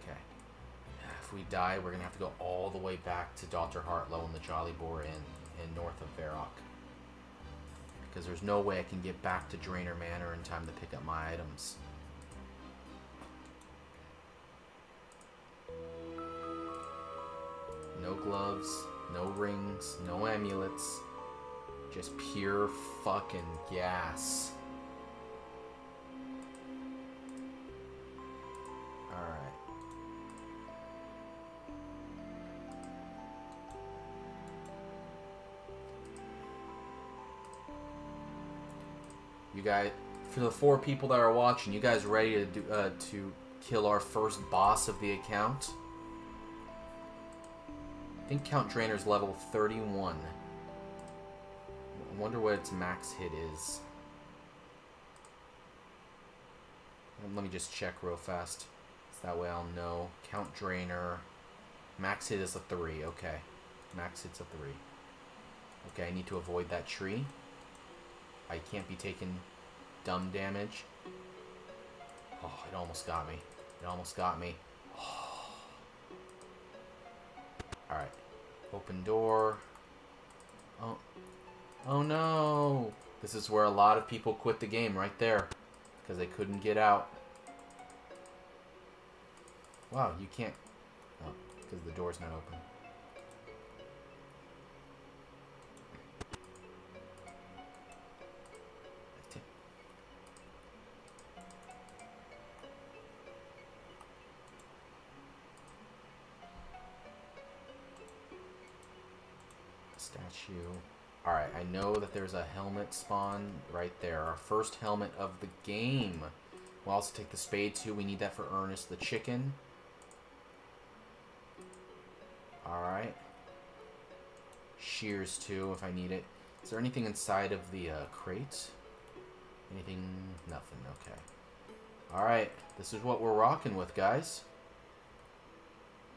Okay. If we die, we're gonna have to go all the way back to Dr. Heartlow and the Jolly Boar in north of Varrock. Because there's no way I can get back to Drainer Manor in time to pick up my items. No gloves. No rings, no amulets. Just pure fucking gas. Alright. You guys, for the 4 people that are watching, you guys ready to do, to kill our first boss of the account? I think Count Drainer's level 31. I wonder what its max hit is. Let me just check real fast. So that way I'll know. Count Drainer. Max hit is a 3. Okay. Max hit's a 3. Okay, I need to avoid that tree. I can't be taking dumb damage. Oh, it almost got me. It almost got me. Oh. Alright. Open door. Oh. Oh no! This is where a lot of people quit the game right there. Because they couldn't get out. Wow, you can't... Oh, because the door's not open. Statue. Alright, I know that there's a helmet spawn right there. Our first helmet of the game. We'll also take the spade too. We need that for Ernest the chicken. Alright. Shears too if I need it. Is there anything inside of the crate? Anything? Nothing. Okay. Alright. This is what we're rocking with, guys.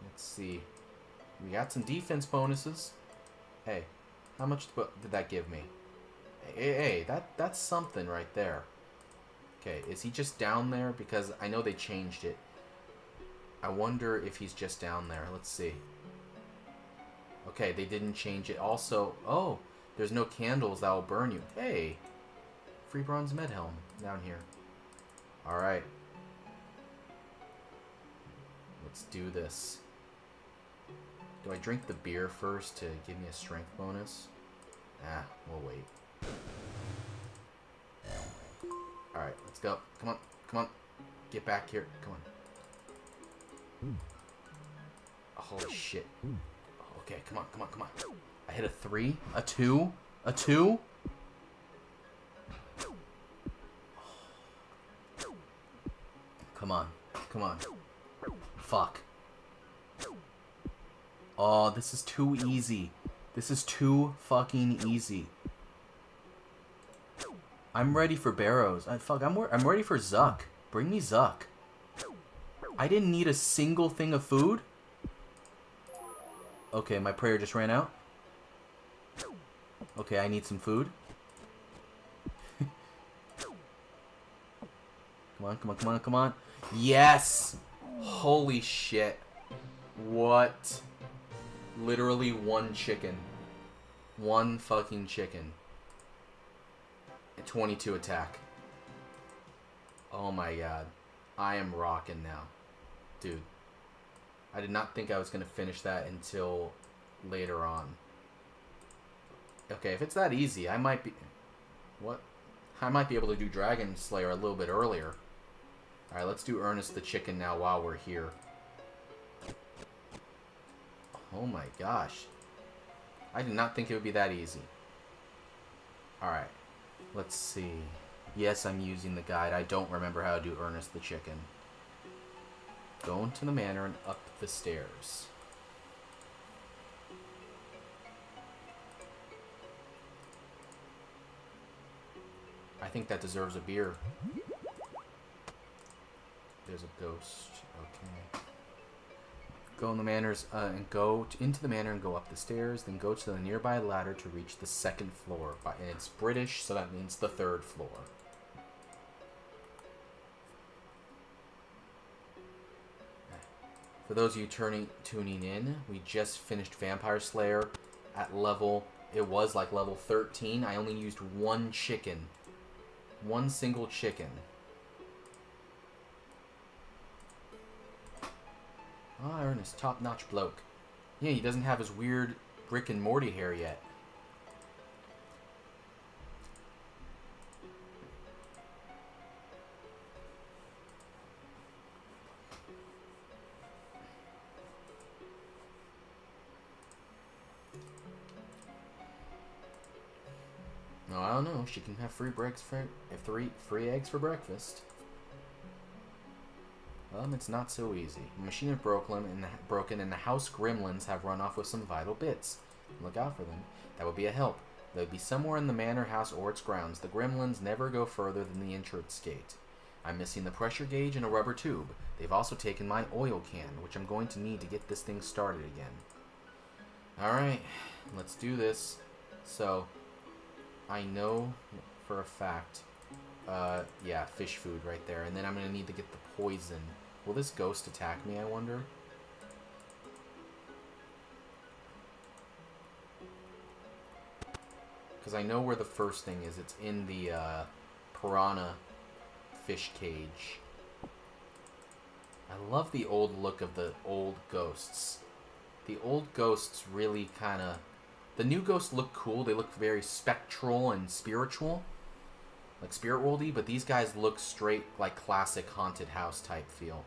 Let's see. We got some defense bonuses. Hey. How much did that give me? Hey, that's something right there. Okay, is he just down there? Because I know they changed it. I wonder if he's just down there. Let's see. Okay, they didn't change it. Also, oh, there's no candles that will burn you. Hey, free bronze med helm down here. Alright. Let's do this. Do I drink the beer first to give me a strength bonus? Ah, we'll wait. Alright, let's go. Come on, come on. Get back here. Come on. Holy shit. Okay, come on, come on, come on. I hit a 3, a 2, a 2. Come on, come on. Fuck. Oh, this is too easy. This is too fucking easy. I'm ready for Barrows. I'm ready for Zuck. Bring me Zuck. I didn't need a single thing of food. Okay, my prayer just ran out. Okay, I need some food. Come on, come on, come on, come on. Yes! Holy shit. What? Literally 1 chicken. 1 fucking chicken. 22 attack. Oh my god. I am rocking now. Dude. I did not think I was going to finish that until later on. Okay, if it's that easy, I might be... What? I might be able to do Dragon Slayer a little bit earlier. Alright, let's do Ernest the Chicken now while we're here. Oh my gosh. I did not think it would be that easy. Alright. Let's see. Yes, I'm using the guide. I don't remember how to do Ernest the Chicken. Go into the manor and up the stairs. I think that deserves a beer. There's a ghost. Okay. Go in the manors and go into the manor and go up the stairs. Then go to the nearby ladder to reach the 2nd floor. And it's British, so that means the 3rd floor. For those of you tuning in, we just finished Vampire Slayer at level. It was like level 13. I only used 1 chicken. 1 single chicken. Ah, Ernest, top-notch bloke. Yeah, he doesn't have his weird Rick and Morty hair yet. No, I don't know. She can have free eggs for breakfast. It's not so easy. The machine is broken, and the house gremlins have run off with some vital bits. Look out for them. That would be a help. They would be somewhere in the manor house or its grounds. The gremlins never go further than the entrance gate. I'm missing the pressure gauge and a rubber tube. They've also taken my oil can, which I'm going to need to get this thing started again. Alright, let's do this. So, I know for a fact, yeah, fish food right there. And then I'm going to need to get the poison. Will this ghost attack me, I wonder? Because I know where the first thing is. It's in the piranha fish cage. I love the old look of the old ghosts. The old ghosts really kind of... The new ghosts look cool. They look very spectral and spiritual. Like spirit worldy, but these guys look straight like classic haunted house type feel.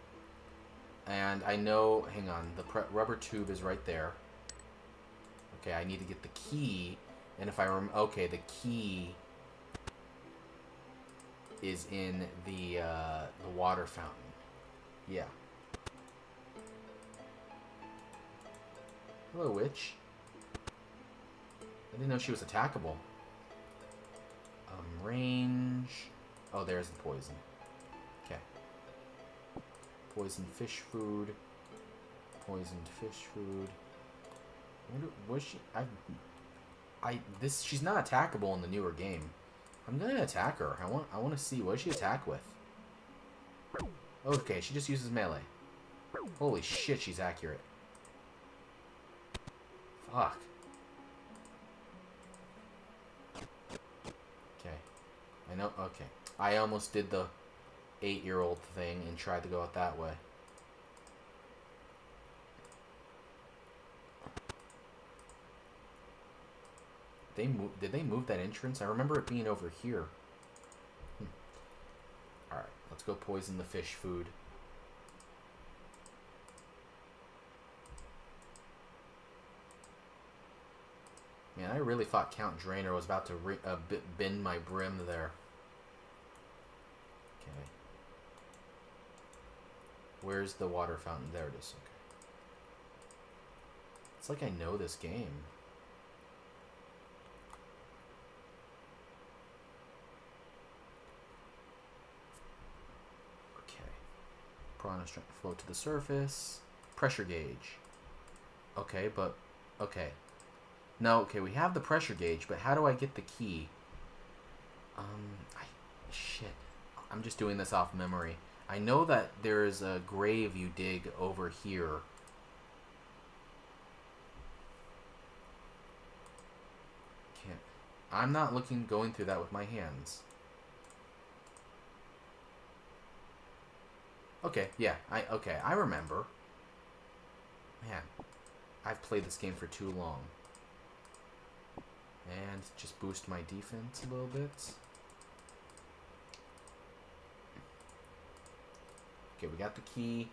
And I know... Hang on. The rubber tube is right there. Okay, I need to get the key. And if I remember... Okay, the key is in the water fountain. Yeah. Hello, witch. I didn't know she was attackable. Range... Oh, there's the poison. Okay. Poisoned fish food. Poisoned fish food. Was she... She's not attackable in the newer game. I'm gonna attack her. I want to see what does she attack with. Okay, she just uses melee. Holy shit, she's accurate. Fuck. Okay. I know. Okay. I almost did the 8-year-old thing and tried to go out that way. Did they move that entrance? I remember it being over here. Alright, let's go poison the fish food. Man, I really thought Count Drainer was about to bend my brim there. Okay. Where's the water fountain? There it is. Okay. It's like I know this game. Piranha's trying to float to the surface. Pressure gauge. Okay, but... Okay. No, okay, we have the pressure gauge, but how do I get the key? Shit. I'm just doing this off memory. I know that there is a grave you dig over here. Can't... I'm not going through that with my hands. Okay, yeah, I remember. Man, I've played this game for too long. And just boost my defense a little bit. Okay, we got the key.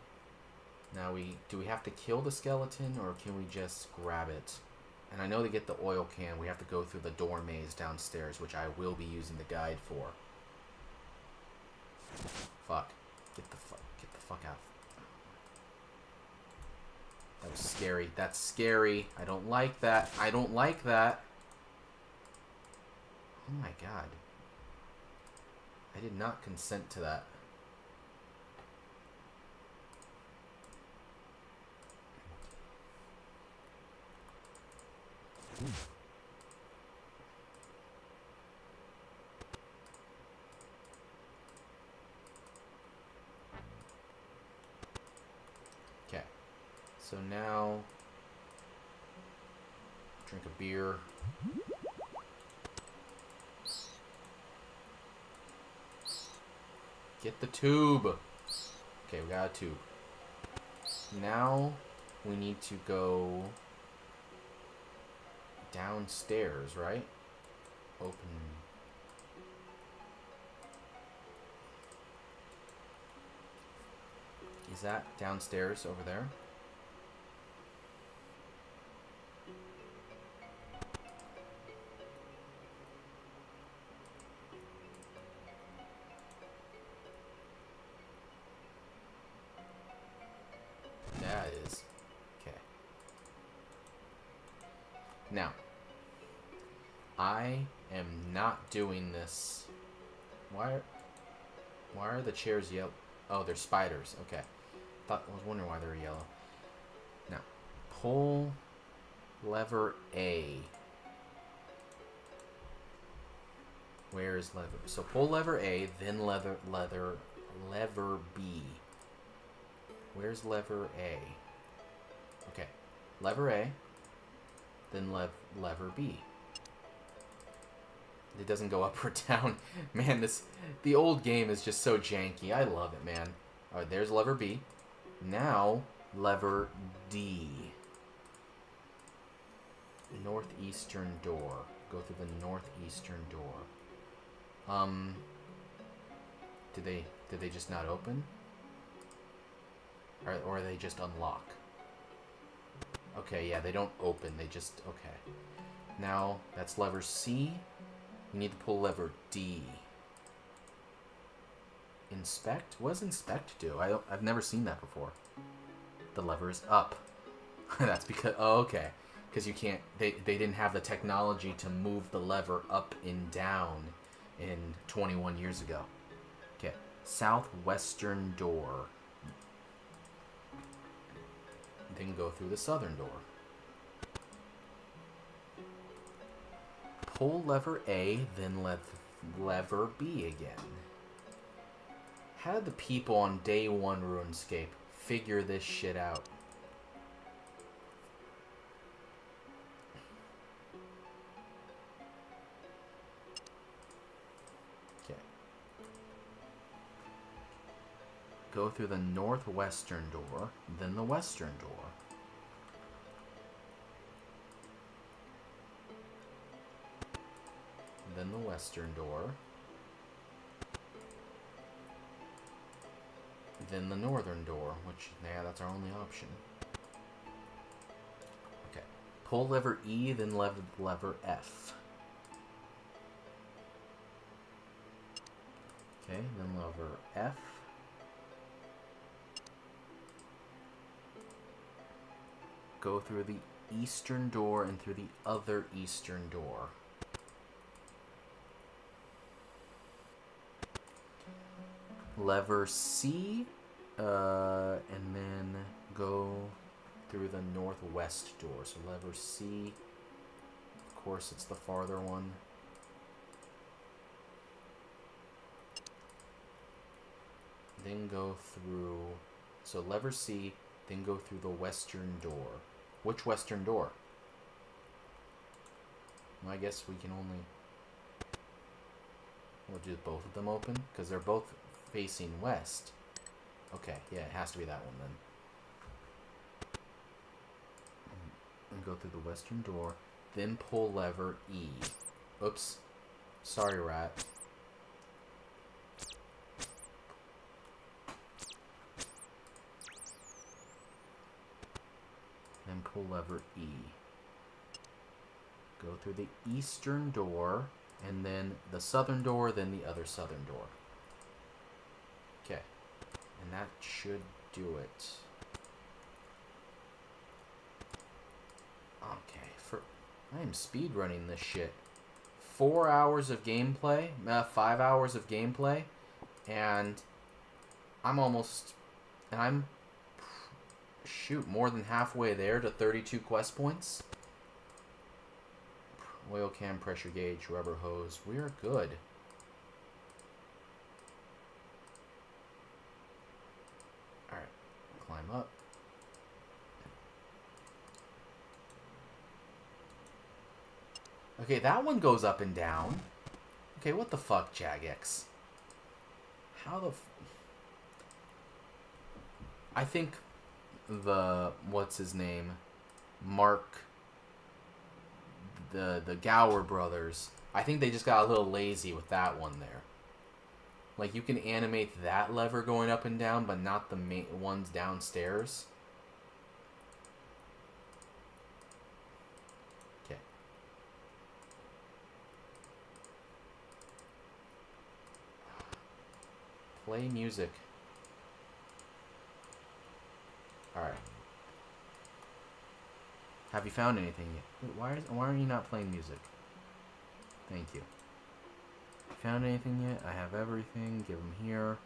Now do we have to kill the skeleton or can we just grab it? And I know to get the oil can, we have to go through the door maze downstairs, which I will be using the guide for. Fuck. Get the fuck out. That was scary. That's scary. I don't like that. I don't like that. Oh my god. I did not consent to that. Okay. So now... drink a beer. Get the tube. Okay, we got a tube. Now we need to go downstairs, right? Open. Is that downstairs over there? That is. Okay. Now, I am not doing this. Why are the chairs yellow? Oh, they're spiders. Okay. I was wondering why they were yellow. Now, pull lever A. Where is lever? So pull lever A, then lever B. Where's lever A? Okay. Lever A, then lever B. It doesn't go up or down. Man, the old game is just so janky. I love it, man. Alright, there's lever B. Now, lever D. Northeastern door. Go through the northeastern door. Did they just not open? Or they just unlock? Okay, yeah, they don't open. They just... Okay. Now, that's lever C. You need to pull lever D. Inspect? What does inspect do? I've never seen that before. The lever is up. That's because... Oh, okay. Because you can't... They didn't have the technology to move the lever up and down in 21 years ago. Okay. Southwestern door. Then go through the southern door. Pull lever A, then lever B again. How did the people on day one RuneScape figure this shit out? Okay. Go through the northwestern door, then the western door. Then the western door. Then the northern door, which, yeah, that's our only option. Okay. Pull lever E, then lever F. Okay, then lever F. Go through the eastern door and through the other eastern door. Lever C, and then go through the northwest door. So lever C, of course it's the farther one. Then go through, so lever C, then go through the western door. Which western door? Well, I guess we can only, we'll do both of them open, because they're both facing west. Okay, yeah, it has to be that one then. And go through the western door, then pull lever E. Oops. Sorry, rat. Then pull lever E. Go through the eastern door, and then the southern door, then the other southern door. Okay, and that should do it. Okay, I am speed running this shit. 4 hours of gameplay, 5 hours of gameplay, and I'm shoot, more than halfway there to 32 quest points. Oil can, pressure gauge, rubber hose. We are good. Alright, climb up. Okay, that one goes up and down. Okay, what the fuck, Jagex? How the I think what's his name? Mark the Gower brothers. I think they just got a little lazy with that one there. Like, you can animate that lever going up and down, but not the ones downstairs. Okay. Play music. Alright. Have you found anything yet? Wait, why are you not playing music? Thank you. Found anything yet? I have everything. Give them here.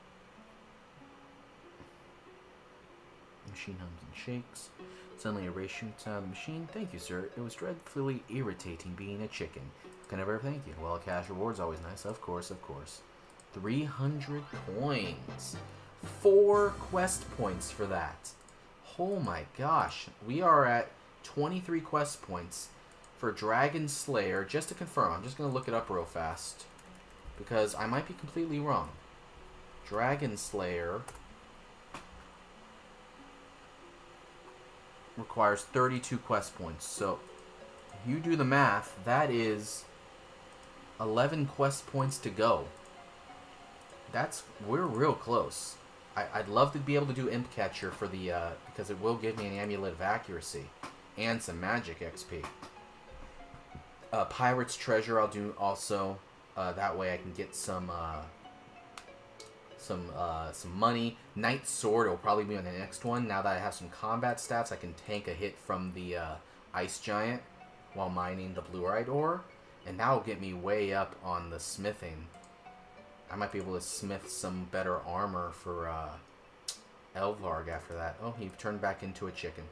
Machine hums and shakes. Suddenly a ray shoots out of the machine. Thank you, sir. It was dreadfully irritating being a chicken. Can I ever thank you? Well, a cash reward's always nice. Of course, of course. 300 coins. 4 quest points for that. Oh my gosh. We are at 23 quest points for Dragon Slayer. Just to confirm, I'm just going to look it up real fast, because I might be completely wrong. Dragon Slayer requires 32 quest points. So, if you do the math, that is 11 quest points to go. We're real close. I'd love to be able to do Imp Catcher for the, because it will give me an Amulet of Accuracy and some Magic XP. Pirate's Treasure I'll do also. That way I can get some money. Knight's Sword will probably be on the next one. Now that I have some combat stats, I can tank a hit from the Ice Giant while mining the Blue-Eyed Ore. And that will get me way up on the smithing. I might be able to smith some better armor for Elvarg after that. Oh, he turned back into a chicken.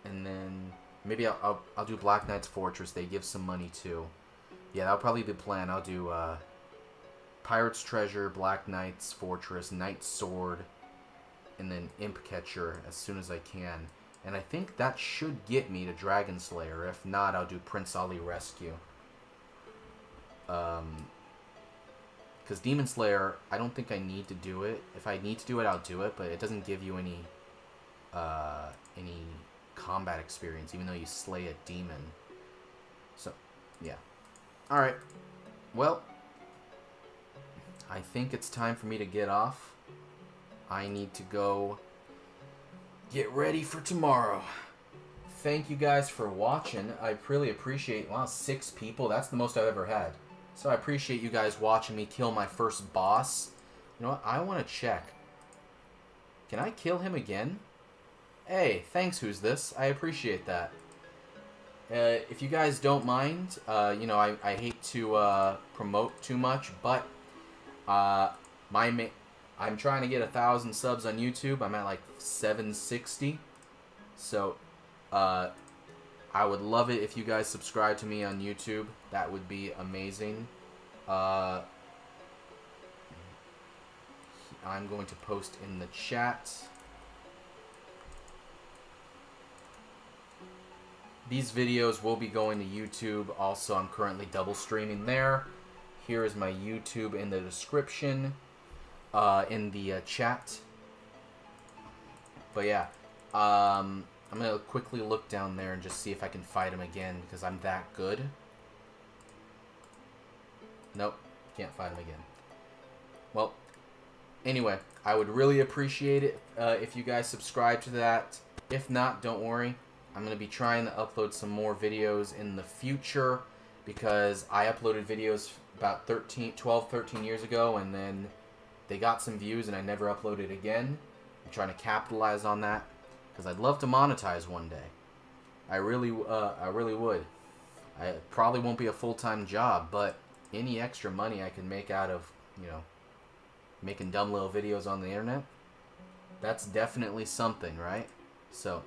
And then maybe I'll do Black Knight's Fortress. They give some money too. Yeah, that'll probably be the plan. I'll do Pirate's Treasure, Black Knight's Fortress, Knight's Sword, and then Imp Catcher as soon as I can. And I think that should get me to Dragon Slayer. If not, I'll do Prince Ali Rescue. Because Demon Slayer, I don't think I need to do it. If I need to do it, I'll do it, but it doesn't give you any combat experience, even though you slay a demon. So, yeah. Alright. Well, I think it's time for me to get off. I need to go get ready for tomorrow. Thank you guys for watching. I really appreciate, wow, 6 people. That's the most I've ever had. So I appreciate you guys watching me kill my first boss. You know what? I want to check. Can I kill him again? Hey, thanks, Who's This? I appreciate that. If you guys don't mind, you know, I hate to promote too much, but I'm trying to get 1,000 subs on YouTube. I'm at like 760. So, I would love it if you guys subscribe to me on YouTube. That would be amazing. I'm going to post in the chat. These videos will be going to YouTube. Also, I'm currently double streaming there. Here is my YouTube in the description, in the chat. But yeah, I'm going to quickly look down there and just see if I can fight him again, because I'm that good. Nope, can't fight him again. Well, anyway, I would really appreciate it if you guys subscribe to that. If not, don't worry. I'm going to be trying to upload some more videos in the future, because I uploaded videos about 12, 13 years ago, and then they got some views and I never uploaded again. I'm trying to capitalize on that, because I'd love to monetize one day. I really would. I probably won't be a full-time job, but any extra money I can make out of, you know, making dumb little videos on the internet, that's definitely something, right? So,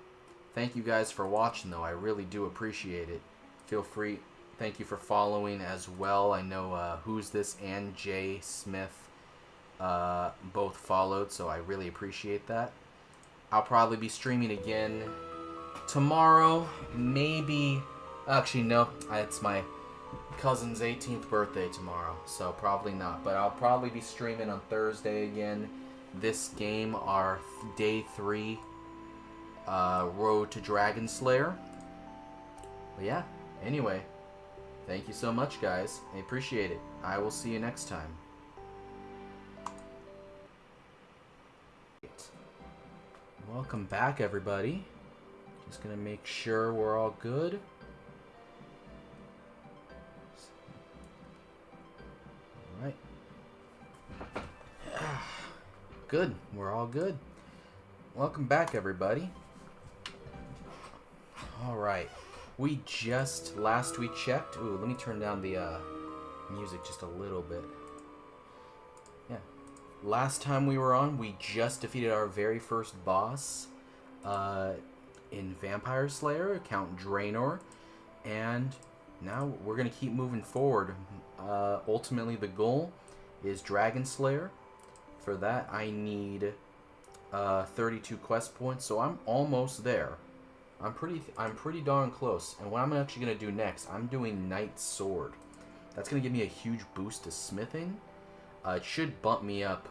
thank you guys for watching, though. I really do appreciate it. Feel free. Thank you for following as well. I know Who's This and Jay Smith both followed, so I really appreciate that. I'll probably be streaming again tomorrow. Maybe. Actually, no. It's my cousin's 18th birthday tomorrow, so probably not. But I'll probably be streaming on Thursday again. This game, our day 3 Road to Dragon Slayer. But yeah, anyway, thank you so much, guys. I appreciate it. I will see you next time. Welcome back, everybody. Just gonna make sure we're all good. Alright. Good. We're all good. Welcome back, everybody. Alright. We just, last we checked... Ooh, let me turn down the music just a little bit. Yeah. Last time we were on, we just defeated our very first boss in Vampire Slayer, Count Draenor. And now we're going to keep moving forward. Ultimately, the goal is Dragon Slayer. For that, I need 32 quest points, so I'm almost there. I'm pretty darn close. And what I'm actually going to do next, I'm doing Knight's Sword. That's going to give me a huge boost to smithing. It should bump me up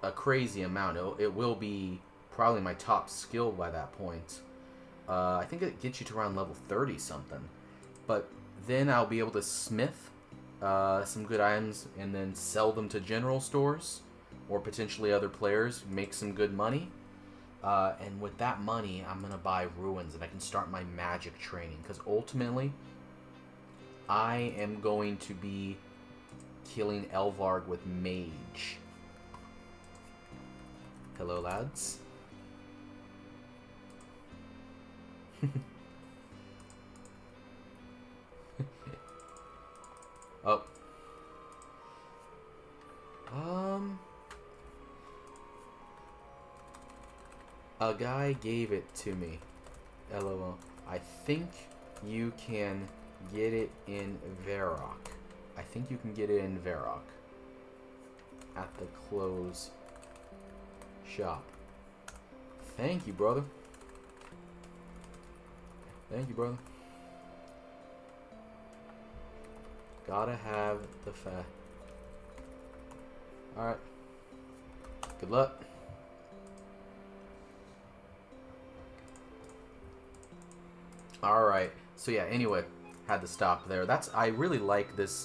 a crazy amount. It will be probably my top skill by that point. I think it gets you to around level 30 something. But then I'll be able to smith some good items and then sell them to general stores or potentially other players, make some good money. And with that money, I'm going to buy ruins and I can start my magic training. Because ultimately, I am going to be killing Elvarg with Mage. Hello, lads. Oh. A guy gave it to me. LOL. I think you can get it in Varrock. I think you can get it in Varrock. At the clothes shop. Thank you, brother. Thank you, brother. Gotta have the fat. Alright. Good luck. Alright. So yeah, anyway, had to stop there. I really like this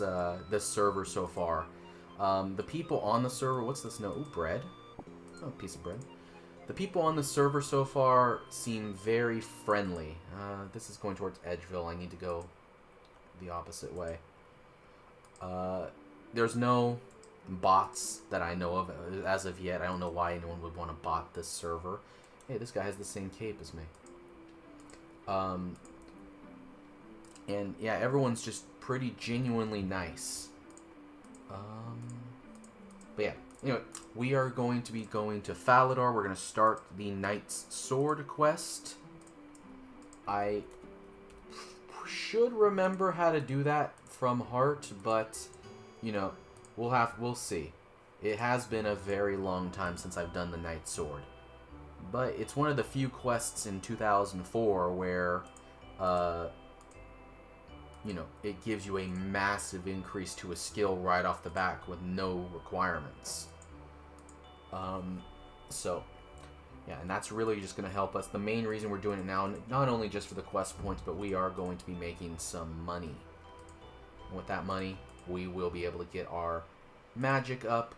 this server so far. The people on the server, what's this note? Ooh, bread. Oh, piece of bread. The people on the server so far seem very friendly. This is going towards Edgeville. I need to go the opposite way. There's no bots that I know of as of yet. I don't know why anyone would want to bot this server. Hey, this guy has the same cape as me. And yeah, everyone's just pretty genuinely nice. But yeah, anyway, we are going to be going to Falador. We're going to start the Knight's Sword quest. I should remember how to do that from heart, but you know, we'll see. It has been a very long time since I've done the Knight's Sword. But it's one of the few quests in 2004 where you know, it gives you a massive increase to a skill right off the bat with no requirements. So, yeah, and that's really just going to help us. The main reason we're doing it now, not only just for the quest points, but we are going to be making some money. And with that money, we will be able to get our magic up,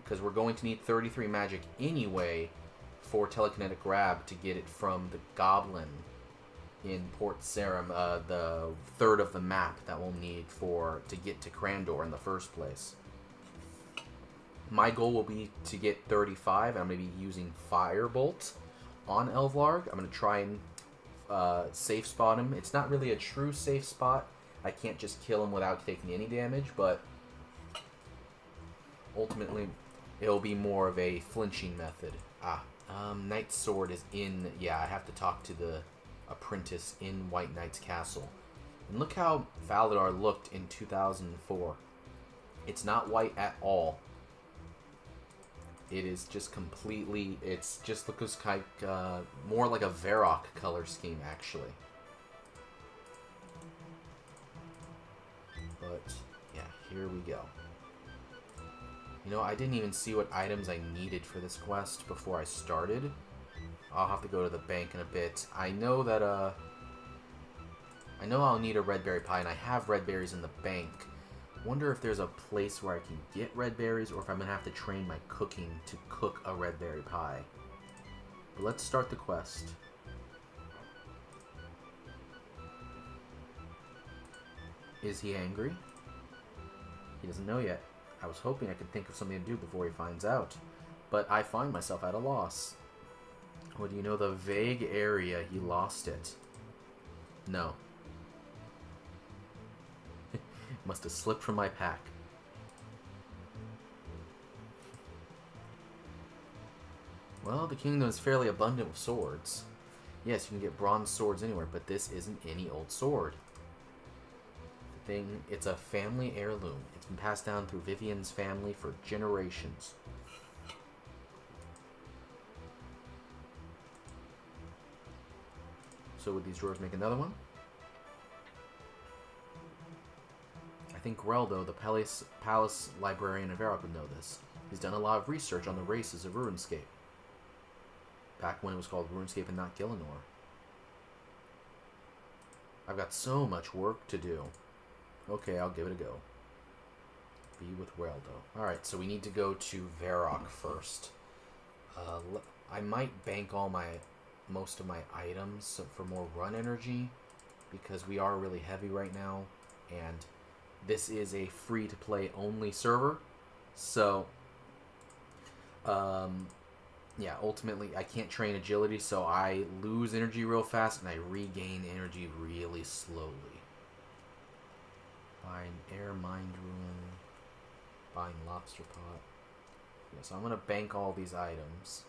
because we're going to need 33 magic anyway for telekinetic grab to get it from the Goblin in Port Sarim, the third of the map that we'll need to get to Crandor in the first place. My goal will be to get 35, and I'm going to be using Firebolt on Elvarg. I'm going to try and safe spot him. It's not really a true safe spot. I can't just kill him without taking any damage, but ultimately it'll be more of a flinching method. Knight's Sword is in... Yeah, I have to talk to the apprentice in White Knight's Castle. And look how Falador looked in 2004. It's not white at all. It is just completely... It's just looks like more like a Varrock color scheme, actually. But, yeah, here we go. You know, I didn't even see what items I needed for this quest before I started. I'll have to go to the bank in a bit. I know that, I know I'll need a red berry pie, and I have red berries in the bank. Wonder if there's a place where I can get red berries, or if I'm going to have to train my cooking to cook a red berry pie. But let's start the quest. Is he angry? He doesn't know yet. I was hoping I could think of something to do before he finds out. But I find myself at a loss. Well, do you know the vague area he lost it? No. Must have slipped from my pack. Well, the kingdom is fairly abundant with swords. Yes, you can get bronze swords anywhere, but this isn't any old sword. The thing, it's a family heirloom. It's been passed down through Vivian's family for generations. So would these drawers make another one? I think Reldo, the palace librarian of Varrock, would know this. He's done a lot of research on the races of RuneScape. Back when it was called RuneScape and not Gillinor. I've got so much work to do. Okay, I'll give it a go. Be with Reldo. Alright, so we need to go to Varrock first. I might bank most of my items for more run energy, because we are really heavy right now, and this is a free-to-play only server, so yeah, ultimately I can't train agility, so I lose energy real fast and I regain energy really slowly. Buying air mind ruin, buying lobster pot. Yeah, so I'm gonna bank all these items,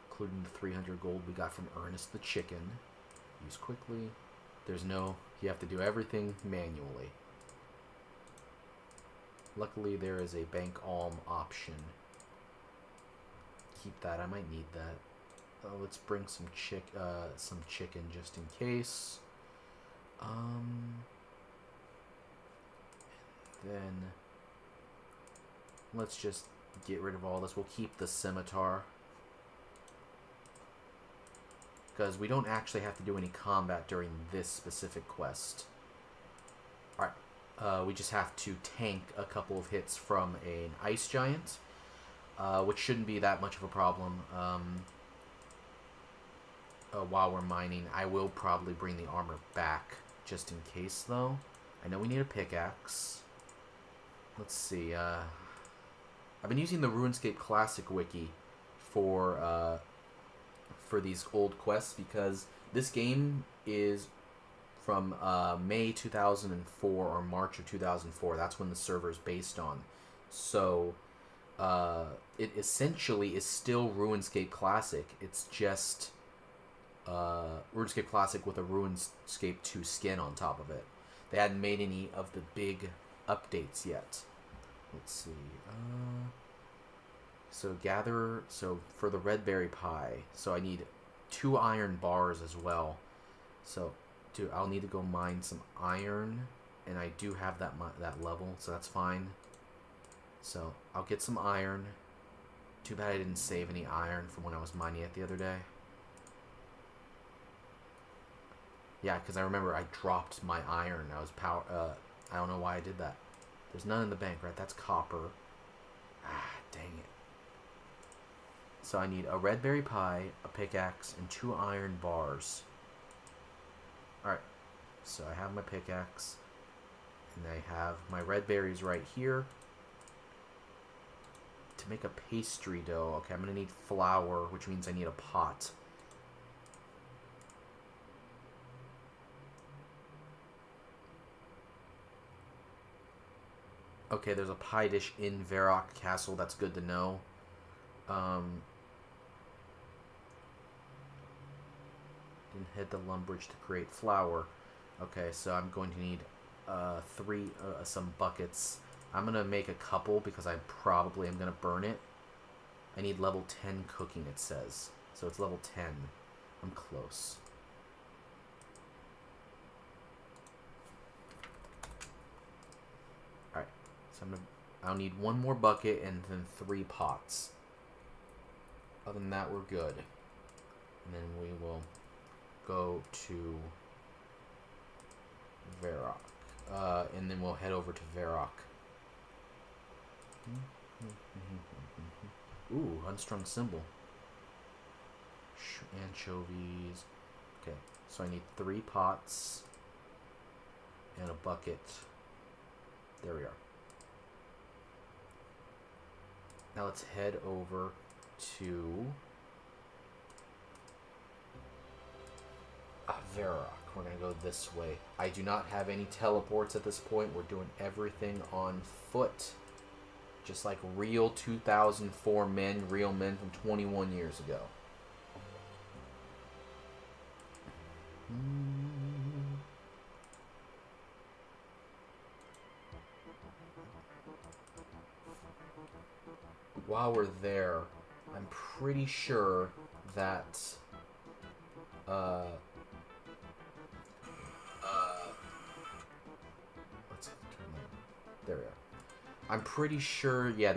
including the 300 gold we got from Ernest the chicken. Use quickly. There's no, you have to do everything manually. Luckily there is a bank alm option. Keep that, I might need that. Let's bring some chicken just in case. Then let's just get rid of all this. We'll keep the scimitar, because we don't actually have to do any combat during this specific quest. Alright, we just have to tank a couple of hits from an ice giant, which shouldn't be that much of a problem. While we're mining, I will probably bring the armor back, just in case, though. I know we need a pickaxe. Let's see, I've been using the RuneScape Classic Wiki for these old quests, because this game is from May 2004 or March of 2004. That's when the server is based on. So it essentially is still RuneScape Classic. It's just RuneScape Classic with a RuneScape 2 skin on top of it. They hadn't made any of the big updates yet. Let's see. So for the red berry pie, so I need 2 iron bars as well. So, I'll need to go mine some iron, and I do have that level, so that's fine. So I'll get some iron. Too bad I didn't save any iron from when I was mining it the other day. Yeah, because I remember I dropped my iron. I don't know why I did that. There's none in the bank, right? That's copper. Ah, dang it. So I need a red berry pie, a pickaxe, and 2 iron bars. Alright, so I have my pickaxe, and I have my red berries right here. To make a pastry dough, okay, I'm going to need flour, which means I need a pot. Okay, there's a pie dish in Varrock Castle. That's good to know. Didn't head to Lumbridge to create flour. Okay, so I'm going to need some buckets. I'm going to make a couple because I probably am going to burn it. I need level 10 cooking, it says. So it's level 10. I'm close. Alright, so I'll need 1 more bucket and then 3 pots. Other than that, we're good. And then we will go to Varrock. And then we'll head over to Varrock. Ooh, unstrung symbol. Anchovies. Okay, so I need 3 pots and a bucket. There we are. Now let's head over to Varrock. We're going to go this way. I do not have any teleports at this point. We're doing everything on foot. Just like real 2004 men, real men from 21 years ago. While we're there, I'm pretty sure that let's turn that. There we are. I'm pretty sure, yeah,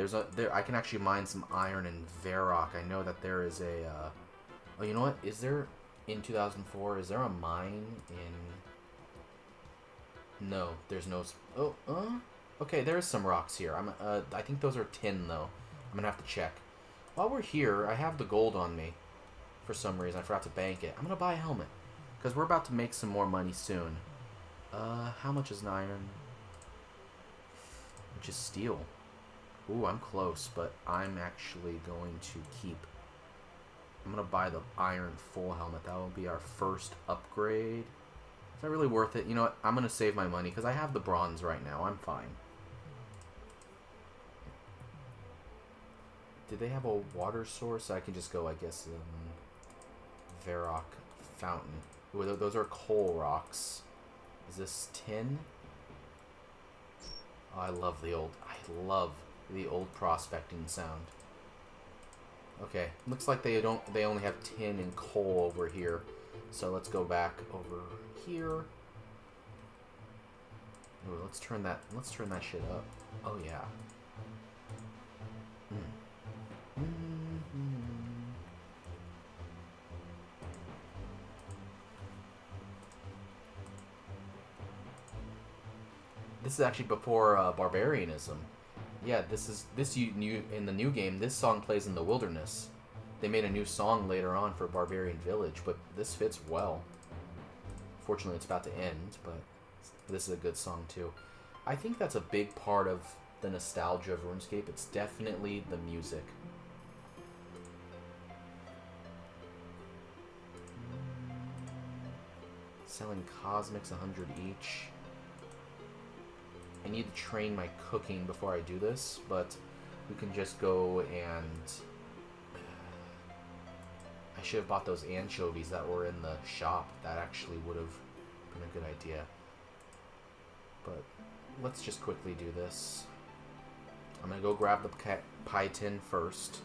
I can actually mine some iron in Varrock. I know that there is a oh, you know what? Is there in 2004, is there a mine in... No, there's no... Okay, there is some rocks here. I think those are tin, though. I'm gonna have to check. While we're here, I have the gold on me. For some reason, I forgot to bank it. I'm gonna buy a helmet. Because we're about to make some more money soon. How much is an iron? Which is steel. Ooh, I'm close, but I'm actually going to keep... I'm going to buy the iron full helmet. That will be our first upgrade. Is that really worth it? You know what? I'm going to save my money because I have the bronze right now. I'm fine. Did they have a water source? I can just go, I guess, Varrock Fountain. Ooh, those are coal rocks. Is this tin? Oh, I love the old prospecting sound. Okay, looks like they only have tin and coal over here. So let's go back over here. Ooh, let's turn that shit up. Oh yeah. This is actually before barbarianism. Yeah, in the new game. This song plays in the wilderness. They made a new song later on for Barbarian Village, but this fits well. Fortunately, it's about to end, but this is a good song too. I think that's a big part of the nostalgia of RuneScape. It's definitely the music. Selling cosmics 100 each. I need to train my cooking before I do this, but we can just go and... I should have bought those anchovies that were in the shop. That actually would have been a good idea. But let's just quickly do this. I'm going to go grab the pie tin first.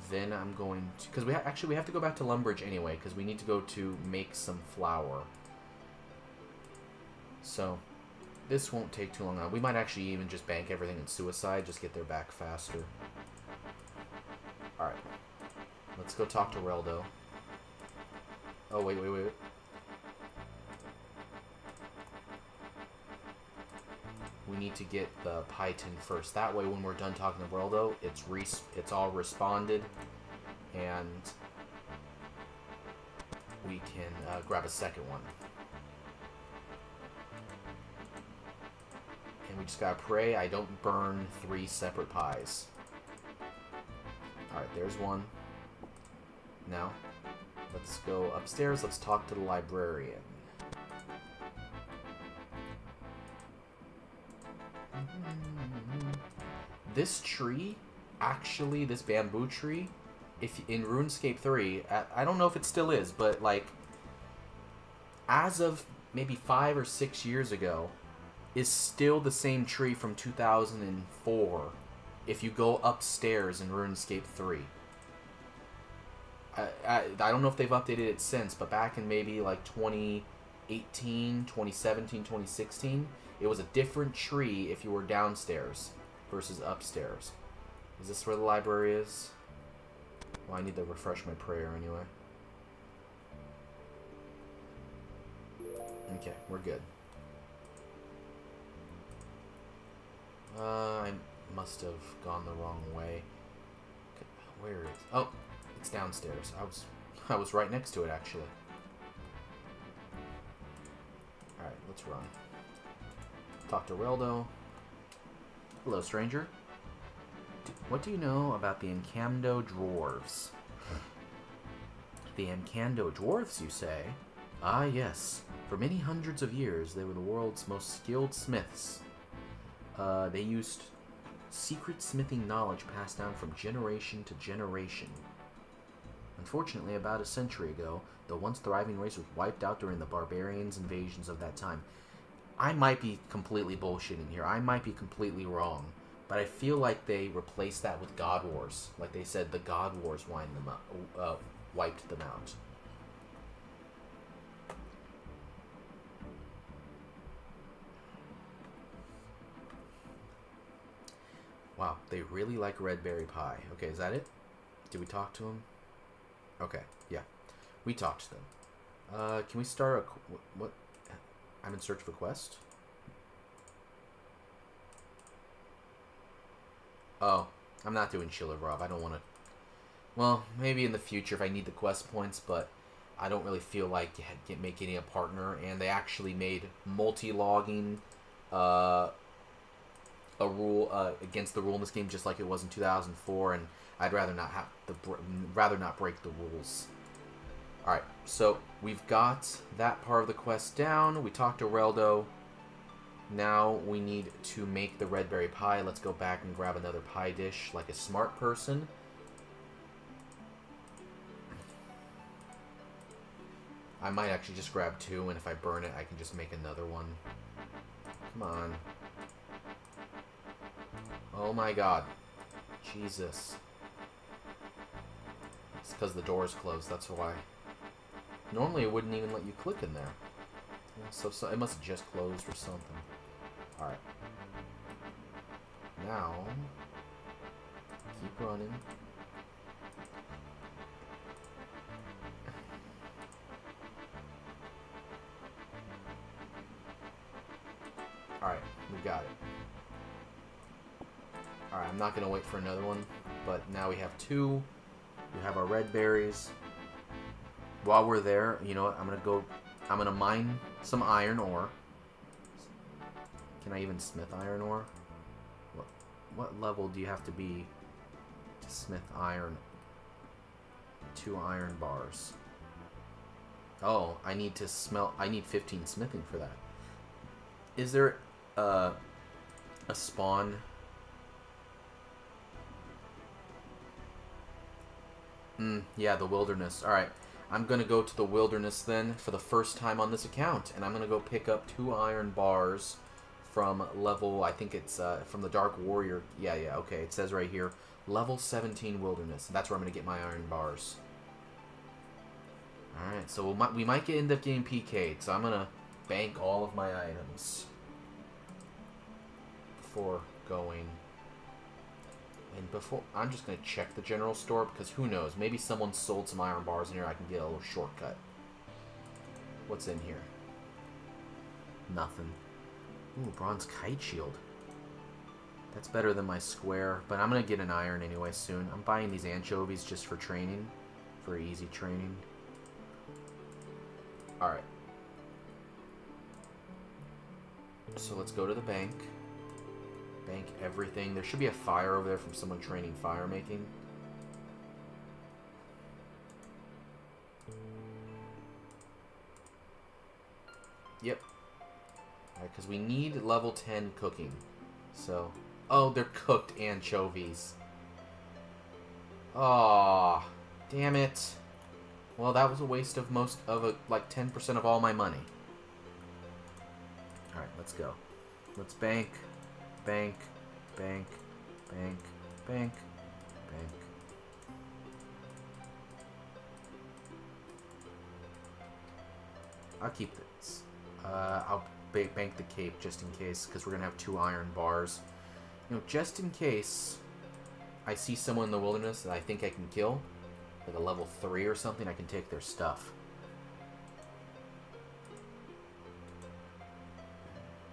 Then I'm going to... Because we have to go back to Lumbridge anyway, because we need to go to make some flour. So... this won't take too long now. We might actually even just bank everything in suicide, just get there back faster. Alright. Let's go talk to Reldo. Oh, wait. We need to get the pie tin first. That way, when we're done talking to Reldo, it's all responded, and we can grab a second one. And we just gotta pray I don't burn 3 separate pies. Alright, there's one. Now, let's go upstairs. Let's talk to the librarian. This tree, actually, this bamboo tree, if in RuneScape 3, I don't know if it still is, but like, as of maybe 5 or 6 years ago, is still the same tree from 2004 if you go upstairs in RuneScape 3. I don't know if they've updated it since, but back in maybe like 2018, 2017, 2016, it was a different tree if you were downstairs versus upstairs. Is this where the library is? Well, I need to refresh my prayer anyway. Okay, we're good. I must have gone the wrong way. Okay, where is... Oh, it's downstairs. I was right next to it, actually. Alright, let's run. Talk to Reldo. Hello, stranger. What do you know about the Encamdo Dwarves? The Encamdo Dwarves, you say? Ah, yes. For many hundreds of years, they were the world's most skilled smiths. They used secret smithing knowledge passed down from generation to generation. Unfortunately, about a century ago, the once thriving race was wiped out during the barbarians' invasions of that time. I might be completely bullshitting here. I might be completely wrong. But I feel like they replaced that with God Wars. Like they said, the God Wars wiped them out. Wow, they really like red berry pie. Okay, is that it? Did we talk to them? Okay, yeah. We talked to them. Can we start a... What? I'm in search of a quest? Oh, I'm not doing Shillerov. I don't want to... Well, maybe in the future if I need the quest points, but I don't really feel like making a partner. And they actually made multi-logging a rule against the rule in this game, just like it was in 2004, and I'd rather not break the rules. All right, so we've got that part of the quest down. We talked to Reldo. Now we need to make the red berry pie. Let's go back and grab another pie dish like a smart person. I might actually just grab two, and if I burn it, I can just make another one. Come on. Oh my god. Jesus. It's because the door is closed, that's why. Normally it wouldn't even let you click in there. So it must have just closed or something. Alright. Now, keep running. Alright, we got it. Alright, I'm not going to wait for another one, but now we have two. We have our red berries. While we're there, you know what, I'm going to mine some iron ore. Can I even smith iron ore? What level do you have to be to smith iron? 2 iron bars. Oh, I need 15 smithing for that. Is there a spawn? Yeah, the wilderness. Alright, I'm going to go to the wilderness then for the first time on this account. And I'm going to go pick up 2 iron bars from level, I think it's from the Dark Warrior. Yeah, okay. It says right here, level 17 wilderness. That's where I'm going to get my iron bars. Alright, so we might end up getting PK'd. So I'm going to bank all of my items before going. And before, I'm just going to check the general store, because who knows, maybe someone sold some iron bars in here, I can get a little shortcut. What's in here? Nothing. Ooh, bronze kite shield. That's better than my square, but I'm going to get an iron anyway soon. I'm buying these anchovies just for training, for easy training. Alright. So let's go to the bank. Bank everything. There should be a fire over there from someone training fire making. Yep. Alright, because we need level 10 cooking. So, oh, they're cooked anchovies. Aw, damn it. Well, that was a waste of like 10% of all my money. Alright, let's go. Let's bank. Bank, bank, bank, bank, bank. I'll keep this. I'll bank the cape just in case, because we're going to have 2 iron bars. You know, just in case I see someone in the wilderness that I think I can kill, like a level 3 or something, I can take their stuff.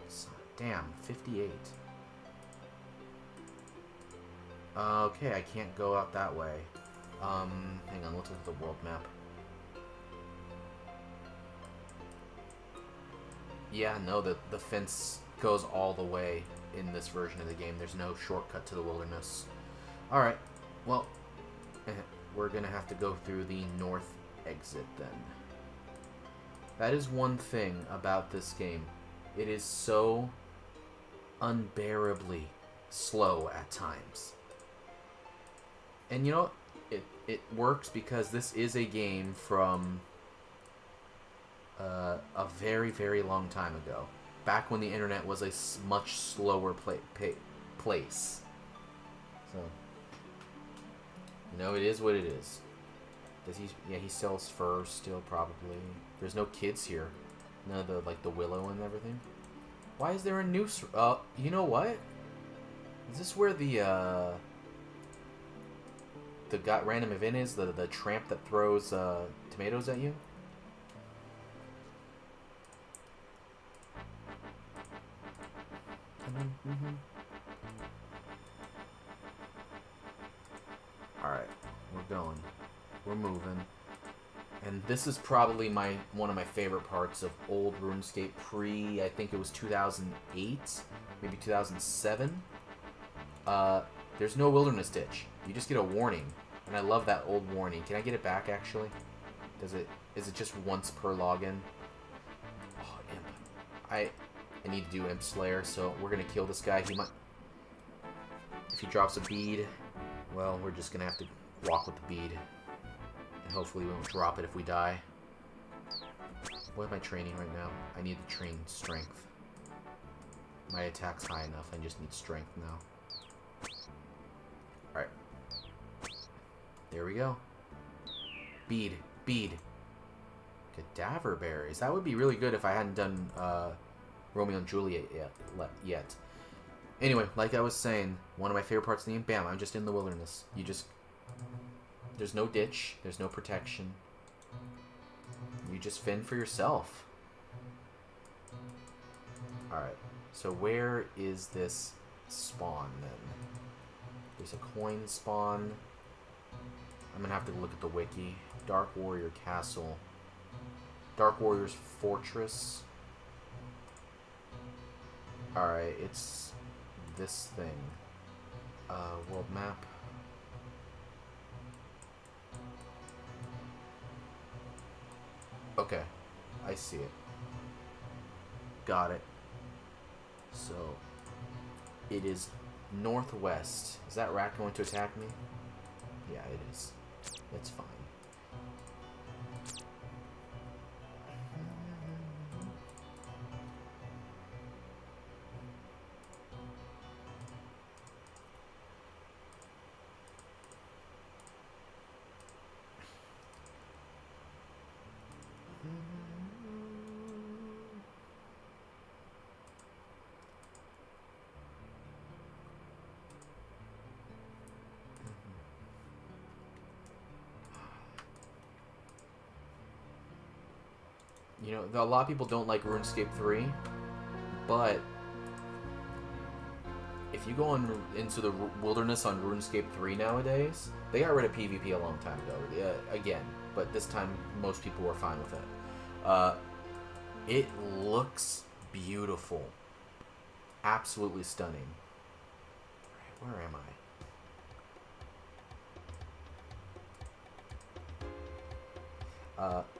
So, damn, 58. Okay, I can't go out that way. Hang on, let's look at the world map. Yeah, no, the fence goes all the way in this version of the game. There's no shortcut to the wilderness. Alright, well, we're gonna have to go through the north exit then. That is one thing about this game. It is so unbearably slow at times. And you know, it works because this is a game from a very, very long time ago. Back when the internet was a much slower place. So, you know, it is what it is. Does he? Yeah, he sells fur still, probably. There's no kids here. None of the, like, the willow and everything. Why is there a noose? You know what? Is this where the random event is? The tramp that throws, tomatoes at you? Alright, we're going. We're moving. And this is probably one of my favorite parts of old RuneScape I think it was 2008, maybe 2007. There's no wilderness ditch. You just get a warning. And I love that old warning. Can I get it back, actually? Is it just once per login? Oh, Imp. I need to do Imp Slayer, so we're gonna kill this guy. He might... If he drops a bead, well, we're just gonna have to walk with the bead. And hopefully we won't drop it if we die. What am I training right now? I need to train strength. My attack's high enough. I just need strength now. Alright. There we go. Bead. Bead. Cadaver berries. That would be really good if I hadn't done Romeo and Juliet yet. Anyway, like I was saying, one of my favorite parts of the game, bam, I'm just in the wilderness. There's no ditch, there's no protection. You just fend for yourself. Alright, so where is this spawn then? There's a coin spawn. I'm gonna have to look at the wiki. Dark Warrior Castle. Dark Warrior's Fortress. Alright, it's this thing. World map. Okay, I see it. Got it. So, it is northwest. Is that rat going to attack me? Yeah, it is. It's fine. You know, a lot of people don't like RuneScape 3, but if you go into the wilderness on RuneScape 3 nowadays, they got rid of PvP a long time ago, again, but this time most people were fine with it. It looks beautiful. Absolutely stunning. Where am I?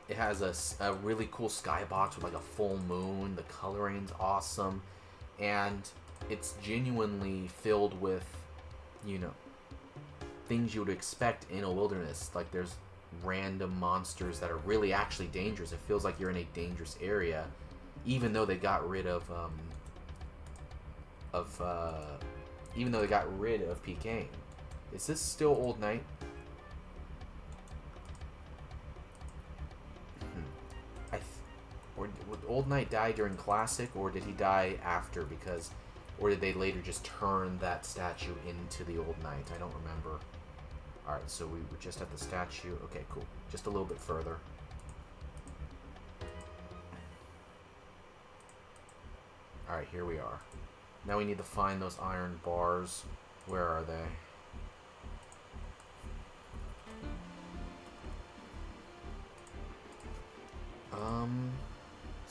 It has a really cool skybox with like a full moon. The coloring's awesome. And it's genuinely filled with, you know, things you would expect in a wilderness. Like there's random monsters that are really actually dangerous. It feels like you're in a dangerous area. Even though they got rid of PKing. Is this still Old Knight? Or would Old Knight die during Classic, or did he die after? Or did they later just turn that statue into the Old Knight? I don't remember. Alright, so we were just at the statue. Okay, cool. Just a little bit further. Alright, here we are. Now we need to find those iron bars. Where are they?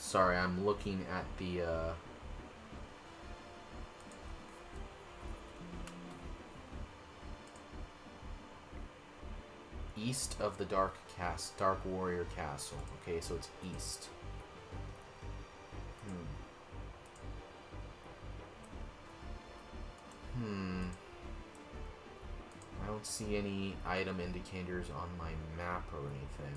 Sorry, I'm looking at the, east of the Dark Warrior Castle. Okay, so it's east. I don't see any item indicators on my map or anything.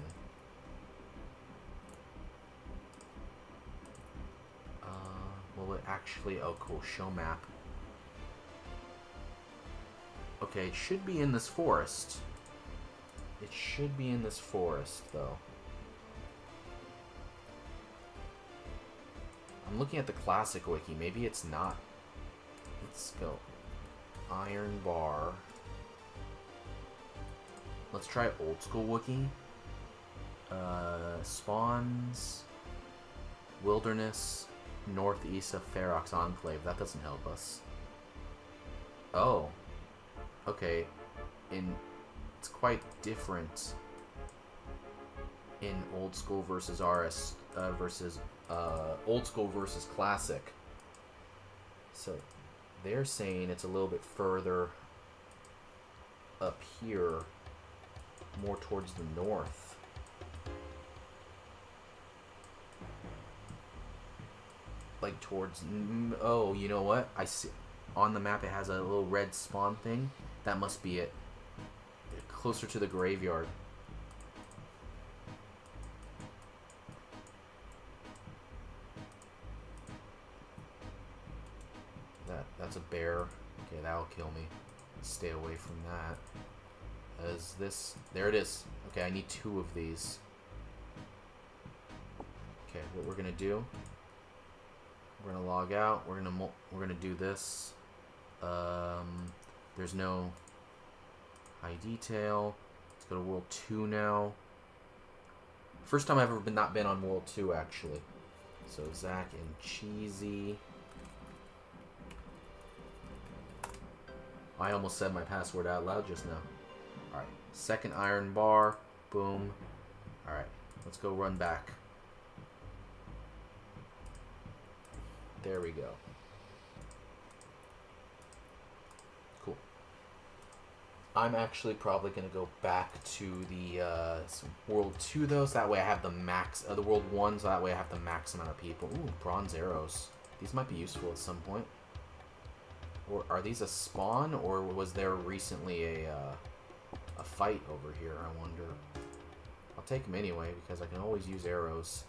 Will it actually... Oh, cool. Show map. Okay, it should be in this forest. It should be in this forest, though. I'm looking at the classic wiki. Maybe it's not. Let's go. Iron bar. Let's try old school wiki. Spawns. Wilderness. Northeast of Ferox Enclave. That doesn't help us. Oh. Okay. It's quite different in old school versus RS old school versus classic. So they're saying it's a little bit further up here, more towards the north. Like towards... Oh, you know what? I see on the map it has a little red spawn thing. That must be it. Closer to the graveyard. That's a bear. Okay, that'll kill me. Stay away from that. Is this... There it is. Okay, I need 2 of these. Okay, what we're gonna do... We're gonna log out. We're gonna do this. There's no high detail. Let's go to World 2 now. First time I've ever not been on World 2 actually. So Zach and Cheesy. I almost said my password out loud just now. All right, second iron bar. Boom. All right, let's go run back. There we go. Cool. I'm actually probably going to go back to the World 2 though, so that way I have the max, the World 1, so that way I have the max amount of people. Ooh, bronze arrows. These might be useful at some point. Or are these a spawn, or was there recently a fight over here, I wonder? I'll take them anyway, because I can always use arrows.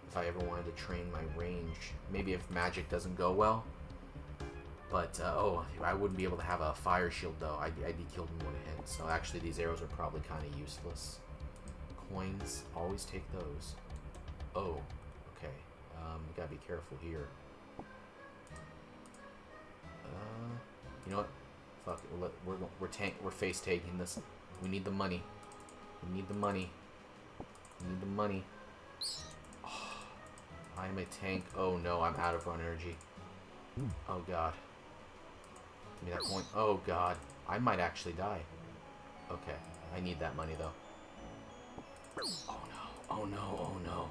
If I ever wanted to train my range. Maybe if magic doesn't go well. But, oh, I wouldn't be able to have a fire shield, though. I'd be killed in one hit. So, actually, these arrows are probably kind of useless. Coins. Always take those. Oh, okay. We gotta be careful here. You know what? Fuck it. We're face taking this. We need the money. We need the money. We need the money. I am a tank. Oh no, I'm out of run energy. Oh god. Give me that coin. Oh god. I might actually die. Okay. I need that money though. Oh no. Oh no. Oh no.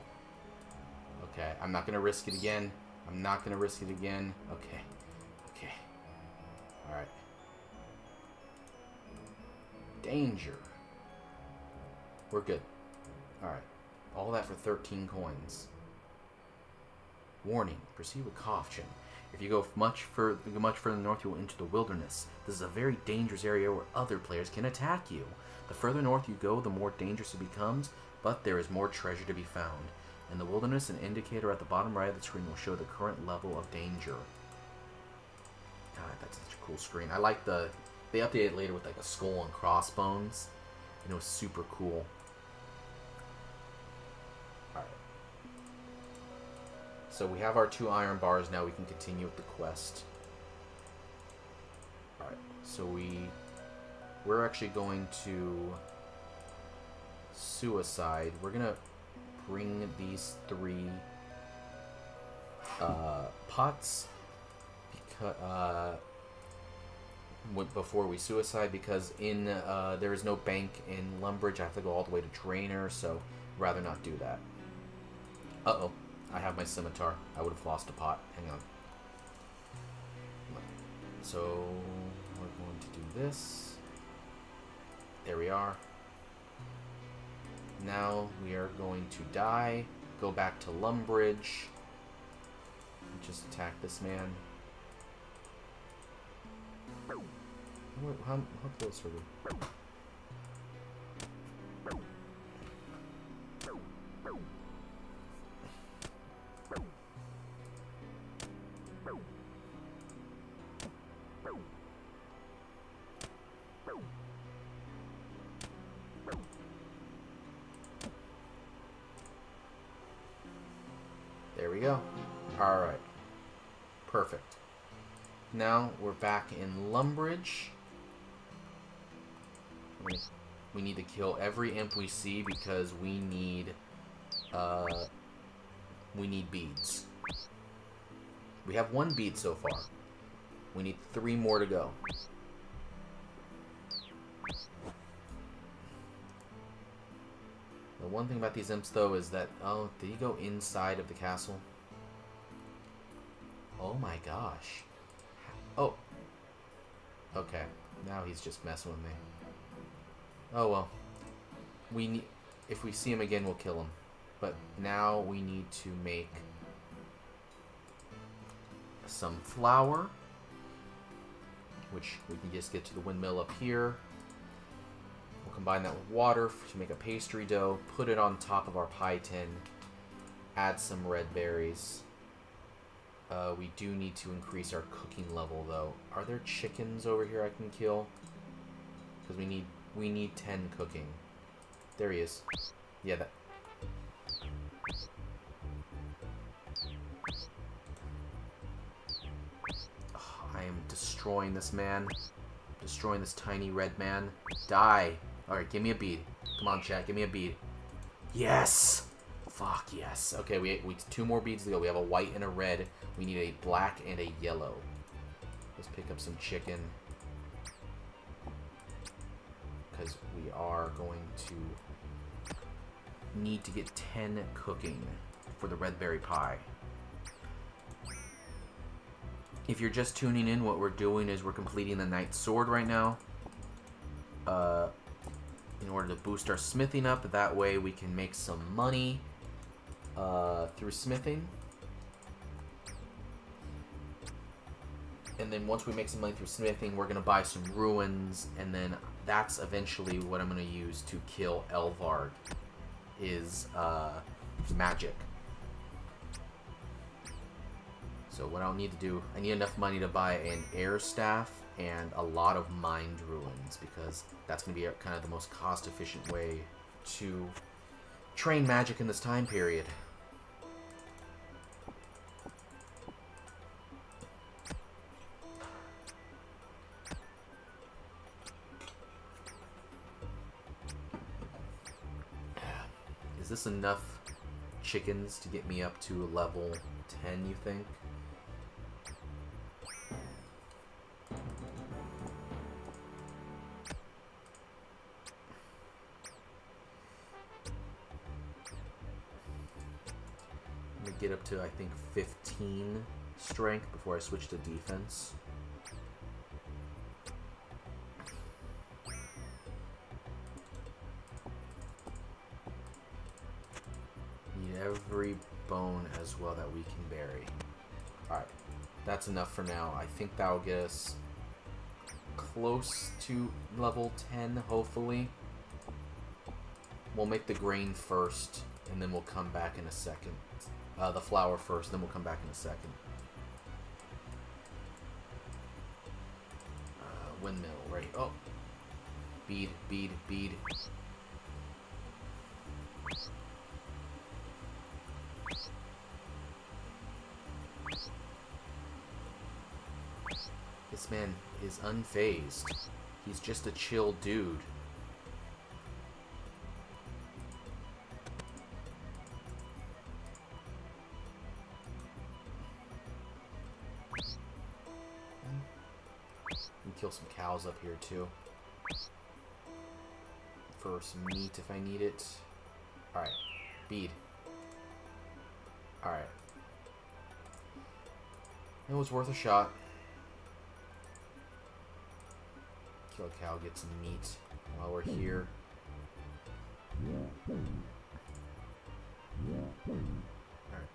Okay. I'm not gonna risk it again. I'm not gonna risk it again. Okay. Okay. Alright. Danger. We're good. Alright. All that for 13 coins. Warning, proceed with caution. If you go much further north, you will enter the wilderness. This is a very dangerous area where other players can attack you. The further north you go, the more dangerous it becomes, but there is more treasure to be found. In the wilderness, an indicator at the bottom right of the screen will show the current level of danger. God, that's such a cool screen. I like they updated it later with like a skull and crossbones, and it was super cool. So we have our 2 iron bars now. We can continue with the quest. Alright, so we're actually going to suicide. We're gonna bring these 3 pots before we suicide, because in there is no bank in Lumbridge. I have to go all the way to Drainer, so rather not do that. Uh-oh. I have my scimitar. I would have lost a pot. Hang on. So we're going to do this. There we are. Now we are going to die. Go back to Lumbridge. Just attack this man. How close are we? There we go. Alright. Perfect. Now we're back in Lumbridge. We need to kill every imp we see because we need beads. We have 1 bead so far. We need 3 more to go. The one thing about these imps though is that, oh, did he go inside of the castle? Oh my gosh. Oh. Okay. Now he's just messing with me. Oh well. If we see him again, we'll kill him. But now we need to make some flour, which we can just get to the windmill up here. We'll combine that with water to make a pastry dough, put it on top of our pie tin, add some red berries. We do need to increase our cooking level though. Are there chickens over here I can kill? Because we need 10 cooking. There he is. Yeah, that. Oh, I am destroying this man. Destroying this tiny red man. Die. Alright, give me a bead. Come on, chat, give me a bead. Yes! Fuck, yes. Okay, we 2 more beads to go. We have a white and a red. We need a black and a yellow. Let's pick up some chicken. Because we are going to need to get 10 cooking for the red berry pie. If you're just tuning in, what we're doing is we're completing the Knight's Sword right now. In order to boost our smithing up, that way we can make some money through smithing. And then once we make some money through smithing, we're going to buy some ruins, and then that's eventually what I'm going to use to kill Elvard, is magic. So what I'll need to do, I need enough money to buy an air staff and a lot of mined ruins, because that's going to be kind of the most cost-efficient way to train magic in this time period. Is this enough chickens to get me up to level 10, you think? I'm gonna get up to, I think, 15 strength before I switch to defense. Every bone as well that we can bury. Alright, that's enough for now. I think that'll get us close to level 10, hopefully. We'll make the grain first, and then we'll come back in a second. The flour first, then we'll come back in a second. Windmill, right? Oh! Bead, bead, bead. This man is unfazed. He's just a chill dude. We can kill some cows up here too. For some meat if I need it. Alright. Bead. Alright. It was worth a shot. Kill a cow, get some meat while we're here. Alright.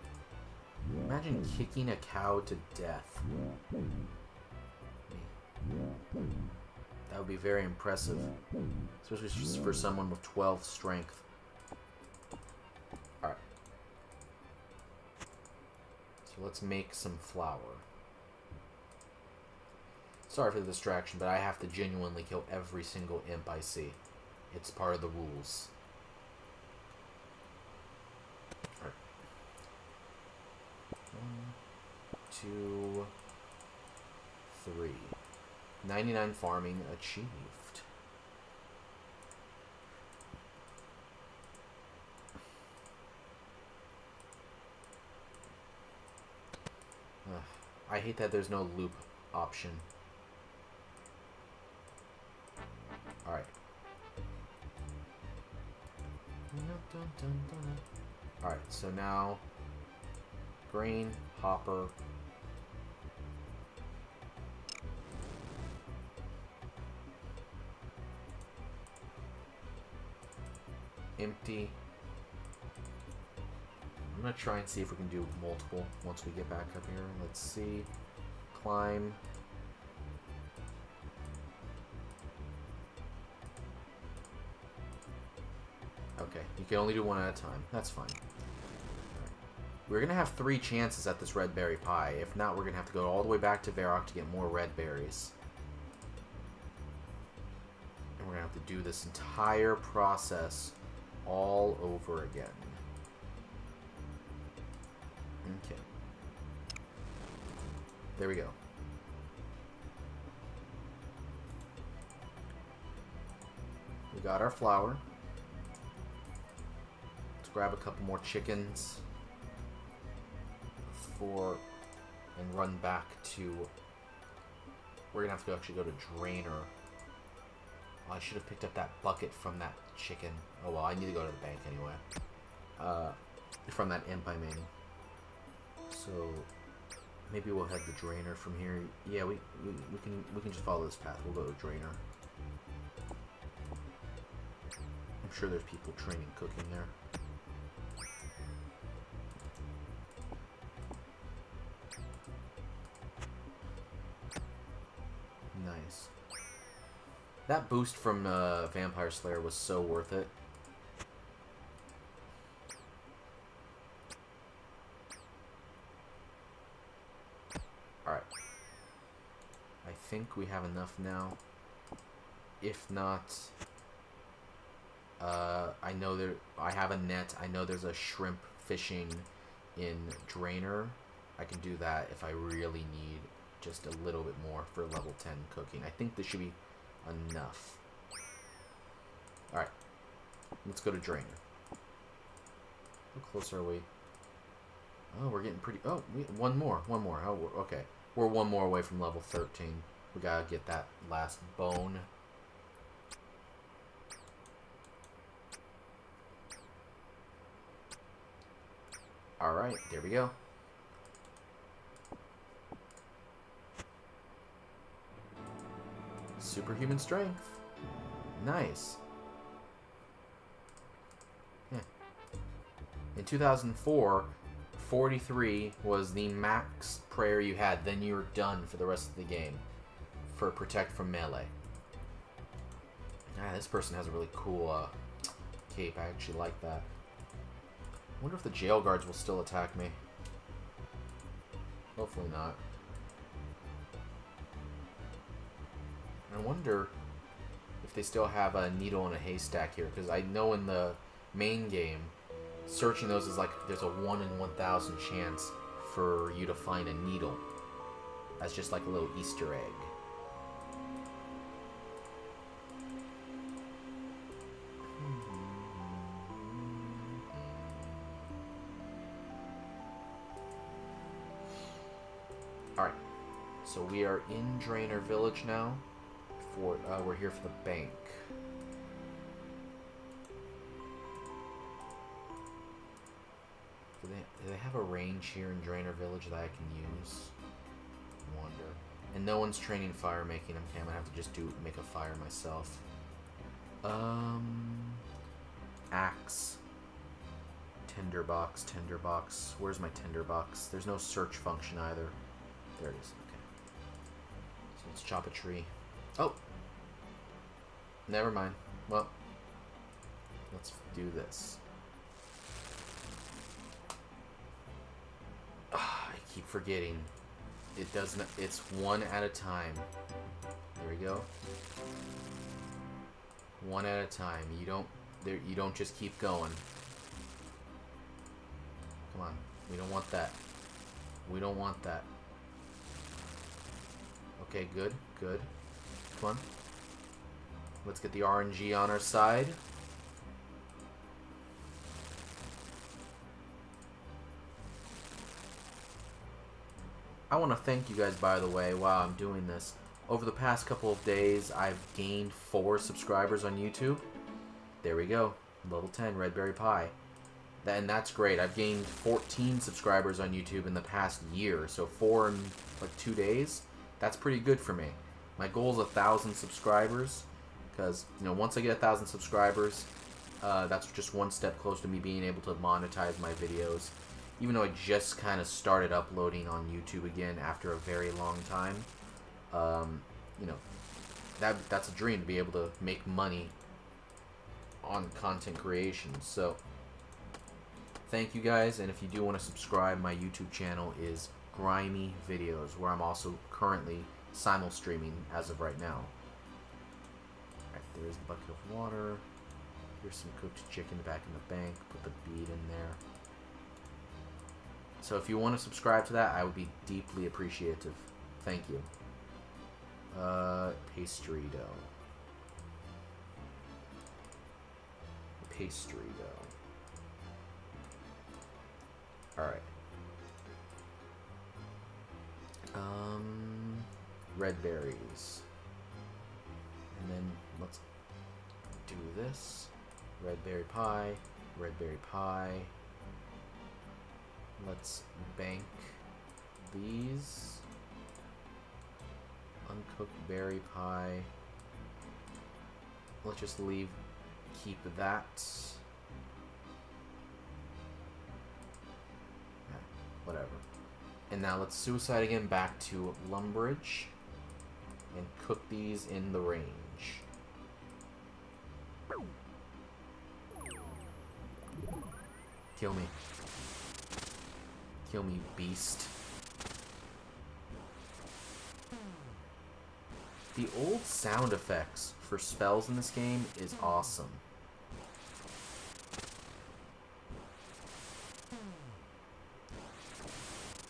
Imagine kicking a cow to death. That would be very impressive. Especially just for someone with 12 strength. Alright. So let's make some flour. Sorry for the distraction, but I have to genuinely kill every single imp I see. It's part of the rules. Alright. 1, 2, 3. 99 farming achieved. I hate that there's no loop option. Alright. Alright, so now grain, hopper. Empty. I'm gonna try and see if we can do multiple once we get back up here. Let's see. Climb. Okay, you can only do one at a time. That's fine. Right. We're gonna have 3 chances at this red berry pie. If not, we're gonna have to go all the way back to Varrock to get more red berries. And we're gonna have to do this entire process all over again. Okay. There we go. We got our flour. Let's grab a couple more chickens before and run back to... We're gonna have to actually go to Drainer. Oh, I should have picked up that bucket from that chicken. Oh well, I need to go to the bank anyway. From that imp I made. So maybe we'll head to Drainer from here. Yeah, we can just follow this path. We'll go to Drainer. I'm sure there's people training cooking there. Nice. That boost from Vampire Slayer was so worth it. Alright. I think we have enough now. If not, I know I have a net. I know there's a shrimp fishing in Drainer. I can do that if I really need just a little bit more for level 10 cooking. I think this should be enough. Alright. Let's go to Drainer. How close are we? Oh, we're getting pretty... Oh, one more. Oh, okay. We're one more away from level 13. We gotta get that last bone. Alright, there we go. Superhuman strength. Nice. Yeah. In 2004, 43 was the max prayer you had. Then you were done for the rest of the game. For protect from melee. Ah, this person has a really cool cape. I actually like that. I wonder if the jail guards will still attack me. Hopefully not. I wonder if they still have a needle in a haystack here, because I know in the main game, searching those is like there's a 1 in 1,000 chance for you to find a needle. That's just like a little Easter egg. Alright, so we are in Drainer Village now. We're here for the bank. Do they have a range here in Drainer Village that I can use? Wonder. And no one's training fire making. I'm gonna have to just make a fire myself. Axe. Tinderbox. Where's my tinderbox? There's no search function either. There it is. Okay. So let's chop a tree. Oh! Never mind. Well, let's do this. I keep forgetting. It doesn't. It's one at a time. There we go. One at a time. You don't just keep going. Come on. We don't want that. We don't want that. Okay, good. Come on. Let's get the RNG on our side. I want to thank you guys, by the way, while I'm doing this. Over the past couple of days, I've gained 4 subscribers on YouTube. There we go. Level 10, Redberry Pie. And that's great. I've gained 14 subscribers on YouTube in the past year. So 4 in like 2 days. That's pretty good for me. My goal is 1,000 subscribers. Because, you know, once I get 1,000 subscribers, that's just one step closer to me being able to monetize my videos. Even though I just kind of started uploading on YouTube again after a very long time. You know, that's a dream to be able to make money on content creation. So, thank you guys. And if you do want to subscribe, my YouTube channel is Grimy Videos, where I'm also currently simul-streaming as of right now. Alright, there's a bucket of water. Here's some cooked chicken back in the bank. Put the bead in there. So if you want to subscribe to that, I would be deeply appreciative. Thank you. Pastry dough. Pastry dough. Alright. Red berries. And then let's do this. Red berry pie. Red berry pie. Let's bank these. Uncooked berry pie. Let's just keep that. Yeah, whatever. And now let's suicide again back to Lumbridge and cook these in the range. Kill me. Kill me, beast. The old sound effects for spells in this game is awesome.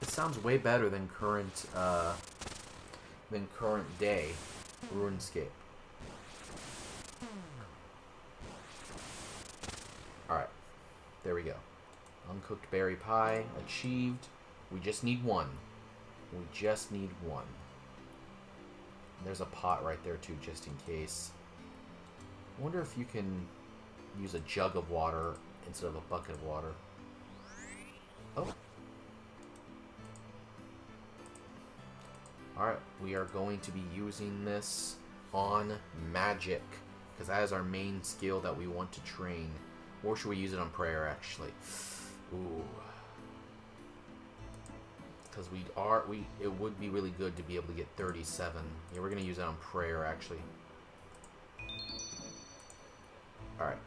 It sounds way better than current day RuneScape. Alright, there we go. Uncooked berry pie achieved. We just need one. We just need one. There's a pot right there too, just in case. I wonder if you can use a jug of water instead of a bucket of water. Oh. Alright, we are going to be using this on magic, because that is our main skill that we want to train. Or should we use it on prayer, actually? Ooh. Because it would be really good to be able to get 37. Yeah, we're going to use that on prayer, actually. Alright.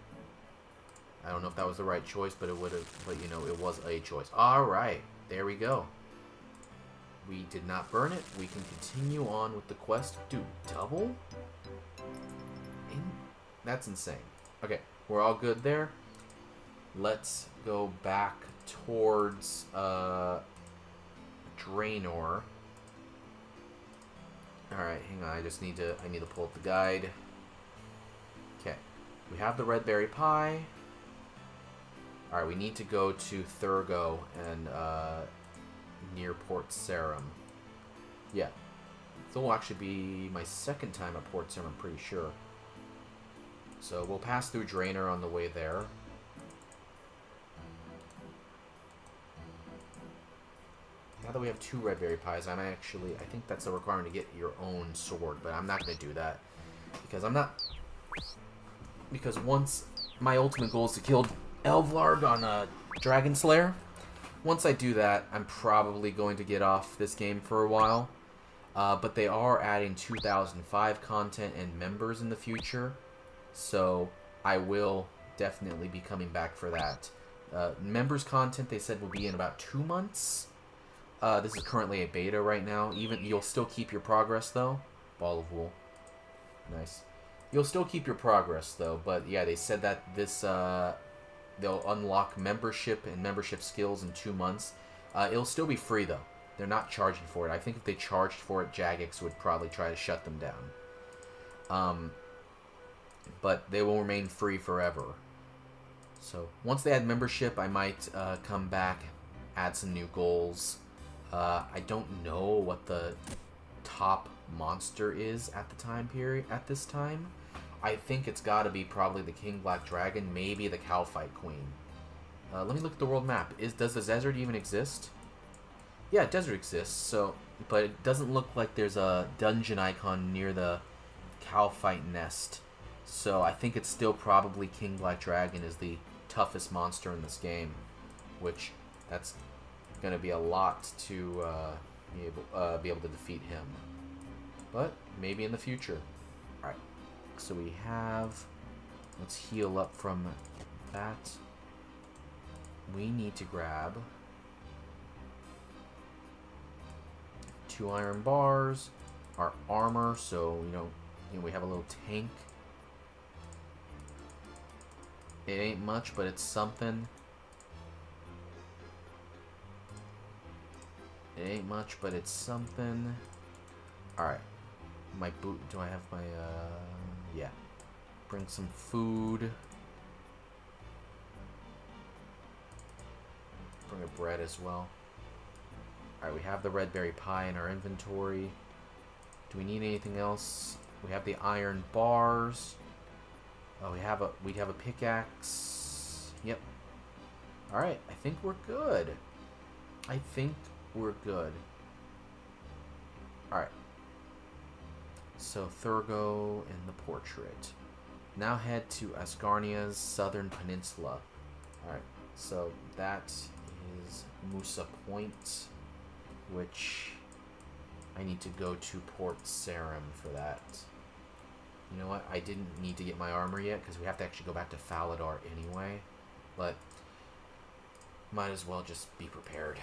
I don't know if that was the right choice, but it would have, but you know, it was a choice. Alright, there we go. We did not burn it. We can continue on with the quest. Dude, double? That's insane. Okay, we're all good there. Let's go back towards Draenor. Alright, hang on. I need to pull up the guide. Okay. We have the red berry pie. Alright, we need to go to Thurgo and near Port Sarim. Yeah. This will actually be my second time at Port Sarim, I'm pretty sure. So we'll pass through Draenor on the way there. Now that we have 2 red berry pies, I think that's a requirement to get your own sword, but I'm not going to do that. Because once my ultimate goal is to kill Elvlarg on Dragon Slayer, once I do that, I'm probably going to get off this game for a while. But they are adding 2005 content and members in the future, so I will definitely be coming back for that. Members content, they said, will be in about 2 months. This is currently a beta right now. You'll still keep your progress, though. Ball of wool. Nice. You'll still keep your progress, though. But, yeah, they said that this... they'll unlock membership and membership skills in 2 months. It'll still be free, though. They're not charging for it. I think if they charged for it, Jagex would probably try to shut them down. But they will remain free forever. So, once they add membership, I might come back, add some new goals. I don't know what the top monster is at this time. I think it's got to be probably the King Black Dragon, maybe the Cowfight Queen. Let me look at the world map. Does the desert even exist? Yeah, desert exists, but it doesn't look like there's a dungeon icon near the Cowfight nest. So I think it's still probably King Black Dragon is the toughest monster in this game, which that's going to be a lot to be able to defeat him. But maybe in the future. Alright, so we have... Let's heal up from that. We need to grab 2 iron bars, our armor, so we have a little tank. It ain't much, but it's something. It ain't much, but it's something. Alright. My boot, do I have my, yeah. Bring some food. Bring a bread as well. Alright, we have the red berry pie in our inventory. Do we need anything else? We have the iron bars. Oh, we have a pickaxe. Yep. Alright, I think we're good. Alright. So, Thurgo and the portrait. Now head to Asgarnia's southern peninsula. Alright, so that is Musa Point, which I need to go to Port Sarim for that. You know what? I didn't need to get my armor yet because we have to actually go back to Faladar anyway. But might as well just be prepared.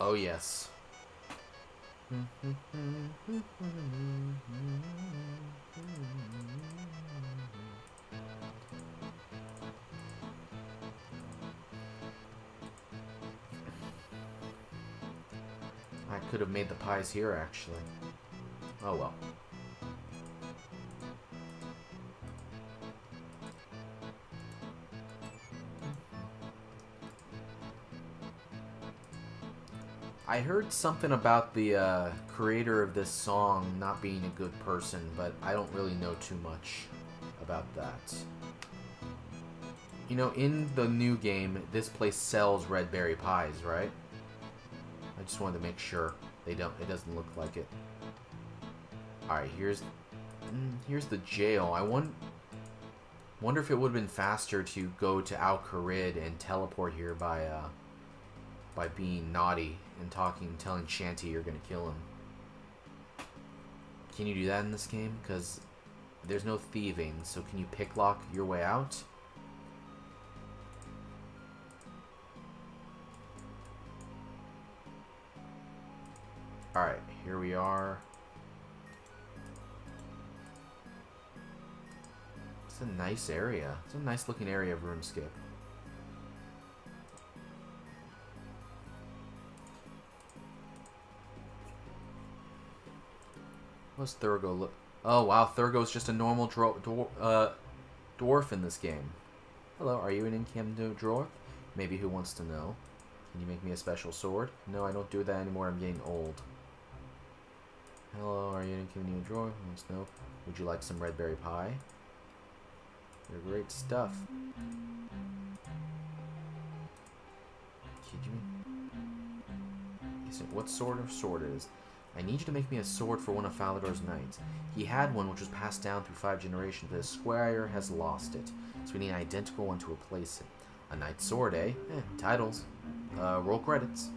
Oh, yes. I could have made the pies here, actually. Oh, well. I heard something about the creator of this song not being a good person, but I don't really know too much about that. You know, in the new game, this place sells red berry pies, right? I just wanted to make sure it doesn't look like it. Alright, here's the jail. I wonder if it would have been faster to go to Al Kharid and teleport here by being naughty and telling Shanty you're gonna kill him. Can you do that in this game? Because there's no thieving, so can you picklock your way out? Alright, here we are. It's a nice area. It's a nice looking area of RuneScape. What's Thurgo look? Oh wow, Thurgo's just a normal dwarf in this game. Hello, are you an incognito dwarf? Maybe who wants to know? Can you make me a special sword? No, I don't do that anymore. I'm getting old. Hello, are you an incognito dwarf? Who wants to know? Would you like some red berry pie? They're great stuff. Kid you? What sort of sword it is? I need you to make me a sword for one of Falador's knights. He had one which was passed down through 5 generations, but his squire has lost it. So we need an identical one to replace it. A knight's sword, eh? Titles. Roll credits.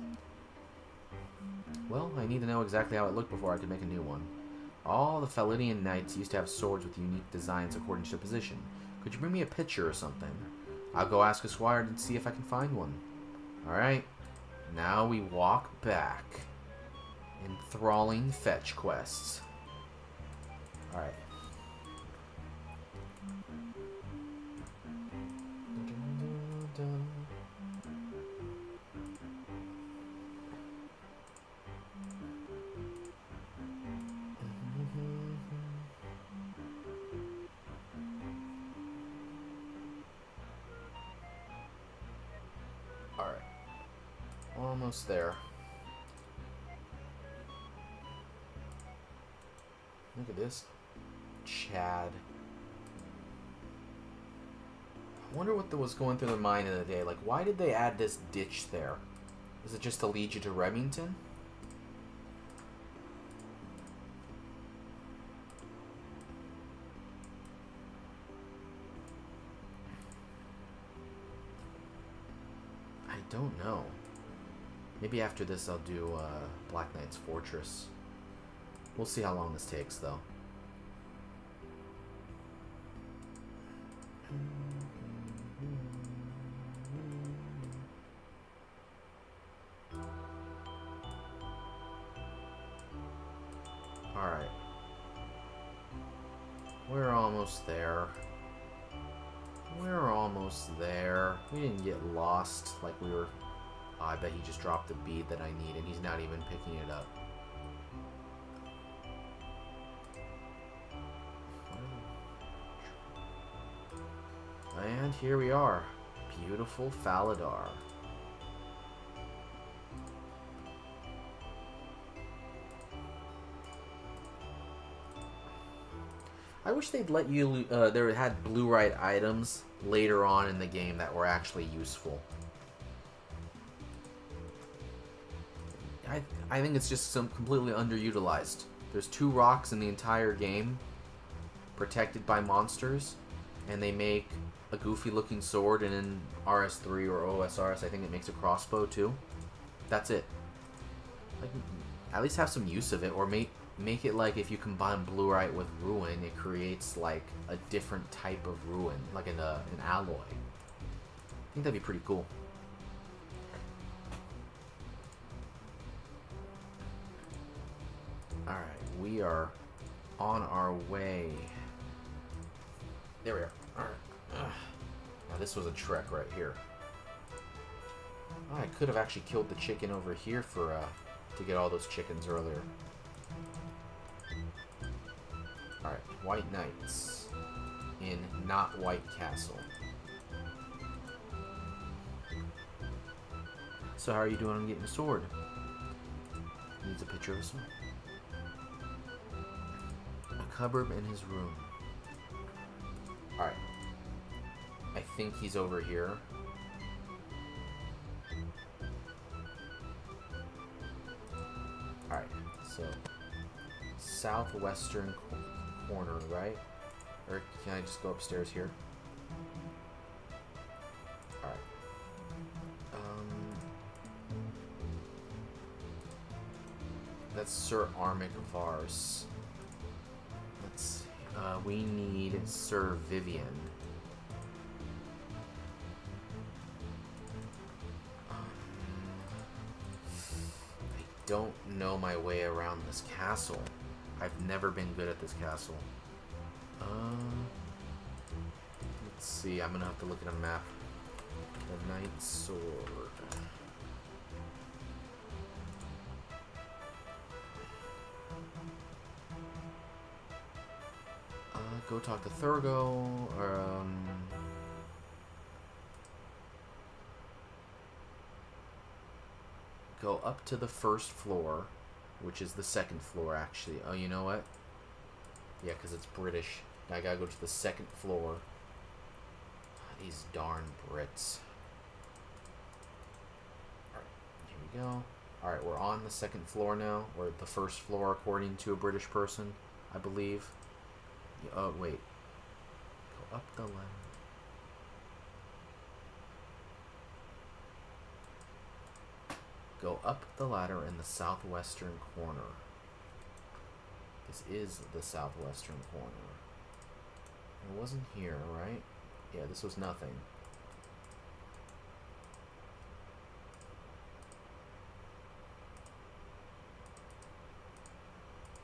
Well, I need to know exactly how it looked before I could make a new one. All the Falidian knights used to have swords with unique designs according to their position. Could you bring me a picture or something? I'll go ask a squire to see if I can find one. Alright. Now we walk back. Enthralling fetch quests. Alright. Alright. Almost there. Look at this. Chad. I wonder what was going through their mind in the day. Like, why did they add this ditch there? Is it just to lead you to Remington? I don't know. Maybe after this I'll do Black Knight's Fortress. We'll see how long this takes, though. Alright. We're almost there. We're almost there. We didn't get lost like we were... Oh, I bet he just dropped the bead that I need, and he's not even picking it up. And here we are. Beautiful Falador. I wish they'd let you, they had blue-right items later on in the game that were actually useful. I think it's just completely underutilized. There's 2 rocks in the entire game, protected by monsters, and they make a goofy-looking sword, and in RS3 or OSRS, I think it makes a crossbow too. That's it. Like, at least have some use of it, or make it like if you combine blue-right with ruin, it creates like a different type of ruin, like an alloy. I think that'd be pretty cool. Alright, we are on our way. There we are. Alright. Now this was a trek right here. Oh, I could have actually killed the chicken over here for to get all those chickens earlier. Alright, White Knights in Not White Castle. So how are you doing on getting a sword? Needs a picture of a sword. A cupboard in his room. Alright. I think he's over here. Alright, so southwestern corner, right? Or can I just go upstairs here? Alright. That's Sir Armic Vars. Let's see. We need Sir Vivian. I don't know my way around this castle. I've never been good at this castle. Let's see. I'm gonna have to look at a map. The Knight's Sword. Go talk to Thurgo. Go up to the first floor, which is the second floor, actually. Oh, you know what? Yeah, because it's British. I gotta go to the second floor. These darn Brits. Alright, here we go. Alright, we're on the second floor now. Or the first floor, according to a British person, I believe. Oh, wait. Go up the ladder. Go up the ladder in the southwestern corner. This is the southwestern corner. It wasn't here, right? Yeah, this was nothing.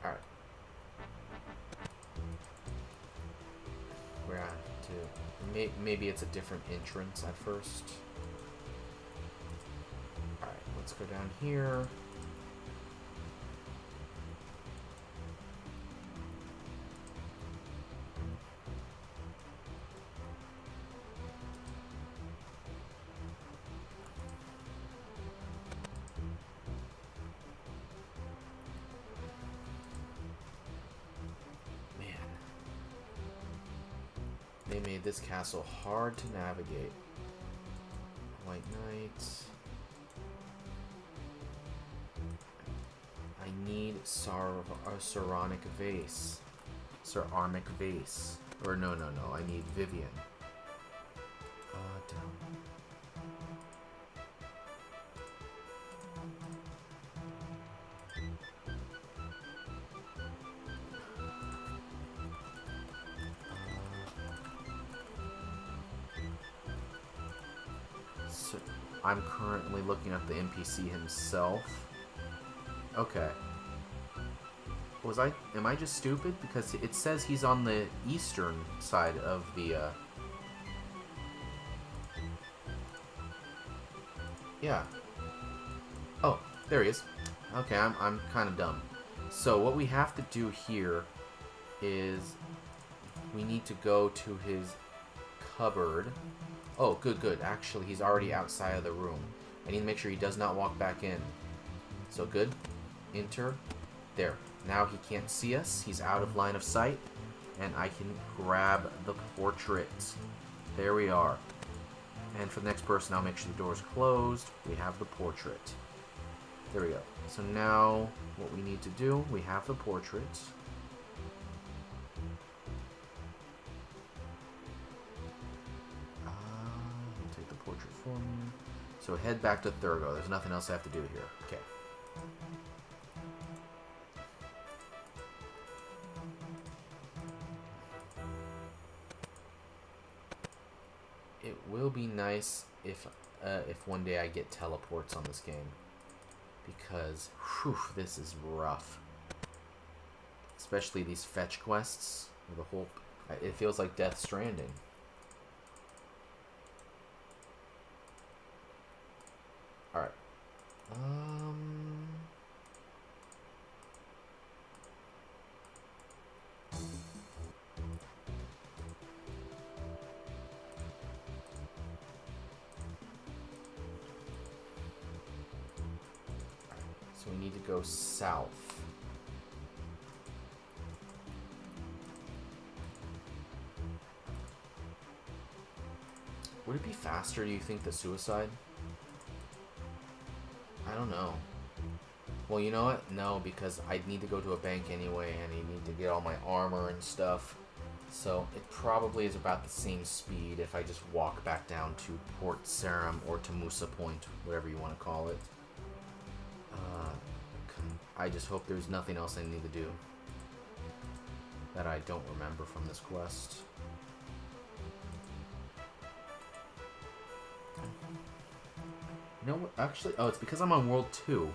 Alright. We're at to... Maybe it's a different entrance at first. Alright, let's go down here. They made this castle hard to navigate. White Knight. I need Saronic Vase. Sararmic Vase. Or no, I need Vivian. Down. I'm currently looking at the NPC himself. Okay. Am I just stupid? Because it says he's on the eastern side of the, Yeah. Oh, there he is. Okay, I'm kind of dumb. So what we have to do here is we need to go to his cupboard. Oh, good. Actually, he's already outside of the room. I need to make sure he does not walk back in. So good. Enter. There. Now he can't see us. He's out of line of sight. And I can grab the portrait. There we are. And for the next person, I'll make sure the door is closed. We have the portrait. There we go. So now, what we need to do, we have the portrait. Take the portrait for me. So head back to Thurgo. There's nothing else I have to do here. Okay. It will be nice if one day I get teleports on this game, because this is rough. Especially these fetch quests. The whole it feels like Death Stranding. All right. So we need to go south. Would it be faster, do you think, the suicide? I don't know. Well, you know what? No, because I'd need to go to a bank anyway, and I need to get all my armor and stuff. So it probably is about the same speed if I just walk back down to Port Sarim or to Musa Point, whatever you want to call it. I just hope there's nothing else I need to do that I don't remember from this quest. You know what? Actually, oh, it's because I'm on World 2. You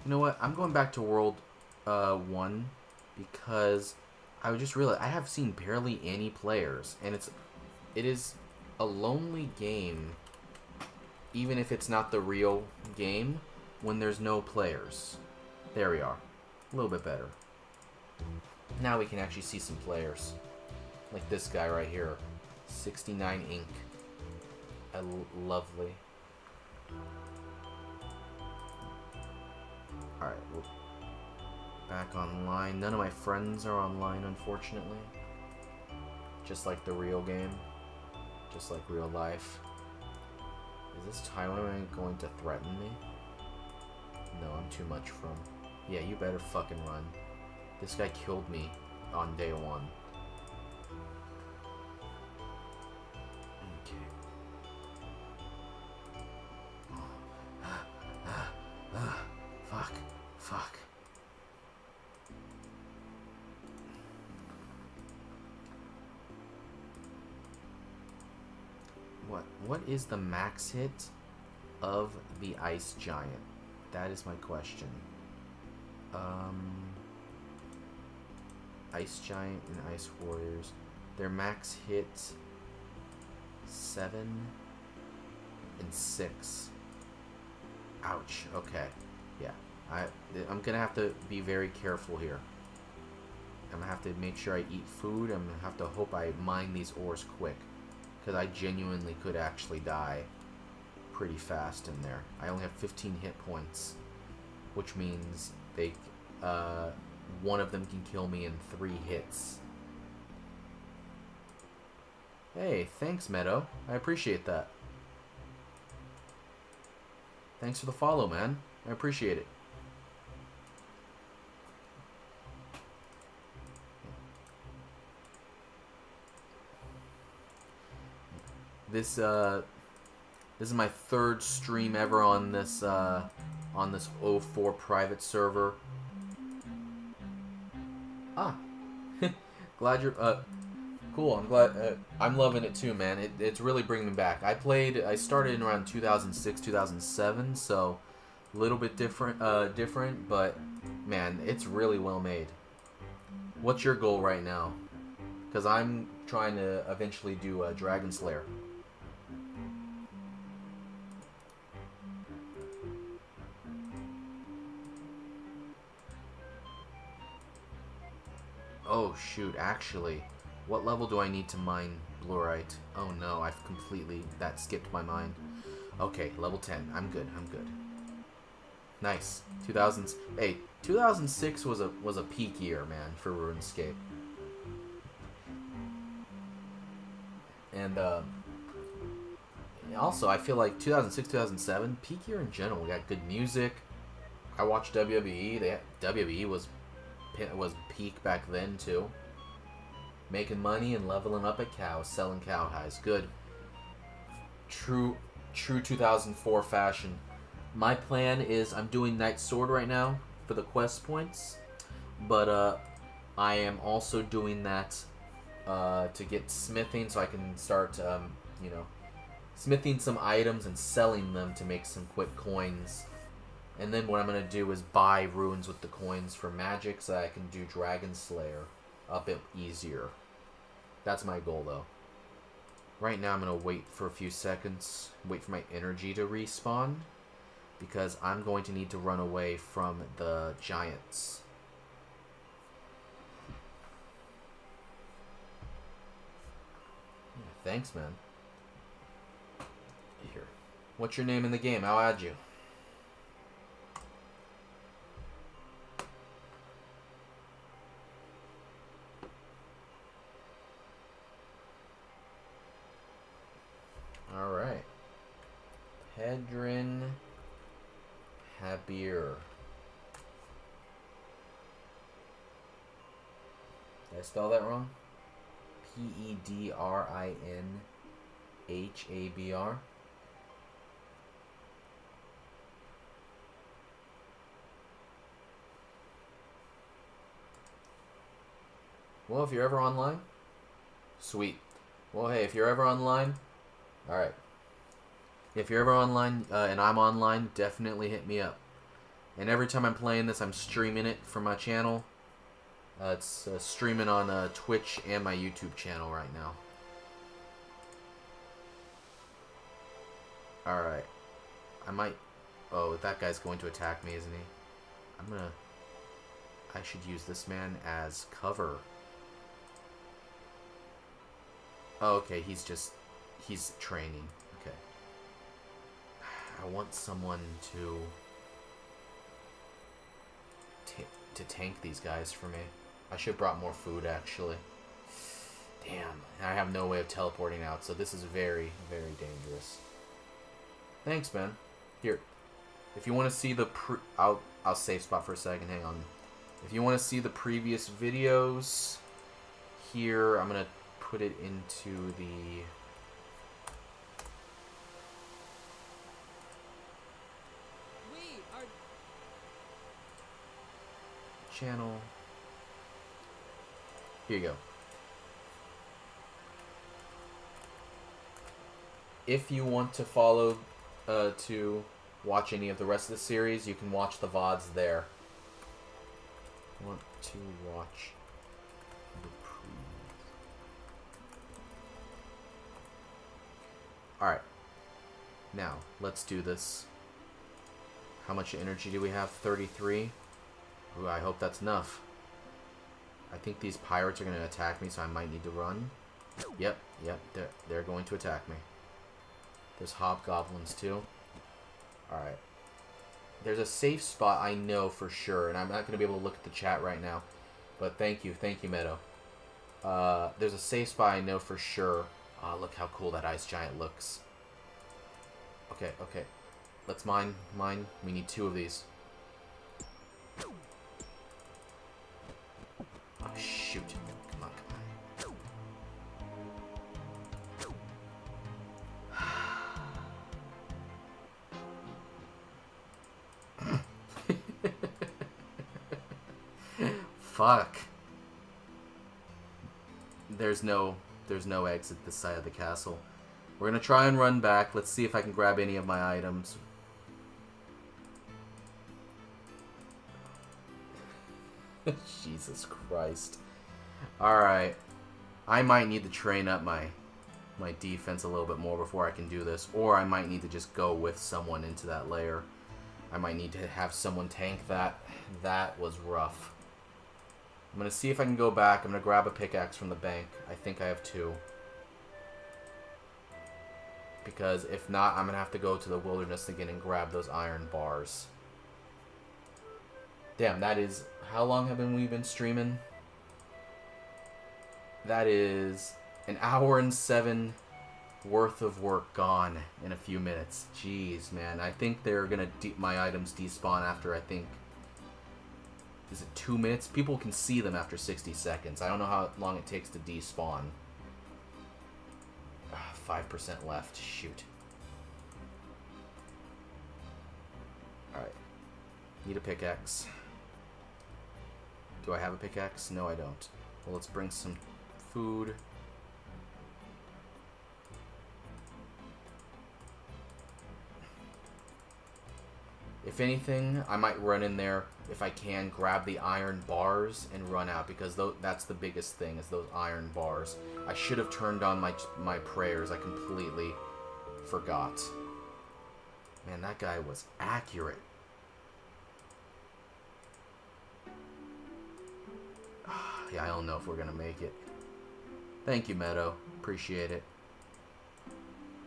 know what? I'm going back to World 1 because I just realized I have seen barely any players, and it is a lonely game, even if it's not the real game, when there's no players. There we are. A little bit better. Now we can actually see some players. Like this guy right here. 69 ink. Lovely. Alright, we're back online. None of my friends are online, unfortunately. Just like the real game. Just like real life. Is this Taiwan going to threaten me? No, I'm too much from... Yeah, you better fucking run. This guy killed me on day one. Fuck. Fuck. What is the max hit of the Ice Giant? That is my question. Ice Giant and Ice Warriors. Their max hit 7 and 6. Ouch. Okay. Yeah. I'm gonna have to be very careful here. I'm gonna have to make sure I eat food. I'm gonna have to hope I mine these ores quick, because I genuinely could actually die pretty fast in there. I only have 15 hit points, which means they, one of them can kill me in 3 hits. Hey, thanks, Meadow. I appreciate that. Thanks for the follow, man. I appreciate it. This is my 3rd stream ever on this 04 private server. Ah, glad you're cool. I'm glad. I'm loving it too, man. It's really bringing me back. I started in around 2006, 2007, so a little bit different, but man, it's really well made. What's your goal right now? Because I'm trying to eventually do a Dragon Slayer. Oh shoot, actually, what level do I need to mine Blurite? Oh no, that skipped my mind. Okay, level 10. I'm good. Nice. 2006 was a peak year, man, for RuneScape. And also, I feel like 2006, 2007, peak year in general. We got good music. I watched WWE. WWE was peak back then too. Making money and leveling up at cows, selling cowhides. Good. True 2004 fashion. My plan is I'm doing Knight Sword right now for the quest points, but I am also doing that to get smithing, so I can start smithing some items and selling them to make some quick coins. And then what I'm going to do is buy runes with the coins for magic so that I can do Dragon Slayer a bit easier. That's my goal, though. Right now I'm going to wait for a few seconds, wait for my energy to respawn, because I'm going to need to run away from the giants. Yeah, thanks, man. Here. What's your name in the game? I'll add you. Alright. Pedrin Habir. Did I spell that wrong? Pedrinhabr. Well, if you're ever online, sweet. Well, hey, if you're ever online, alright. If you're ever online and I'm online, definitely hit me up. And every time I'm playing this, I'm streaming it for my channel. It's streaming on Twitch and my YouTube channel right now. Alright. I might... Oh, that guy's going to attack me, isn't he? I should use this man as cover. Oh, okay, he's training. Okay. I want someone to tank these guys for me. I should have brought more food, actually. Damn, I have no way of teleporting out, so this is very, very dangerous. Thanks, man. Here, if you want to see the I'll save spot for a second. Hang on. If you want to see the previous videos, here I'm gonna put it into the channel. Here you go. If you want to follow, to watch any of the rest of the series, you can watch the VODs there. Want to watch the Alright. Now, let's do this. How much energy do we have? 33. Ooh, I hope that's enough. I think these pirates are going to attack me, so I might need to run. Yep, they're going to attack me. There's hobgoblins too. Alright. There's a safe spot I know for sure, and I'm not going to be able to look at the chat right now. But thank you, Meadow. There's a safe spot I know for sure. Look how cool that ice giant looks. Okay. Let's mine. We need 2 of these. Oh, shoot. Come on. Fuck. There's no exit this side of the castle. We're gonna try and run back. Let's see if I can grab any of my items. Jesus Christ. Alright. I might need to train up my defense a little bit more before I can do this. Or I might need to just go with someone into that lair. I might need to have someone tank that. That was rough. I'm going to see if I can go back. I'm going to grab a pickaxe from the bank. I think I have 2. Because if not, I'm going to have to go to the wilderness again and grab those iron bars. Damn, that is... How long have we been streaming? That is an hour and 7 worth of work gone in a few minutes. Jeez, man. I think they're going to... my items despawn after, I think... Is it 2 minutes? People can see them after 60 seconds. I don't know how long it takes to despawn. 5% left. Shoot. Alright. Need a pickaxe. Do I have a pickaxe? No, I don't. Well, let's bring some food. If anything, I might run in there, if I can, grab the iron bars and run out, because that's the biggest thing, is those iron bars. I should have turned on my prayers. I completely forgot. Man, that guy was accurate. Yeah, I don't know if we're going to make it. Thank you, Meadow. Appreciate it.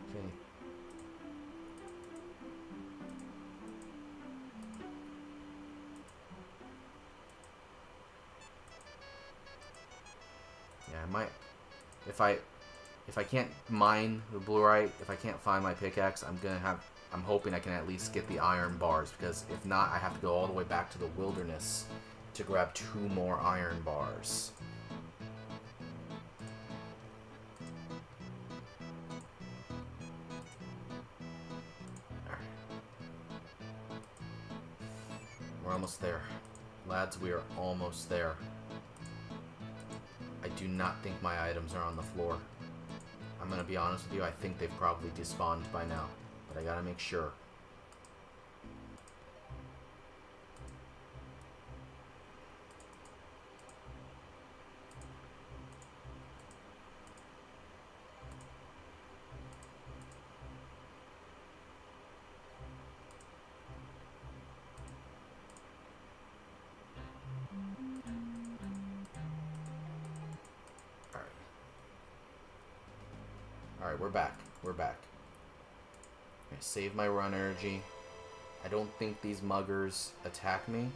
Okay. Yeah, I might... If I can't mine the bluerite, if I can't find my pickaxe, I'm hoping I can at least get the iron bars, because if not, I have to go all the way back to the wilderness to grab 2 more iron bars. Alright. We're almost there. Lads, we are almost there. I do not think my items are on the floor. I'm gonna be honest with you, I think they've probably despawned by now, but I gotta make sure. Alright, we're back. We're back. Okay, save my run energy. I don't think these muggers attack me.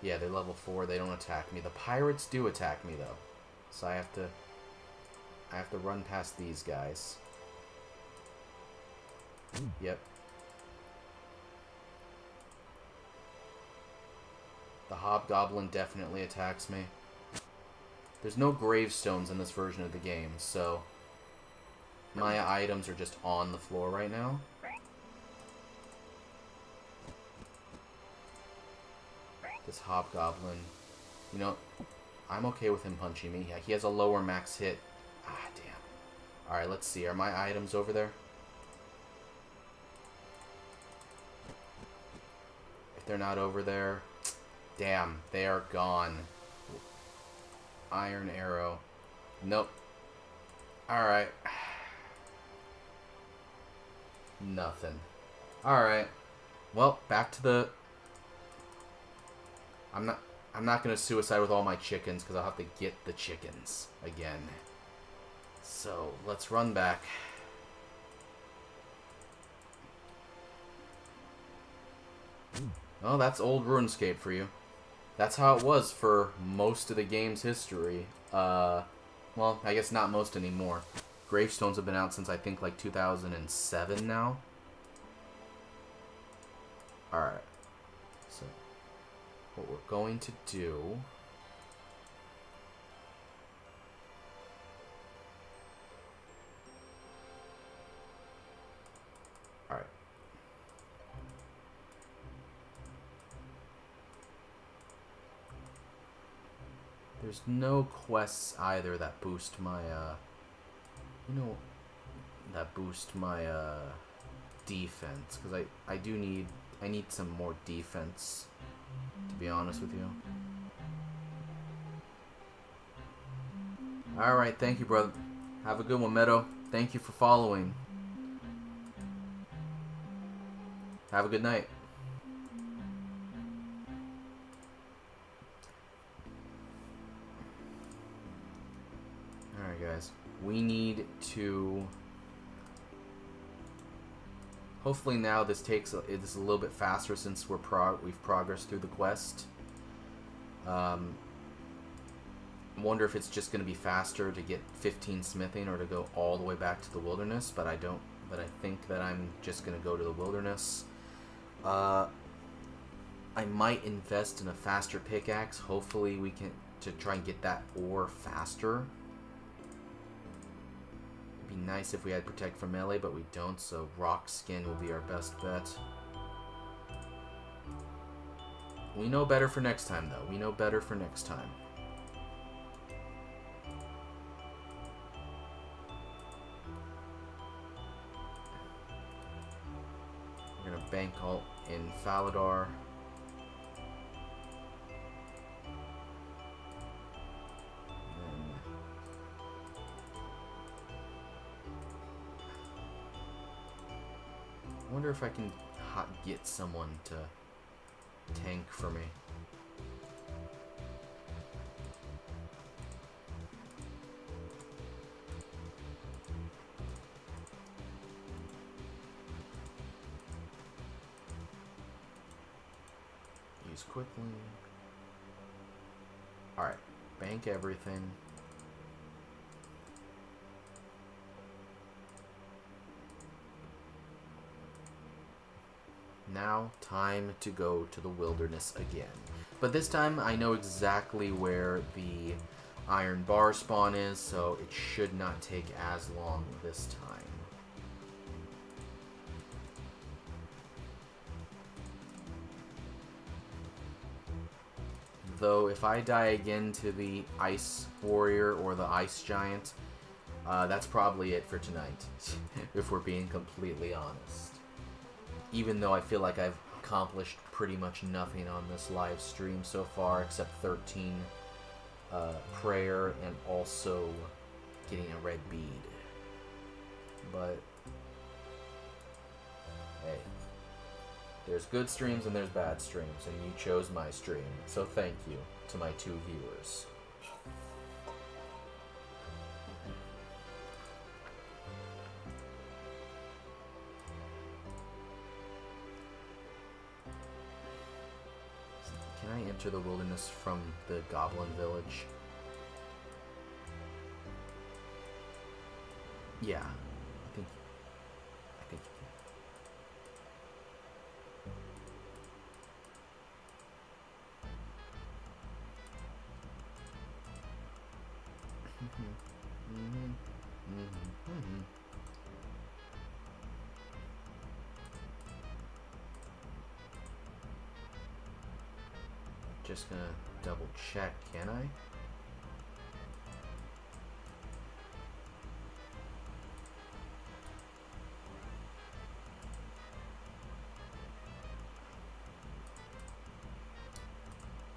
Yeah, they're level 4. They don't attack me. The pirates do attack me, though. So I have to run past these guys. Yep. The hobgoblin definitely attacks me. There's no gravestones in this version of the game, so my items are just on the floor right now. This hobgoblin, you know, I'm okay with him punching me. Yeah, he has a lower max hit. Ah, damn. Alright, let's see. Are my items over there? If they're not over there, damn, they are gone. Iron arrow. Nope. Alright. Nothing. Alright. Well, back to the... I'm not gonna suicide with all my chickens because I'll have to get the chickens again. So, let's run back. Oh, that's old RuneScape for you. That's how it was for most of the game's history. Well, I guess not most anymore. Gravestones have been out since I think like 2007 now. Alright. So, what we're going to do... Alright. There's no quests either that boost my, defense. Because I need some more defense, to be honest with you. Alright, thank you, brother. Have a good one, Meadow. Thank you for following. Have a good night. Alright, guys. We need to... Hopefully now this takes it's a little bit faster since we've progressed through the quest. I wonder if it's just going to be faster to get 15 smithing or to go all the way back to the wilderness, but I don't. But I think that I'm just going to go to the wilderness. I might invest in a faster pickaxe. Hopefully we can to try and get that ore faster. Be nice if we had protect from melee, but we don't, so rock skin will be our best bet. We know better for next time, though. We know better for next time. We're gonna bank alt in Faladar. I wonder if I can get someone to tank for me. Use quickly. Alright, bank everything. Now, time to go to the wilderness again. But this time, I know exactly where the iron bar spawn is, so it should not take as long this time. Though, if I die again to the ice warrior or the ice giant, that's probably it for tonight, if we're being completely honest. Even though I feel like I've accomplished pretty much nothing on this live stream so far, except 13 prayer and also getting a red bead. But, hey, there's good streams and there's bad streams, and you chose my stream, so thank you to my 2 viewers. enter the wilderness from the Goblin village? Yeah, I think you can. Just gonna double check, can I?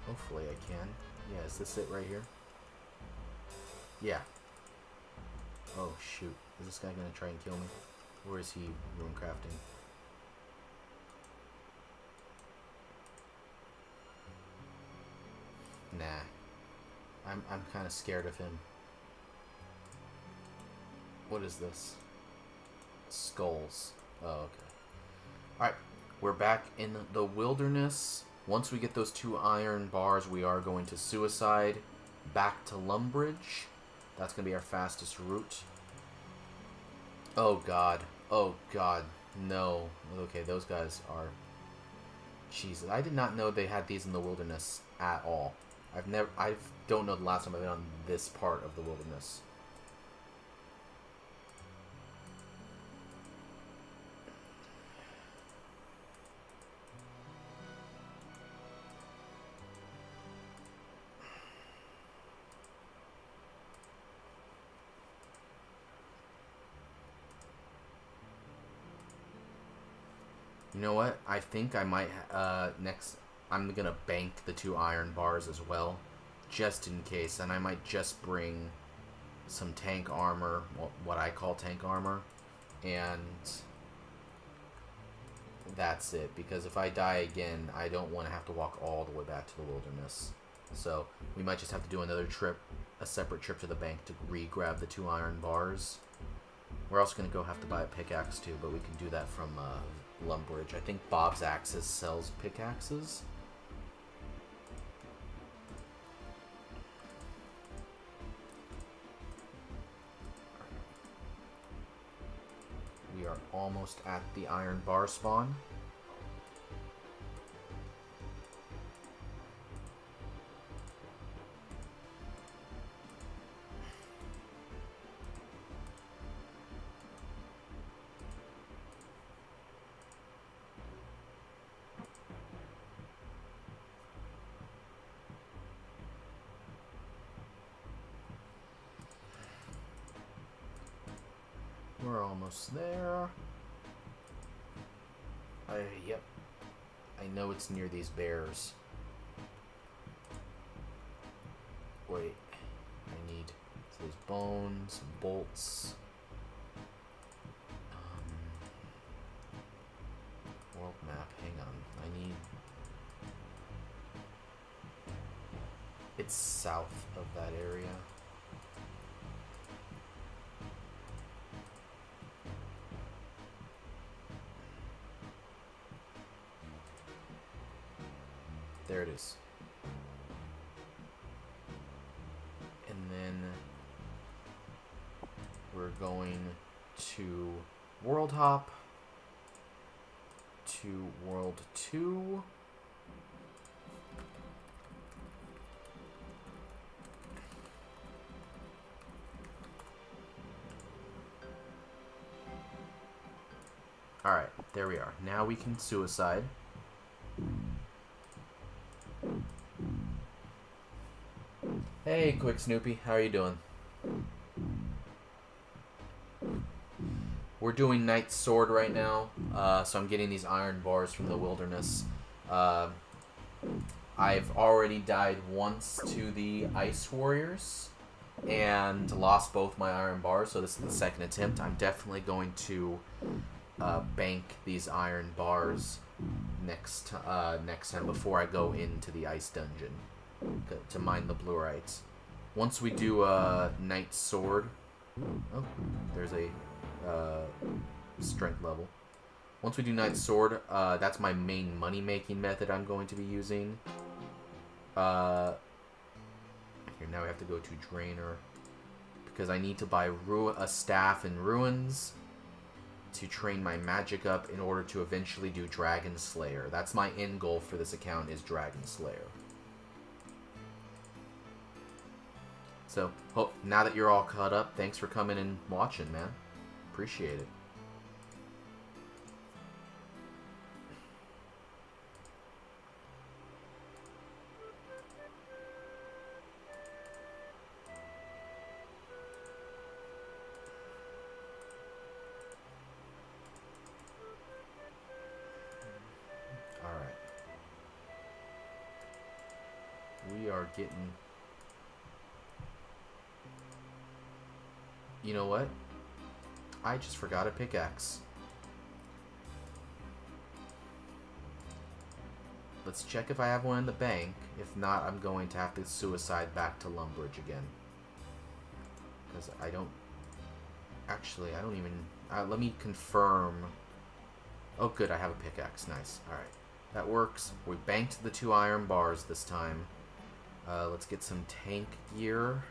Hopefully I can. Yeah, is this it right here? Yeah. Oh shoot. Is this guy gonna try and kill me? Or is he rune crafting? Nah. I'm kinda scared of him. What is this? Skulls. Oh, okay. Alright. We're back in the wilderness. Once we get those 2 iron bars, we are going to suicide back to Lumbridge. That's going to be our fastest route. Oh, God. Oh, God. No. Okay, those guys are... Jesus, I did not know they had these in the wilderness at all. I don't know the last time I've been on this part of the wilderness. You know what? I think I might, next, I'm gonna bank the 2 iron bars as well, just in case, and I might just bring some tank armor, what I call tank armor, and that's it, because if I die again, I don't want to have to walk all the way back to the wilderness. So, we might just have to do another trip, a separate trip to the bank to re-grab the 2 iron bars. We're also gonna go have to buy a pickaxe too, but we can do that from, Lumbridge. I think Bob's Axes sells pickaxes. We are almost at the iron bar spawn. We're almost there. Yep. I know it's near these bears. Wait. I need those bones, some bolts. World map. Hang on. I need... It's south of that area. There it is. And then we're going to World Hop to World 2. Alright, there we are. Now we can suicide. Hey, Quick Snoopy, how are you doing? We're doing Knight's Sword right now, so I'm getting these iron bars from the wilderness. I've already died once to the Ice Warriors and lost both my iron bars, so this is the second attempt. I'm definitely going to bank these iron bars next time before I go into the ice dungeon to mine the blurites. Once we do Knight's Sword, oh, there's a strength level. Once we do Knight's Sword, that's my main money making method I'm going to be using. Here, now we have to go to Drainer. Because I need to buy a staff in Ruins to train my magic up in order to eventually do Dragon Slayer. That's my end goal for this account, is Dragon Slayer. So, now that you're all caught up, thanks for coming and watching, man. Appreciate it. Alright. We are getting... You know what? I just forgot a pickaxe. Let's check if I have one in the bank. If not, I'm going to have to suicide back to Lumbridge again. Because I don't... Actually, I don't even... let me confirm. Oh, good, I have a pickaxe. Nice. Alright. That works. We banked the 2 iron bars this time. Let's get some tank gear.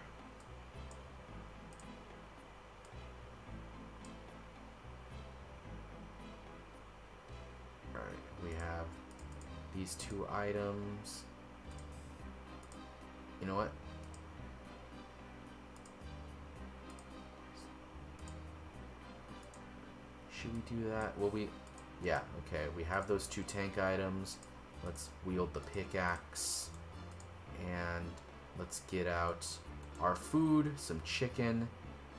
These 2 items. You know what? Should we do that? Well, yeah, okay. We have those 2 tank items. Let's wield the pickaxe. And let's get out our food, some chicken.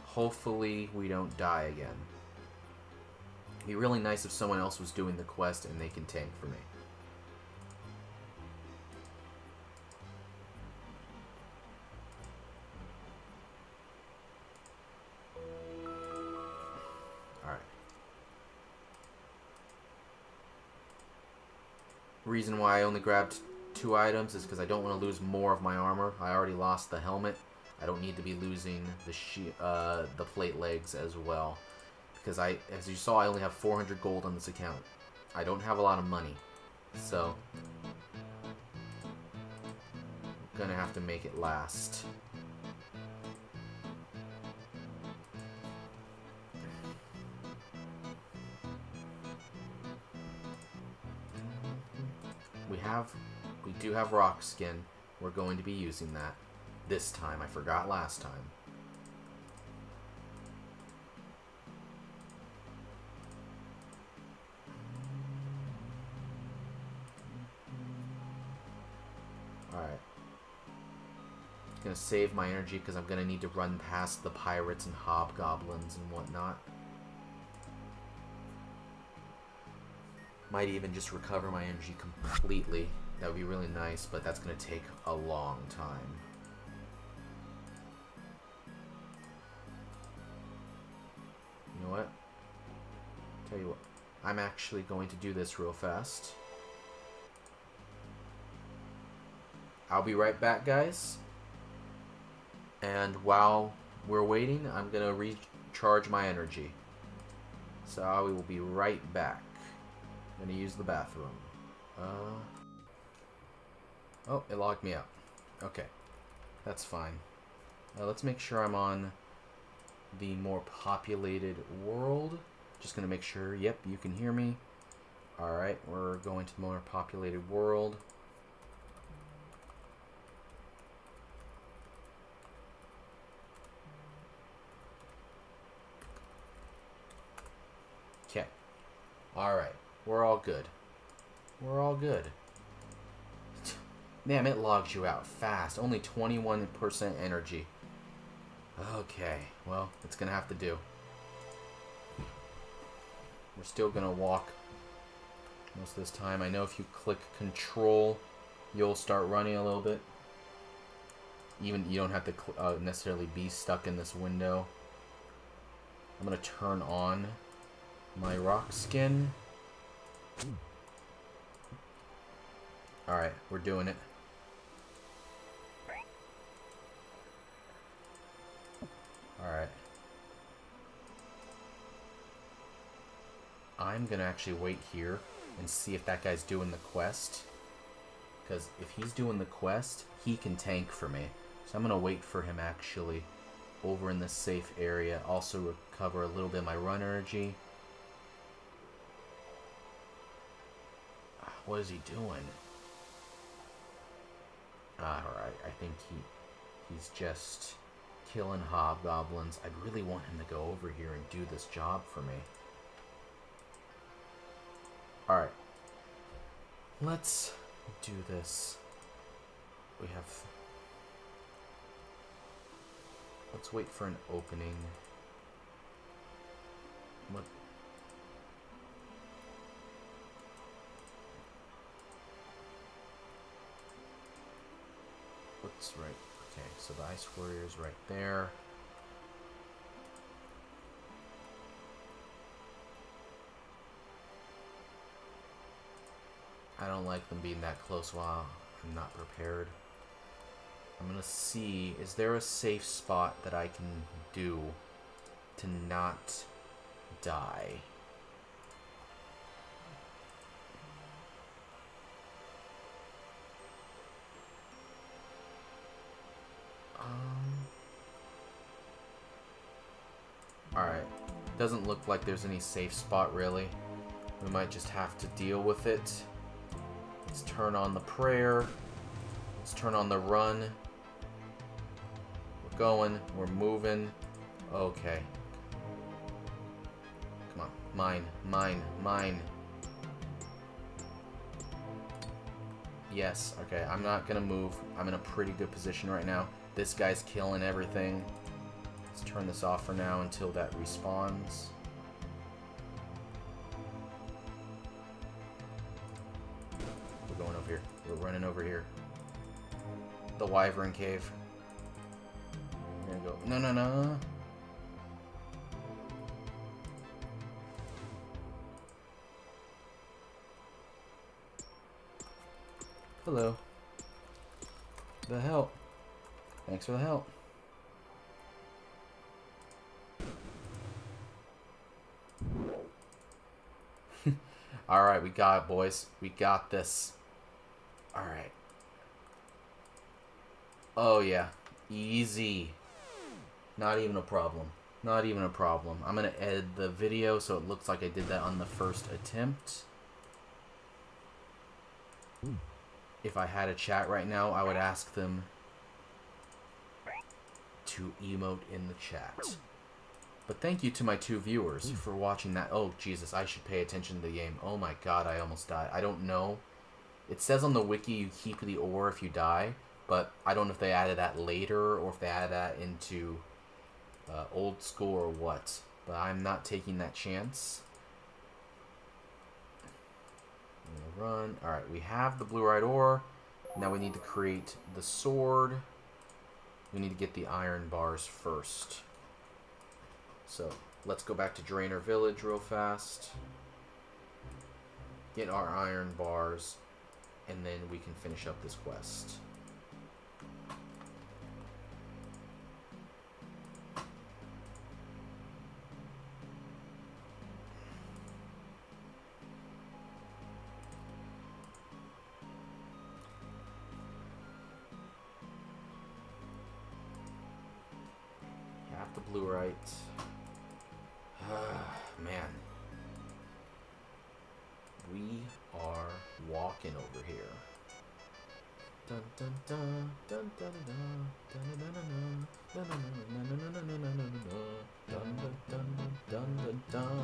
Hopefully we don't die again. It'd be really nice if someone else was doing the quest and they can tank for me. Reason why I only grabbed 2 items is because I don't want to lose more of my armor. I already lost the helmet. I don't need to be losing the plate legs as well. Because as you saw, I only have 400 gold on this account. I don't have a lot of money. So, I'm gonna have to make it last. We do have rock skin. We're going to be using that this time. I forgot last time. Alright. Gonna save my energy because I'm gonna need to run past the pirates and hobgoblins and whatnot. Might even just recover my energy completely. That would be really nice, but that's going to take a long time. You know what? Tell you what. I'm actually going to do this real fast. I'll be right back, guys. And while we're waiting, I'm going to recharge my energy. So I will be right back. I'm going to use the bathroom. Oh, it logged me out. Okay. That's fine. Let's make sure I'm on the more populated world. Just going to make sure, yep, you can hear me. Alright, we're going to the more populated world. Okay. Alright, we're all good. We're all good. Damn, it logs you out fast. Only 21% energy. Okay, well, it's gonna have to do. We're still gonna walk most of this time. I know if you click control, you'll start running a little bit. Even you don't have to necessarily be stuck in this window. I'm gonna turn on my rock skin. Alright, we're doing it. Alright. I'm gonna actually wait here and see if that guy's doing the quest. Because if he's doing the quest, he can tank for me. So I'm going to wait for him actually over in this safe area. Also recover a little bit of my run energy. What is he doing? Alright, I think he's just killing hobgoblins. I'd really want him to go over here and do this job for me. Alright. Let's do this. We have... Let's wait for an opening. What? What's right? Okay, so the Ice Warrior's right there. I don't like them being that close while I'm not prepared. I'm gonna see, is there a safe spot that I can do to not die? Alright. Doesn't look like there's any safe spot really. We might just have to deal with it. Let's turn on the prayer. Let's turn on the run. We're going. We're moving. Okay. Come on. Mine. Mine. Mine. Yes. Okay. I'm not going to move. I'm in a pretty good position right now. This guy's killing everything. Let's turn this off for now until that respawns. We're going over here. We're running over here. The Wyvern Cave. We're gonna go. No, no, no. Hello. The help. Thanks for the help. Alright, we got it, boys. We got this. Alright. Oh, yeah. Easy. Not even a problem. Not even a problem. I'm going to edit the video so it looks like I did that on the first attempt. If I had a chat right now, I would ask them to emote in the chat. But thank you to my 2 viewers for watching that. Oh, Jesus, I should pay attention to the game. Oh my god, I almost died. I don't know. It says on the wiki you keep the ore if you die, but I don't know if they added that later or if they added that into old school or what. But I'm not taking that chance. I'm gonna run. Alright, we have the blue-eyed ore. Now we need to create the sword. We need to get the iron bars first. So, let's go back to Drainer Village real fast. Get our iron bars. And then we can finish up this quest. Half the blue right. Man. We are walking over here. Dun dun dun dun dun dun dun dun dun dun.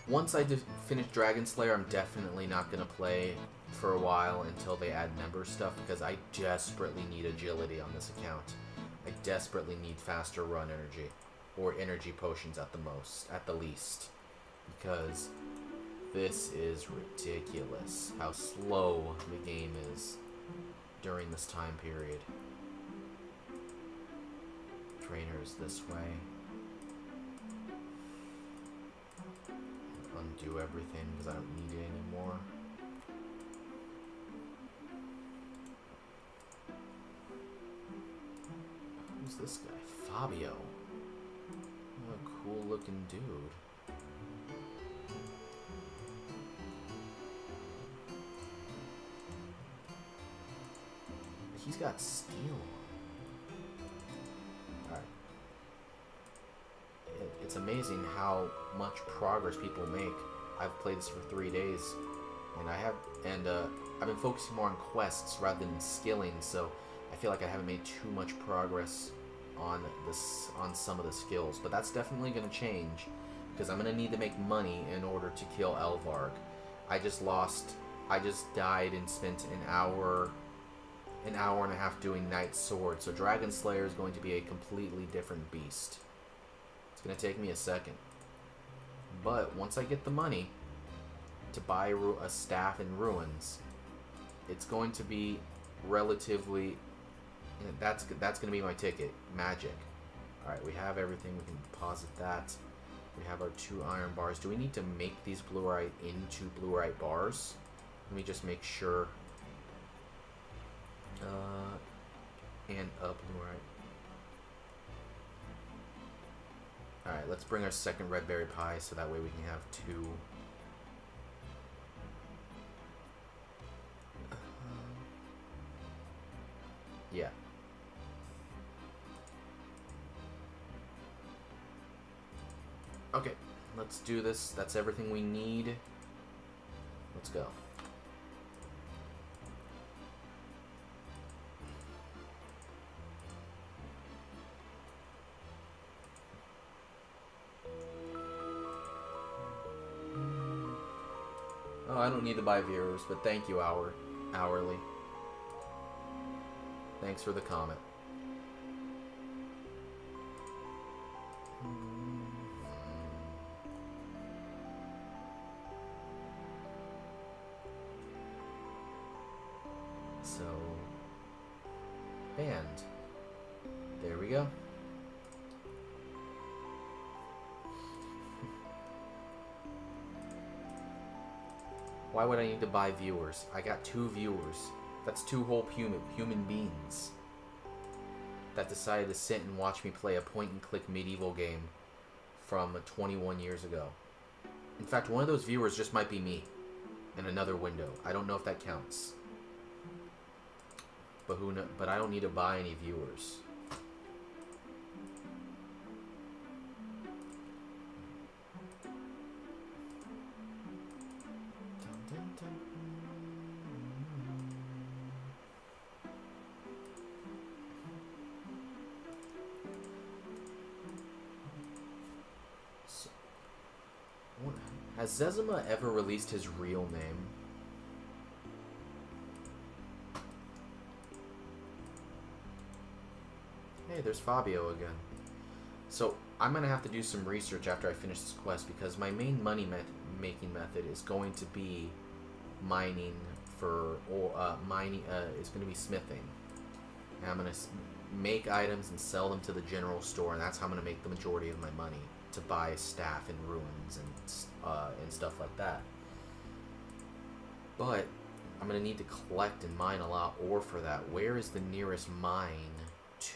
Once I finish Dragon Slayer, I'm definitely not going to play for a while until they add member stuff, because I desperately need agility on this account. I desperately need faster run energy, or energy potions at the least, because this is ridiculous how slow the game is during this time period. Trainers this way. Undo everything because I don't need it anymore. Who's this guy? Fabio. What a cool looking dude. He's got steel. Alright. It's amazing how much progress people make. I've played this for 3 days, and I've been focusing more on quests rather than skilling, so I feel like I haven't made too much progress on some of the skills. But that's definitely going to change, because I'm going to need to make money in order to kill Elvarg. I just died and spent an hour and a half doing Knight Sword, so Dragon Slayer is going to be a completely different beast. It's going to take me a second. But once I get the money to buy a staff in ruins, it's going to be relatively... That's going to be my ticket. Magic. Alright, we have everything. We can deposit that. We have our 2 iron bars. Do we need to make these bluerite into bluerite bars? Let me just make sure. And a bluerite. Alright, let's bring our second red berry pie so that way we can have 2. Yeah. Okay, let's do this. That's everything we need. Let's go. Oh, I don't need to buy viewers, but thank you, Hourly. Thanks for the comment. So, band. There we go. Why would I need to buy viewers? I got 2 viewers. That's 2 whole human beings that decided to sit and watch me play a point-and-click medieval game from 21 years ago. In fact, one of those viewers just might be me in another window. I don't know if that counts. But who knows? But I don't need to buy any viewers. Has Zezima ever released his real name? Hey, there's Fabio again. So, I'm going to have to do some research after I finish this quest, because my main money-making method is going to be mining it's going to be smithing. And I'm going to make items and sell them to the general store, and that's how I'm going to make the majority of my money to buy staff in ruins and stuff like that. But I'm gonna need to collect and mine a lot of ore for that. Where is the nearest mine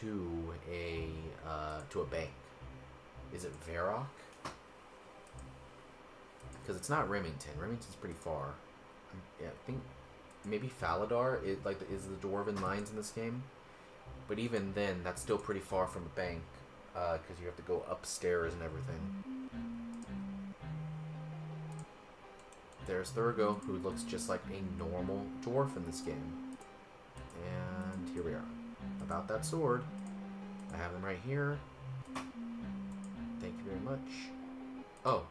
to a bank? Is it Varrock? Because it's not Remington. Remington's pretty far. Yeah, I think maybe Faladar is the dwarven mines in this game. But even then, that's still pretty far from a bank. Because you have to go upstairs and everything. There's Thurgo, who looks just like a normal dwarf in this game. And here we are. About that sword. I have him right here. Thank you very much. Oh.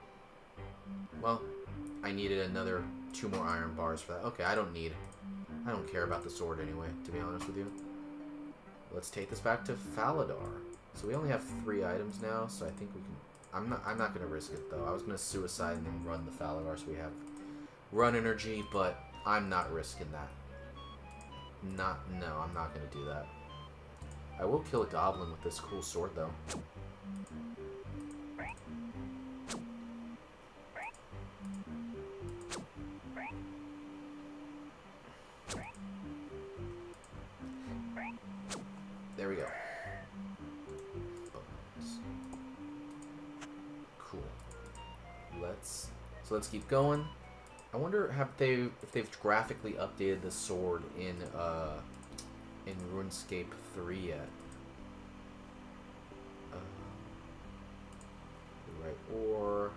Well, I needed another 2 more iron bars for that. Okay, I don't care about the sword anyway, to be honest with you. Let's take this back to Faladar. So we only have 3 items now, so I think we can... I'm not going to risk it, though. I was going to suicide and then run the Faladar so we have run energy, but I'm not risking that. No, I'm not going to do that. I will kill a goblin with this cool sword, though. There we go. let's keep going. I wonder if they've graphically updated the sword in RuneScape 3 yet. Right, or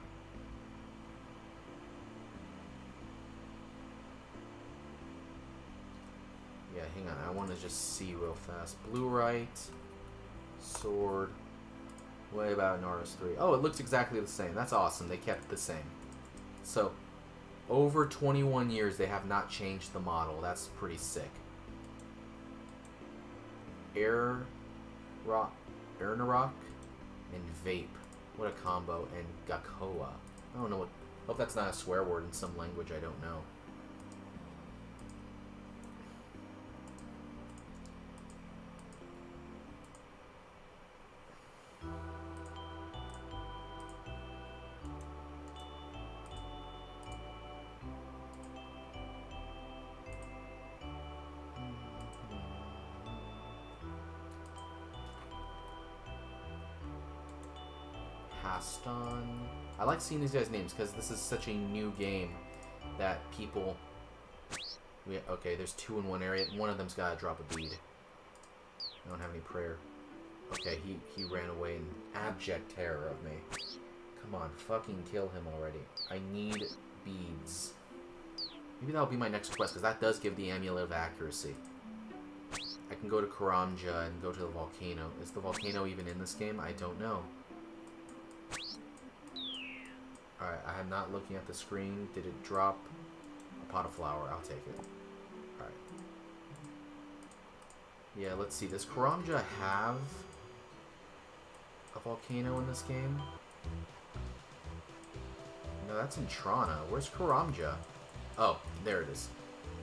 yeah, hang on. I want to just see real fast. Blue right, sword. What about in RS3? Oh, it looks exactly the same. That's awesome. They kept it the same. So, over 21 years, they have not changed the model. That's pretty sick. Air Narok and Vape. What a combo. And Gakoa. I don't know what... Hope that's not a swear word in some language I don't know. Haston. I like seeing these guys' names because this is such a new game that people... Okay, there's 2 in one area. One of them's got to drop a bead. I don't have any prayer. Okay, he ran away in abject terror of me. Come on, fucking kill him already. I need beads. Maybe that'll be my next quest because that does give the Amulet of Accuracy. I can go to Karamja and go to the volcano. Is the volcano even in this game? I don't know. Alright, I am not looking at the screen. Did it drop a pot of flour? I'll take it. Alright. Yeah, let's see. Does Karamja have a volcano in this game? No, that's in Trana. Where's Karamja? Oh, there it is.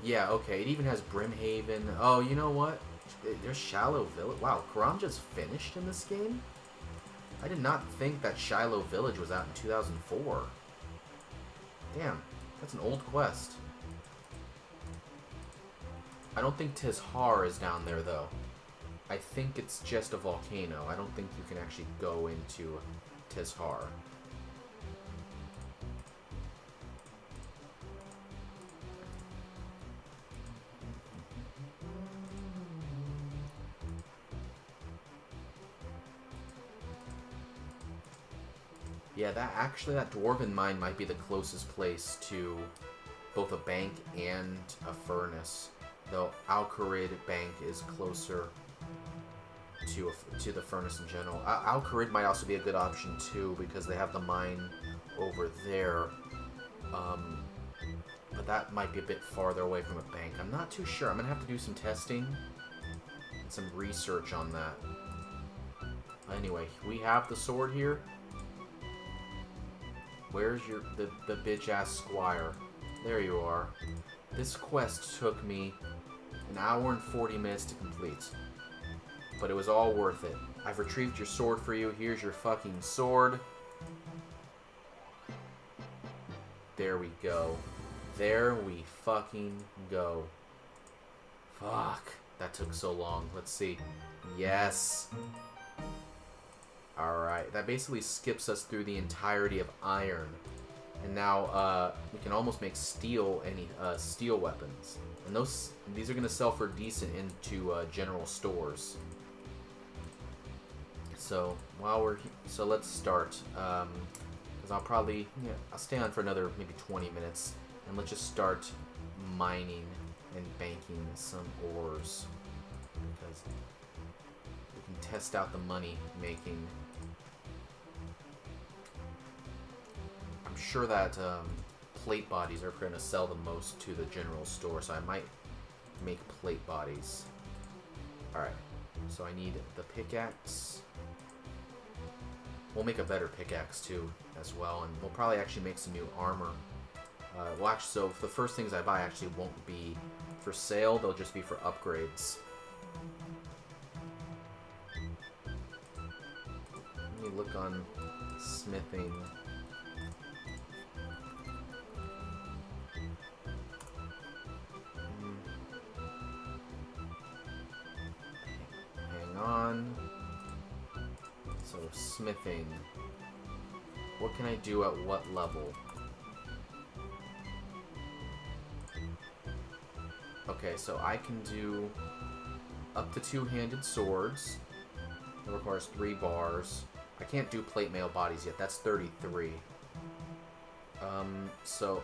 Yeah, okay. It even has Brimhaven. Oh, you know what? There's Shallow Village. Wow, Karamja's finished in this game? I did not think that Shiloh Village was out in 2004. Damn, that's an old quest. I don't think Tizhar is down there, though. I think it's just a volcano. I don't think you can actually go into Tizhar. Yeah, that Dwarven Mine might be the closest place to both a bank and a furnace. Though Al-Kharid Bank is closer to the furnace in general. Al-Kharid might also be a good option too because they have the mine over there. But that might be a bit farther away from a bank. I'm not too sure. I'm gonna have to do some testing and some research on that. Anyway, we have the sword here. Where's the bitch-ass squire? There you are. This quest took me an hour and 40 minutes to complete. But it was all worth it. I've retrieved your sword for you. Here's your fucking sword. There we go. There we fucking go. Fuck. That took so long. Let's see. Yes. Alright, that basically skips us through the entirety of iron. And now, we can almost make steel weapons. And these are going to sell for decent into general stores. So, so let's start. Because I'll probably, I'll stay on for another maybe 20 minutes. And let's just start mining and banking some ores. Because we can test out the money making. I'm sure that plate bodies are going to sell the most to the general store, so I might make plate bodies. Alright, so I need the pickaxe. We'll make a better pickaxe too, as well, and we'll probably actually make some new armor. Well, actually, so the first things I buy actually won't be for sale, they'll just be for upgrades. Let me look on smithing. On. So smithing. What can I do at what level? Okay, so I can do up to 2-handed swords. It requires 3 bars. I can't do plate mail bodies yet. That's 33. So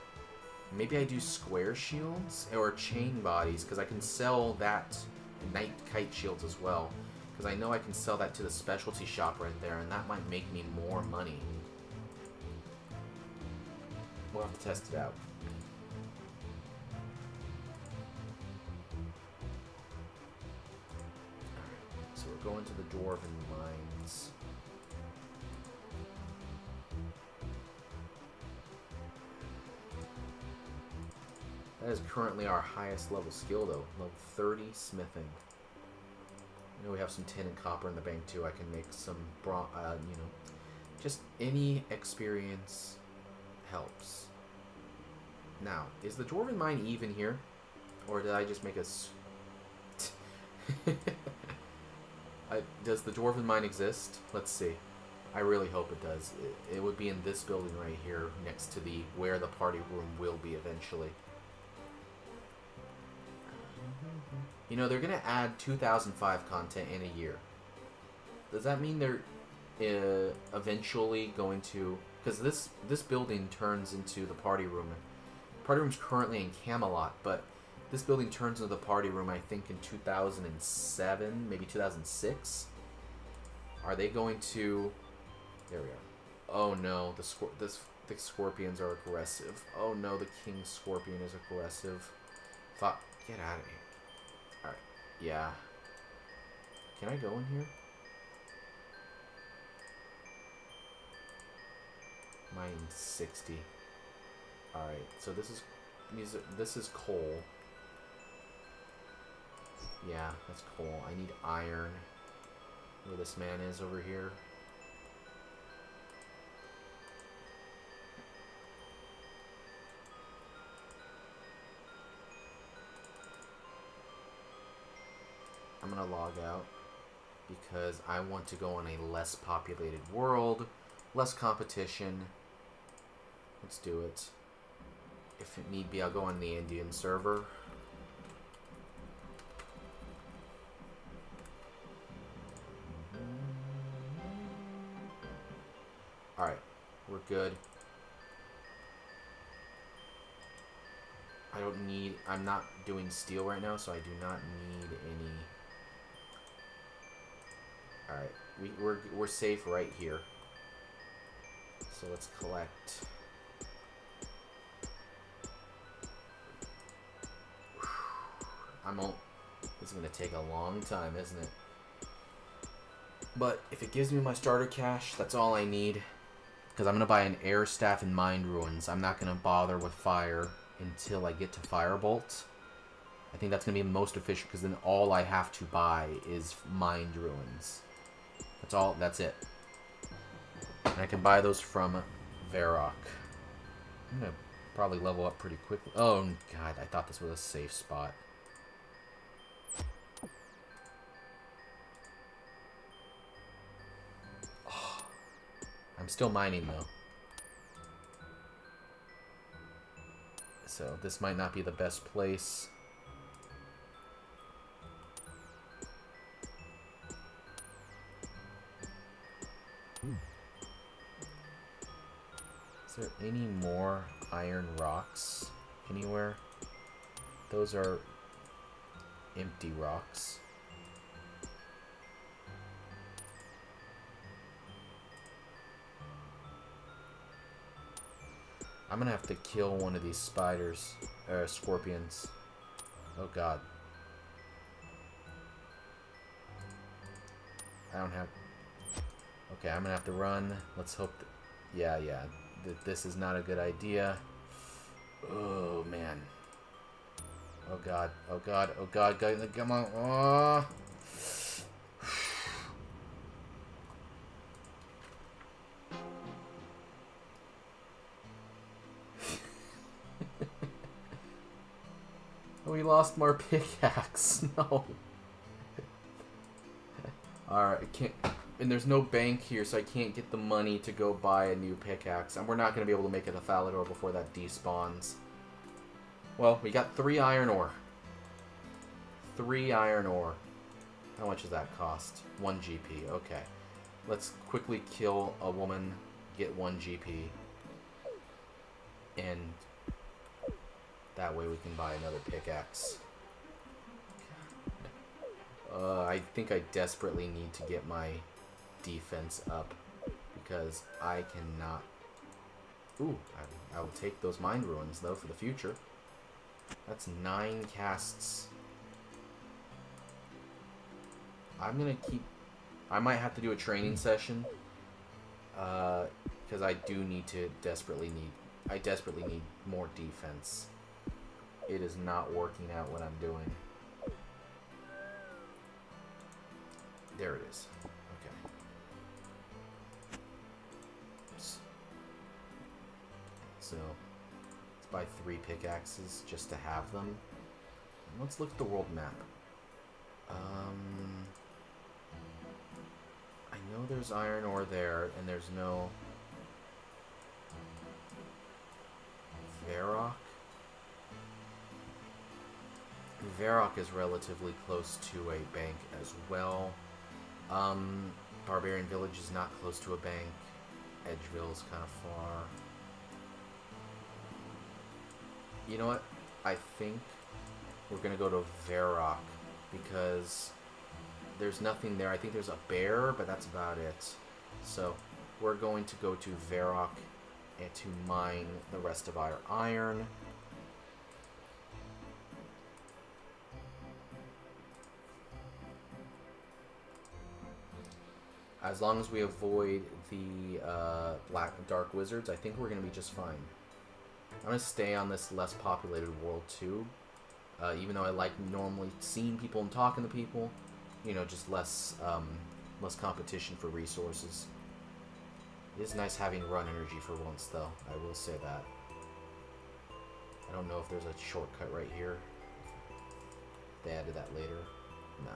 maybe I do square shields or chain bodies, because I can sell that night kite shields as well. Because I know I can sell that to the specialty shop right there, and that might make me more money. We'll have to test it out. So we're going to the Dwarven Mines. That is currently our highest level skill, though. Level 30 smithing. I know we have some tin and copper in the bank, too. I can make some, you know, just any experience helps. Now, is the Dwarven Mine even here? Or did I just make a... does the Dwarven Mine exist? Let's see. I really hope it does. It would be in this building right here, next to the where the party room will be eventually. You know, they're going to add 2005 content in a year. Does that mean they're eventually going to... Because this building turns into the party room. The party room's currently in Camelot, but this building turns into the party room, I think, in 2007, maybe 2006. Are they going to... There we are. Oh no, the scorpions are aggressive. Oh no, the king scorpion is aggressive. Fuck, get out of here. Alright, yeah. Can I go in here? Mining 60. Alright, so this is coal. Yeah, that's coal. I need iron. Where this man is over here. I'm gonna log out because I want to go on a less populated world, less competition. Let's do it. If it need be, I'll go on the Indian server. Alright, we're good. I'm not doing steel right now, so I do not need any. Alright, we're safe right here. So let's collect. This is gonna take a long time, isn't it? But if it gives me my starter cash, that's all I need. Because I'm gonna buy an air staff and mind ruins. I'm not gonna bother with fire until I get to firebolt. I think that's gonna be the most efficient, because then all I have to buy is mind ruins. That's it. And I can buy those from Varrock. I'm gonna probably level up pretty quickly. Oh god, I thought this was a safe spot. Oh, I'm still mining though. So this might not be the best place. Is there any more iron rocks anywhere? Those are empty rocks. I'm gonna have to kill one of these spiders, scorpions. Oh god. I don't have... Okay, I'm gonna have to run. Let's hope that... Yeah. This is not a good idea. Oh, man. Oh, God. Oh, God. Oh, God. Come on. Oh. We lost my pickaxe. No. Alright, I can't... And there's no bank here, so I can't get the money to go buy a new pickaxe. And we're not going to be able to make it a Thalador before that despawns. Well, we got 3 iron ore. 3 iron ore. How much does that cost? 1 GP. Okay. Let's quickly kill a woman, get 1 GP. And that way we can buy another pickaxe. I think I desperately need to get my defense up because I cannot... Ooh, I will take those mind ruins though for the future. That's 9 casts. I'm gonna keep... I might have to do a training session because I do need to desperately need more defense. It is not working out what I'm doing. There it is. Okay. So, let's buy 3 pickaxes just to have them. And let's look at the world map. I know there's iron ore there, and there's no Varrock. Varrock is relatively close to a bank as well. Barbarian Village is not close to a bank. Edgeville's kind of far. You know what? I think we're gonna go to Varrock because there's nothing there. I think there's a bear, but that's about it. So we're going to go to Varrock and to mine the rest of our iron. As long as we avoid the dark wizards, I think we're going to be just fine. I'm going to stay on this less populated world too. Even though I like normally seeing people and talking to people. You know, just less competition for resources. It is nice having run energy for once, though. I will say that. I don't know if there's a shortcut right here. They added that later. No.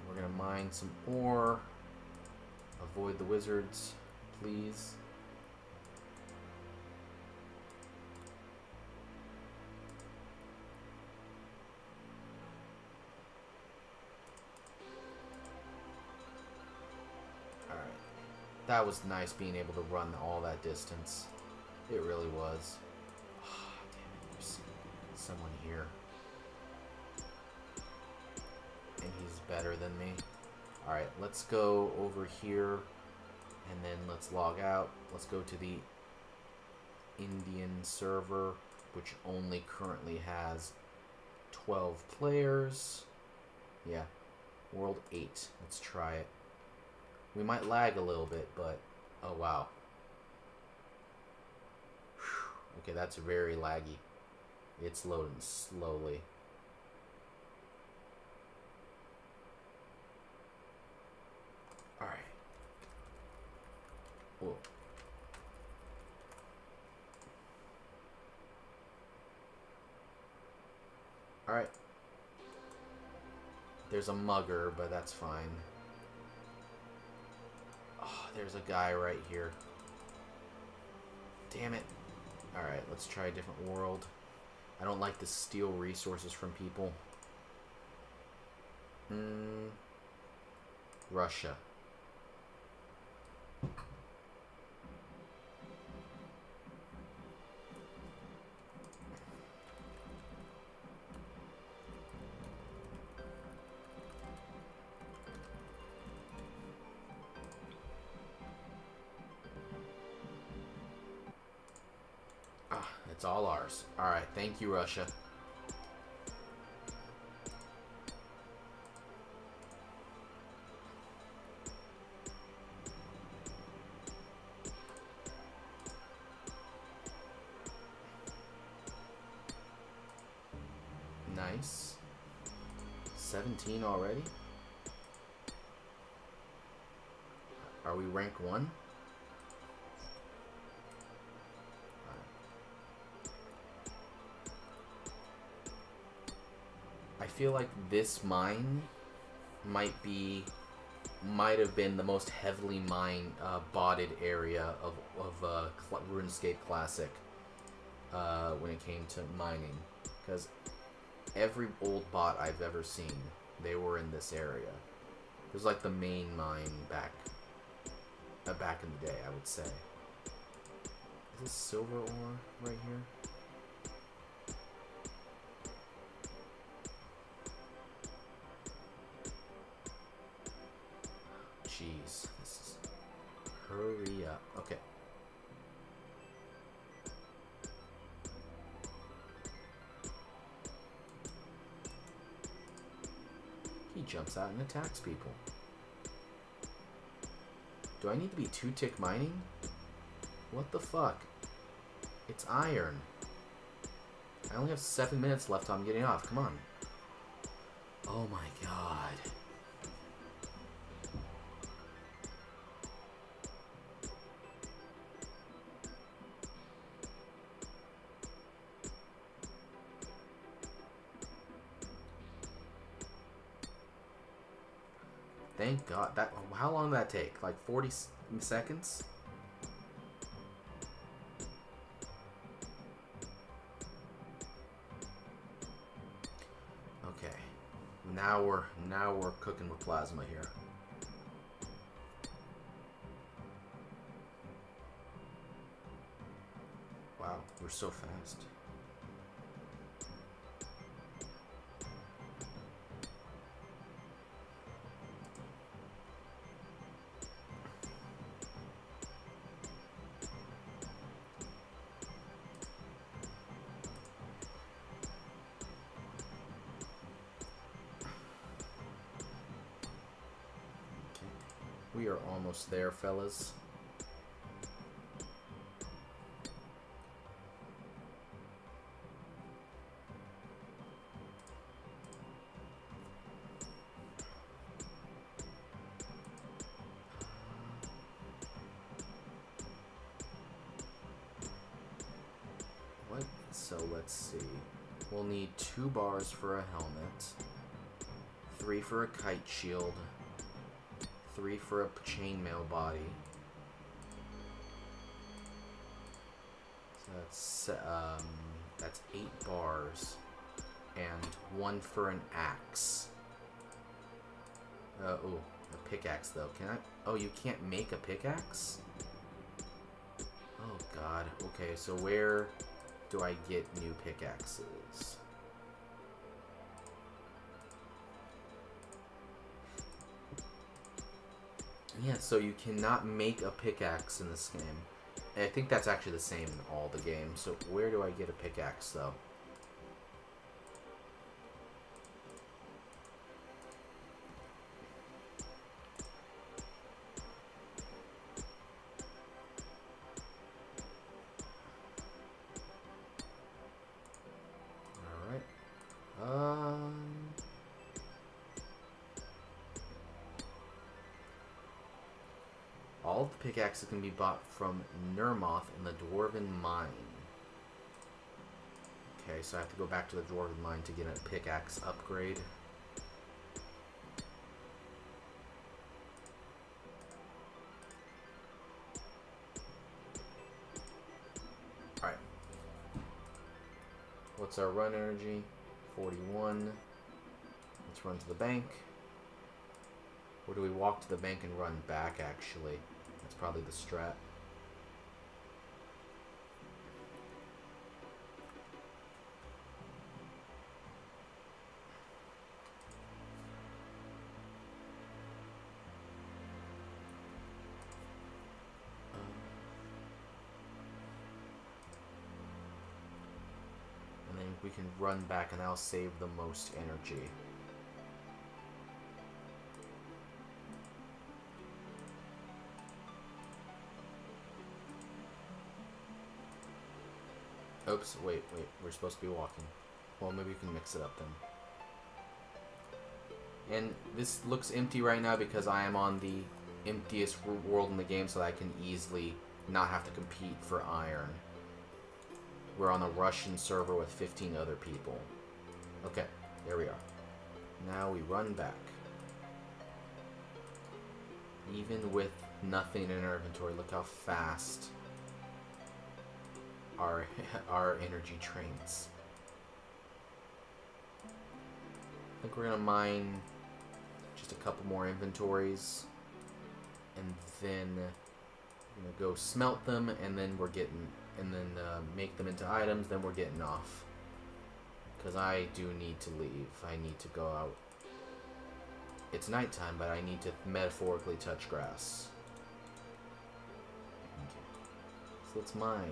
We're gonna mine some ore. Avoid the wizards, please. Alright. That was nice being able to run all that distance. It really was. Oh, damn it, there's someone here. And he's better than me. Alright, let's go over here and then let's log out. Let's go to the Indian server, which only currently has 12 players. Yeah, World 8. Let's try it. We might lag a little bit, but oh wow. Whew. Okay, that's very laggy. It's loading slowly. Alright. Whoa. Alright. There's a mugger, but that's fine. Oh, there's a guy right here. Damn it. Alright, let's try a different world. I don't like to steal resources from people. Russia. It's all ours. Alright, thank you, Russia. Nice. 17 already? Are we rank 1? I feel like this mine might have been the most heavily botted area of RuneScape Classic when it came to mining, because every old bot I've ever seen, they were in this area. It was like the main mine back in the day, I would say. Is this silver ore right here? Jeez, this is... Hurry up. Okay. He jumps out and attacks people. Do I need to be 2-tick mining? What the fuck? It's iron. I only have 7 minutes left till I'm getting off. Come on. Oh my god. Thank God. That, how long did that take? Like 40 seconds? Okay. Now we're cooking with plasma here. Wow, we're so fast. We are almost there, fellas. What? So let's see. We'll need 2 bars for a helmet, 3 for a kite shield, 3 for a chainmail body. So that's 8 bars, and 1 for an axe. Oh, a pickaxe though. Can I? Oh, you can't make a pickaxe? Oh god. Okay, so where do I get new pickaxes? Yeah, so you cannot make a pickaxe in this game. I think that's actually the same in all the games. So where do I get a pickaxe, though? Alright. All the pickaxes can be bought from Nermoth in the Dwarven Mine. Okay, so I have to go back to the Dwarven Mine to get a pickaxe upgrade. Alright. What's our run energy? 41. Let's run to the bank. Or do we walk to the bank and run back, actually? That's probably the strat. And then we can run back and that'll save the most energy. Oops, wait, we're supposed to be walking. Well, maybe we can mix it up then. And this looks empty right now because I am on the emptiest world in the game, so that I can easily not have to compete for iron. We're on a Russian server with 15 other people. Okay, there we are. Now we run back. Even with nothing in our inventory, look how fast our energy trains. I think we're gonna mine just a couple more inventories, and then I'm gonna go smelt them, and then make them into items. Then we're getting off, because I do need to leave. I need to go out. It's nighttime, but I need to metaphorically touch grass. Okay. So let's mine.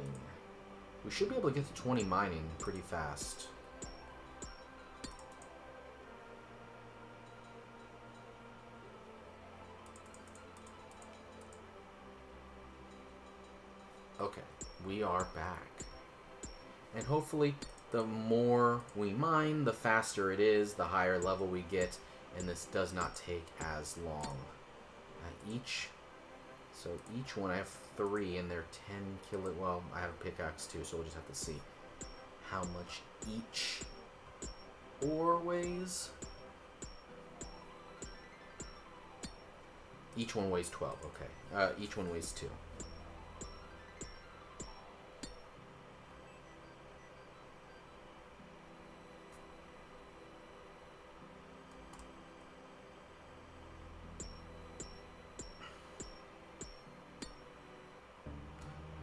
We should be able to get to 20 mining pretty fast. Okay, we are back. And hopefully, the more we mine, the faster it is, the higher level we get, and this does not take as long. Each one, I have 3, and they're 10 kilo. Well, I have a pickaxe too, so we'll just have to see how much each ore weighs. Each one weighs 12. Okay, each one weighs 2.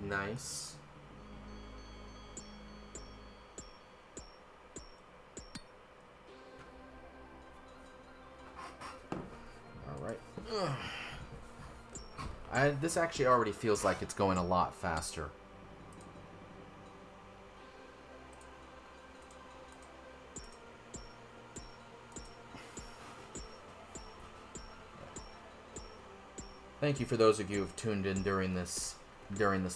Nice. Alright. This actually already feels like it's going a lot faster. Thank you for those of you who've tuned in during this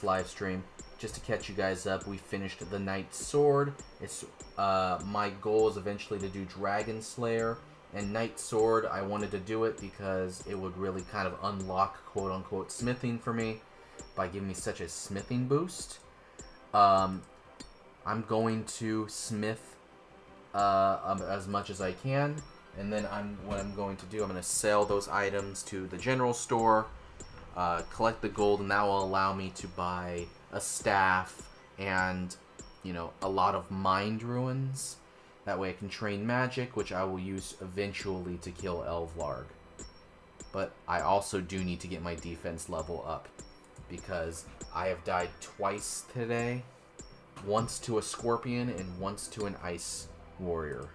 live stream. Just to catch you guys up, we finished the Knight Sword. It's my goal is eventually to do Dragon Slayer and Knight Sword. I wanted to do it because it would really kind of unlock quote unquote smithing for me by giving me such a smithing boost. I'm going to smith as much as I can, and then what I'm going to do, I'm going to sell those items to the general store. Collect the gold, and that will allow me to buy a staff and, a lot of mind ruins. That way I can train magic, which I will use eventually to kill Elvlarg. But I also do need to get my defense level up, because I have died twice today. Once to a scorpion and once to an ice warrior.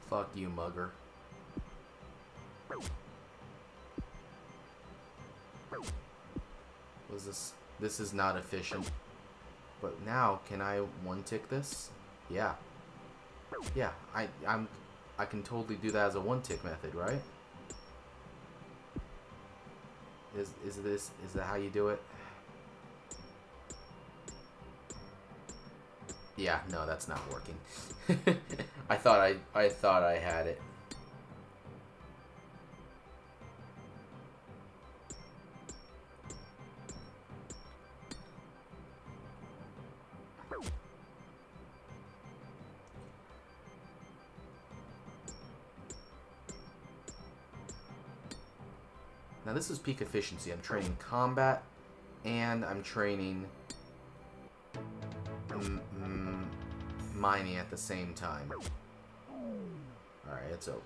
Fuck you, mugger. Was this? This is not efficient. But now, can I one-tick this? Yeah. Yeah, I can totally do that as a one-tick method, right? Is that how you do it? Yeah, no, that's not working. I thought I had it. Now this is peak efficiency. I'm training combat, and I'm training mining at the same time. Alright, it's over.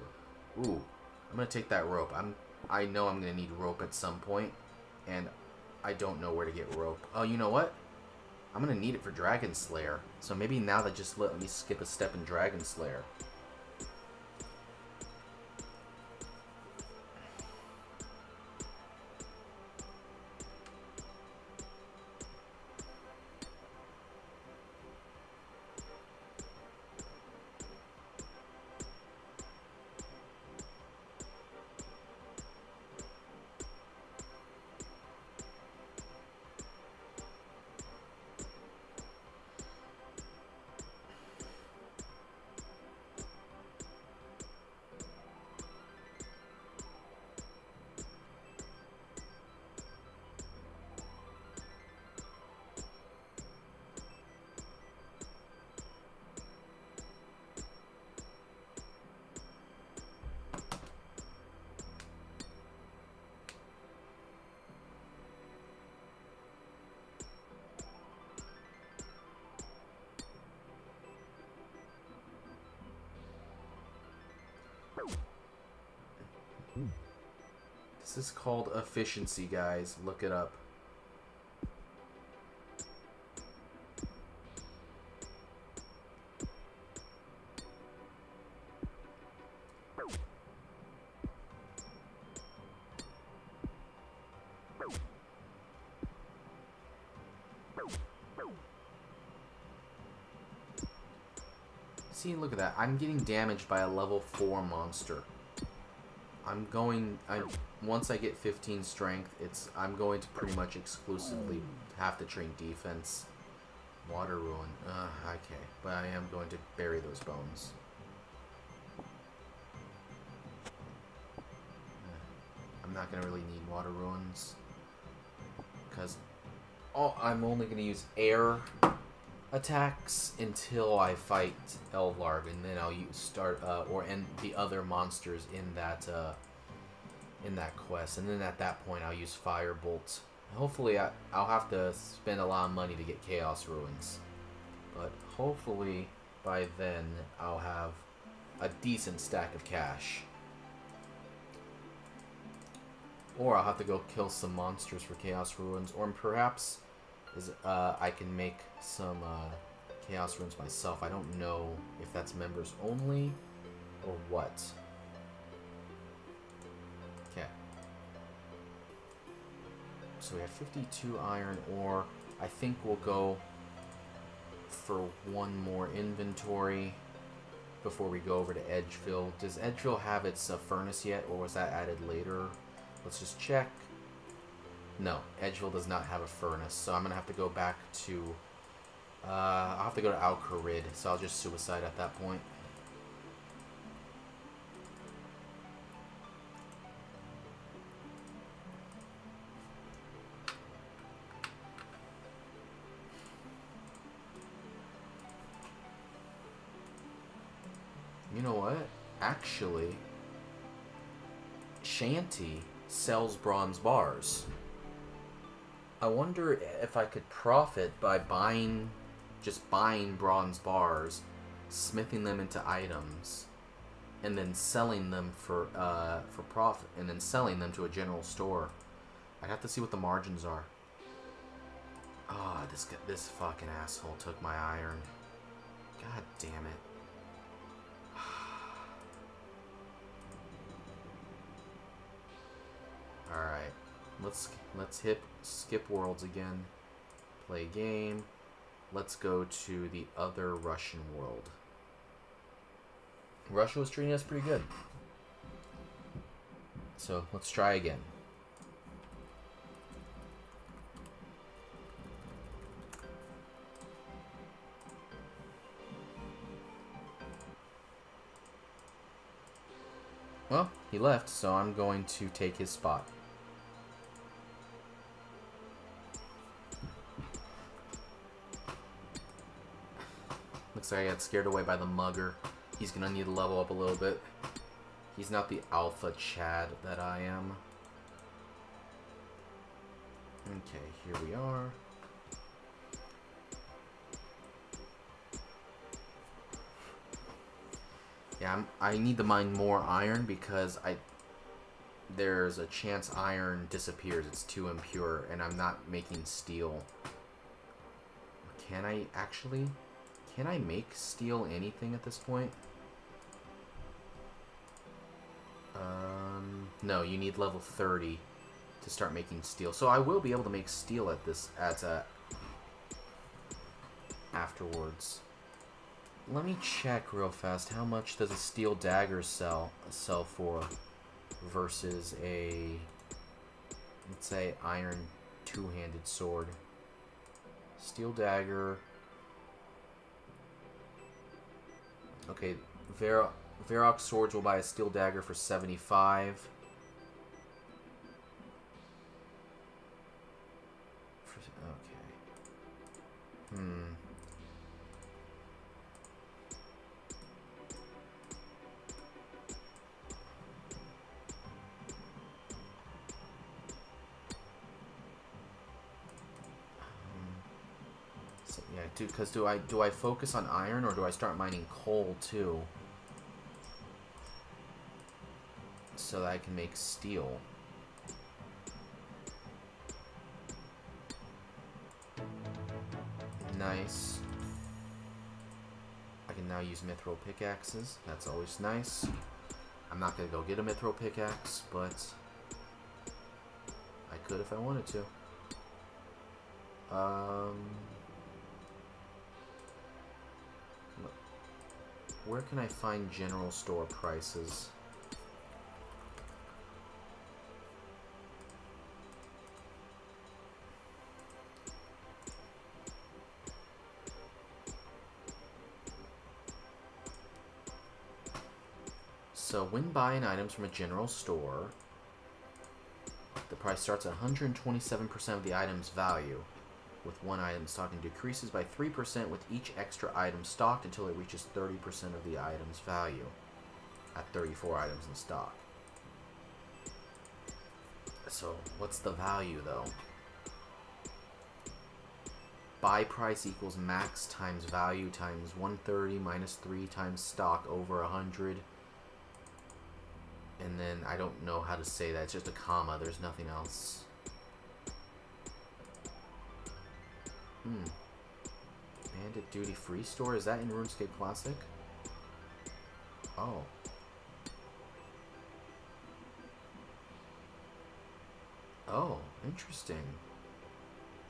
Ooh, I'm gonna take that rope. I know I'm gonna need rope at some point, and I don't know where to get rope. Oh, you know what? I'm gonna need it for Dragon Slayer. So maybe now that just let me skip a step in Dragon Slayer. This is called efficiency, guys. Look it up. See, look at that. I'm getting damaged by a level 4 monster. Once I get 15 strength, I'm going to pretty much exclusively have to train defense. Water ruin. Okay. But I am going to bury those bones. I'm not going to really need water ruins. Because I'm only going to use air attacks until I fight Elvarg, and then I'll and the other monsters in that quest, and then at that point I'll use Firebolt. Hopefully I'll have to spend a lot of money to get Chaos Ruins, but hopefully by then I'll have a decent stack of cash. Or I'll have to go kill some monsters for Chaos Ruins, or perhaps I can make some Chaos Runes myself. I don't know if that's members only or what. Okay. So we have 52 iron ore. I think we'll go for one more inventory before we go over to Edgeville. Does Edgeville have its furnace yet, or was that added later? Let's just check. No, Edgeville does not have a furnace, so I'm going to have to go back to... I'll have to go to Al-Kharid, so I'll just suicide at that point. You know what? Actually, Shanty sells bronze bars. I wonder if I could profit by just buying bronze bars, smithing them into items, and then selling them for profit, and then selling them to a general store. I'd have to see what the margins are. Ah, this fucking asshole took my iron. God damn it. Alright. Let's skip worlds again. Play game. Let's go to the other Russian world. Russia was treating us pretty good. So let's try again. Well, he left, so I'm going to take his spot. Looks like I got scared away by the mugger. He's gonna need to level up a little bit. He's not the alpha Chad that I am. Okay, here we are. Yeah, I need to mine more iron because there's a chance iron disappears. It's too impure, and I'm not making steel. Can I actually? Can I make steel anything at this point? No, you need level 30 to start making steel. So I will be able to make steel at this afterwards. Let me check real fast. How much does a steel dagger sell for versus a, let's say, iron two-handed sword? Steel dagger. Okay, Varrock swords will buy a steel dagger for 75. Okay. So, yeah, because do I focus on iron or do I start mining coal too? So that I can make steel. Nice. I can now use mithril pickaxes. That's always nice. I'm not gonna go get a mithril pickaxe, but I could if I wanted to. Where can I find general store prices? So when buying items from a general store, the price starts at 127% of the item's value. With one item stocked and decreases by 3% with each extra item stocked until it reaches 30% of the item's value at 34 items in stock. So what's the value though? Buy price equals max times value times 130 minus 3 times stock over 100. And then I don't know how to say that. It's just a comma. There's nothing else. Bandit Duty Free Store? Is that in RuneScape Classic? Oh. Oh, interesting.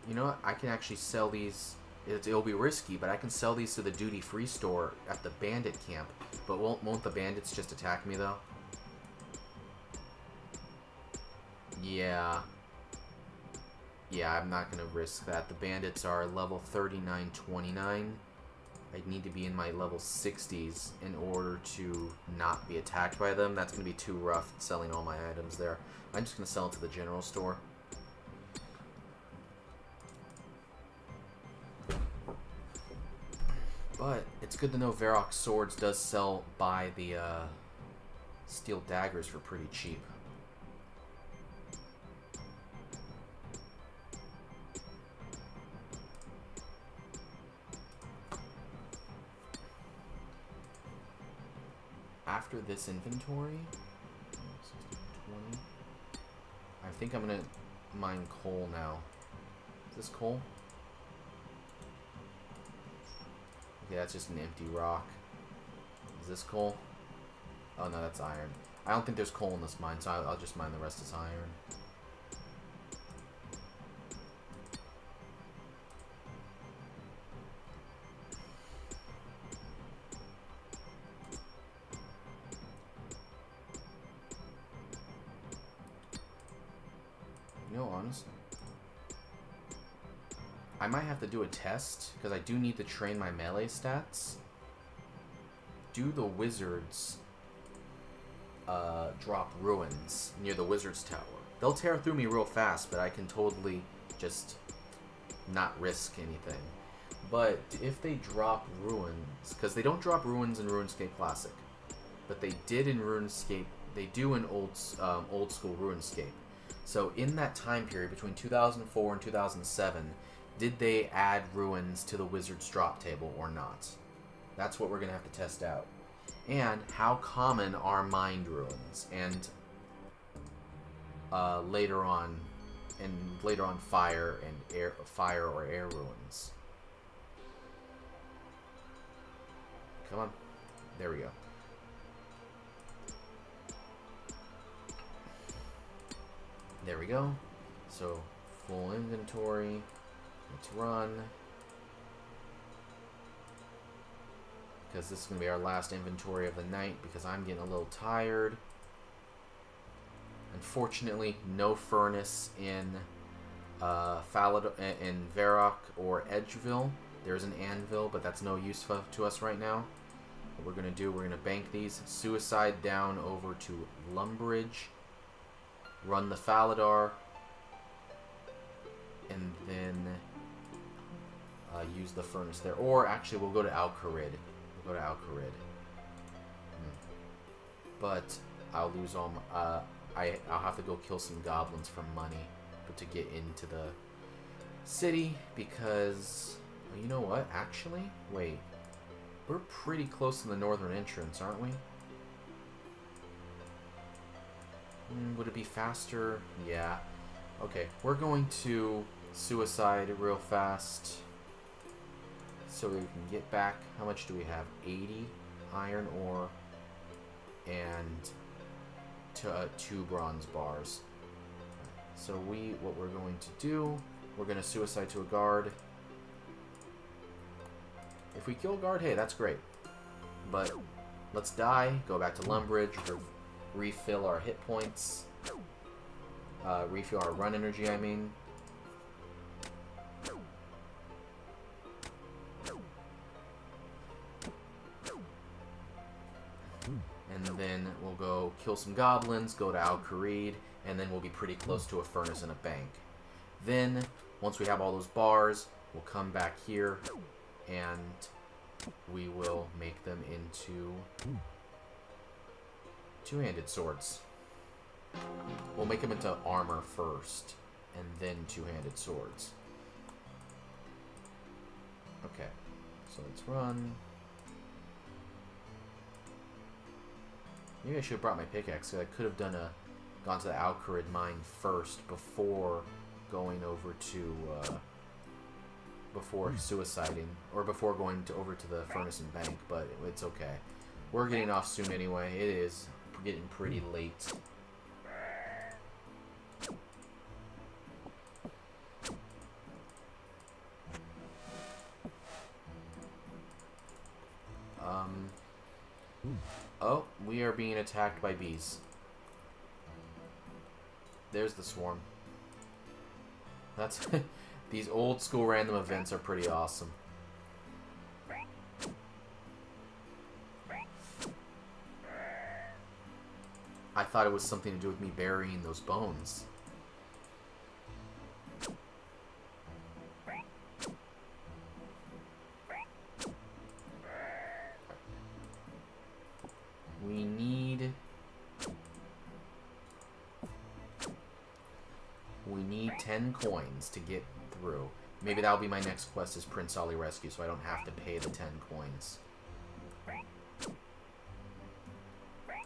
You know what? I can actually sell these. It'll be risky, but I can sell these to the Duty Free Store at the bandit camp. But won't the bandits just attack me, though? Yeah. Yeah, I'm not going to risk that. The bandits are level 39-29. I need to be in my level 60s in order to not be attacked by them. That's going to be too rough selling all my items there. I'm just going to sell it to the general store. But it's good to know Varrock Swords does sell by the steel daggers for pretty cheap. After this inventory, 20, I think I'm gonna mine coal now. Is this coal? Okay, that's just an empty rock. Is this coal? Oh no, that's iron. I don't think there's coal in this mine, so I'll just mine the rest as iron. You know, honestly, I might have to do a test, because I do need to train my melee stats. Do the wizards drop ruins near the wizard's tower? They'll tear through me real fast, but I can totally just not risk anything. But if they drop ruins, because they don't drop ruins in RuneScape Classic, but they did in RuneScape, they do in old school RuneScape. So in that time period between 2004 and 2007, did they add ruins to the wizard's drop table or not? That's what we're going to have to test out. And how common are mined ruins? And later on, and later on fire or air ruins. Come on, there we go. There we go. So full inventory. Let's run. Because this is going to be our last inventory of the night because I'm getting a little tired. Unfortunately, no furnace in in Varrock or Edgeville. There's an anvil, but that's no use to us right now. What we're going to do, we're going to bank these. Suicide down over to Lumbridge. Run the Faladar. And then use the furnace there. Or actually, we'll go to Alcarid. We'll go to Alcarid. But I'll lose all my... I'll have to go kill some goblins for money, but to get into the city because, well, you know what? Actually, wait, we're pretty close to the northern entrance, aren't we? Would it be faster? Yeah. Okay, we're going to suicide real fast so we can get back. How much do we have? 80 iron ore and 2 bronze bars. So what we're going to do, we're going to suicide to a guard. If we kill a guard, hey, that's great. But let's die, go back to Lumbridge, refill our hit points, refill our run energy, I mean. And then we'll go kill some goblins, go to Alcarid, and then we'll be pretty close to a furnace and a bank. Then, once we have all those bars, we'll come back here, and we will make them into two-handed swords. We'll make them into armor first, and then two-handed swords. Okay, so let's run. Maybe I should have brought my pickaxe. I could have gone to the Alcarid mine first before going over to before suiciding, or before going over to the furnace and bank. But it's okay. We're getting off soon anyway. It is getting pretty late. Oh, we are being attacked by bees. There's the swarm. That's these old school random events are pretty awesome. I thought it was something to do with me burying those bones. We need 10 coins to get through. Maybe that'll be my next quest is Prince Ali Rescue, so I don't have to pay the 10 coins.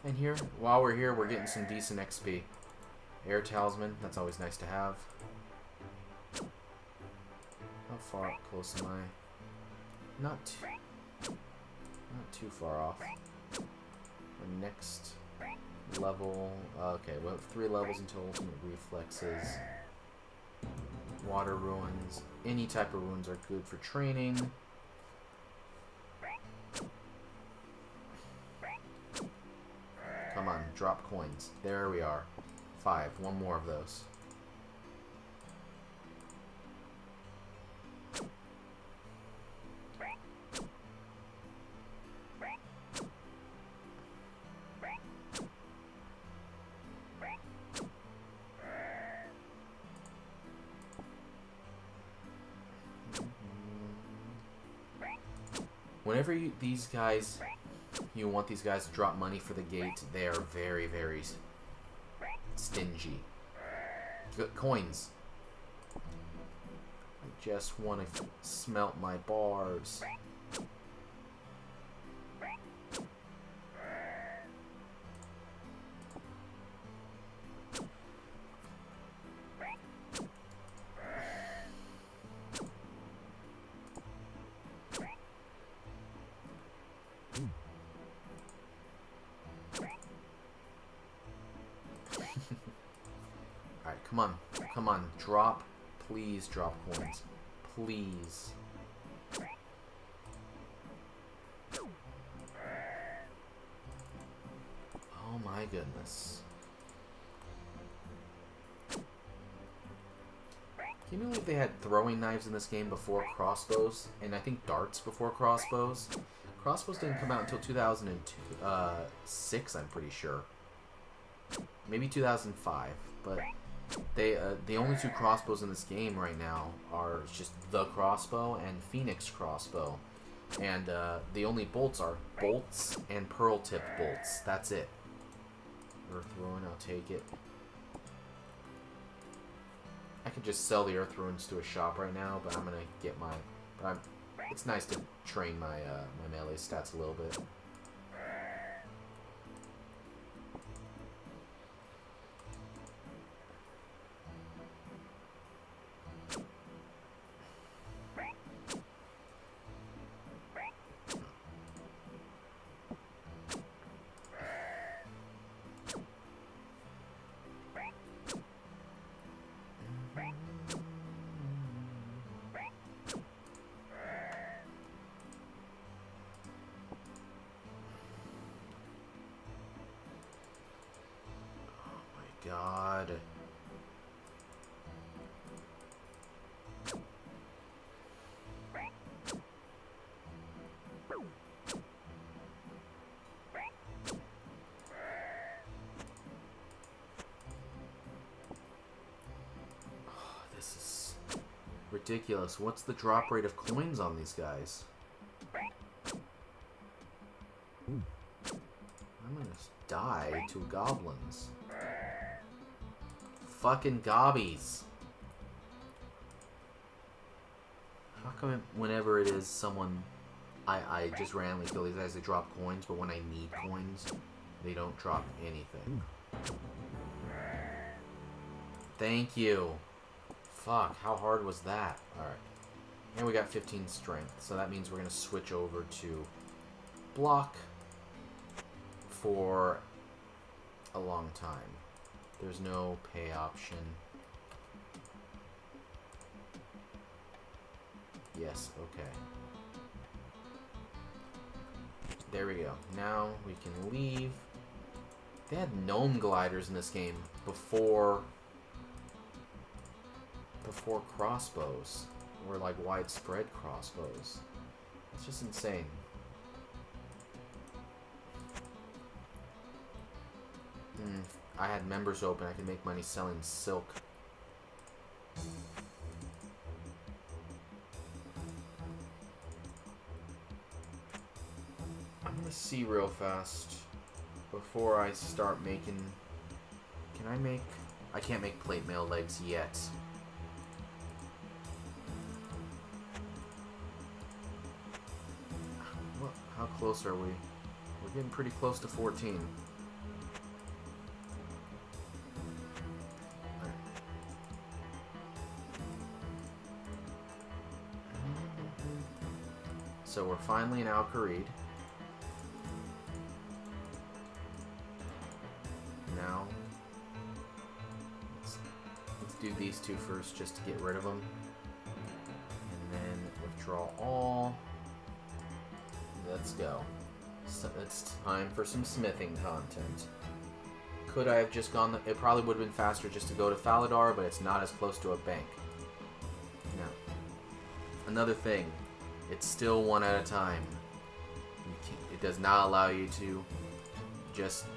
And here, while we're here, we're getting some decent XP. Air Talisman, that's always nice to have. How far up close am I? Not too far off. Our next level, okay, we have 3 levels until ultimate reflexes. Water ruins. Any type of ruins are good for training. Come on, drop coins. There we are. 5. 1 more of those. Whenever you want these guys to drop money for the gate, they are very, very stingy. Coins. I just want to smelt my bars. Come on. Come on. Drop. Please drop coins. Please. Oh my goodness. Can you believe they had throwing knives in this game before crossbows? And I think darts before crossbows? Crossbows didn't come out until 2006, I'm pretty sure. Maybe 2005, but they the only two crossbows in this game right now are just the crossbow and Phoenix crossbow. And the only bolts are bolts and pearl tip bolts. That's it. Earth ruin, I'll take it. I could just sell the earth ruins to a shop right now, but I'm gonna get my. But it's nice to train my my melee stats a little bit. God. This is ridiculous. What's the drop rate of coins on these guys? I'm gonna die to goblins. Fucking gobbies. How come whenever it is someone I just randomly kill these guys, they drop coins, but when I need coins, they don't drop anything. Thank you. Fuck, how hard was that? Alright. And we got 15 strength, so that means we're gonna switch over to block for a long time. There's no pay option. Yes, okay. There we go. Now we can leave. They had gnome gliders in this game before crossbows. Or like widespread crossbows. It's just insane. I had members open. I could make money selling silk. I'm gonna see real fast before I start making. Can I make? I can't make plate mail legs yet. What? How close are we? We're getting pretty close to 14. So we're finally in Al-Kharid. Now, let's do these two first just to get rid of them. And then withdraw all. Let's go. So it's time for some smithing content. Could I have just gone... It probably would have been faster just to go to Faladar, but it's not as close to a bank. Now, another thing. It's still one at a time. It does not allow you to just...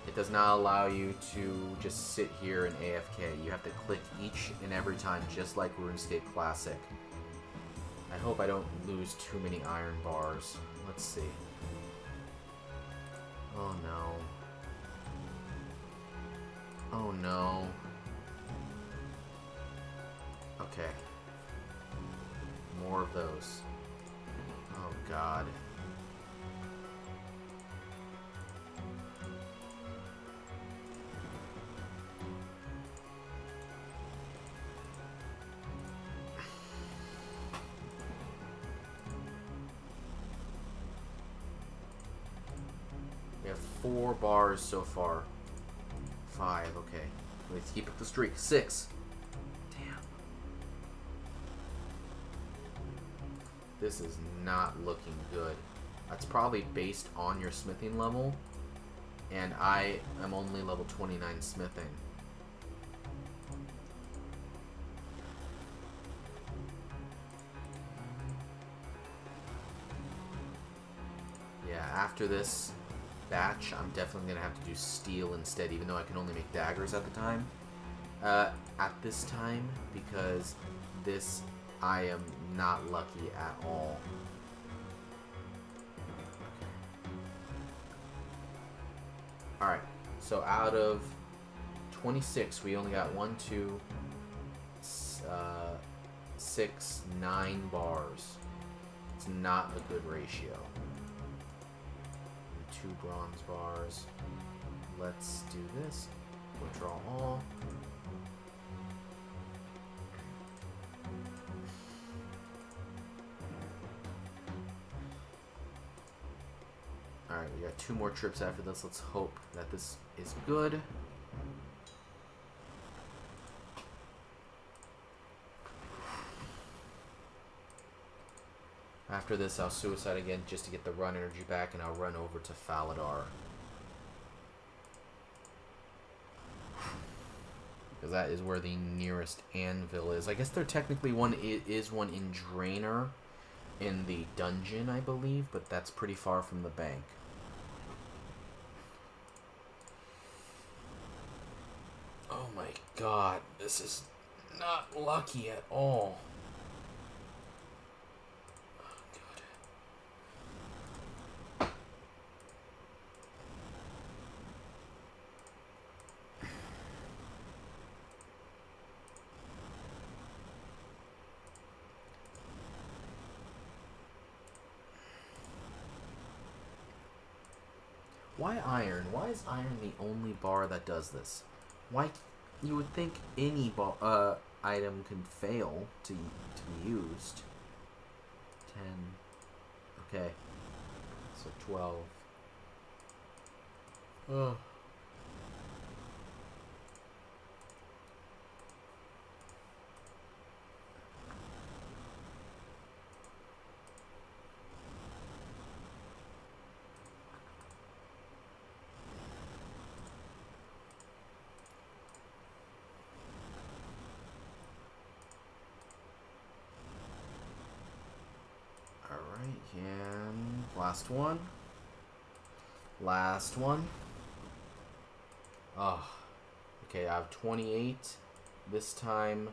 It does not allow you to just sit here and AFK. You have to click each and every time, just like RuneScape Classic. I hope I don't lose too many iron bars. Let's see. Oh no. Oh no. Okay. More of those. Oh god. We have 4 bars so far. 5, okay. Let's keep up the streak. 6. Damn. This is not looking good. That's probably based on your smithing level. And I am only level 29 smithing. Yeah, after this batch, I'm definitely going to have to do steel instead, even though I can only make daggers at the time. At this time, because this, I am not lucky at all. Alright, so out of 26, we only got 1, 2, 6, 9 bars. It's not a good ratio. 2 bronze bars. Let's do this. Withdraw all. Alright, we got 2 more trips after this. Let's hope that this is good. After this, I'll suicide again just to get the run energy back, and I'll run over to Faladar. Because that is where the nearest anvil is. I guess there technically is one in Draenor in the dungeon, I believe, but that's pretty far from the bank. Oh my god, this is not lucky at all. Why iron? Why is iron the only bar that does this? Why? You would think any item can fail to be used. 10. Okay. So 12. Oh. And last one. Last one. Oh. Okay, I have 28 this time.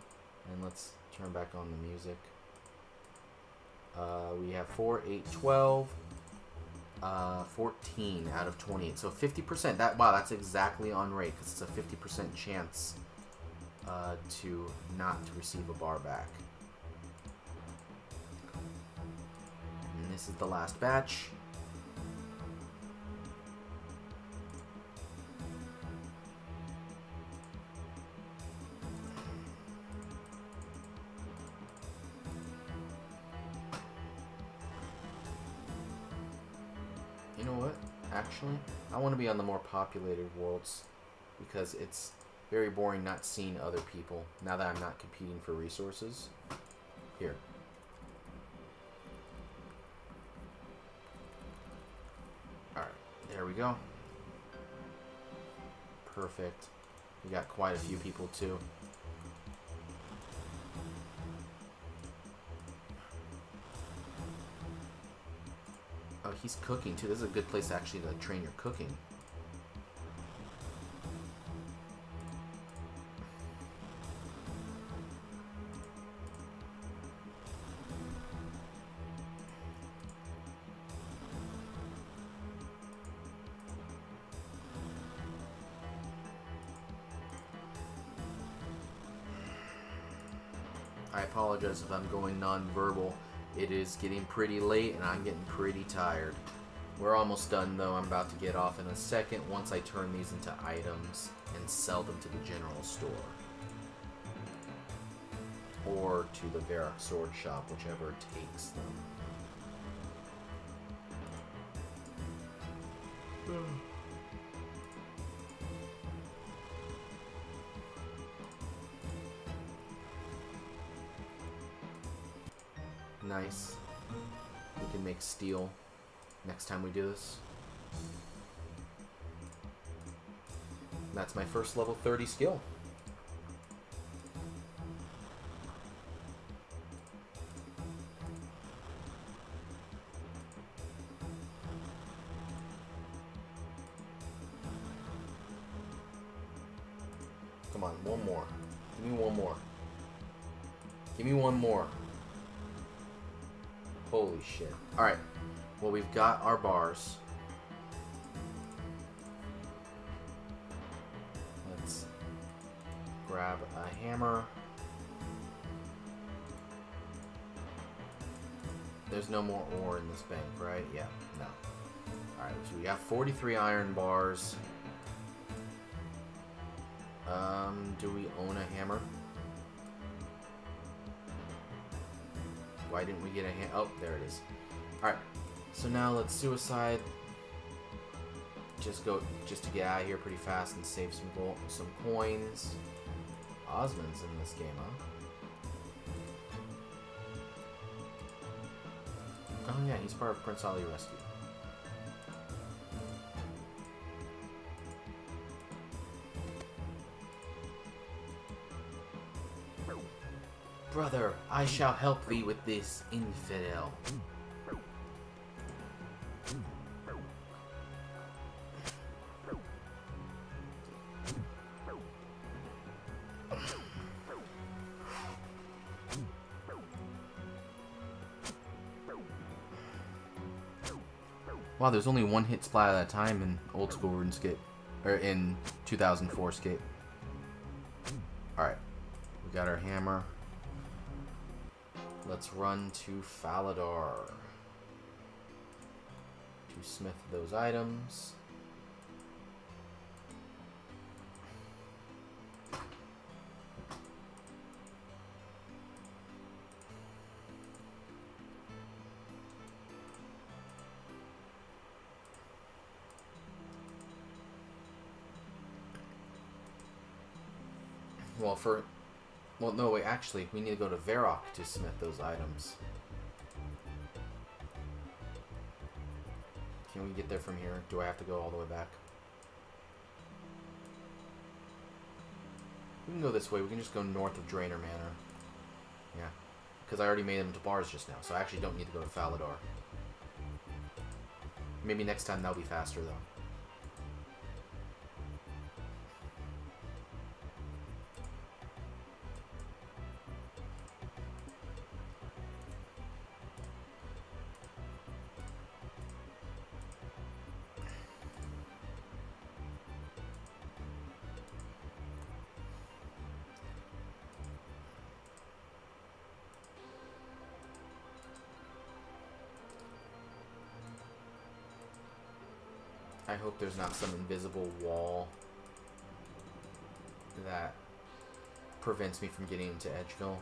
And let's turn back on the music. We have 4, 8, 12. 14 out of 28. So 50%. Wow, that's exactly on rate, because it's a 50% chance to not receive a bar back. This is the last batch. You know what? Actually, I want to be on the more populated worlds because it's very boring not seeing other people now that I'm not competing for resources. Here. There we go. Perfect. We got quite a few people too. Oh, he's cooking too. This is a good place actually to train your cooking. I apologize if I'm going non-verbal. It is getting pretty late and I'm getting pretty tired. We're almost done though. I'm about to get off in a second once I turn these into items and sell them to the general store. Or to the Varrock sword shop, whichever takes them. nice. We can make steel next time we do this. That's my first level 30 skill. Come on, one more. Give me one more. Give me one more. Holy shit. Alright. Well, we've got our bars. Let's grab a hammer. There's no more ore in this bank, right? Yeah, no. Alright, so we got 43 iron bars. Do we own a hammer? Why didn't we get a hammer? Oh, there it is. Alright, so now let's suicide. Just to get out of here pretty fast and save some coins. Osmond's in this game, huh? Oh yeah, he's part of Prince Ali Rescue. Brother, I shall help thee with this infidel. Wow, there's only one hit splat at a time in old school RuneScape, or in 2004Scape. Alright, we got our hammer. Let's run to Faladar to smith those items. Well, no, wait, actually, we need to go to Varrock to smith those items. Can we get there from here? Do I have to go all the way back? We can go this way. We can just go north of Draenor Manor. Yeah. Because I already made them to bars just now, so I actually don't need to go to Faladar. Maybe next time that'll be faster, though. I hope there's not some invisible wall that prevents me from getting into Edgehill.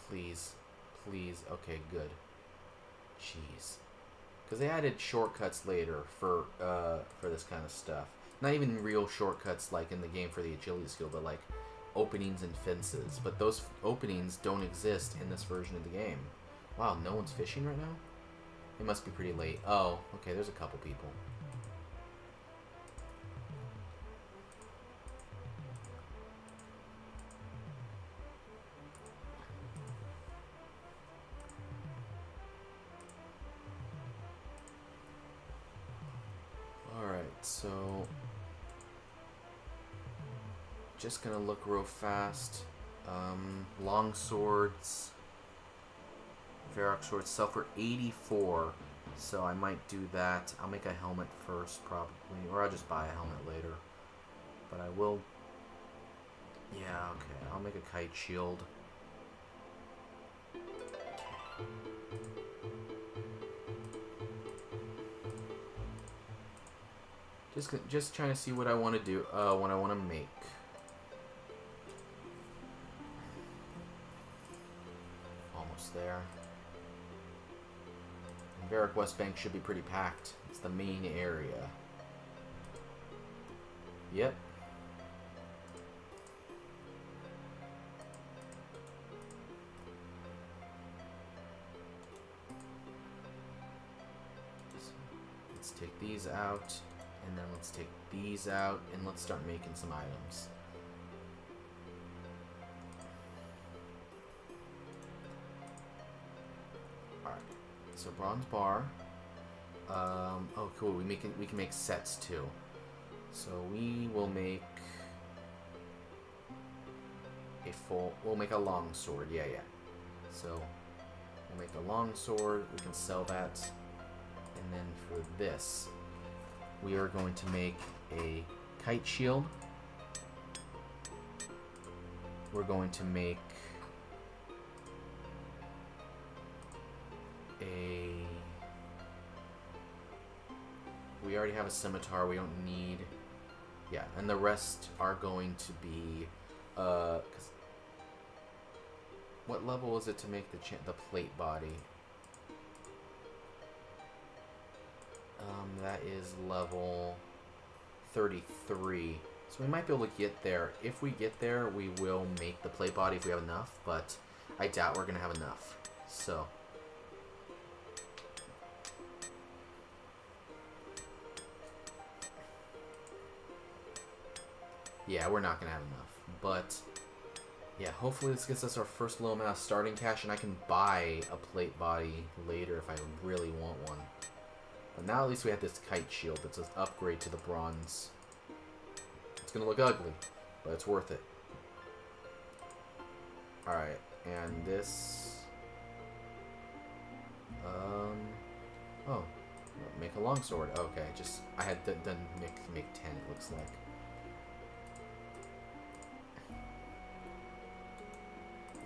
Please. Please. Okay, good. Jeez. Because they added shortcuts later for this kind of stuff. Not even real shortcuts like in the game for the agility skill, but like openings and fences. But those openings don't exist in this version of the game. Wow, no one's fishing right now? It must be pretty late. Oh, okay, there's a couple people. Alright, so just gonna look real fast. Long swords. Varrock swords sell for 84, so I might do that. I'll make a helmet first, probably, or I'll just buy a helmet later. But I will. Yeah, okay. I'll make a kite shield. Just trying to see what I want to do. What I want to make. Almost there. Varrock West Bank should be pretty packed. It's the main area. Yep. Let's take these out, and then let's take these out, and let's start making some items. Alright, so bronze bar. Oh cool, we can make sets too. So we will make we'll make a long sword, yeah. So we'll make a long sword, we can sell that. And then for this, we are going to make a kite shield. We're going to make we already have a scimitar, we don't need, yeah, and the rest are going to be, 'cause what level is it to make the plate body? That is level 33. So we might be able to get there. If we get there, we will make the plate body if we have enough, but I doubt we're going to have enough. So yeah, we're not going to have enough. But yeah, hopefully this gets us our first low amount of starting cash, and I can buy a plate body later if I really want one. But now at least we have this kite shield that's an upgrade to the bronze. It's going to look ugly, but it's worth it. Alright, and this... oh, make a longsword. Okay, just, I had done make 10, it looks like.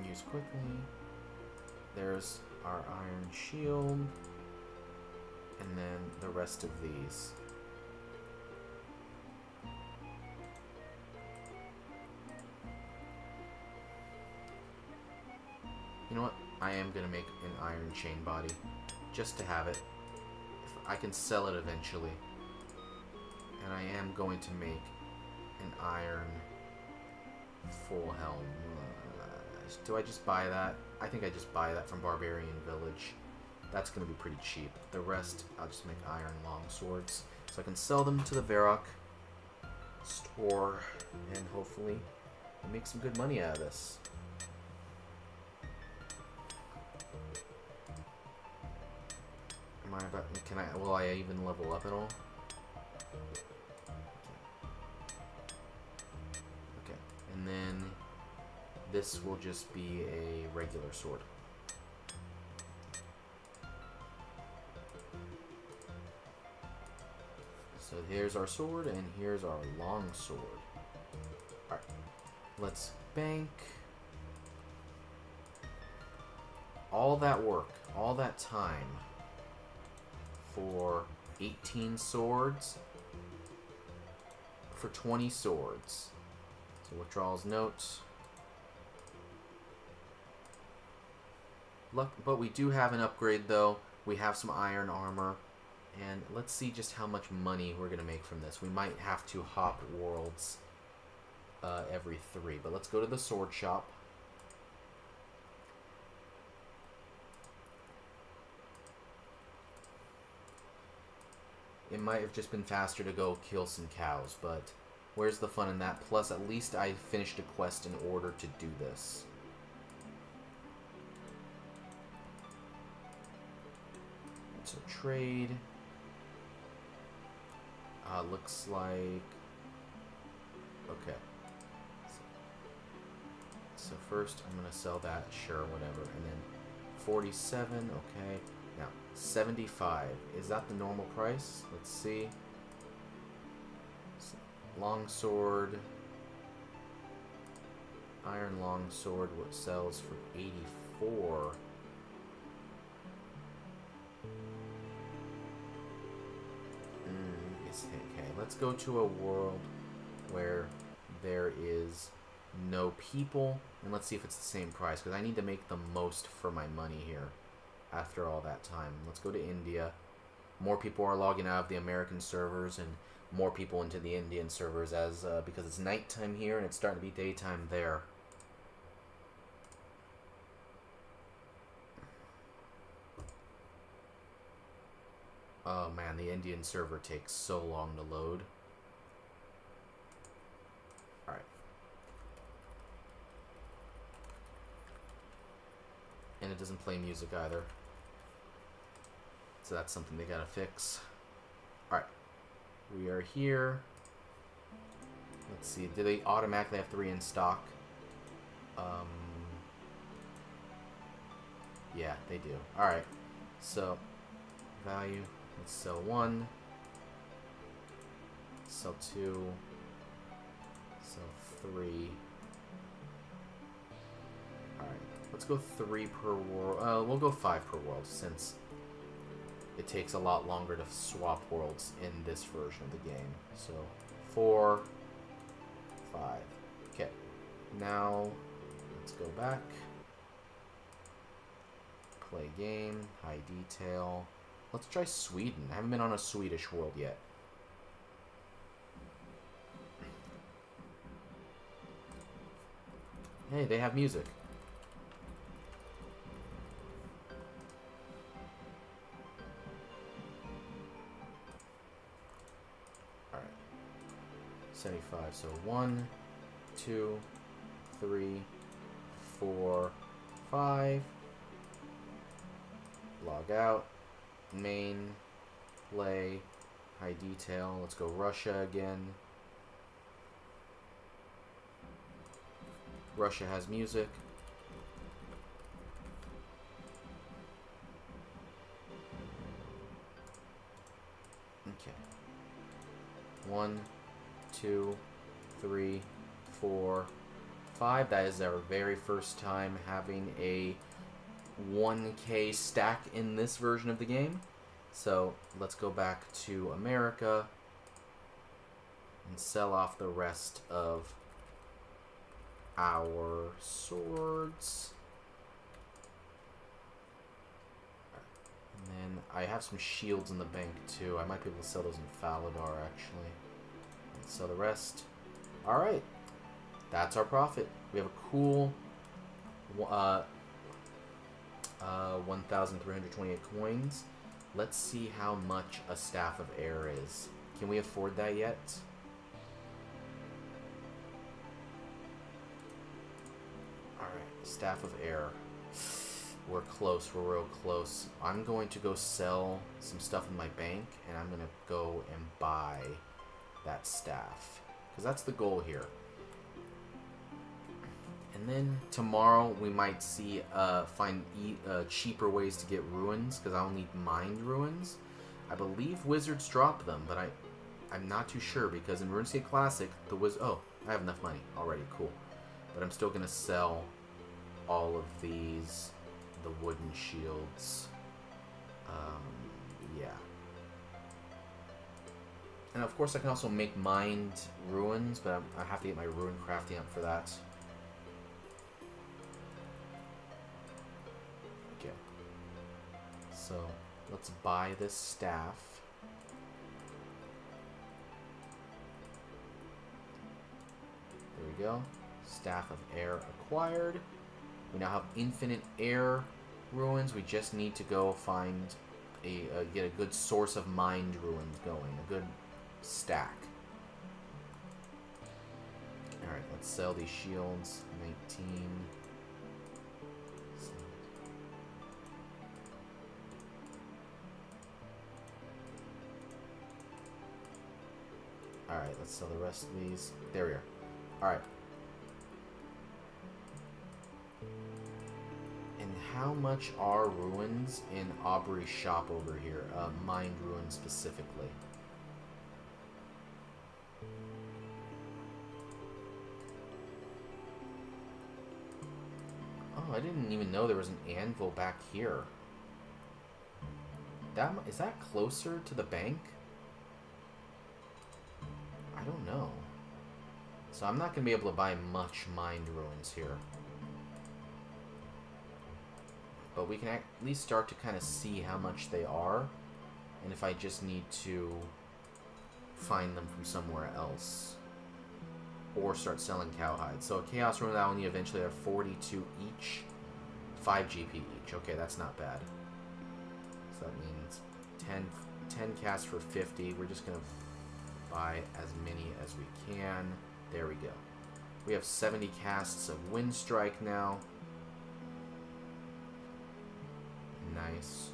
Use quickly. There's our iron shield. And then the rest of these. You know what? I am going to make an iron chain body. Just to have it. If I can sell it eventually. And I am going to make an iron full helm. Do I just buy that? I think I just buy that from Barbarian Village. That's going to be pretty cheap. The rest, I'll just make iron long swords. So I can sell them to the Varrock store and hopefully make some good money out of this. Am I about, will I even level up at all? Okay, and then this will just be a regular sword. So here's our sword, and here's our long sword. Alright, let's bank. All that work, all that time for 18 swords, for 20 swords. So withdrawals notes. But we do have an upgrade though. We have some iron armor. And let's see just how much money we're going to make from this. We might have to hop worlds every 3. But let's go to the sword shop. It might have just been faster to go kill some cows, but where's the fun in that? Plus, at least I finished a quest in order to do this. So trade. Looks like... Okay. So first I'm going to sell that. Sure, whatever. And then 47. Okay. Now, 75. Is that the normal price? Let's see. Longsword. Iron longsword, what sells for 84. Okay, let's go to a world where there is no people, and let's see if it's the same price, because I need to make the most for my money here after all that time. Let's go to India. More people are logging out of the American servers, and more people into the Indian servers as because it's nighttime here and it's starting to be daytime there. Oh man, the the Indian server takes so long to load. Alright. And it doesn't play music either. So that's something they gotta fix. Alright. We are here. Let's see. Do they automatically have 3 in stock? Yeah, they do. Alright. So, value. Let's sell 1. Sell 2. Sell 3. Alright. Let's go 3 per world. We'll go 5 per world since it takes a lot longer to swap worlds in this version of the game. So, 4, 5. Okay. Now, let's go back. Play game. High detail. Let's try Sweden. I haven't been on a Swedish world yet. Hey, they have music. Alright. 75. So 1, 2, 3, 4, 5. Log out. Main. Play. High detail. Let's go Russia again. Russia has music. Okay. 1, 2, 3, 4, 5. That is our very first time having a 1K stack in this version of the game. So let's go back to America and sell off the rest of our swords. And then I have some shields in the bank too. I might be able to sell those in Faladar actually. And sell the rest. Alright. That's our profit. We have a cool 1,328 coins. Let's see how much a Staff of Air is. Can we afford that yet? Staff of Air. We're close. We're real close. I'm going to go sell some stuff in my bank, and I'm going to go and buy that staff. Because that's the goal here. And then tomorrow we might see find cheaper ways to get ruins, because I'll need mined ruins. I believe wizards drop them, but I'm not too sure, because in RuneScape Classic, oh, I have enough money already. Cool. But I'm still going to sell all of these, the wooden shields, yeah. And of course I can also make mined ruins, but I have to get my rune crafting up for that. Okay. So, let's buy this staff. There we go. Staff of Air acquired. We now have infinite air ruins. We just need to go find get a good source of mined ruins going. A good stack. Alright, let's sell these shields. 19. Alright, let's sell the rest of these. There we are. Alright. And how much are ruins in Aubrey's shop over here? Mined ruins specifically. Oh, I didn't even know there was an anvil back here. Is that closer to the bank? I don't know. So I'm not going to be able to buy much mined ruins here. But we can at least start to kind of see how much they are, and if I just need to find them from somewhere else, or start selling cowhide. So a chaos rune that I'll need eventually have 42 each, 5 GP each. Okay, that's not bad. So that means 10, 10 casts for 50. We're just gonna buy as many as we can. There we go. We have 70 casts of Wind Strike now. Nice.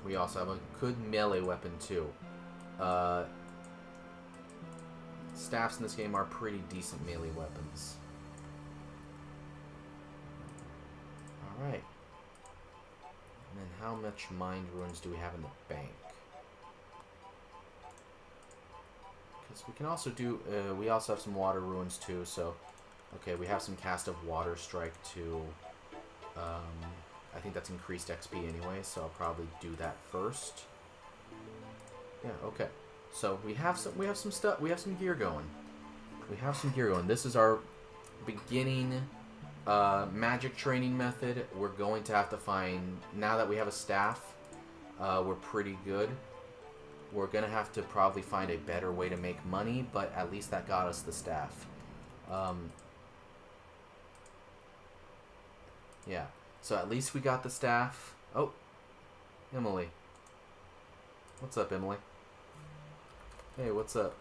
We also have a good melee weapon too. Staffs in this game are pretty decent melee weapons. Alright. And then how much Mind Runes do we have in the bank? Because we can also do, we also have some Water Runes too, so, okay, we have some cast of Water Strike too. I think that's increased XP anyway, so I'll probably do that first. Yeah, okay. So we have some stuff, we have some gear going. This is our beginning magic training method. We're going to have to find, now that we have a staff, we're pretty good. We're going to have to probably find a better way to make money, but at least that got us the staff. Yeah, so at least we got the staff. Oh, Emily. What's up, Emily? Hey, what's up?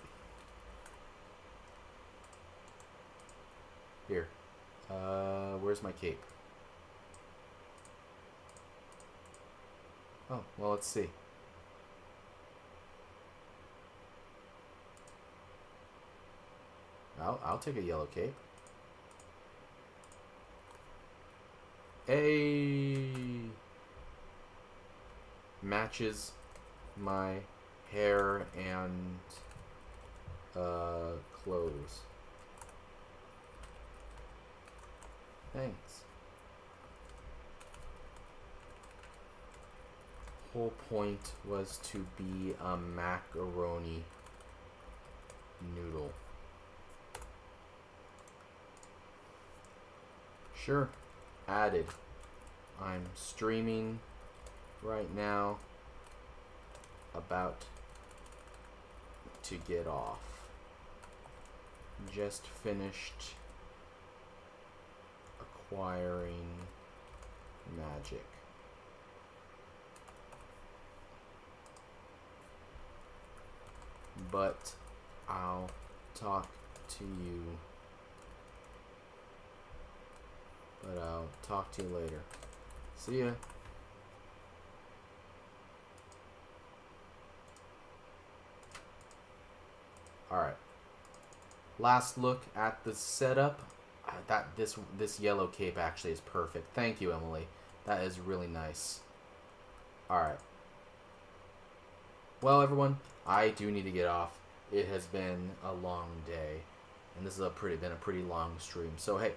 Here. Where's my cape? Oh, well, let's see. I'll take a yellow cape. Hey! Matches my hair and clothes. Thanks. Whole point was to be a macaroni noodle. Sure. Added. I'm streaming right now. About to get off. Just finished acquiring magic. But I'll talk to you. But I'll talk to you later. See ya. Alright. Last look at the setup. This yellow cape actually is perfect. Thank you, Emily. That is really nice. Alright. Well, everyone, I do need to get off. It has been a long day. And this has been a pretty long stream. So, hey,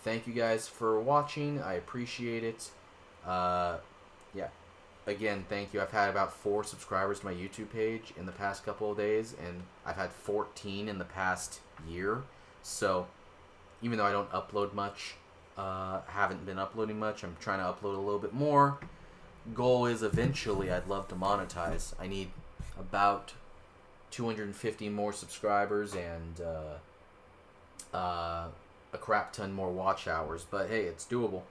thank you guys for watching. I appreciate it. Yeah. Again, thank you. I've had about 4 subscribers to my YouTube page in the past couple of days, and I've had 14 in the past year. So, even though I don't upload much, haven't been uploading much, I'm trying to upload a little bit more. Goal is eventually I'd love to monetize. I need about 250 more subscribers and a crap ton more watch hours. But hey, it's doable.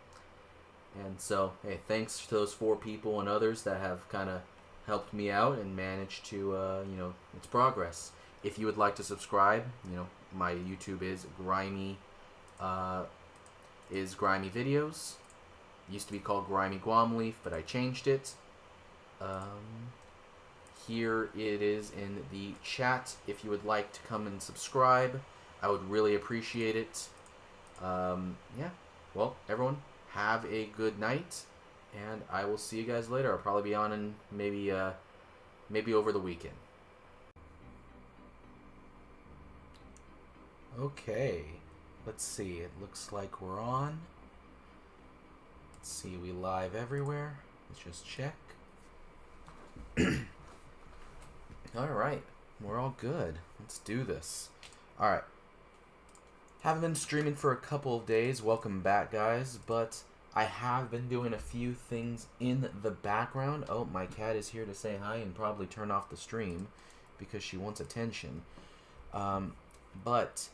And so, hey, thanks to those 4 people and others that have kind of helped me out and managed to, you know, it's progress. If you would like to subscribe, you know, my YouTube is Grimy Videos. It used to be called Grimy Guamleaf, but I changed it. Here it is in the chat. If you would like to come and subscribe, I would really appreciate it. Yeah, well, everyone, have a good night, and I will see you guys later. I'll probably be on in maybe over the weekend. Okay, let's see. It looks like we're on. Let's see, we live everywhere. Let's just check. Alright, we're all good. Let's do this. Alright. Haven't been streaming for a couple of days. Welcome back, guys. But I have been doing a few things in the background. Oh, my cat is here to say hi and probably turn off the stream because she wants attention. But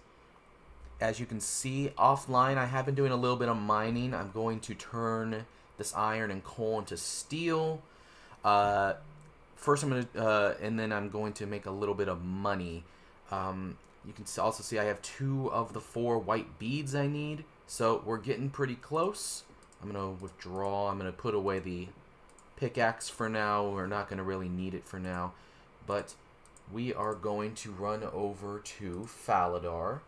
as you can see, offline, I have been doing a little bit of mining. I'm going to turn this iron and coal into steel. first I'm going to, and then I'm going to make a little bit of money. You can also see I have 2 of the 4 white beads I need. So we're getting pretty close. I'm going to withdraw. I'm going to put away the pickaxe for now. We're not going to really need it for now. But we are going to run over to Faladar.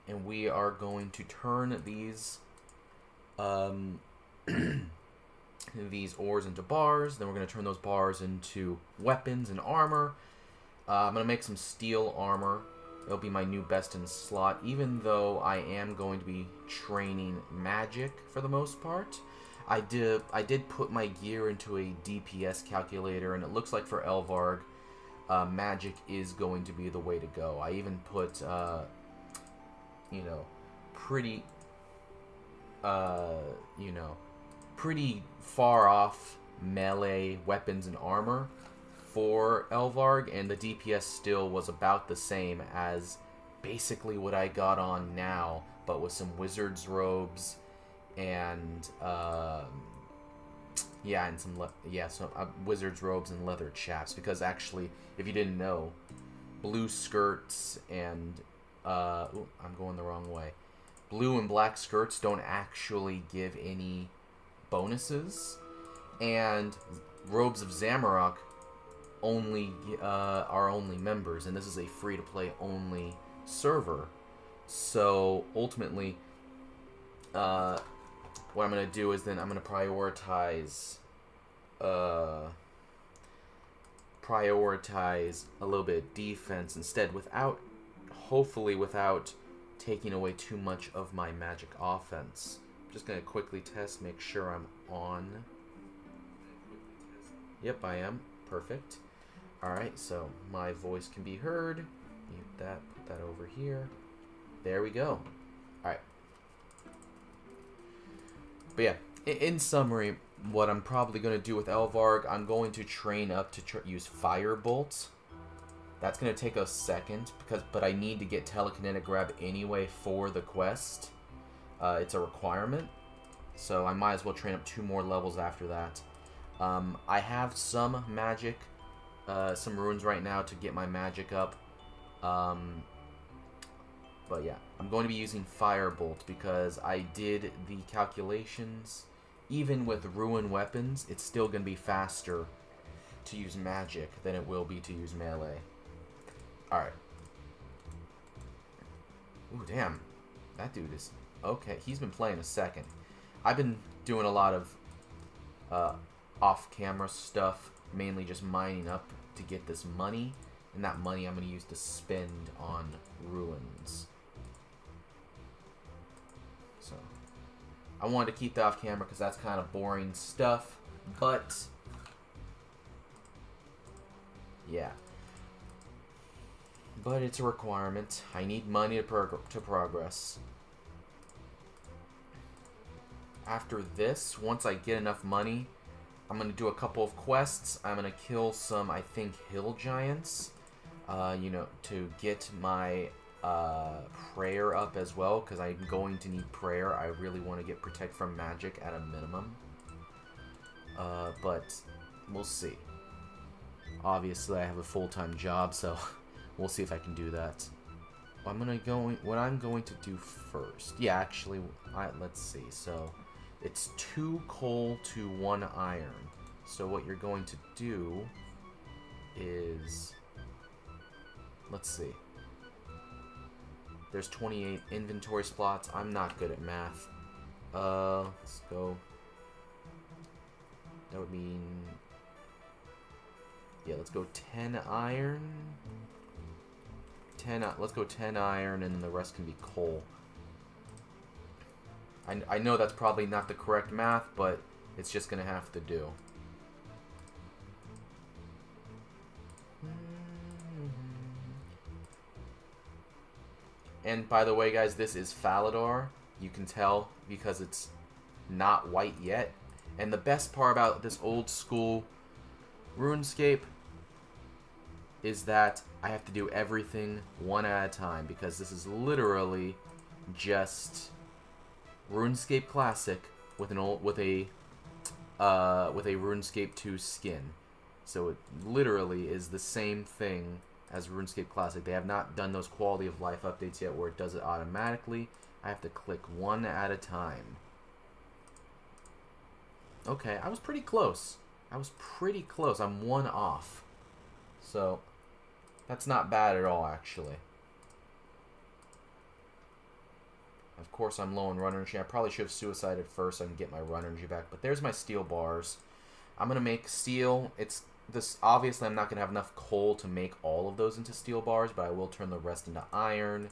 And we are going to turn these these ores into bars. Then we're going to turn those bars into weapons and armor. I'm going to make some steel armor. It'll be my new best in slot, even though I am going to be training magic for the most part. I did put my gear into a DPS calculator, and it looks like for Elvarg, magic is going to be the way to go. I even put, you know, pretty far off melee weapons and armor for Elvarg, and the DPS still was about the same as basically what I got on now, but with some wizard's robes and wizard's robes and leather chaps. Because actually, if you didn't know, blue skirts and I'm going the wrong way. Blue and black skirts don't actually give any bonuses, and robes of Zamorak only are only members, and this is a free-to-play only server. So ultimately, what I'm going to do is then I'm going to prioritize a little bit of defense instead, hopefully without taking away too much of my magic offense. I'm just going to quickly test, make sure I'm on. Yep, I am. Perfect. Alright, so my voice can be heard. Mute that, put that over here. There we go. Alright. But yeah, in summary, what I'm probably going to do with Elvarg, I'm going to train up to use Firebolt. That's going to take a second, but I need to get Telekinetic Grab anyway for the quest. It's a requirement, so I might as well train up 2 more levels after that. I have some magic, some runes right now to get my magic up. But yeah, I'm going to be using Firebolt because I did the calculations. Even with ruin weapons, it's still going to be faster to use magic than it will be to use melee. Alright. Ooh, damn. That dude is... Okay, he's been playing a second. I've been doing a lot of off-camera stuff, mainly just mining up to get this money, and that money I'm going to use to spend on ruins. So, I wanted to keep that off-camera because that's kind of boring stuff, but... yeah. But it's a requirement. I need money to progress. After this, once I get enough money, I'm going to do a couple of quests. I'm going to kill some, I think, hill giants, you know, to get my prayer up as well, because I'm going to need prayer. I really want to get protect from magic at a minimum. But we'll see. Obviously, I have a full-time job, so we'll see if I can do that. What I'm going to do first. Yeah, actually, let's see. So, it's 2 coal to 1 iron. So what you're going to do is, let's see. There's 28 inventory slots. I'm not good at math. Let's go. That would mean, yeah, let's go 10 iron. Let's go 10 iron, and the rest can be coal. I know that's probably not the correct math, but it's just gonna have to do. And by the way, guys, this is Faladar. You can tell because it's not white yet. And the best part about this old school RuneScape is that I have to do everything one at a time, because this is literally just RuneScape Classic with a RuneScape 2 skin. So it literally is the same thing as RuneScape Classic. They have not done those quality of life updates yet where it does it automatically. I have to click one at a time. Okay, I was pretty close. I'm one off. So, that's not bad at all, actually. Of course, I'm low on run energy. I probably should have suicided first so I can get my run energy back. But there's my steel bars. I'm going to make steel. Obviously, I'm not going to have enough coal to make all of those into steel bars, but I will turn the rest into iron.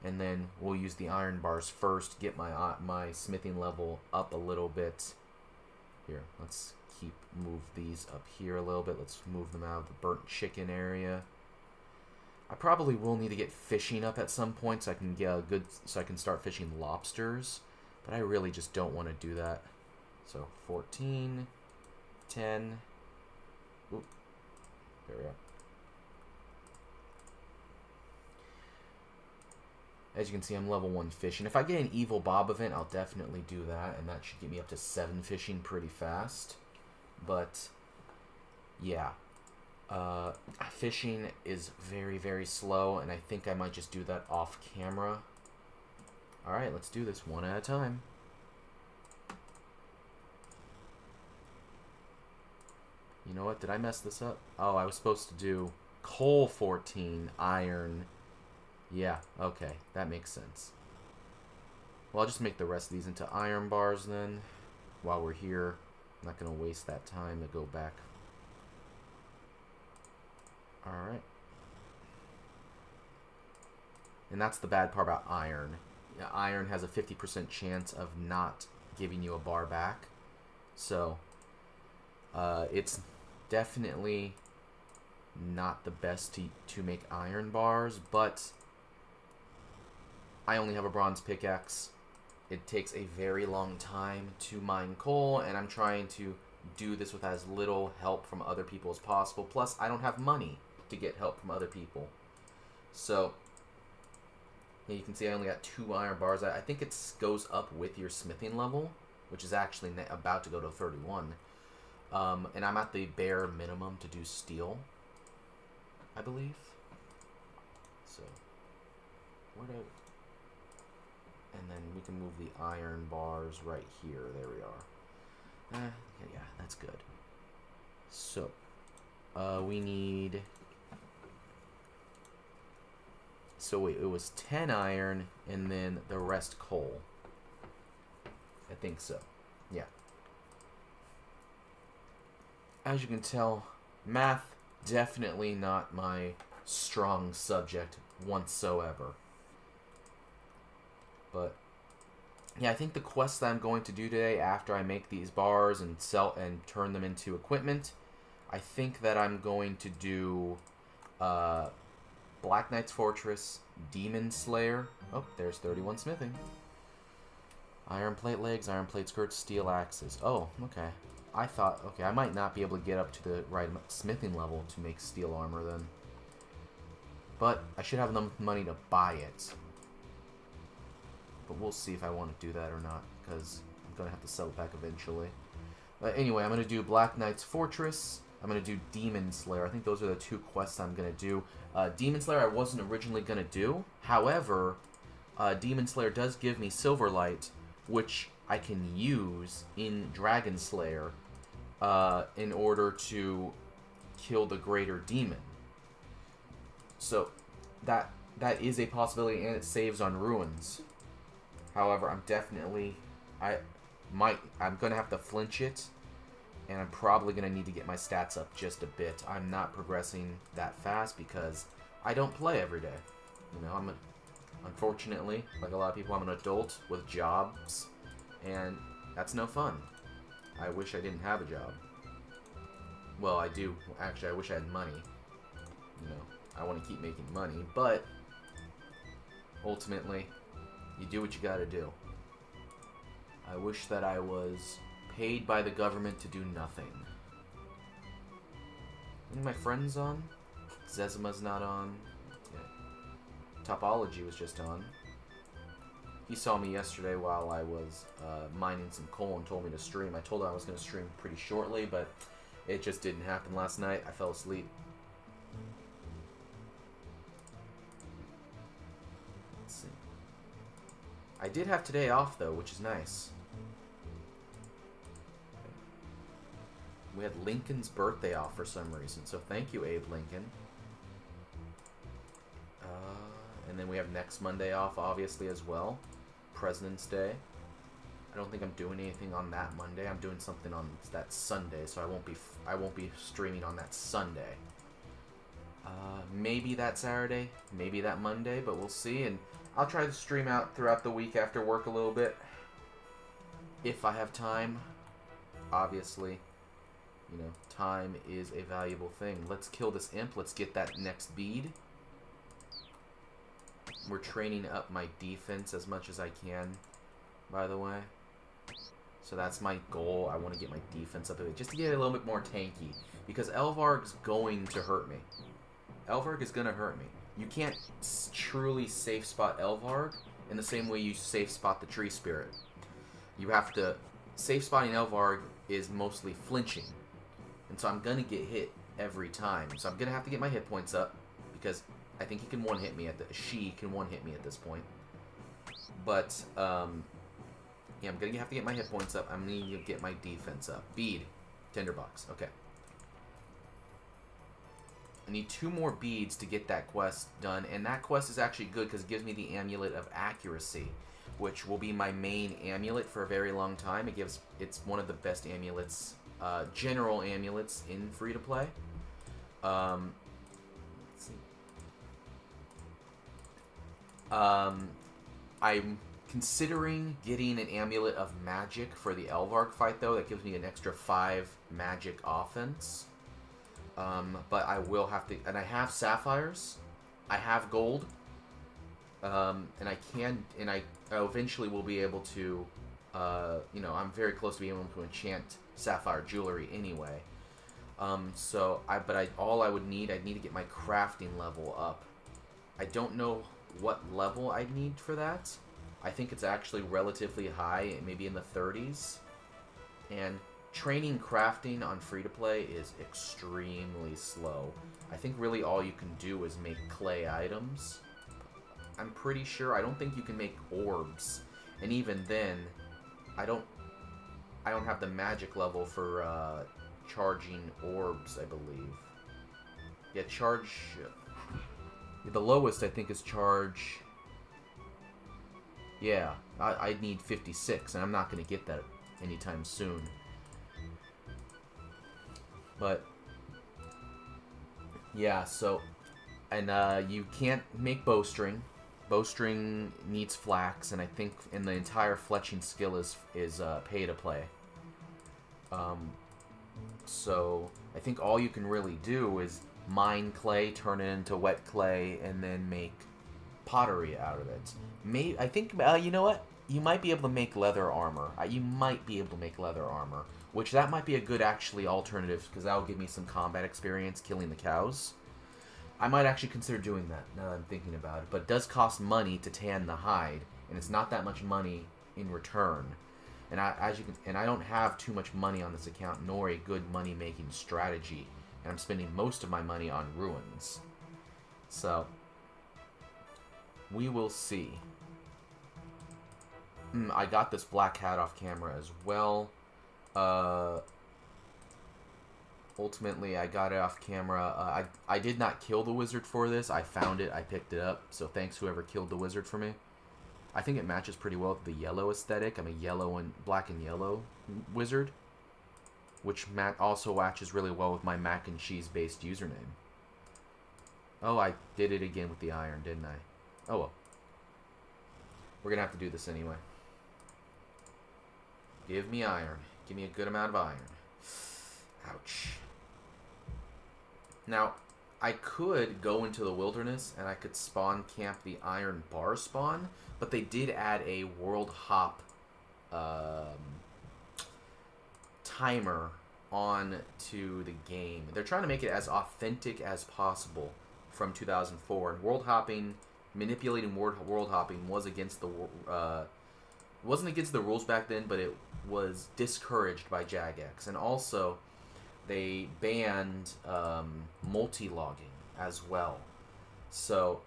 And then we'll use the iron bars first, get my smithing level up a little bit. Here, let's move these up here a little bit. Let's move them out of the burnt chicken area. I probably will need to get fishing up at some point so I can get so I can start fishing lobsters, but I really just don't want to do that. So 14, 10. Oop, there we are. As you can see, I'm level 1 fishing. If I get an Evil Bob event, I'll definitely do that, and that should get me up to 7 fishing pretty fast. But, yeah. Fishing is very, very slow, and I think I might just do that off camera. Alright, let's do this one at a time. You know what? Did I mess this up? Oh, I was supposed to do coal 14, iron. Yeah, okay. That makes sense. Well, I'll just make the rest of these into iron bars then. While we're here. I'm not going to waste that time to go back. Alright. And that's the bad part about iron. Iron has a 50% chance of not giving you a bar back. So, it's definitely not the best to make iron bars, but I only have a bronze pickaxe. It takes a very long time to mine coal, and I'm trying to do this with as little help from other people as possible. Plus, I don't have money to get help from other people. So, you can see I only got 2 iron bars. I think it goes up with your smithing level, which is actually about to go to 31. And I'm at the bare minimum to do steel, I believe. So, and then we can move the iron bars right here. There we are. Yeah, that's good. So, we need... So wait, it was 10 iron and then the rest coal. I think so. Yeah. As you can tell, math definitely not my strong subject whatsoever. But yeah, I think the quest that I'm going to do today after I make these bars and sell and turn them into equipment, I think that I'm going to do Black Knight's Fortress, Demon Slayer. Oh, there's 31 smithing. Iron plate legs, iron plate skirts, steel axes. Oh, okay. I thought, okay, I might not be able to get up to the right smithing level to make steel armor then. But I should have enough money to buy it. But we'll see if I want to do that or not, because I'm going to have to sell it back eventually. But anyway, I'm going to do Black Knight's Fortress. I'm going to do Demon Slayer. I think those are the 2 quests I'm going to do. Demon Slayer I wasn't originally going to do. However, Demon Slayer does give me Silverlight, which I can use in Dragon Slayer in order to kill the greater demon. So that is a possibility, and it saves on ruins. However, I'm going to have to flinch it, and I'm probably going to need to get my stats up just a bit. I'm not progressing that fast because I don't play every day. You know, unfortunately, like a lot of people, I'm an adult with jobs, and that's no fun. I wish I didn't have a job. Well, I do. Actually, I wish I had money. You know, I want to keep making money, but ultimately, you do what you gotta do. I wish that I was paid by the government to do nothing. Any of my friends on? Zezima's not on. Yeah. Topology was just on. He saw me yesterday while I was mining some coal and told me to stream. I told him I was going to stream pretty shortly, but It just didn't happen last night. I fell asleep. Let's see. I did have today off, though, which is nice. We had Lincoln's birthday off for some reason, so thank you, Abe Lincoln. And then we have next Monday off, obviously, as well. President's Day. I don't think I'm doing anything on that Monday. I'm doing something on that Sunday, so I won't be streaming on that Sunday. Maybe that Saturday, maybe that Monday, but we'll see. And I'll try to stream out throughout the week after work a little bit, if I have time. Obviously, you know, time is a valuable thing. Let's kill this imp. Let's get that next bead. We're training up my defense as much as I can, by the way. So that's my goal. I want to get my defense up a bit, just to get it a little bit more tanky. Because Elvarg's going to hurt me. Elvarg is going to hurt me. You can't truly safe spot Elvarg in the same way you safe spot the Tree Spirit. You have to... Safe spotting Elvarg is mostly flinching. And so I'm going to get hit every time. So I'm going to have to get my hit points up, because I think he can one-hit me she can one-hit me at this point. But, yeah, I'm going to have to get my hit points up. I'm going to get my defense up. Bead. Tinderbox. Okay. I need 2 more beads to get that quest done. And that quest is actually good because it gives me the Amulet of Accuracy, which will be my main amulet for a very long time. It's one of the best amulets, general amulets in free-to-play. Let's see. I'm considering getting an Amulet of Magic for the Elvarg fight, though. That gives me an extra 5 magic offense. But I will have to... And I have sapphires. I have gold. And I can... And I eventually will be able to... you know, I'm very close to being able to enchant sapphire jewelry anyway. All I would need... I'd need to get my crafting level up. I don't know what level I need for that. I think it's actually relatively high, maybe in the 30s. And training crafting on free-to-play is extremely slow. I think really all you can do is make clay items. I'm pretty sure. I don't think you can make orbs. And even then, I don't have the magic level for charging orbs, I believe. Yeah, the lowest, I think, is charge... Yeah, I need 56, and I'm not going to get that anytime soon. But, yeah, so... And you can't make bowstring. Bowstring needs flax, and I think in the entire fletching skill is pay to play. So, I think all you can really do is mine clay, turn it into wet clay, and then make pottery out of it. I think, you know what? You might be able to make leather armor. Which that might be a good, actually, alternative, because that will give me some combat experience killing the cows. I might actually consider doing that, now that I'm thinking about it. But it does cost money to tan the hide, and it's not that much money in return. And I don't have too much money on this account, nor a good money-making strategy. And I'm spending most of my money on ruins. So, we will see. I got this black hat off camera as well. Ultimately, I got it off camera. I did not kill the wizard for this. I found it. I picked it up. So thanks whoever killed the wizard for me. I think it matches pretty well with the yellow aesthetic. I'm a black and yellow wizard. Which also matches really well with my mac and cheese based username. Oh, I did it again with the iron, didn't I? Oh well. We're gonna have to do this anyway. Give me iron. Give me a good amount of iron. Ouch. Now, I could go into the wilderness and I could spawn camp the iron bar spawn, but they did add a world hop timer on to the game. They're trying to make it as authentic as possible from 2004. And world hopping, manipulating world hopping was against the wasn't against the rules back then, but it was discouraged by Jagex. And also, they banned multi-logging as well. So,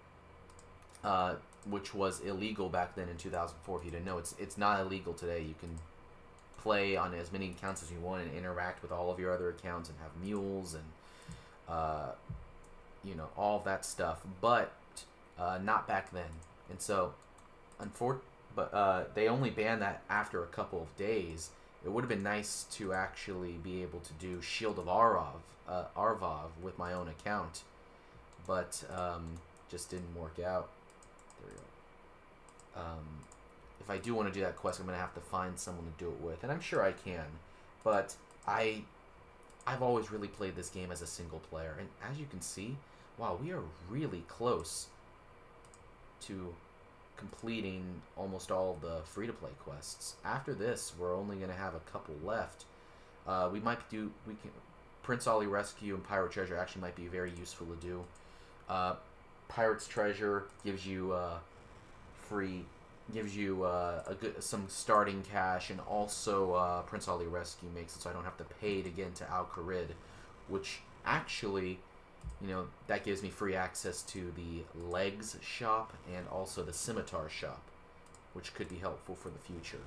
which was illegal back then in 2004. If you didn't know, it's not illegal today. You can play on as many accounts as you want and interact with all of your other accounts and have mules and all of that stuff, but not back then. And so, they only banned that after a couple of days. It would have been nice to actually be able to do Shield of Arvov with my own account, but just didn't work out. There we go. If I do want to do that quest, I'm going to have to find someone to do it with, and I'm sure I can, but I've always really played this game as a single player, and as you can see, wow, we are really close to completing almost all of the free-to-play quests. After this, we're only going to have a couple left. Prince Ollie Rescue and Pirate Treasure actually might be very useful to do. Pirate's Treasure gives you some starting cash, and also Prince Ollie Rescue makes it so I don't have to pay to get into Al Kharid, which actually, that gives me free access to the Legs shop and also the Scimitar shop, which could be helpful for the future.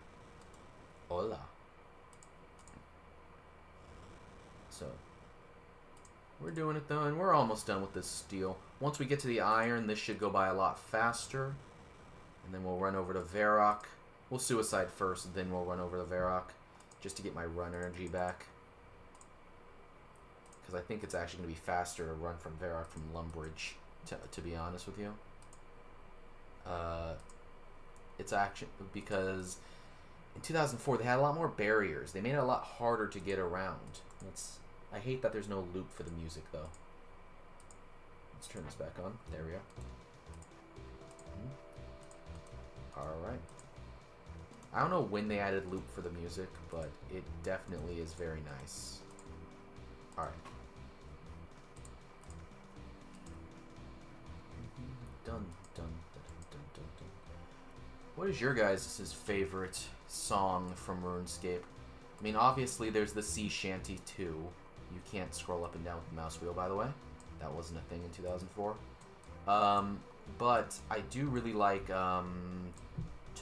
Hola. So, we're doing it though, and we're almost done with this steel. Once we get to the iron, this should go by a lot faster. And then we'll run over to Varrock. We'll suicide first, then we'll run over to Varrock, just to get my run energy back. Because I think it's actually going to be faster to run from Varrock from Lumbridge, to be honest with you. It's actually because in 2004 they had a lot more barriers. They made it a lot harder to get around. I hate that there's no loop for the music though. Let's turn this back on. There we go. Alright. I don't know when they added loop for the music, but it definitely is very nice. Alright. Dun, dun, dun, dun, dun, dun. What is your guys' favorite song from RuneScape? I mean, obviously there's the Sea Shanty 2. You can't scroll up and down with the mouse wheel, by the way. That wasn't a thing in 2004. But I do really like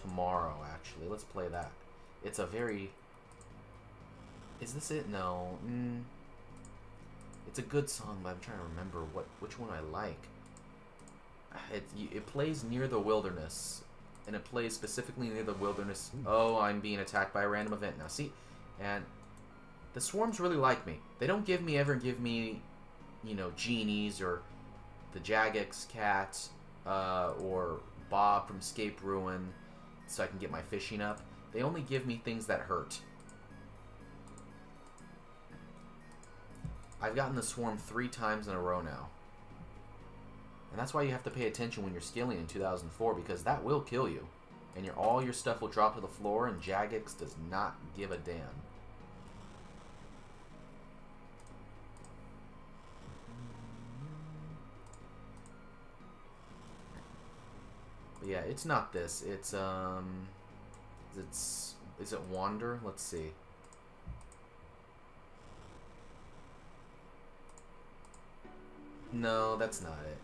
Tomorrow, actually. Let's play that. It's a very... Is this it? No. It's a good song, but I'm trying to remember which one I like. It plays near the wilderness, and it plays specifically near the wilderness. Oh, I'm being attacked by a random event now. See? And the swarms really like me. They don't ever give me, genies or the Jagex cat or Bob from Scape Ruin so I can get my fishing up. They only give me things that hurt. I've gotten the swarm 3 times in a row now. And that's why you have to pay attention when you're skilling in 2004, because that will kill you. And all your stuff will drop to the floor, and Jagex does not give a damn. But yeah, it's not this. It's is it Wander? Let's see. No, that's not it.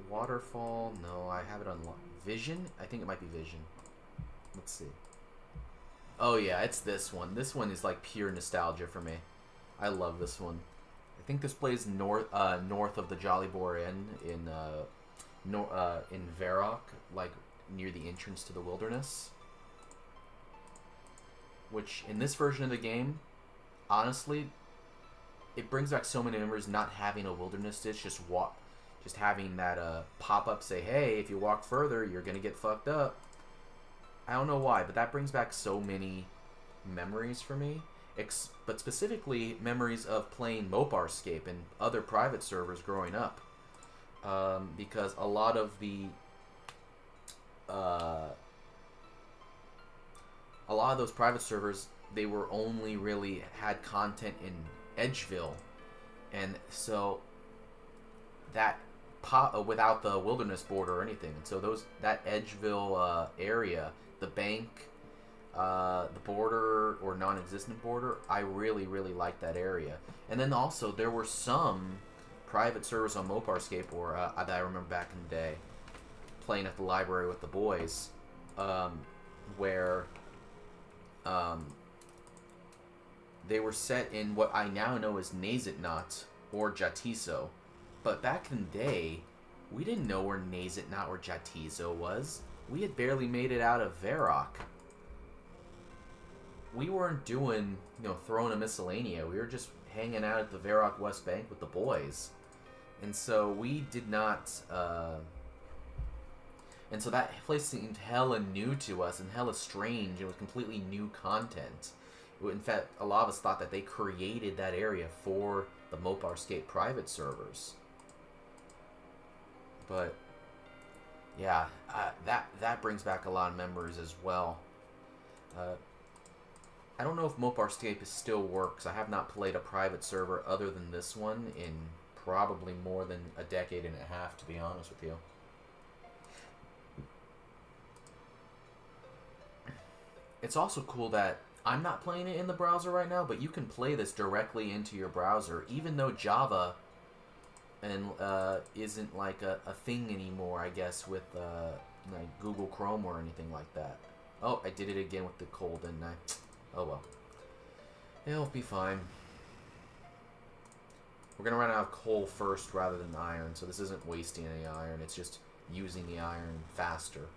Waterfall? No, I have it on Vision? I think it might be Vision. Let's see. Oh yeah, it's this one. This one is like pure nostalgia for me. I love this one. I think this plays north of the Jolly Boar Inn in Varrock, like near the entrance to the wilderness. Which in this version of the game, honestly, it brings back so many memories not having a wilderness ditch, just having that pop-up say, hey, if you walk further, you're going to get fucked up. I don't know why, but that brings back so many memories for me. But specifically, memories of playing RuneScape and other private servers growing up. Because a lot of those private servers, they were only really had content in Edgeville, and so that without the wilderness border or anything, and so that Edgeville area, the bank, the border or non-existent border, I really, really like that area. And then also there were some private servers on RuneScape or that I remember back in the day, playing at the library with the boys, where they were set in what I now know as Nazitnot or Jatiso. But back in the day, we didn't know where Nazitnot or Jatiso was. We had barely made it out of Varrock. We weren't doing, throwing a miscellanea. We were just hanging out at the Varrock West Bank with the boys. And so we did not, and so that place seemed hella new to us and hella strange. It was completely new content. In fact, a lot of us thought that they created that area for the RuneScape private servers. But yeah, that brings back a lot of memories as well. I don't know if RuneScape still works. I have not played a private server other than this one in probably more than a decade and a half, to be honest with you. It's also cool that I'm not playing it in the browser right now, but you can play this directly into your browser, even though Java isn't like a thing anymore, I guess, with like Google Chrome or anything like that. Oh, I did it again with the coal, didn't I? Oh well. It'll be fine. We're going to run out of coal first rather than iron, so this isn't wasting any iron, it's just using the iron faster.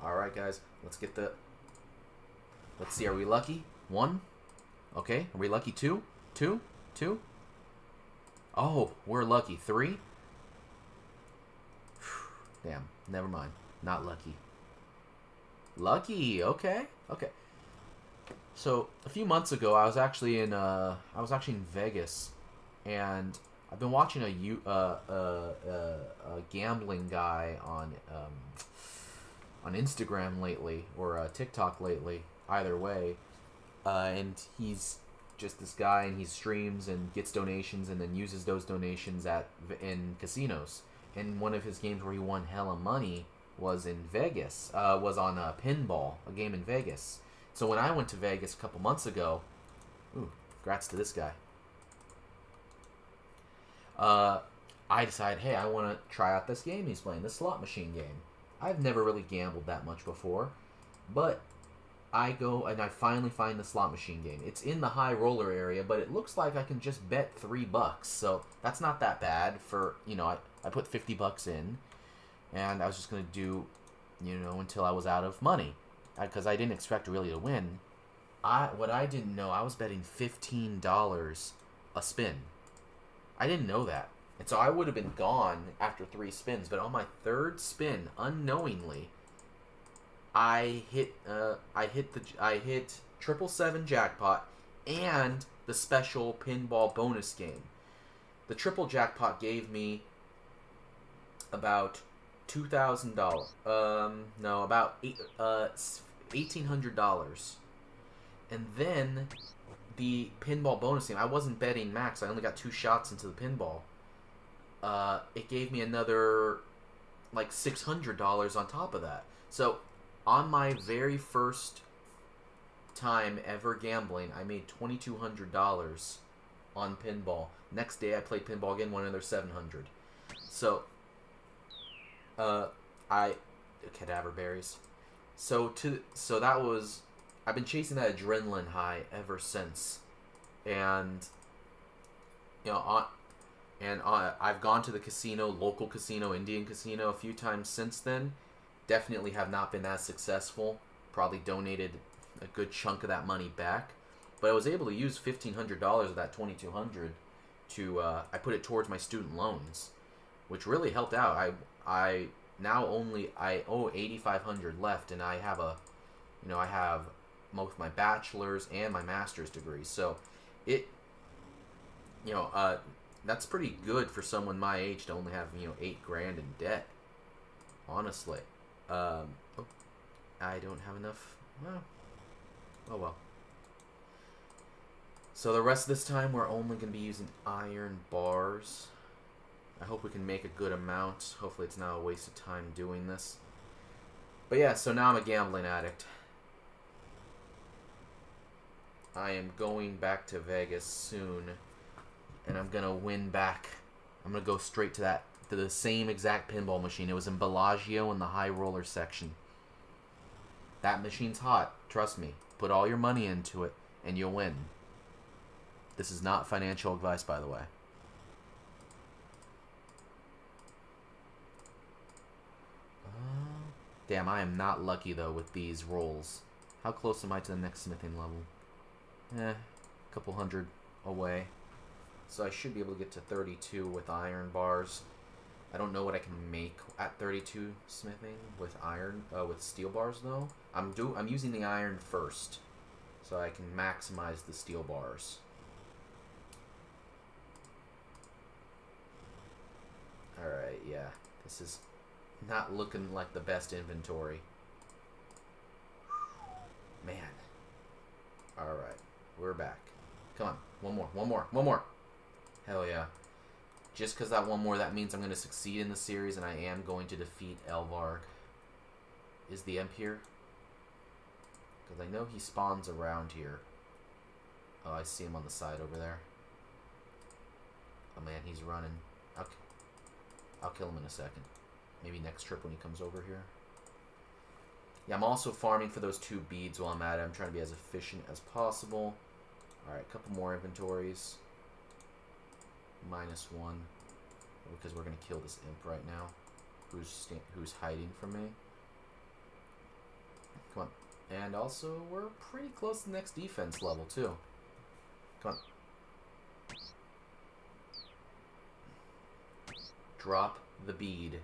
Alright guys, let's get the... Let's see, are we lucky? 1? Okay, are we lucky? 2? 2? 2? Oh, we're lucky. 3? Damn, never mind. Not lucky. Lucky, okay. Okay. So, a few months ago, I was actually in Vegas, and I've been watching a gambling guy on Instagram lately, or TikTok lately, either way, and he's just this guy, and he streams and gets donations, and then uses those donations in casinos. And one of his games where he won hella money was in Vegas, was on Pinball, a game in Vegas. So when I went to Vegas a couple months ago, ooh, congrats to this guy, I decided, hey, I want to try out this game he's playing, this slot machine game. I've never really gambled that much before, but I go and I finally find the slot machine game. It's in the high roller area, but it looks like I can just bet $3, so that's not that bad for, I put $50 in, and I was just going to do, until I was out of money, because I didn't expect really to win. What I didn't know, I was betting $15 a spin. I didn't know that. And so I would have been gone after 3 spins, but on my 3rd spin, unknowingly, I hit 777 jackpot and the special pinball bonus game. The triple jackpot gave me about $2,000. No, about $1,800. And then the pinball bonus game, I wasn't betting max. I only got 2 shots into the pinball. It gave me another like $600 on top of that. So on my very first time ever gambling, I made $2,200 on pinball. Next day I played pinball again, won another $700. So cadaver berries. So that was, I've been chasing that adrenaline high ever since, and I've gone to the casino, local casino, Indian casino, a few times since then. Definitely have not been as successful. Probably donated a good chunk of that money back, but I was able to use $1,500 of that $2,200 to I put it towards my student loans, which really helped out. I now owe $8,500 left, and I have I have both my bachelor's and my master's degree. So it that's pretty good for someone my age to only have $8,000 in debt. Honestly, I don't have enough. Well, oh well. So the rest of this time we're only going to be using iron bars. I hope we can make a good amount. Hopefully it's not a waste of time doing this. But yeah, so now I'm a gambling addict. I am going back to Vegas soon, and I'm gonna win back. I'm gonna go straight to the same exact pinball machine. It was in Bellagio in the high roller section. That machine's hot. Trust me. Put all your money into it, and you'll win. This is not financial advice, by the way. Damn, I am not lucky, though, with these rolls. How close am I to the next smithing level? A couple hundred away. So I should be able to get to 32 with iron bars. I don't know what I can make at 32 smithing with with steel bars, though. I'm using the iron first, so I can maximize the steel bars. Alright, yeah. This is not looking like the best inventory. Man. Alright. We're back. Come on. One more. Hell yeah. Just because that one more, that means I'm going to succeed in the series, and I am going to defeat Elvarg. Is the imp here? Because I know he spawns around here. Oh, I see him on the side over there. Oh man, he's running. I'll kill him in a second. Maybe next trip when he comes over here. Yeah, I'm also farming for those 2 beads while I'm at it. I'm trying to be as efficient as possible. Alright, a couple more inventories. -1. Because we're going to kill this imp right now. Who's hiding from me. Come on. And also, we're pretty close to the next defense level, too. Come on. Drop the bead.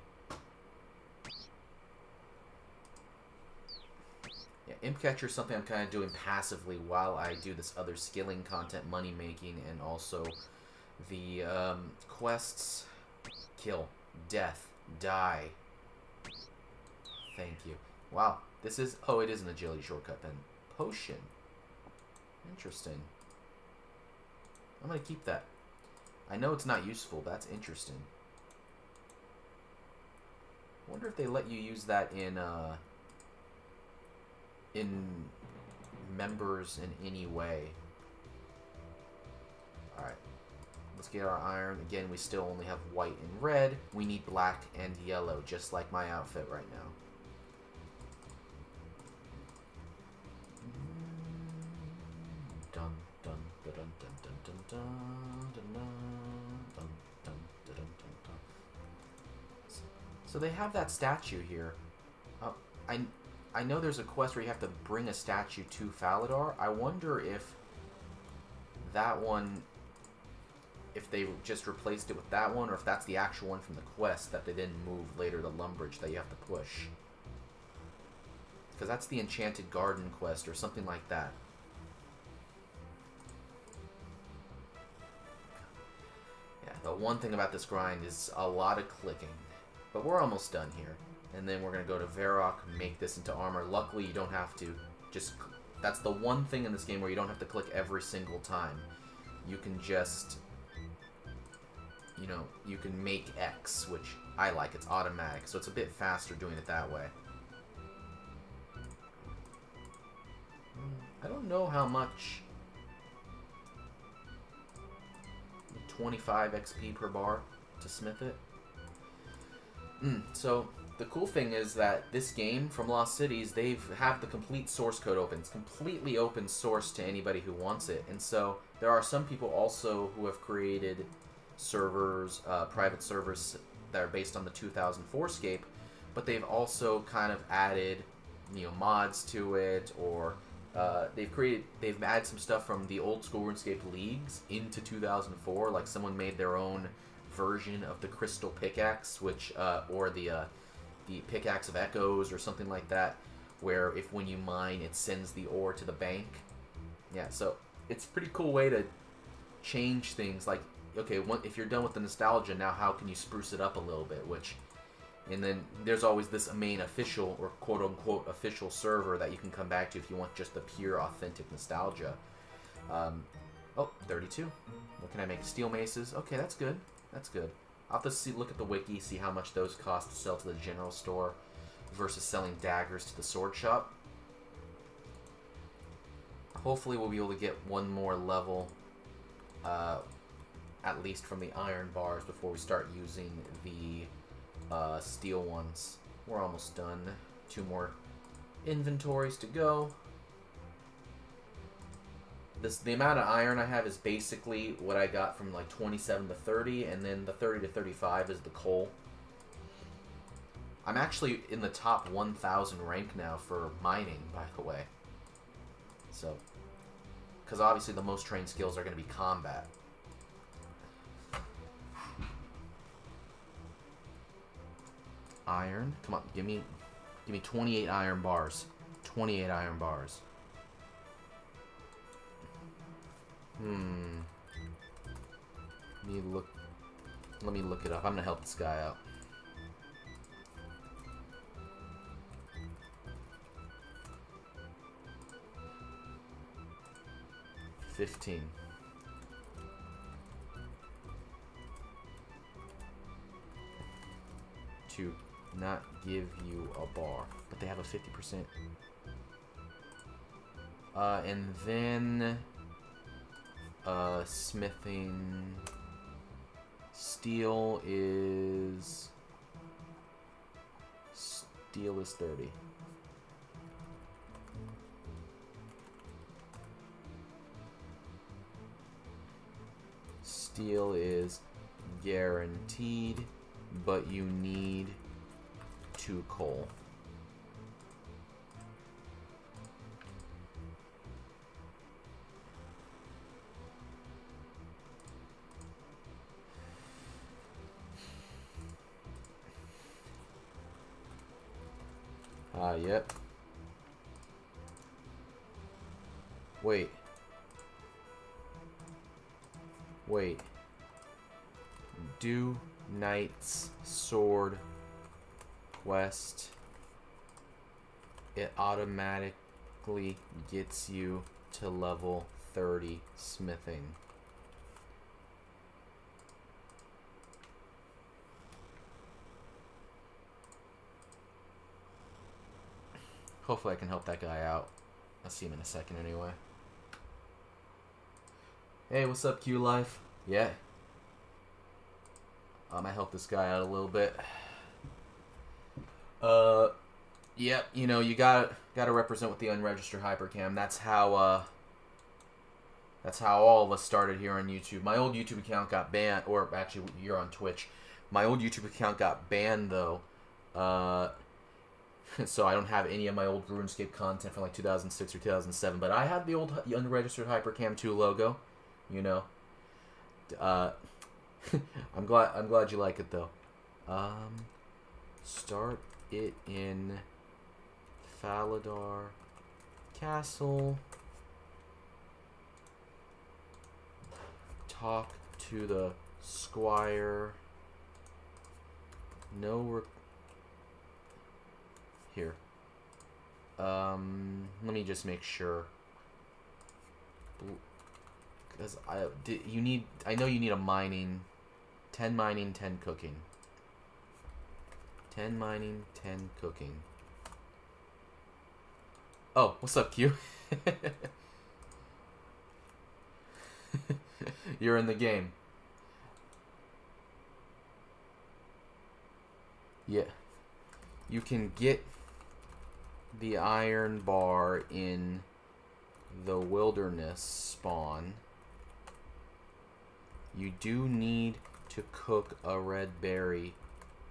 Yeah, Imp Catcher is something I'm kind of doing passively while I do this other skilling content, money making, and also the quests. Kill, death, die. Thank you. Wow, this is... Oh, it is an agility shortcut then. Potion. Interesting. I'm going to keep that. I know it's not useful, but that's interesting. I wonder if they let you use that in members in any way. Alright. Let's get our iron. Again, we still only have white and red. We need black and yellow, just like my outfit right now. Dun dun dun dun dun dun dun dun dun dun dun dun dun. So they have that statue here. I know there's a quest where you have to bring a statue to Faladar. I wonder if that one, if they just replaced it with that one, or if that's the actual one from the quest that they didn't move later to Lumbridge that you have to push. Because that's the Enchanted Garden quest or something like that. Yeah, the one thing about this grind is a lot of clicking. But we're almost done here. And then we're going to go to Varrock, make this into armor. Luckily, you don't have to just... That's the one thing in this game where you don't have to click every single time. You can just... You know, you can make X, which I like. It's automatic, so it's a bit faster doing it that way. I don't know how much... 25 XP per bar to smith it. So, the cool thing is that this game from Lost Cities, have the complete source code open. It's completely open source to anybody who wants it. And so, there are some people also who have created servers, private servers that are based on the 2004Scape, but they've also kind of added, you know, mods to it, or they've added some stuff from the old school RuneScape leagues into 2004. Like someone made their own version of the Crystal Pickaxe, which or the Pickaxe of Echoes or something like that, where if when you mine it sends the ore to the bank. Yeah, so it's a pretty cool way to change things. Like, okay, if you're done with the nostalgia, now how can you spruce it up a little bit? And then there's always this main official or quote-unquote official server that you can come back to if you want just the pure, authentic nostalgia. Oh, 32. What can I make? Steel maces. Okay, that's good. That's good. I'll have to look at the wiki, see how much those cost to sell to the general store versus selling daggers to the sword shop. Hopefully we'll be able to get one more level, at least from the iron bars, before we start using the steel ones. We're almost done. 2 more inventories to go. The amount of iron I have is basically what I got from like 27 to 30, and then the 30 to 35 is the coal. I'm actually in the top 1,000 rank now for mining, by the way. So, because obviously the most trained skills are going to be combat. Iron, come on, give me 28 iron bars. 28 iron bars. Let me look it up. I'm gonna help this guy out. $15. To not give you a bar, but they have a 50%. And then smithing. Steel is 30. Steel is guaranteed, but you need 2 coal. Yep. Wait. Do Knight's Sword quest. It automatically gets you to level 30 smithing. Hopefully I can help that guy out. I'll see him in a second anyway. Hey, what's up, Q Life? Yeah. I helped this guy out a little bit. Yep, you know, you gotta represent with the unregistered hypercam. That's how all of us started here on YouTube. My old YouTube account got banned, or actually, you're on Twitch. My old YouTube account got banned though. So I don't have any of my old RuneScape content from like 2006 or 2007, but I have the old unregistered Hypercam 2 logo, you know. I'm glad you like it though. Start it in Faladar Castle. Talk to the squire. Here. Let me just make sure. Because I know you need a mining. 10 mining, 10 cooking. 10 mining, 10 cooking. Oh, what's up, Q? You're in the game. Yeah. You can get the iron bar in the wilderness spawn. You do need to cook a red berry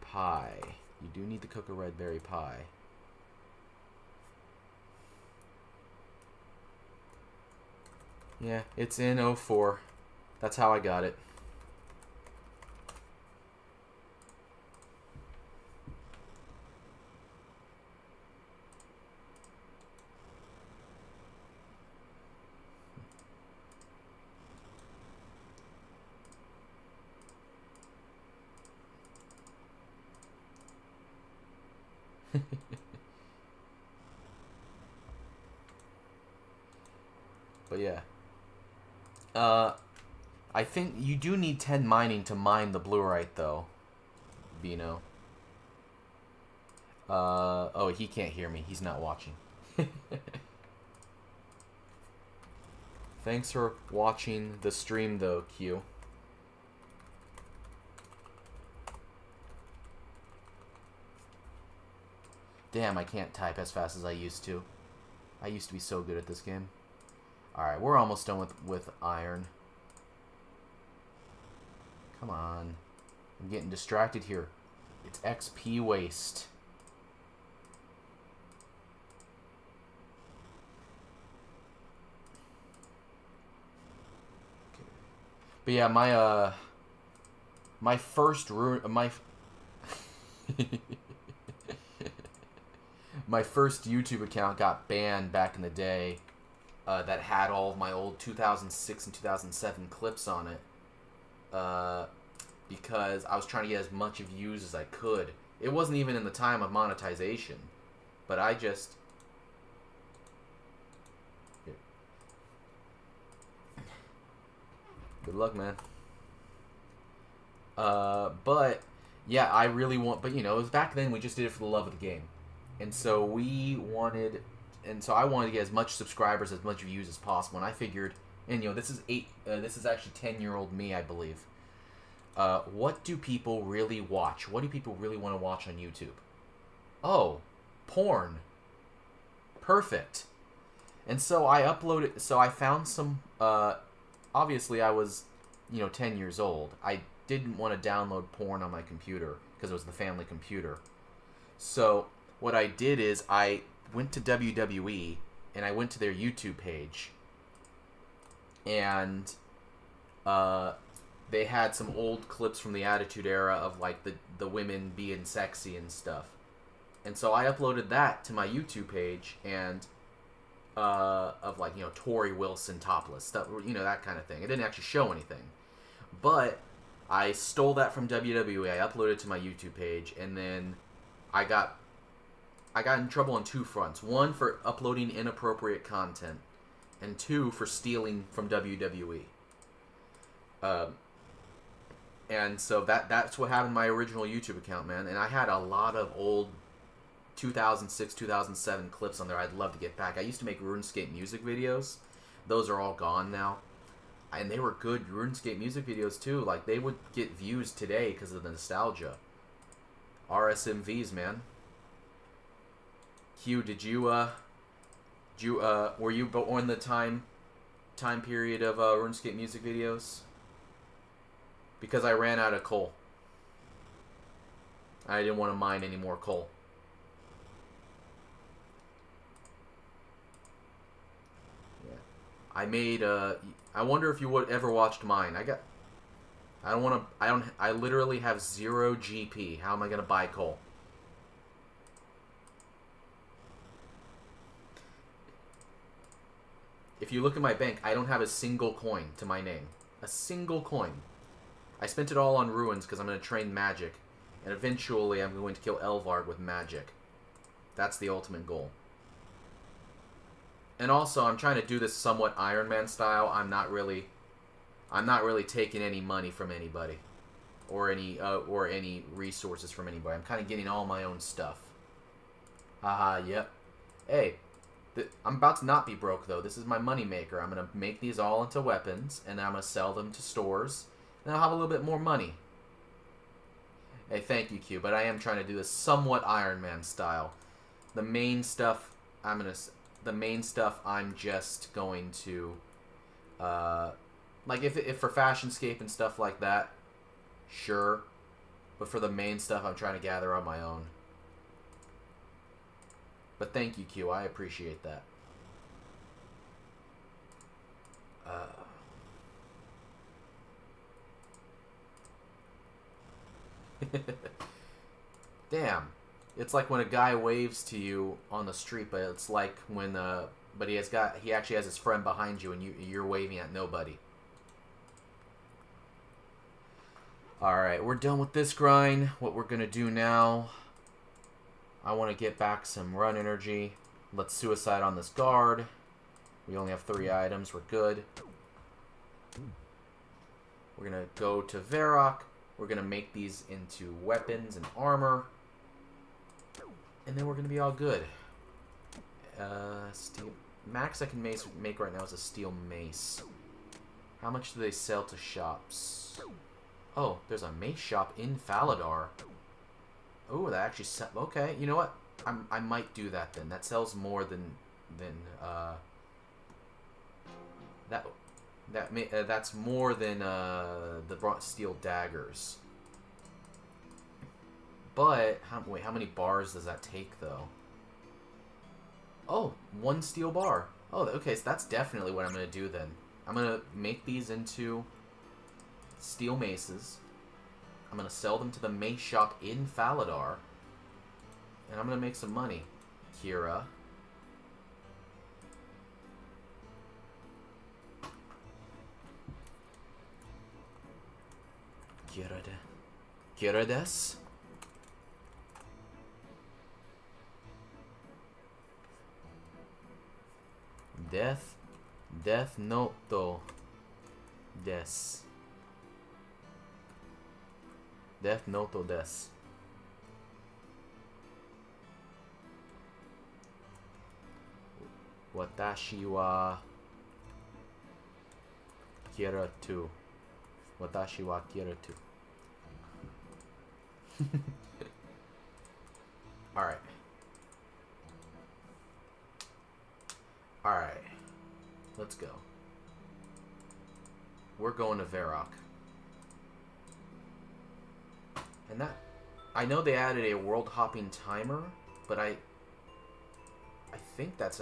pie. You do need to cook a red berry pie. Yeah, it's in 04. That's how I got it. But yeah. I think you do need 10 mining to mine the bluerite, though. Bino. Oh, he can't hear me. He's not watching. Thanks for watching the stream, though, Q. Damn, I can't type as fast as I used to. I used to be so good at this game. Alright, we're almost done with iron. Come on. I'm getting distracted here. It's XP waste. Okay. But yeah, my first my first YouTube account got banned back in the day. That had all of my old 2006 and 2007 clips on it. Because I was trying to get as much views as I could. It wasn't even in the time of monetization. But I just... Here. Good luck, man. But, yeah, I really want... But, you know, it was back then we just did it for the love of the game. And so we wanted... And so I wanted to get as much subscribers, as much views as possible. And I figured... And, you know, this is this is actually 10-year-old me, I believe. What do people really watch? What do people really want to watch on YouTube? Oh, porn. Perfect. And so I uploaded... So I found some... obviously, I was, you know, 10 years old. I didn't want to download porn on my computer because it was the family computer. So what I did is I went to WWE and I went to their YouTube page. And they had some old clips from the Attitude Era of like the women being sexy and stuff. And so I uploaded that to my YouTube page and of like, you know, Tori Wilson topless stuff, you know, that kind of thing. It didn't actually show anything. But I stole that from WWE. I uploaded it to my YouTube page, and then I got in trouble on two fronts. One, for uploading inappropriate content, and two, for stealing from WWE. And so that's what happened to my original YouTube account, man. And I had a lot of old 2006, 2007 clips on there I'd love to get back. I used to make RuneScape music videos. Those are all gone now. And they were good RuneScape music videos, too. Like, they would get views today because of the nostalgia. RSMVs, man. Q, were you born the time period of RuneScape music videos? Because I ran out of coal. I didn't want to mine any more coal. Yeah. I made I wonder if you would ever watched mine. I literally have 0 GP. How am I going to buy coal? If you look at my bank, I don't have a single coin to my name. A single coin. I spent it all on ruins because I'm going to train magic. And eventually I'm going to kill Elvard with magic. That's the ultimate goal. And also, I'm trying to do this somewhat Iron Man style. I'm not really taking any money from anybody. Or any resources from anybody. I'm kind of getting all my own stuff. Haha, yep. Hey. I'm about to not be broke, though. This is my money maker. I'm going to make these all into weapons, and then I'm going to sell them to stores, and I'll have a little bit more money. Hey, thank you, Q, but I am trying to do this somewhat Iron Man style. The main stuff, I'm just going to, like, if for FashionScape and stuff like that, sure. But for the main stuff, I'm trying to gather on my own. But thank you, Q. I appreciate that. Damn. It's like when a guy waves to you on the street, but it's like when but he actually has his friend behind you and you're waving at nobody. Alright, we're done with this grind. What we're gonna do now, I want to get back some run energy. Let's suicide on this guard. We only have 3 items. We're good. We're going to go to Varrock. We're going to make these into weapons and armor. And then we're going to be all good. Steel. Max I can make right now is a steel mace. How much do they sell to shops? Oh, there's a mace shop in Faladar. Oh, that actually okay. You know what? I might do that then. That sells more than that's more than the brought steel daggers. But wait, how many bars does that take though? Oh, 1 steel bar. Oh, okay, so that's definitely what I'm gonna do then. I'm gonna make these into steel maces. I'm gonna sell them to the mace shop in Faladar. And I'm gonna make some money. Kira. Kira des? Death noto des. Death noto des. Watashi wa kiratu. Watashi wa kiratu. Alright. Alright. Let's go. We're going to Varrock. And that... I know they added a world hopping timer, but I think that's...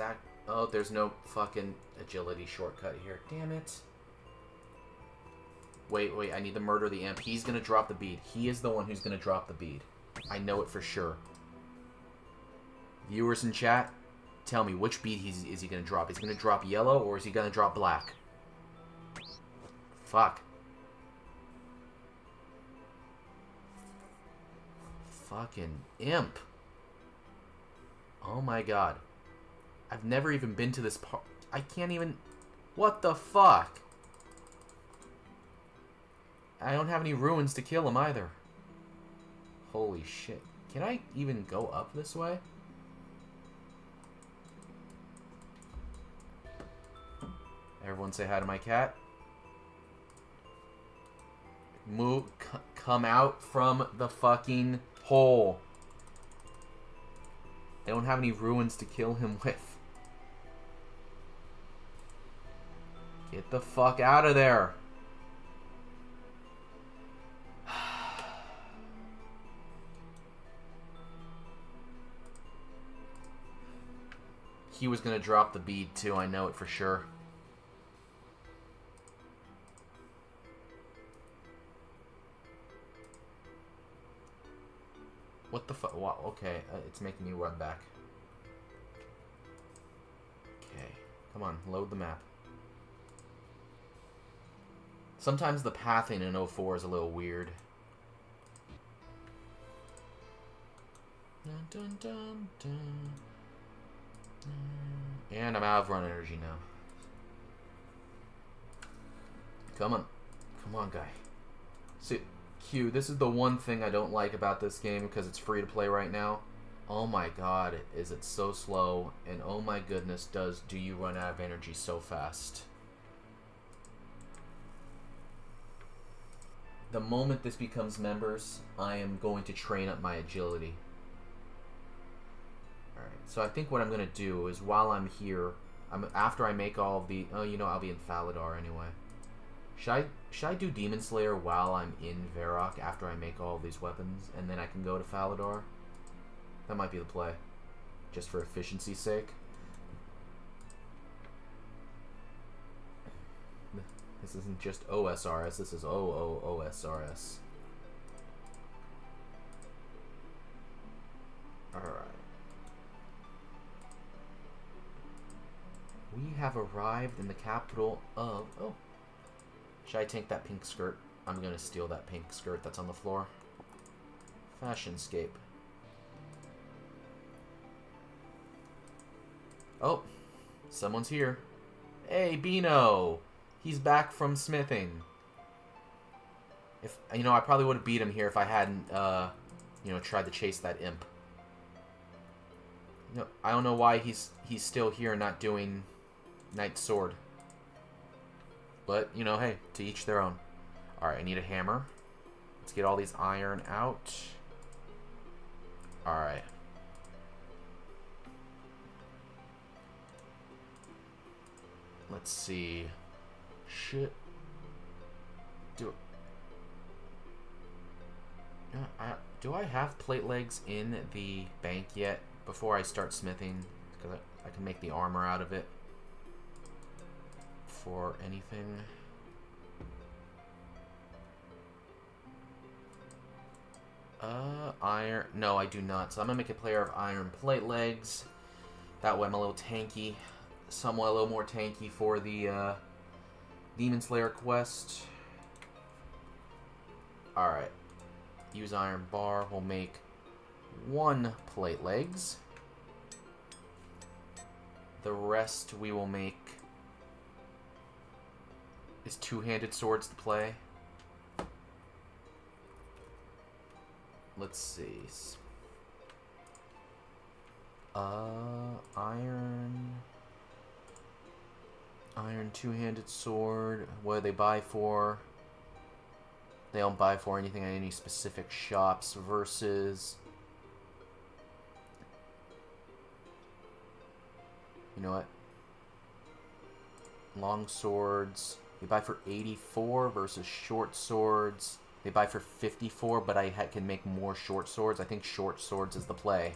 Oh, there's no fucking agility shortcut here. Damn it. Wait, I need to murder the imp. He's gonna drop the bead. He is the one who's gonna drop the bead. I know it for sure. Viewers in chat, tell me, which bead is he gonna drop? Is he gonna drop yellow, or is he gonna drop black? Fuck. Fucking imp. Oh my god. I've never even been to this part. I can't even... What the fuck? I don't have any ruins to kill him either. Holy shit. Can I even go up this way? Everyone say hi to my cat. Move, come out from the fucking hole. I don't have any ruins to kill him with. Get the fuck out of there. He was gonna drop the bead too, I know it for sure. What the fuck? Wow, okay, it's making me run back. Okay, come on, load the map. Sometimes the pathing in 04 is a little weird. Dun, dun, dun, dun. And I'm out of run energy now. Come on. Come on, guy. See, Q, this is the one thing I don't like about this game because it's free to play right now. Oh my god, is it so slow, and oh my goodness, do you run out of energy so fast. The moment this becomes members, I am going to train up my agility. Alright, so I think what I'm going to do is while I'm here, after I make all of the... Oh, you know, I'll be in Faladar anyway. Should I do Demon Slayer while I'm in Varrock after I make all of these weapons, and then I can go to Faladar? That might be the play. Just for efficiency's sake. This isn't just OSRS, this is OOOSRS. Alright. We have arrived in the capital of... Oh. Should I take that pink skirt? I'm gonna steal that pink skirt that's on the floor. RuneScape. Oh. Someone's here. Hey, Beano! He's back from smithing. If you know, I probably would have beat him here if I hadn't, you know, tried to chase that imp. You know, I don't know why he's still here and not doing Knight's Sword. But, you know, hey, to each their own. Alright, I need a hammer. Let's get all these iron out. Alright. Let's see. Shit. Do I have plate legs in the bank yet before I start smithing? Because I can make the armor out of it for anything. Iron. No, I do not. So I'm gonna make a player of iron plate legs. That way I'm a little tanky, somewhat a little more tanky for the Demon Slayer quest. Alright. Use iron bar. We'll make 1 plate legs. The rest we will make is 2-handed swords to play. Let's see. Iron 2-handed sword. What do they buy for? They don't buy for anything at any specific shops versus... You know what? Long swords. They buy for 84 versus short swords. They buy for 54, but I can make more short swords. I think short swords is the play.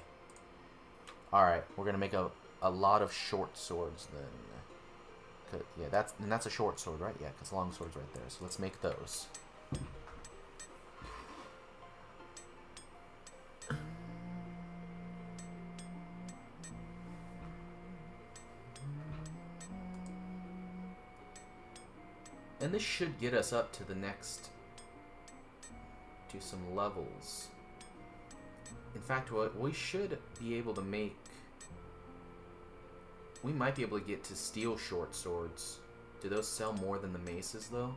Alright, we're going to make a lot of short swords then. Yeah, that's a short sword, right? Yeah, because long sword's right there. So let's make those. And this should get us up to the next... to some levels. In fact, what we should be able to make... We might be able to get to steel short swords. Do those sell more than the maces, though?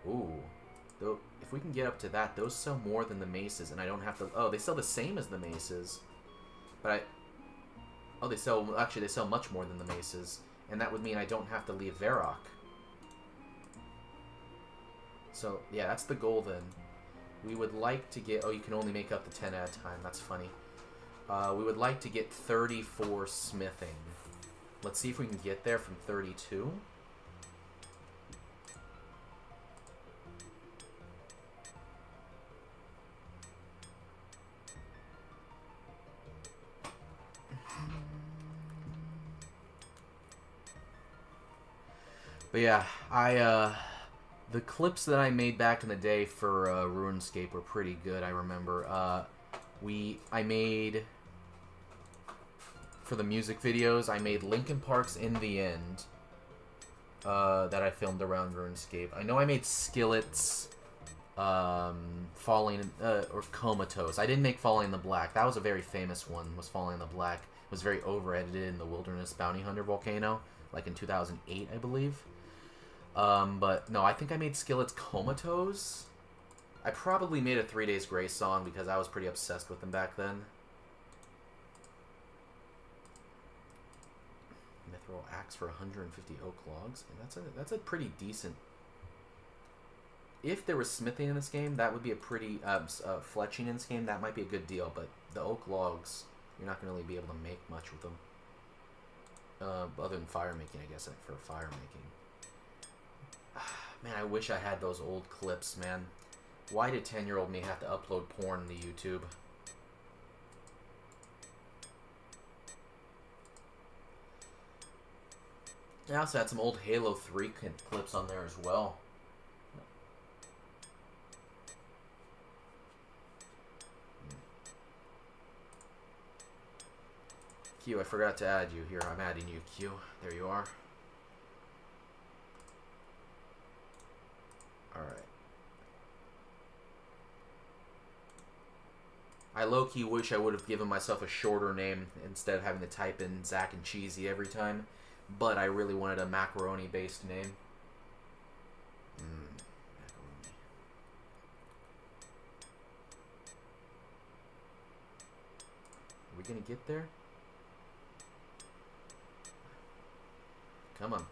Ooh. Though, if we can get up to that, those sell more than the maces, and I don't have to... Oh, they sell the same as the maces. But I... Oh, they sell... Actually, they sell much more than the maces. And that would mean I don't have to leave Varrock. So, yeah, that's the goal, then. We would like to get... Oh, you can only make up to 10 at a time. That's funny. We would like to get 34 smithing. Let's see if we can get there from 32. But yeah, the clips that I made back in the day for RuneScape were pretty good, I remember. I made... For the music videos, I made Linkin Park's In the End that I filmed around RuneScape. I know I made Skillet's Falling... or Comatose. I didn't make Falling in the Black. That was a very famous one, was Falling in the Black. It was very over-edited in the Wilderness Bounty Hunter volcano, like in 2008, I believe. But, no, I think I made Skillet's Comatose. I probably made a 3 Days Grace song because I was pretty obsessed with them back then. Mithril axe for 150 oak logs. And that's a pretty decent... If there was smithing in this game, that would be a pretty... fletching in this game, that might be a good deal. But the oak logs, you're not going to really be able to make much with them. Other than fire making, I guess, for fire making. Man, I wish I had those old clips, man. Why did 10-year-old me have to upload porn to YouTube? I also had some old Halo 3 clips on there as well. Q, I forgot to add you. Here, I'm adding you, Q. There you are. Alright. I low-key wish I would have given myself a shorter name instead of having to type in Zack and Cheesy every time. But I really wanted a macaroni-based name. Macaroni. we gonna get there? Come on.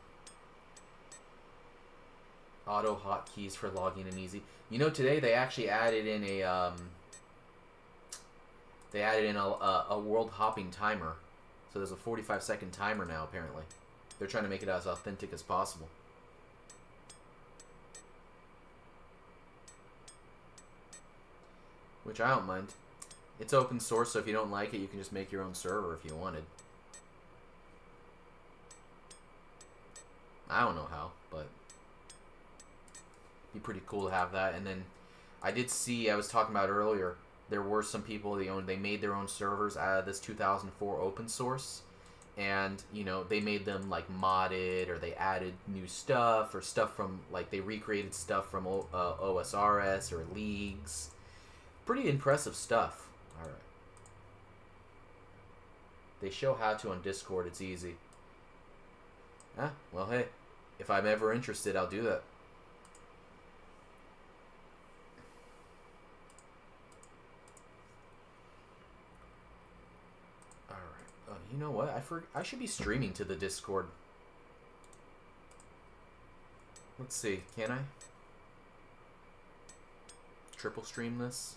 Auto hotkeys for logging in easy. You know, today they actually added in a a world hopping timer. So there's a 45-second timer now, apparently. They're trying to make it as authentic as possible. Which I don't mind. It's open source, so if you don't like it, you can just make your own server if you wanted. I don't know how, but it'd be pretty cool to have that. And then I did see, I was talking about earlier, there were some people they made their own servers out of this 2004 open source, and you know, they made them like modded, or they added new stuff, or stuff from, like, they recreated stuff from OSRS or leagues. Pretty impressive stuff. All right, they show how to on Discord. It's easy. Ah, well, hey, if I'm ever interested, I'll do that. You know what? I should be streaming to the Discord. Let's see. Can I? Triple stream this?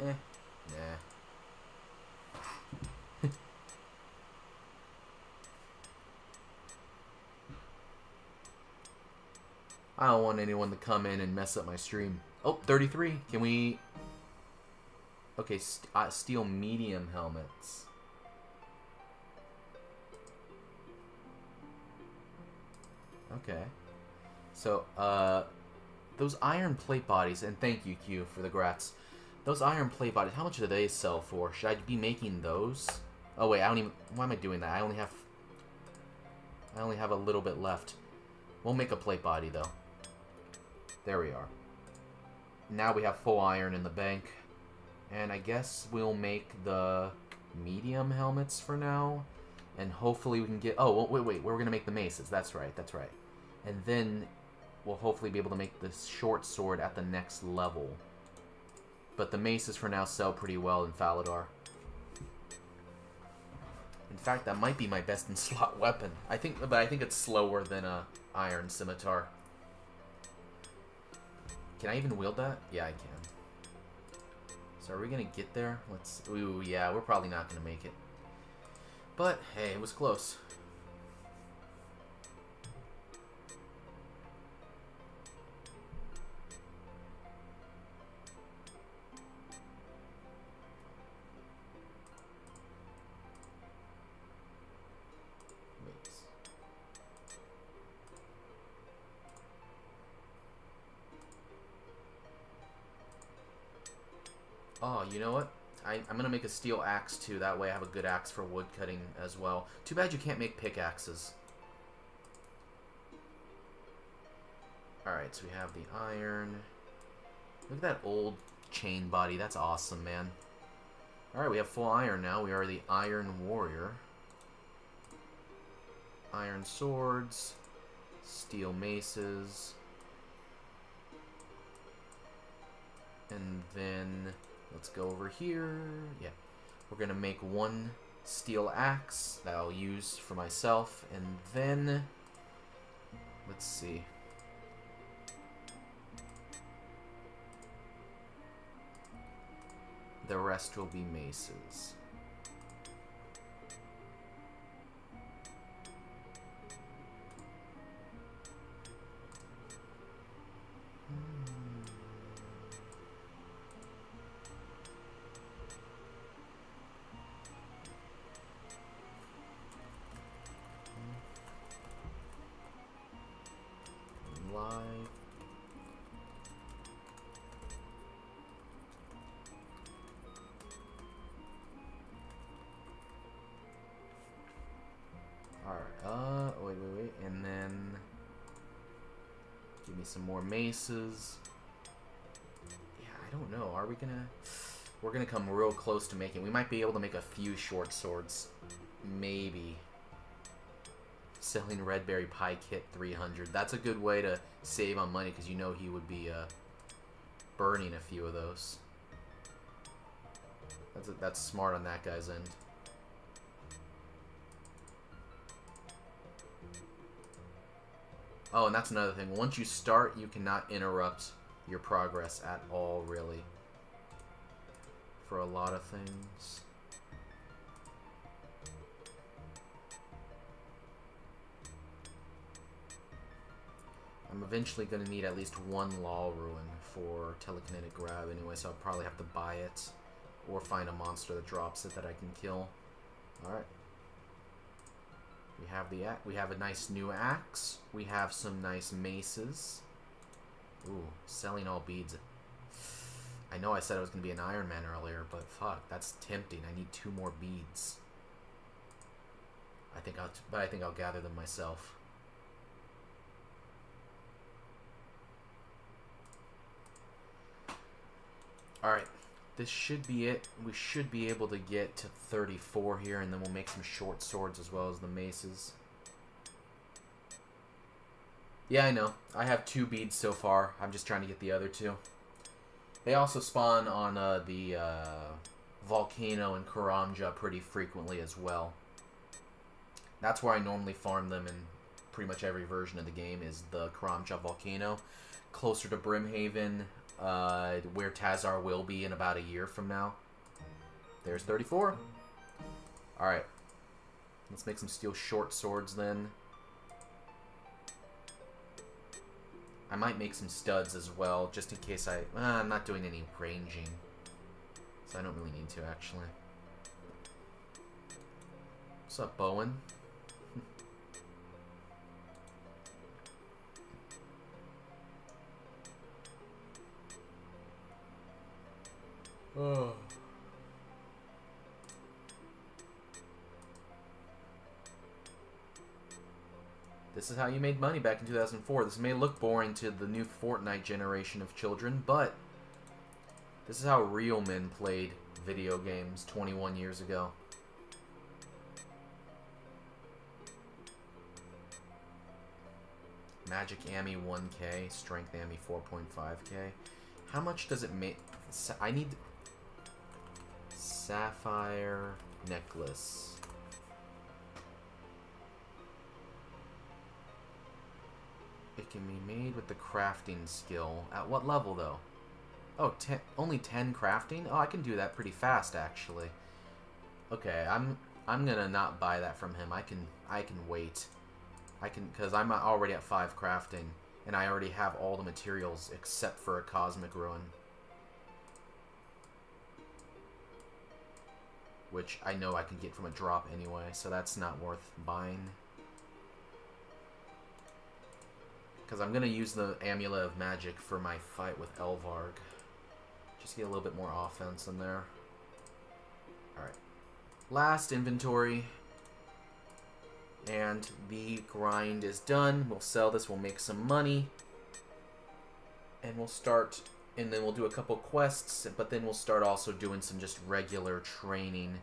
Nah. I don't want anyone to come in and mess up my stream. Oh, 33. Can we... Okay, steel medium helmets. Okay. So, those iron plate bodies, and thank you, Q, for the grats. Those iron plate bodies, how much do they sell for? Should I be making those? Oh, wait, I don't even... Why am I doing that? I only have a little bit left. We'll make a plate body, though. There we are. Now we have full iron in the bank. And I guess we'll make the medium helmets for now. And hopefully we can get... Oh, wait. We're going to make the maces. That's right. And then we'll hopefully be able to make the short sword at the next level. But the maces for now sell pretty well in Faladar. In fact, that might be my best in slot weapon. But I think it's slower than a iron scimitar. Can I even wield that? Yeah, I can. So are we gonna get there? Ooh, yeah, we're probably not gonna make it. But hey, it was close. Oh, you know what? I'm going to make a steel axe, too. That way I have a good axe for wood cutting as well. Too bad you can't make pickaxes. Alright, so we have the iron. Look at that old chain body. That's awesome, man. Alright, we have full iron now. We are the Iron Warrior. Iron swords. Steel maces. And then... let's go over here. Yeah. We're going to make one steel axe that I'll use for myself. And then... let's see. The rest will be maces. Wait. And then give me some more maces. Yeah, I don't know. Are we gonna... we're gonna come real close to making... we might be able to make a few short swords. maybe. Selling Red Berry Pie Kit 300. That's a good way to save on money because you know he would be burning a few of those. That's smart on that guy's end. Oh, and that's another thing. Once you start, you cannot interrupt your progress at all, really. For a lot of things. I'm eventually going to need at least one Law Ruin for telekinetic grab anyway, so I'll probably have to buy it. Or find a monster that drops it that I can kill. Alright. We have a nice new axe. We have some nice maces. Ooh, selling all beads. I know I said I was going to be an Iron Man earlier, but fuck, that's tempting. I need 2 more beads. I think I'll gather them myself. Alright, this should be it. We should be able to get to 34 here, and then we'll make some short swords as well as the maces. Yeah, I know. I have 2 beads so far. I'm just trying to get the other 2. They also spawn on the volcano in Karamja pretty frequently as well. That's where I normally farm them in pretty much every version of the game, is the Karamja volcano. Closer to Brimhaven, where Tazar will be in about a year from now. There's 34. Alright. Let's make some steel short swords then. I might make some studs as well, just in case I'm not doing any ranging. So I don't really need to, actually. What's up, Bowen? Oh. This is how you made money back in 2004. This may look boring to the new Fortnite generation of children, but this is how real men played video games 21 years ago. Magic Ammy 1K, Strength Ammy 4.5K. How much does it make? I need Sapphire Necklace. It can be made with the crafting skill. At what level, though? Oh, only 10 crafting? Oh, I can do that pretty fast, actually. Okay, I'm gonna not buy that from him. I can wait. Because I'm already at 5 crafting, and I already have all the materials except for a Cosmic Ruin, which I know I can get from a drop anyway, so that's not worth buying. Because I'm going to use the Amulet of Magic for my fight with Elvarg. Just get a little bit more offense in there. Alright. Last inventory. And the grind is done. We'll sell this, we'll make some money. And we'll start, and then we'll do a couple quests, but then we'll start also doing some just regular training.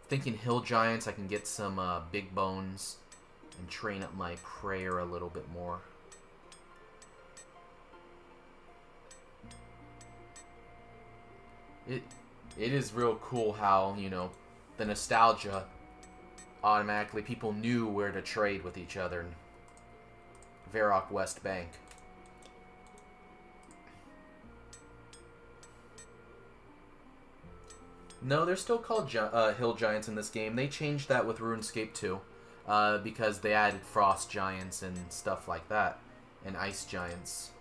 Thinking Hill Giants, I can get some big bones and train up my prayer a little bit more. It is real cool how, you know, the nostalgia, automatically people knew where to trade with each other in Varrock West Bank. No, they're still called Hill Giants in this game. They changed that with RuneScape 2, because they added Frost Giants and stuff like that, and Ice Giants,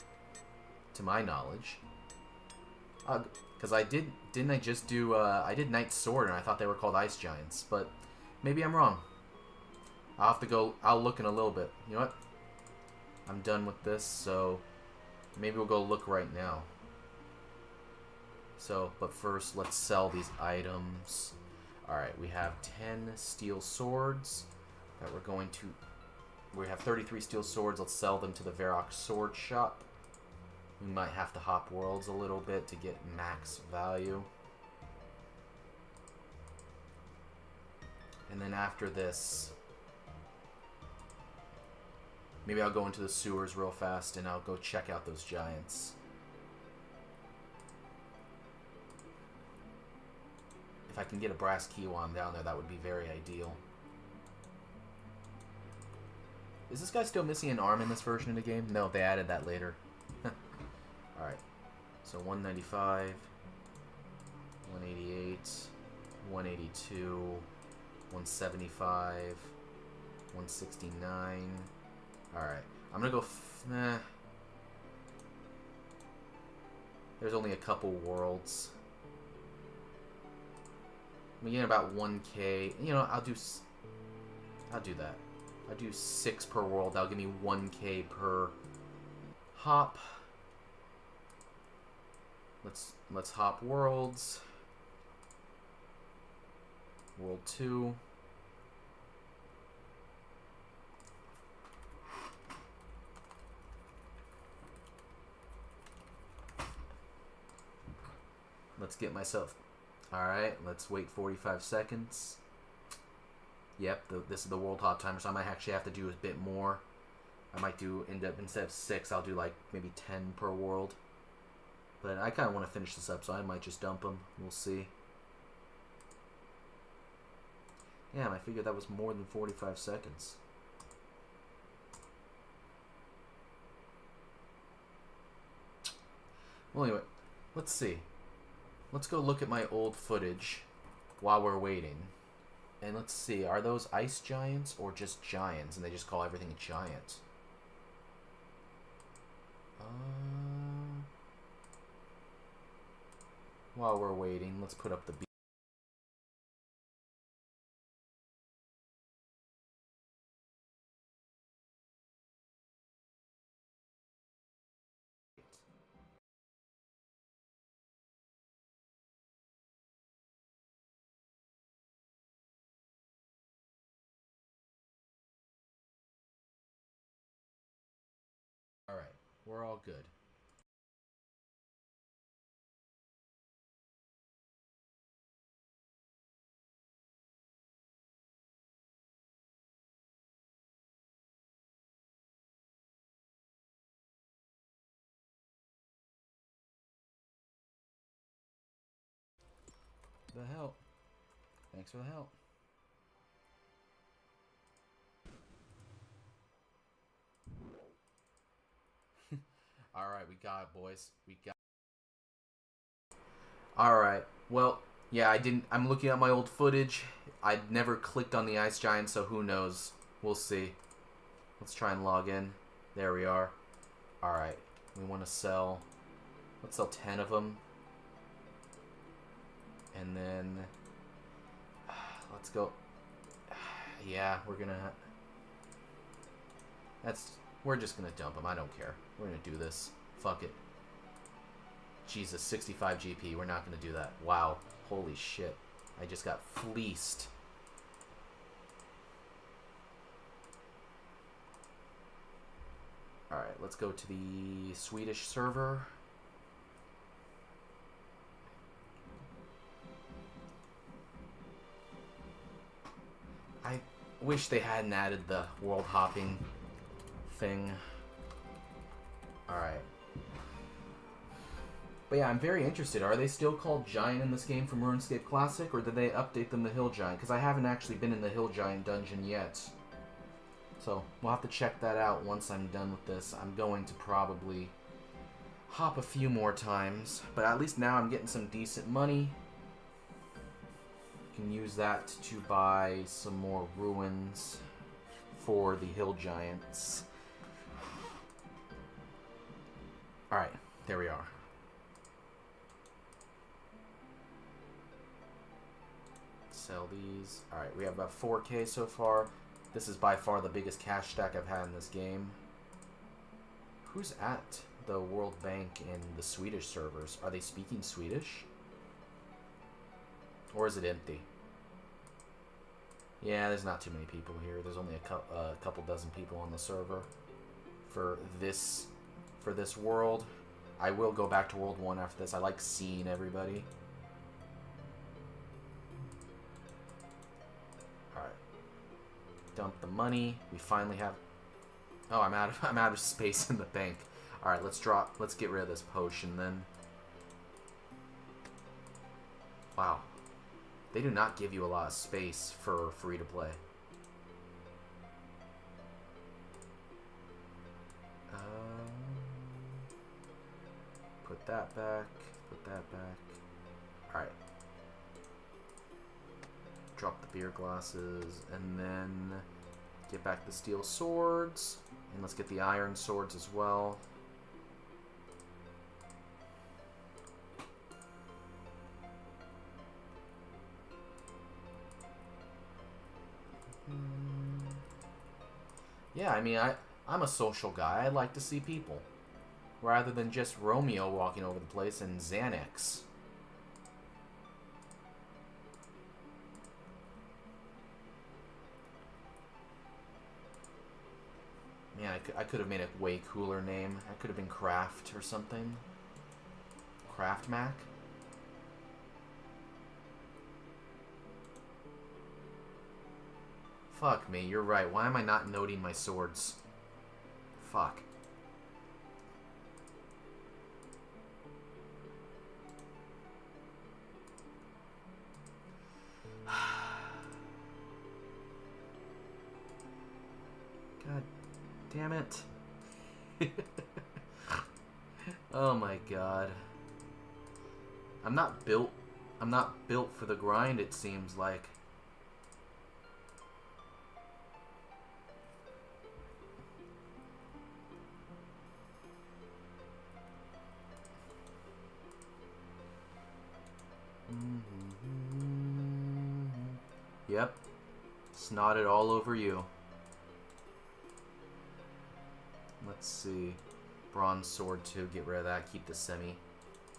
to my knowledge. Because I didn't I just do, I did Knight's Sword, and I thought they were called Ice Giants, but maybe I'm wrong. I'll have to go, I'll look in a little bit. You know what? I'm done with this, so maybe we'll go look right now. So, but first, let's sell these items. Alright, we have 10 steel swords that we're going to... We have 33 steel swords. Let's sell them to the Varrock Sword Shop. We might have to hop worlds a little bit to get max value. And then after this, maybe I'll go into the sewers real fast and I'll go check out those giants. If I can get a brass key while I'm down there, that would be very ideal. Is this guy still missing an arm in this version of the game? No, they added that later. Alright. So 195, 188, 182, 175, 169. Alright. I'm gonna go... There's only a couple worlds. I'm getting about 1k. You know, I'll do that. I'll do 6 per world. That'll give me 1k per hop. Let's hop worlds. World 2. Let's get myself... Alright, let's wait 45 seconds. Yep, this is the world hop timer, so I might actually have to do a bit more. I might end up, instead of 6, I'll do like maybe 10 per world. But I kind of want to finish this up, so I might just dump them. We'll see. Damn, I figured that was more than 45 seconds. Well, anyway, let's see. Let's go look at my old footage while we're waiting. And let's see, are those ice giants or just giants? And they just call everything a giant. While we're waiting, let's put up the beat. Alright, we're all good. The help. Thanks for the help. Alright, we got it, boys. We got it. Alright, well, yeah, I'm looking at my old footage. I'd never clicked on the ice giant, so who knows. We'll see. Let's try and log in. There we are. Alright, we want to sell... Let's sell 10 of them. And then... let's go... Yeah, we're gonna... We're just gonna dump them. I don't care. We're gonna do this. Fuck it. Jesus, 65 GP. We're not gonna do that. Wow. Holy shit. I just got fleeced. Alright, let's go to the Swedish server. I wish they hadn't added the world hopping thing. Alright. But yeah, I'm very interested. Are they still called Giant in this game from RuneScape Classic, or did they update them to Hill Giant? Because I haven't actually been in the Hill Giant dungeon yet. So, we'll have to check that out once I'm done with this. I'm going to probably hop a few more times, but at least now I'm getting some decent money. Can use that to buy some more ruins for the Hill Giants. Alright, there we are. Sell these. Alright, we have about 4K so far. This is by far the biggest cash stack I've had in this game. Who's at the World Bank in the Swedish servers? Are they speaking Swedish? Or is it empty? Yeah, there's not too many people here. There's only a couple dozen people on the server for this world. I will go back to World 1 after this. I like seeing everybody. Alright. Dump the money. We finally have... Oh, I'm out of space in the bank. Alright, let's get rid of this potion then. Wow. They do not give you a lot of space for free to play. Put that back. Put that back. Alright. Drop the beer glasses, and then get back the steel swords. And let's get the iron swords as well. Yeah, I mean, I'm a social guy. I like to see people. Rather than just Romeo walking over the place and Xanax. Man, I could have made a way cooler name. I could have been Craft or something. Craft Mac? Fuck me, you're right. Why am I not noting my swords? Fuck. God damn it. Oh my god. I'm not built for the grind, it seems like. Yep. Snotted all over you. Let's see. Bronze sword too, get rid of that. Keep the semi.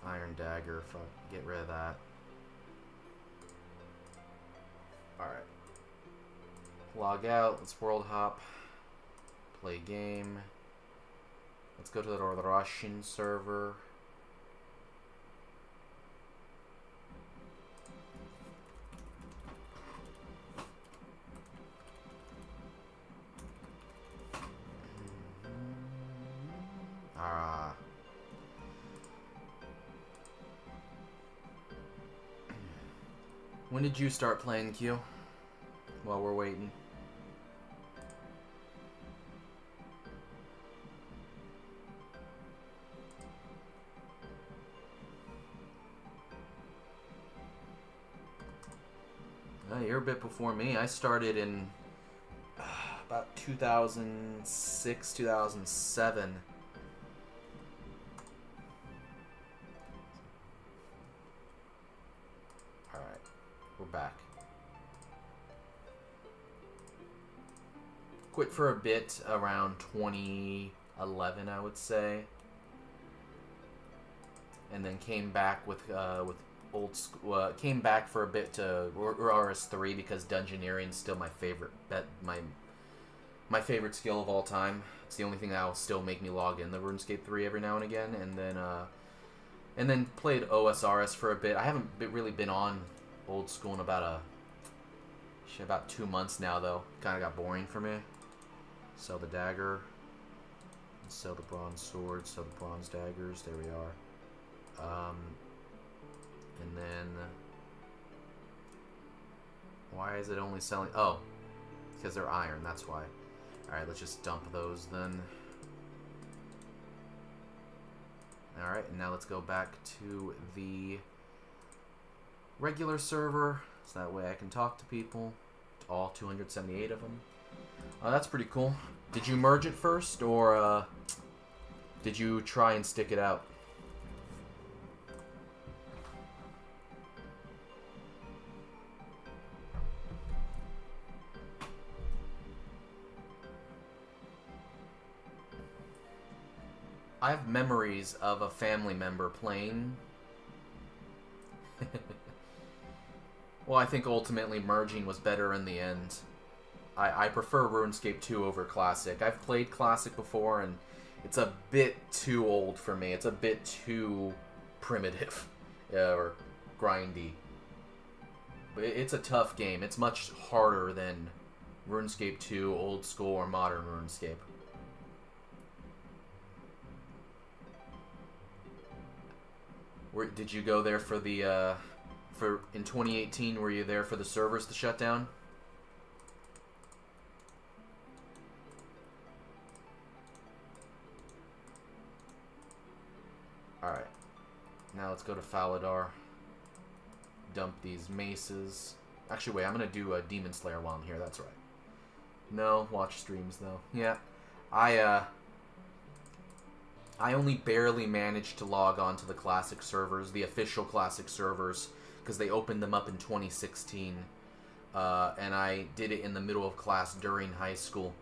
Iron dagger, fuck, get rid of that. Alright. Log out, let's world hop. Play game. Let's go to the Russian server. When did you start playing, Q? While we're waiting. You're a bit before me. I started in about 2006, 2007. We're back. Quit for a bit around 2011, I would say, and then came back with old school. Came back for a bit to RS3 because Dungeoneering is still my favorite my favorite skill of all time. It's the only thing that will still make me log in the RuneScape 3 every now and again, and then played OSRS for a bit. I haven't really been on old school in about 2 months now, though. Kind of got boring for me. Sell the dagger. Sell the bronze sword. Sell the bronze daggers. There we are. And then... Why is it only selling... Oh. Because they're iron, that's why. Alright, let's just dump those then. Alright, and now let's go back to the regular server, so that way I can talk to people. All 278 of them. That's pretty cool. Did you merge it first, or did you try and stick it out? I have memories of a family member playing. Well, I think ultimately merging was better in the end. I prefer RuneScape 2 over Classic. I've played Classic before, and it's a bit too old for me. It's a bit too primitive, or grindy. But it's a tough game. It's much harder than RuneScape 2, old school, or modern RuneScape. Did you go there for the, in 2018, were you there for the servers to shut down? Alright. Now let's go to Faladar. Dump these maces. Actually, wait, I'm gonna do a Demon Slayer while I'm here, that's right. No, watch streams, though. Yeah, I only barely managed to log on to the classic servers, the official classic servers, because they opened them up in 2016. And I did it in the middle of class during high school.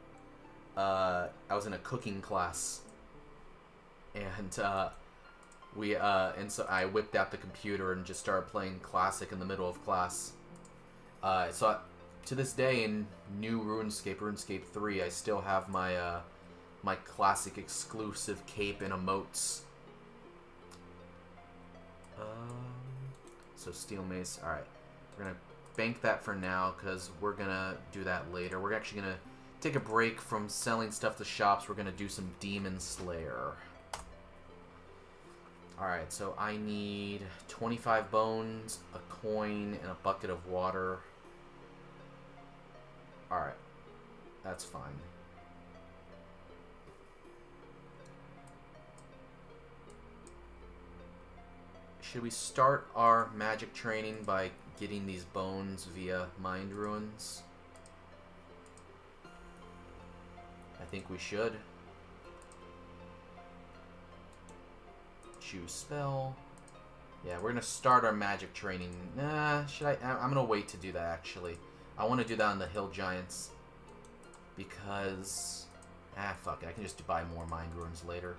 I was in a cooking class. And, and so I whipped out the computer and just started playing classic in the middle of class. To this day, in new RuneScape, RuneScape 3, I still have my, my classic exclusive cape and emotes. So steel mace. Alright. We're gonna bank that for now, because we're gonna do that later. We're actually gonna take a break from selling stuff to shops. We're gonna do some Demon Slayer. Alright, so I need 25 bones, a coin, and a bucket of water. Alright. That's fine. Should we start our magic training by getting these bones via Mind Ruins? I think we should. Choose spell. Yeah, we're gonna start our magic training. Nah, I'm gonna wait to do that, actually. I want to do that on the Hill Giants. Because... fuck it. I can just buy more Mind Ruins later.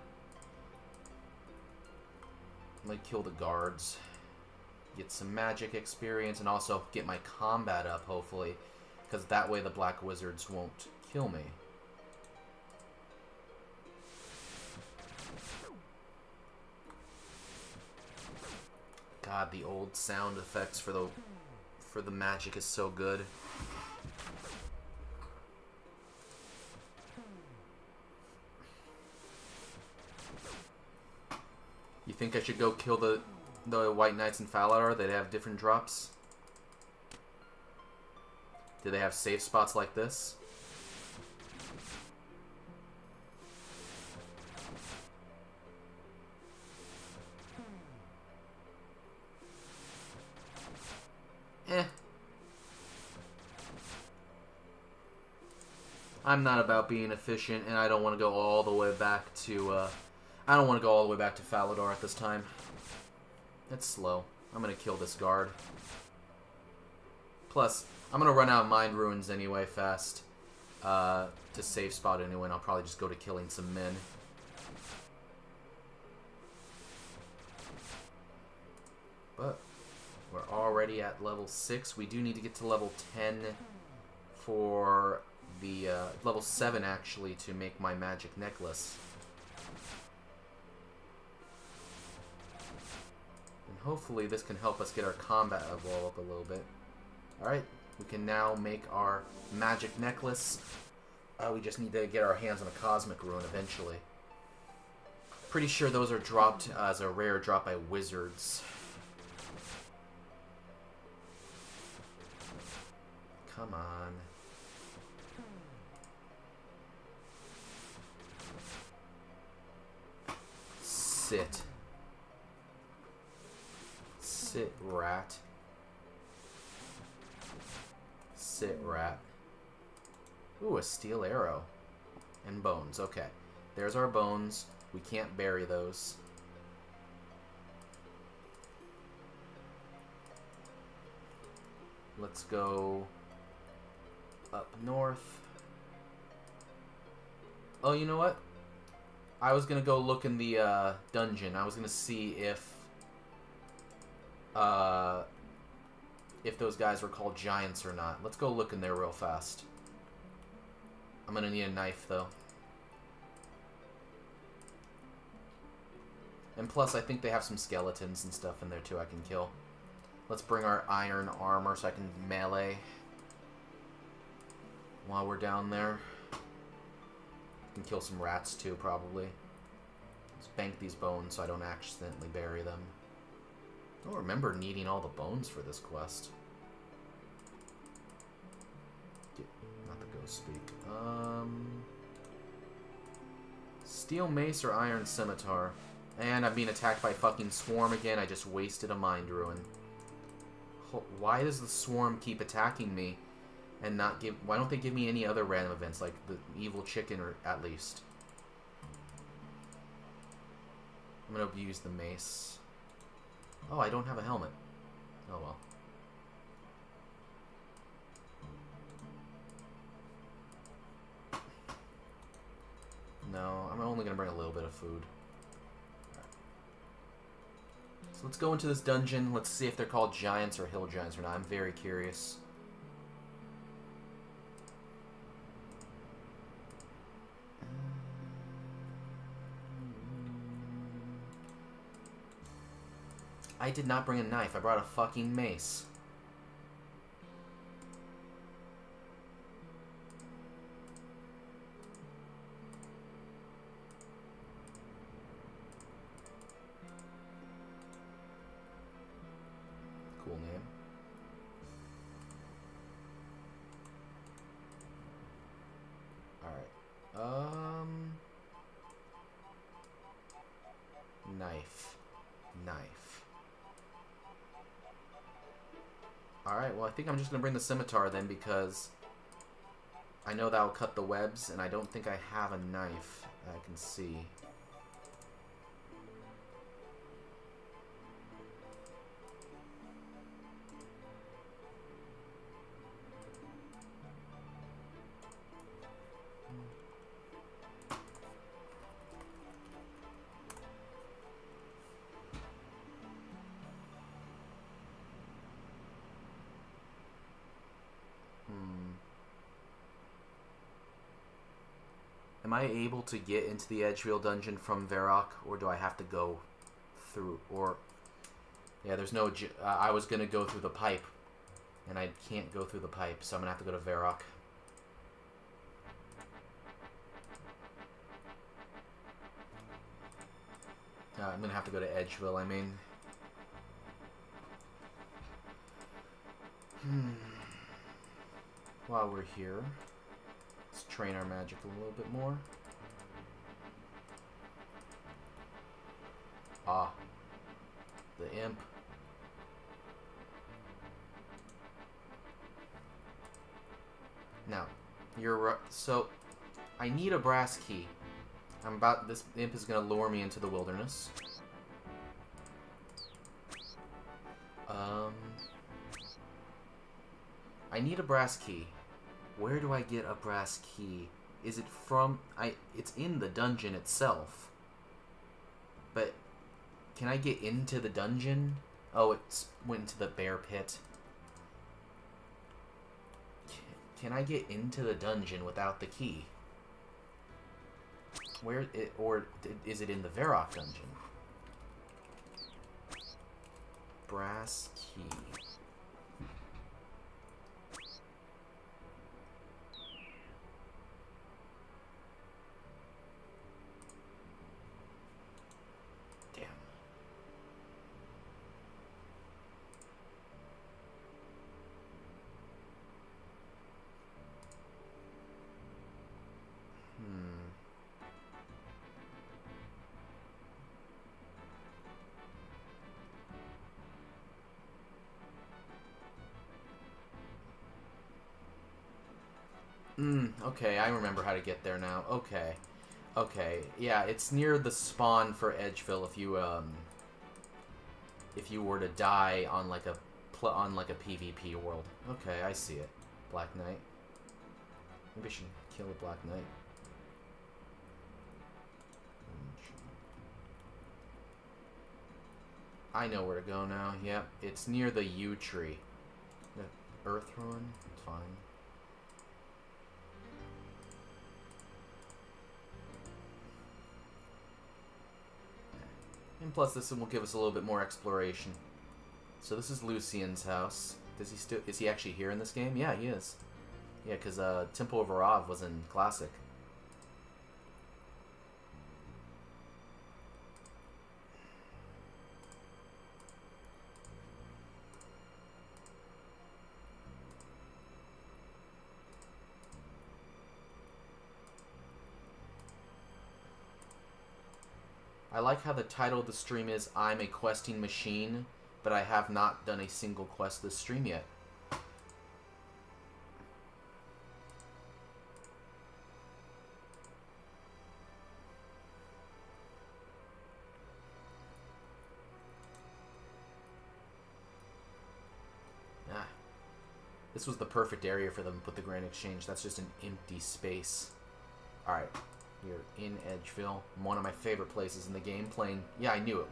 I'm gonna kill the guards. Get some magic experience, and also get my combat up, hopefully. Because that way the Black Wizards won't kill me. God, the old sound effects for the magic is so good. You think I should go kill the White Knights in Faladar? They have different drops. Do they have safe spots like this? I'm not about being efficient, and I don't want to go all the way back to, I don't want to go all the way back to Faladar at this time. It's slow. I'm going to kill this guard. Plus, I'm going to run out of Mind Ruins anyway fast. To save spot anyway, and I'll probably just go to killing some men. But we're already at level 6. We do need to get to level 10 for the, level 7 actually, to make my magic necklace. And hopefully this can help us get our combat level up a little bit. Alright, we can now make our magic necklace. We just need to get our hands on a cosmic rune eventually. Pretty sure those are dropped as a rare drop by wizards. Come on. Sit. Sit, rat. Sit, rat. Ooh, a steel arrow. And bones. Okay. There's our bones. We can't bury those. Let's go up north. Oh, you know what? I was gonna go look in the dungeon. I was gonna see if those guys were called giants or not. Let's go look in there real fast. I'm gonna need a knife though. And plus, I think they have some skeletons and stuff in there too I can kill. Let's bring our iron armor so I can melee. while we're down there. Can kill some rats too, probably. Let's bank these bones so I don't accidentally bury them. I don't remember needing all the bones for this quest. Not the ghost speak. Steel mace or iron scimitar? And I'm being attacked by fucking swarm again. I just wasted a mind ruin. Why does the swarm keep attacking me and not give... Why don't they give me any other random events, like the evil chicken, or at least? I'm gonna use the mace. Oh, I don't have a helmet. Oh well. No, I'm only gonna bring a little bit of food. So let's go into this dungeon. Let's see if they're called giants or hill giants or not. I'm very curious. I did not bring a knife. I brought a fucking mace. Cool name. Alright. Knife. Alright, well I think I'm just going to bring the scimitar then, because I know that will cut the webs, and I don't think I have a knife that I can see. Am I able to get into the Edgefield dungeon from Varrock, or do I have to go through, or... Yeah, there's no... I was going to go through the pipe, and I can't go through the pipe, so I'm going to have to go to Varrock. I'm going to have to go to Edgeville, I mean. While we're here, let's train our magic a little bit more. Ah, the imp. Now, so I need a brass key. This imp is gonna lure me into the wilderness. I need a brass key. Where do I get a brass key? Is it from... It's in the dungeon itself. But can I get into the dungeon? Oh, it went into the bear pit. Can I get into the dungeon without the key? Or is it in the Varrock dungeon? Brass key. Okay, I remember how to get there now. Okay. Okay, yeah, it's near the spawn for Edgeville if you were to die on like a PvP world. Okay, I see it. Black Knight. Maybe I should kill a Black Knight. I know where to go now. Yep, it's near the yew tree. The Earth Ruin? It's fine. And plus, this one will give us a little bit more exploration. So this is Lucian's house. Is he actually here in this game? Yeah, he is. Yeah, because Temple of Arav was in Classic. I like how the title of the stream is I'm a questing machine, but I have not done a single quest this stream yet. Ah. This was the perfect area for them to put the Grand Exchange. That's just an empty space. Alright. We're in Edgeville, one of my favorite places in the game. Playing, yeah, I knew it.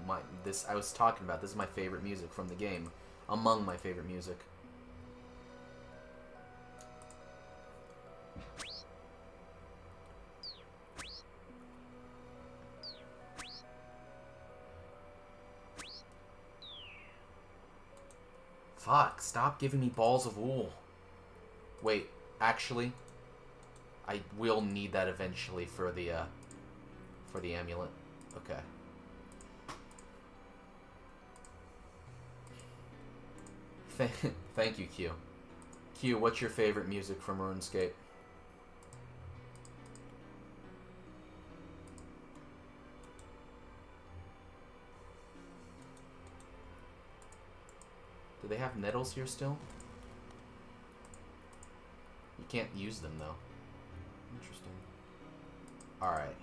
I was talking about. This is my favorite music from the game, among my favorite music. Fuck! Stop giving me balls of wool. Wait, actually. I will need that eventually for the amulet. Okay. Thank you, Q. Q, what's your favorite music from RuneScape? Do they have nettles here still? You can't use them, though. Interesting. Alright.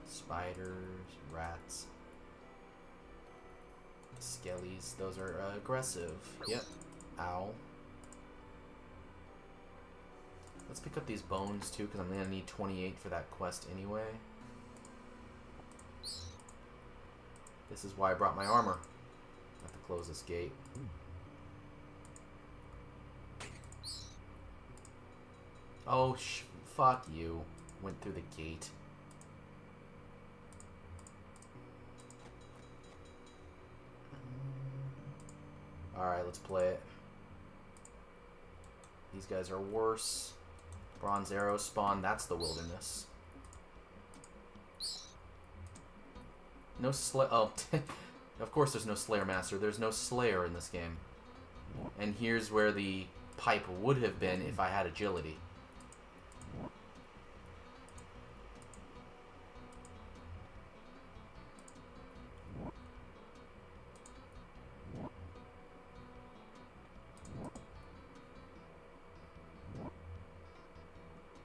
Spiders, rats, skellies. Those are aggressive. Yep. Owl. Let's pick up these bones, too, because I'm going to need 28 for that quest anyway. This is why I brought my armor. I have to close this gate. Oh, fuck you. Went through the gate. Alright, let's play it. These guys are worse. Bronze arrow spawn, that's the wilderness. No oh, of course there's no Slayer Master. There's no Slayer in this game. And here's where the pipe would have been if I had agility.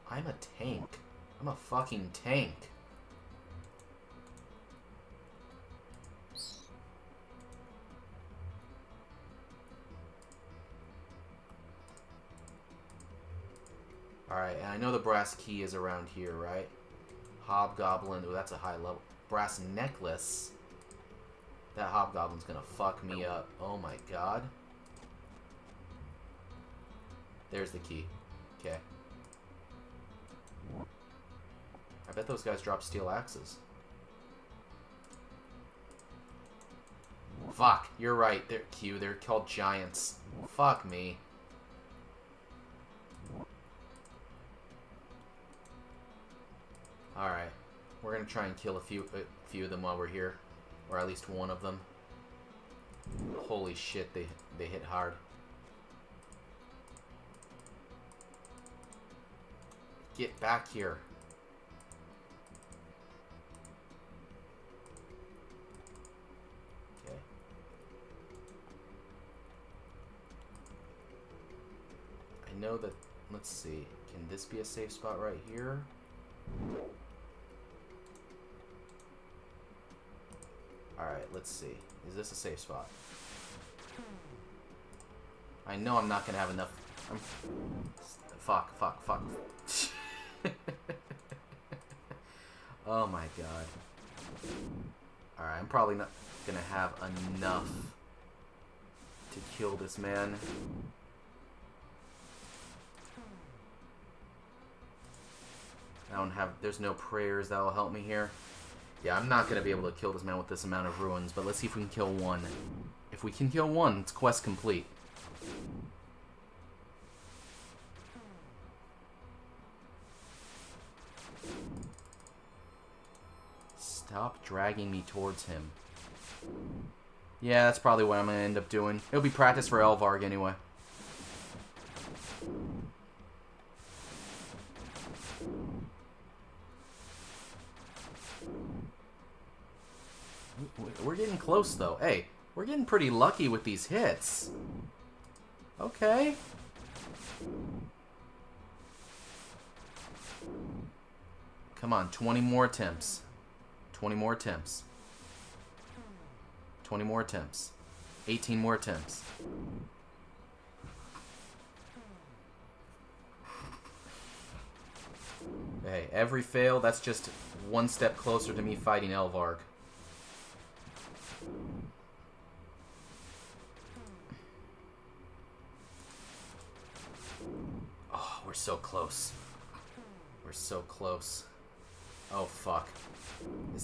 I'm a tank. I'm a fucking tank. Alright, and I know the brass key is around here, right? Hobgoblin. Ooh, that's a high level. Brass necklace. That hobgoblin's gonna fuck me up. Oh my god. There's the key. Okay. I bet those guys drop steel axes. Fuck, you're right. They're Q. They're called giants. Fuck me. Alright. We're gonna try and kill a few of them while we're here. Or at least one of them. Holy shit, they hit hard. Get back here. Okay. I know that, let's see. Can this be a safe spot right here? Alright, let's see. Is this a safe spot? I know I'm not gonna have enough. Fuck. Oh my god. Alright, I'm probably not gonna have enough to kill this man. I don't have, there's no prayers that'll help me here. Yeah, I'm not gonna be able to kill this man with this amount of ruins, but let's see if we can kill one. If we can kill one, it's quest complete. Stop dragging me towards him. Yeah, that's probably what I'm going to end up doing. It'll be practice for Elvarg anyway. We're getting close, though. Hey, we're getting pretty lucky with these hits. Okay. Come on, 20 more attempts. 20 more attempts. 20 more attempts. 18 more attempts. Hey, every fail, that's just one step closer to me fighting Elvarg. Oh, we're so close. We're so close. Oh, fuck.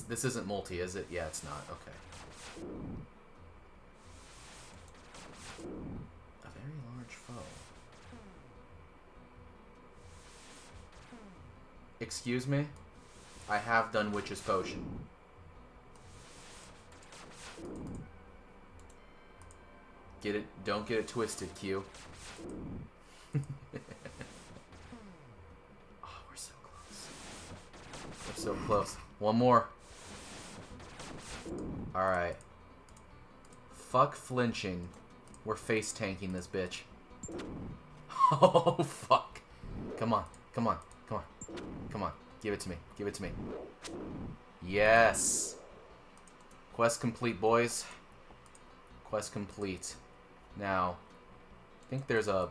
This isn't multi, is it? Yeah, it's not. Okay. A very large foe. Excuse me? I have done Witch's Potion. Get it? Don't get it twisted, Q. Oh, we're so close. We're so close. One more. Alright. Fuck flinching. We're face tanking this bitch. Oh, fuck. Come on. Come on. Come on. Come on. Give it to me. Give it to me. Yes. Quest complete, boys. Quest complete. Now, I think there's a...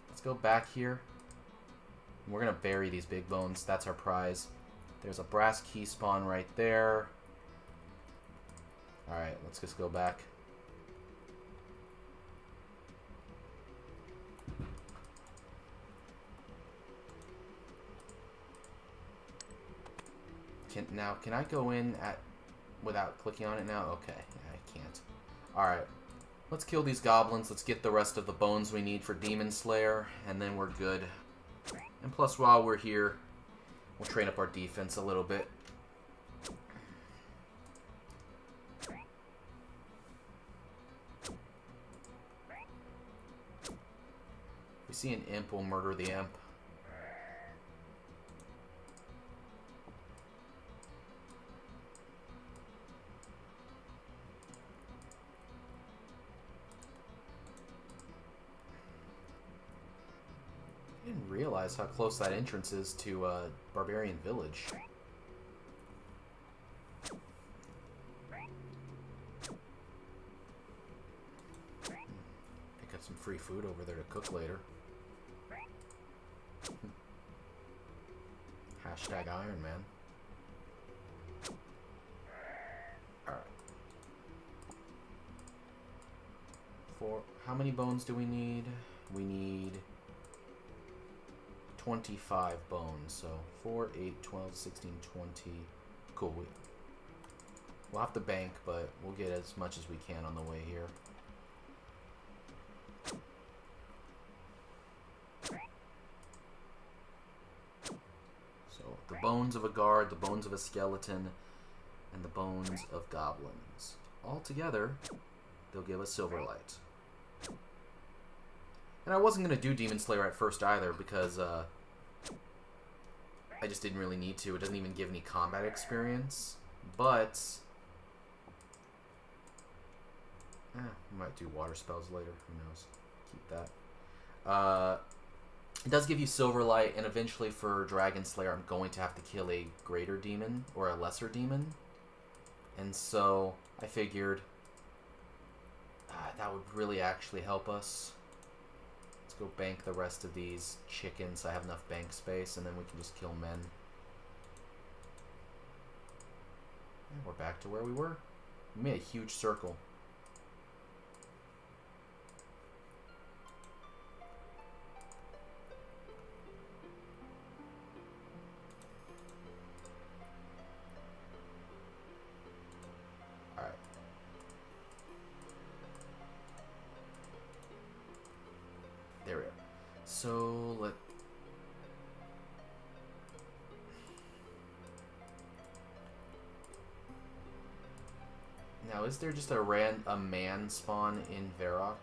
Let's go back here. We're going to bury these big bones. That's our prize. There's a brass key spawn right there. Alright, let's just go back. Can I go in without clicking on it now? Okay, yeah, I can't. Alright, let's kill these goblins. Let's get the rest of the bones we need for Demon Slayer, and then we're good. And plus, while we're here, we'll train up our defense a little bit. If we see an imp, we'll murder the imp. I didn't realize how close that entrance is to Barbarian Village. Pick up some free food over there to cook later. Hashtag Iron Man. Alright. How many bones do we need? We need 25 bones, so 4, 8, 12, 16, 20. Cool. We'll have to bank, but we'll get as much as we can on the way here. So, the bones of a guard, the bones of a skeleton, and the bones of goblins. All together, they'll give us Silverlight. And I wasn't going to do Demon Slayer at first either, because I just didn't really need to. It doesn't even give any combat experience. But we might do water spells later. Who knows? Keep that. It does give you Silverlight, and eventually for Dragon Slayer, I'm going to have to kill a greater demon or a lesser demon. And so I figured that would really actually help us. Let's go bank the rest of these chickens so I have enough bank space, and then we can just kill men. And we're back to where we were. We made a huge circle. So let. Now, is there just a man spawn in Varrock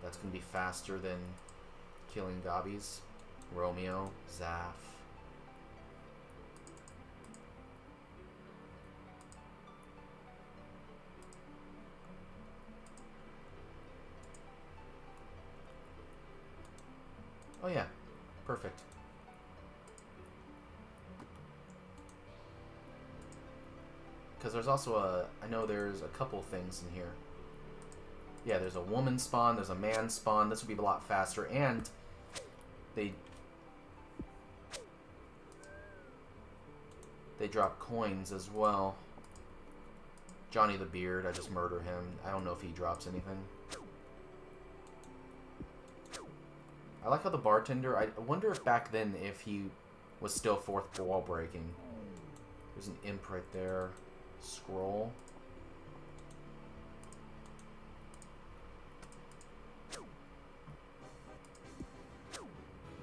that's gonna be faster than killing gobbies? Romeo, Zaf. Oh yeah, perfect. Because there's also I know there's a couple things in here. Yeah, there's a woman spawn, there's a man spawn. This would be a lot faster, and they drop coins as well. Johnny the Beard, I just murder him. I don't know if he drops anything. I like how the bartender, I wonder if back then if he was still fourth wall breaking. There's an imp right there. Scroll.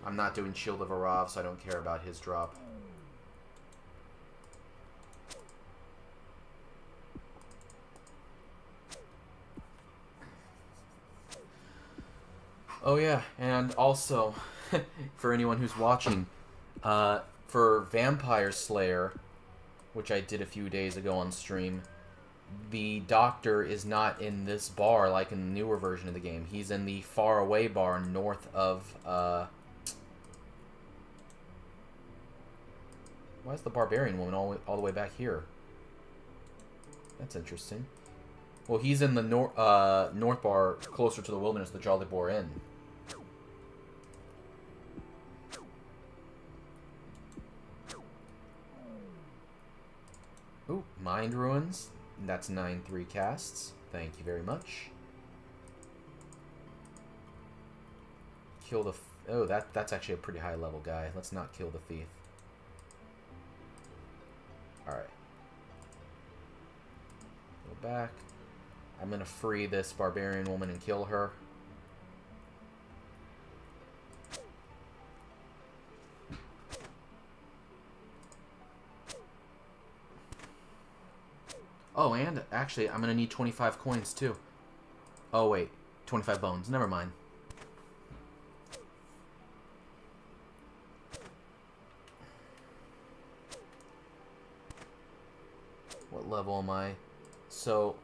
I'm not doing Shield of Arav, so I don't care about his drop. Oh yeah, and also, for anyone who's watching, for Vampire Slayer, which I did a few days ago on stream, the doctor is not in this bar like in the newer version of the game. He's in the far away bar north of, why is the barbarian woman all the way back here? That's interesting. Well, he's in the north bar closer to the wilderness, the Jolly Boar Inn. Ooh, Mind Ruins. That's 9-3 casts. Thank you very much. Kill the... Oh, that's actually a pretty high level guy. Let's not kill the thief. Alright. Go back. I'm gonna free this barbarian woman and kill her. Oh, and actually, I'm gonna need 25 coins too. Oh wait, 25 bones. Never mind. What level am I? So...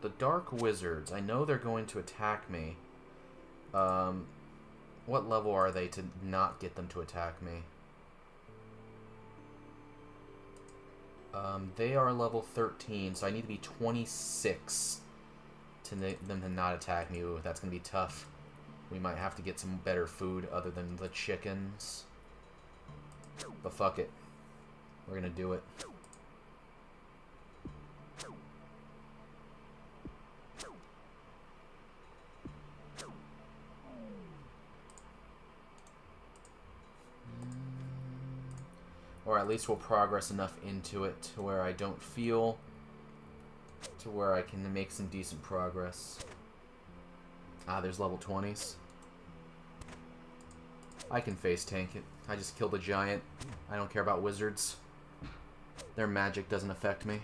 the Dark Wizards, I know they're going to attack me. What level are they to not get them to attack me? They are level 13, so I need to be 26 to them to not attack me. Ooh, that's going to be tough. We might have to get some better food other than the chickens. But fuck it. We're going to do it. Or at least we'll progress enough into it to where I don't feel... to where I can make some decent progress. Ah, there's level 20s. I can face tank it. I just killed a giant. I don't care about wizards. Their magic doesn't affect me.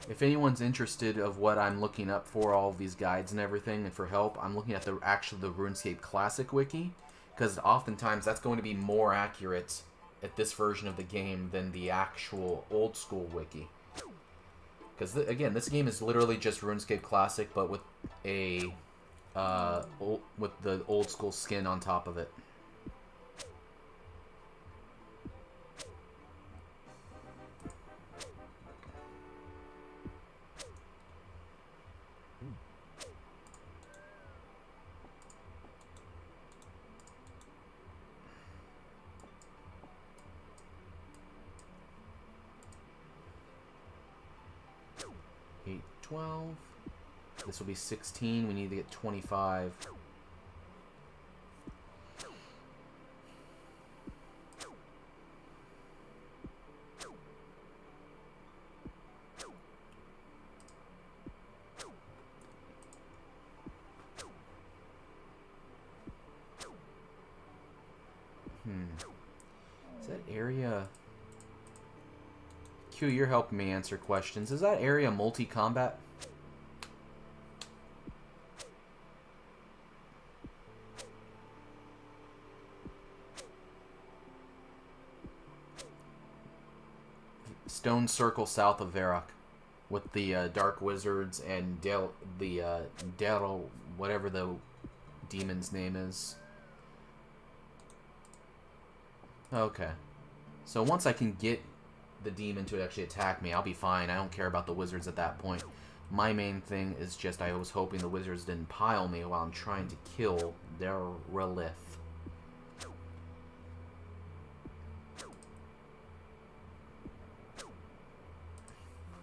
If anyone's interested of what I'm looking up for, all of these guides and everything, and for help, I'm looking at the RuneScape Classic Wiki, because oftentimes that's going to be more accurate at this version of the game than the actual old school wiki. Because again, this game is literally just RuneScape Classic, but with a with the old school skin on top of it. $8.12. This will be 16. We need to get 25. Is that area... Q, you're helping me answer questions. Is that area multi-combat? Stone Circle south of Varrock, with the Dark Wizards and Daryl, whatever the demon's name is. Okay. So once I can get the demon to actually attack me, I'll be fine. I don't care about the wizards at that point. My main thing is just I was hoping the wizards didn't pile me while I'm trying to kill their Relith.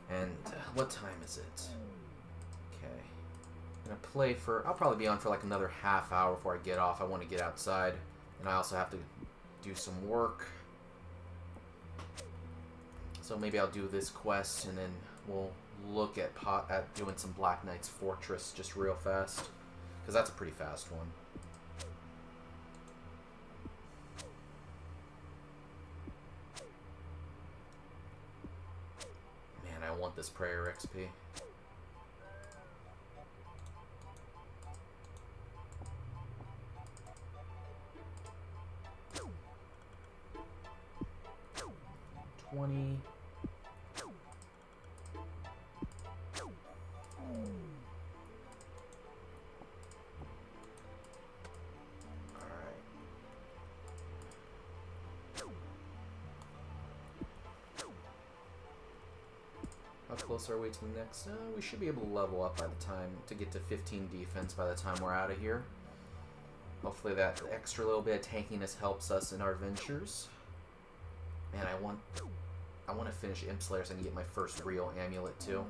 And what time is it? Okay. I'm gonna play for... I'll probably be on for like another half hour before I get off. I want to get outside. And I also have to do some work. So maybe I'll do this quest and then we'll look at doing some Black Knight's Fortress just real fast. Because that's a pretty fast one. Man, I want this prayer XP. $20. How close are we to the next? We should be able to level up by the time to get to 15 defense by the time we're out of here. Hopefully that extra little bit of tankiness helps us in our ventures. Man, I want to finish Imp Slayer so I can get my first real amulet too.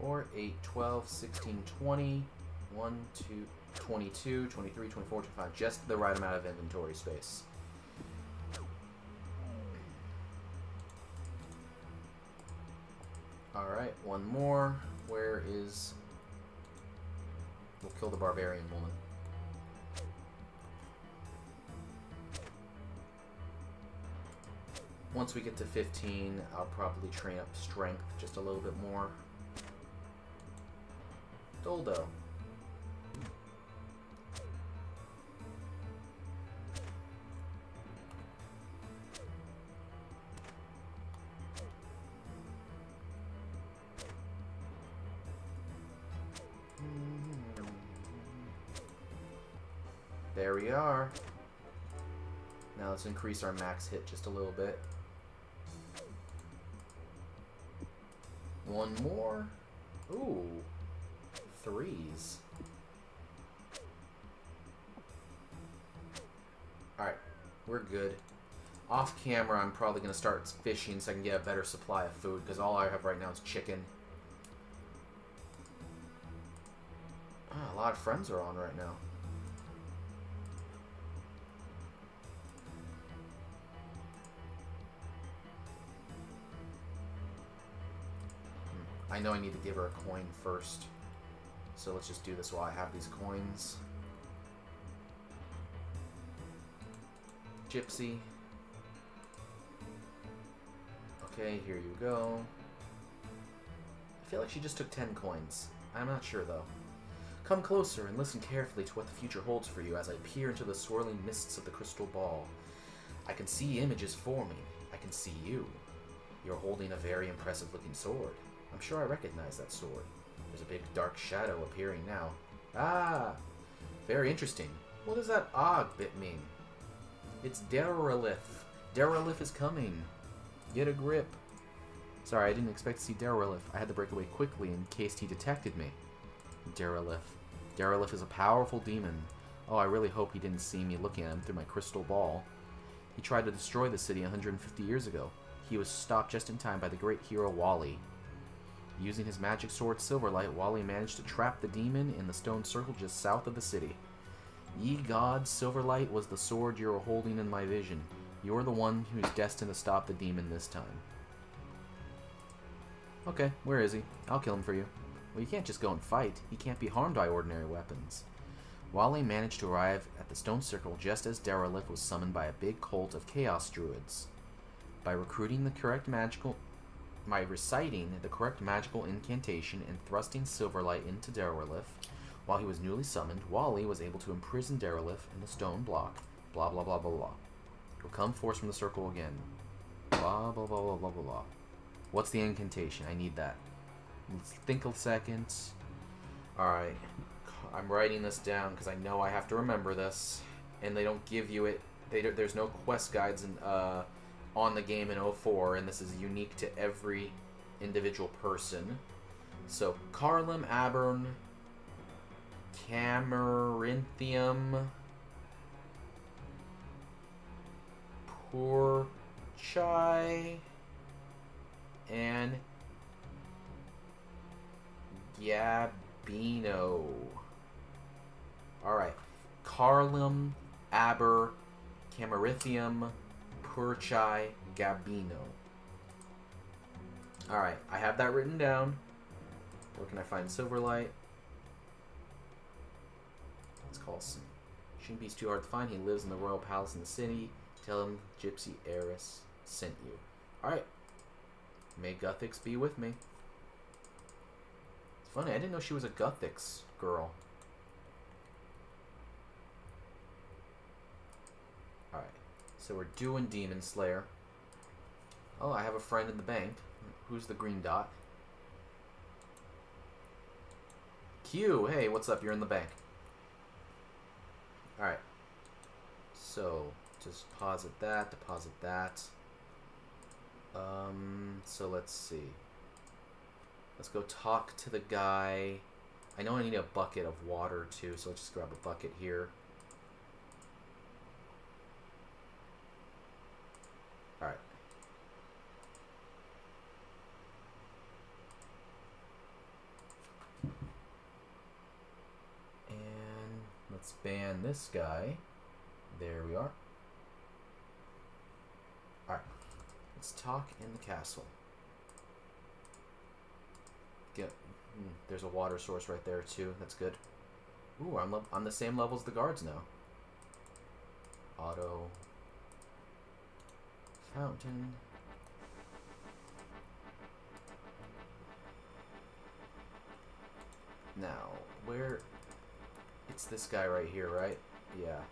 Or 8, 12, 16, 20, 1, 2, 22, 23, 24, 25. Just the right amount of inventory space. Alright, one more. Where is... We'll kill the barbarian woman. Once we get to 15, I'll probably train up strength just a little bit more. Doldo. There we are. Now let's increase our max hit just a little bit. One more. Ooh. 3s. Alright, we're good. Off camera, I'm probably going to start fishing so I can get a better supply of food, because all I have right now is chicken. A lot of friends are on right now. I know I need to give her a coin first. So let's just do this while I have these coins. Gypsy. Okay, here you go. I feel like she just took 10 coins. I'm not sure though. Come closer and listen carefully to what the future holds for you as I peer into the swirling mists of the crystal ball. I can see images forming. I can see you. You're holding a very impressive looking sword. I'm sure I recognize that sword. There's a big dark shadow appearing now. Ah! Very interesting. What does that Og bit mean? It's Derelith. Derelith is coming. Get a grip. Sorry, I didn't expect to see Derelith. I had to break away quickly in case he detected me. Derelith. Derelith is a powerful demon. Oh, I really hope he didn't see me looking at him through my crystal ball. He tried to destroy the city 150 years ago. He was stopped just in time by the great hero Wally. Using his magic sword Silverlight, Wally managed to trap the demon in the stone circle just south of the city. Ye gods, Silverlight was the sword you were holding in my vision. You're the one who's destined to stop the demon this time. Okay, where is he? I'll kill him for you. Well, you can't just go and fight. He can't be harmed by ordinary weapons. Wally managed to arrive at the stone circle just as Derelith was summoned by a big cult of chaos druids. By reciting the correct magical incantation and thrusting Silverlight into Derelith while he was newly summoned, Wally was able to imprison Derelith in the stone block. Blah blah blah blah blah. You'll come forth from the circle again. Blah blah blah blah blah blah blah. What's the incantation? I need that. Let's think a second. Alright. I'm writing this down because I know I have to remember this. And they don't give you it. There's no quest guides on the game in 04, and this is unique to every individual person. So, Carlum, Abern, Camarinthium, Porchai, and Gabino. Alright. Carlum, Aber, Camarithium, Porchai, Gabino. Alright, I have that written down. Where can I find Silverlight? Let's call some. Shouldn't be too hard to find. He lives in the royal palace in the city. Tell him Gypsy Heiress sent you. Alright. May Guthix be with me. It's funny, I didn't know she was a Guthix girl. Alright. So we're doing Demon Slayer. Oh, I have a friend in the bank. Who's the green dot? Q, hey, what's up? You're in the bank. Alright. So, just deposit that. So let's see. Let's go talk to the guy. I know I need a bucket of water too, so let's just grab a bucket here. Alright. And let's ban this guy. There we are. Alright. Let's talk in the castle. There's a water source right there too. That's good. Ooh, I'm the same level as the guards now. Auto. Fountain. Now, where... It's this guy right here, right? Yeah.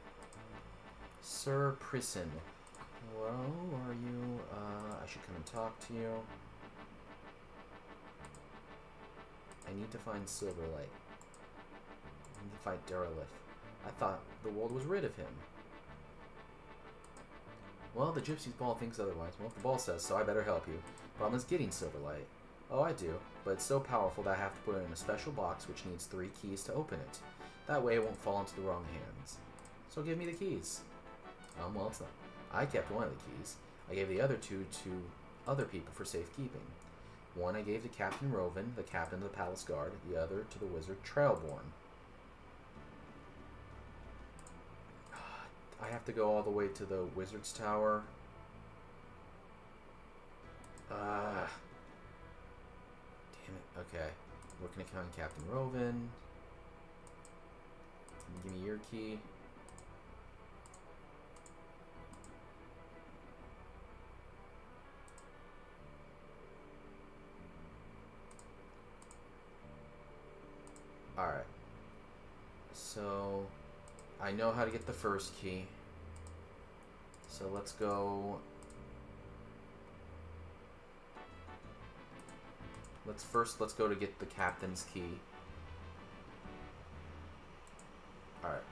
Sir Prison. Well, who are you? I should come and talk to you. I need to find Silverlight. I need to fight Derelith. I thought the world was rid of him. Well, the Gypsy's ball thinks otherwise. Well, if the ball says so, I better help you. Problem is getting Silverlight. Oh, I do, but it's so powerful that I have to put it in a special box which needs 3 keys to open it. That way it won't fall into the wrong hands. So give me the keys. Well, it's not. I kept one of the keys. I gave the other 2 to other people for safekeeping. One I gave to Captain Roven, the captain of the palace guard, the other to the wizard Trailborn. I have to go all the way to the wizard's tower. Damn it. Okay. Working account Captain Roven. Give me your key. Alright. So, I know how to get the first key. So let's go... Let's go to get the captain's key. Alright.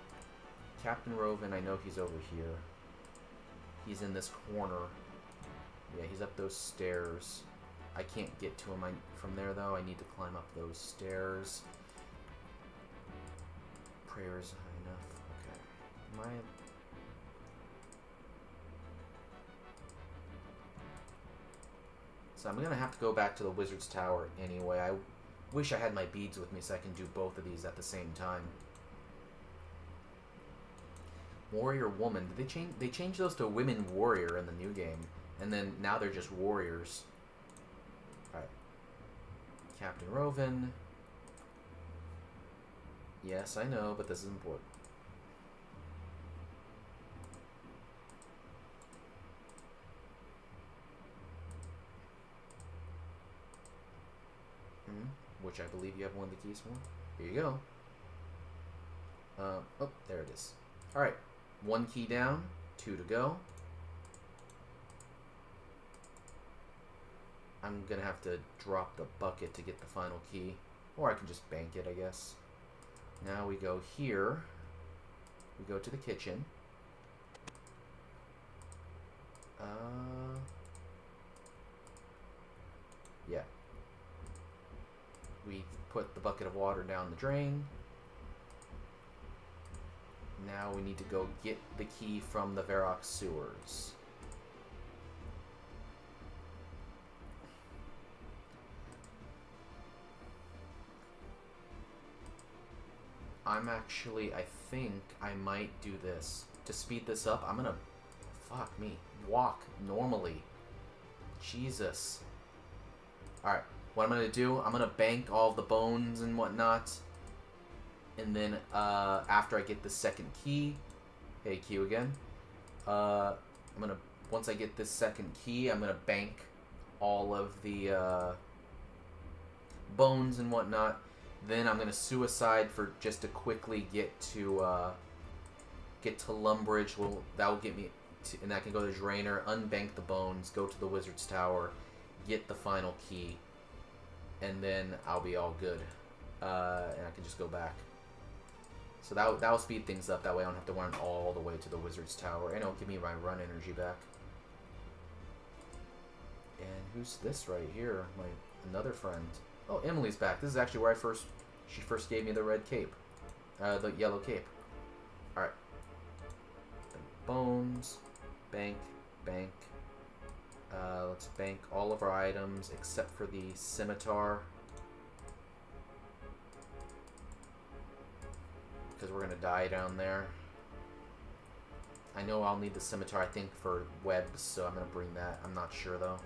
Captain Roven, I know he's over here. He's in this corner. Yeah, he's up those stairs. I can't get to him from there, though. I need to climb up those stairs. Prayers high enough. Okay. So I'm going to have to go back to the Wizard's Tower anyway. I wish I had my beads with me so I can do both of these at the same time. Warrior Woman. Did they changed those to Women Warrior in the new game. And then now they're just Warriors. Alright. Captain Roven. Yes, I know, but this is important. Which I believe you have one of the keys for. Here you go. Oh, there it is. Alright. 1 key down, 2 to go. I'm gonna have to drop the bucket to get the final key. Or I can just bank it, I guess. Now we go here. We go to the kitchen. Yeah. We put the bucket of water down the drain. Now we need to go get the key from the Varrock sewers. I think I might do this. To speed this up, I'm gonna, fuck me, walk normally. Jesus. Alright, what I'm gonna do, I'm gonna bank all the bones and whatnot. And then, after I get the second key, hey, Q again. Once I get this second key, I'm gonna bank all of the, bones and whatnot. Then I'm gonna suicide for just to quickly get to Lumbridge. Well, that will get me, and I can go to Drainer, unbank the bones, go to the Wizard's Tower, get the final key, and then I'll be all good. And I can just go back. So that'll speed things up. That way I don't have to run all the way to the Wizard's Tower, and it'll give me my run energy back. And who's this right here? Another friend. Oh, Emily's back. This is actually where she first gave me the red cape. The yellow cape. Alright. Bones. Bank. Bank. Let's bank all of our items except for the scimitar. Because we're going to die down there. I know I'll need the scimitar, I think, for webs, so I'm going to bring that. I'm not sure, though.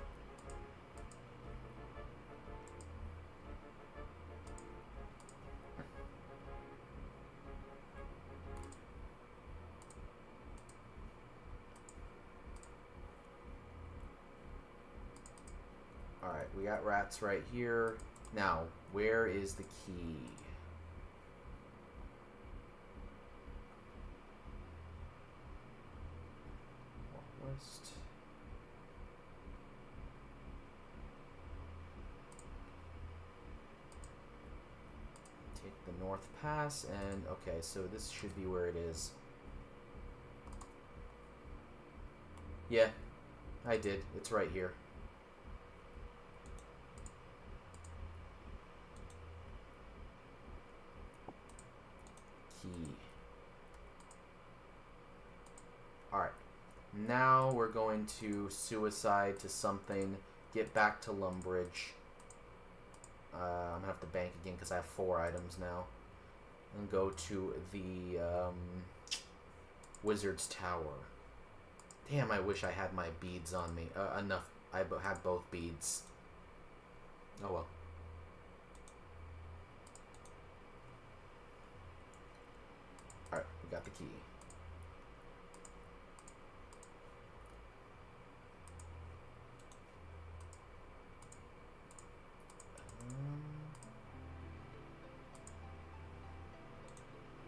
Alright, we got rats right here. Now, where is the key? West. Take the North Pass, and okay, so this should be where it is. Yeah, I did. It's right here. Key. Alright. Now we're going to suicide to something, get back to Lumbridge. I'm going to have to bank again because I have 4 items now. And go to the Wizard's Tower. Damn, I wish I had my beads on me. Enough. I have both beads. Oh well. Alright, we got the key.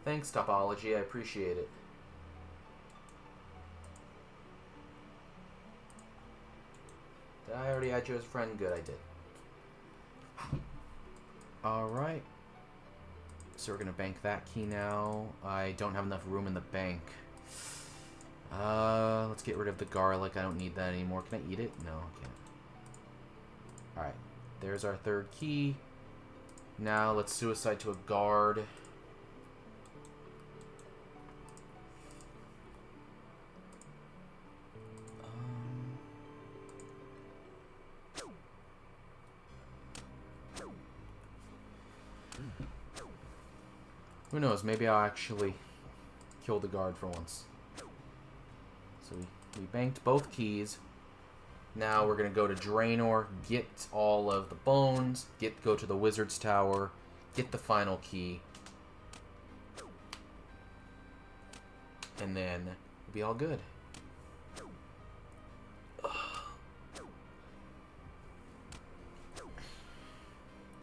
Thanks, Topology. I appreciate it. Did I already add you as a friend? Good, I did. Alright. So we're going to bank that key now. I don't have enough room in the bank. Let's get rid of the garlic. I don't need that anymore. Can I eat it? No, I can't. Alright. There's our third key. Now let's suicide to a guard. Who knows? Maybe I'll actually kill the guard for once. So we banked both keys. Now we're going to go to Draenor, get all of the bones, go to the Wizard's Tower, get the final key. And then we'll be all good.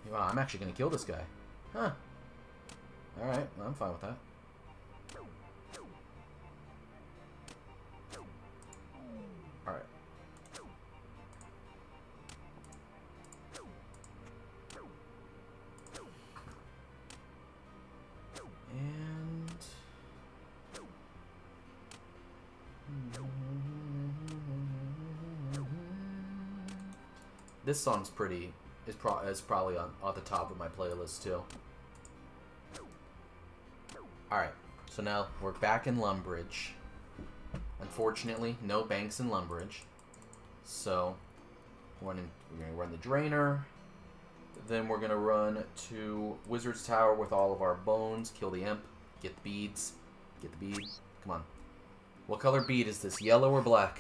Wow, I'm actually going to kill this guy. Huh. Alright, well, I'm fine with that. Alright. And... this song's pretty... is probably on the top of my playlist, too. Alright, so now we're back in Lumbridge. Unfortunately, no banks in Lumbridge. So, we're going to run the Draenor. Then we're going to run to Wizard's Tower with all of our bones. Kill the imp. Get the beads. Get the beads. Come on. What color bead is this? Yellow or black?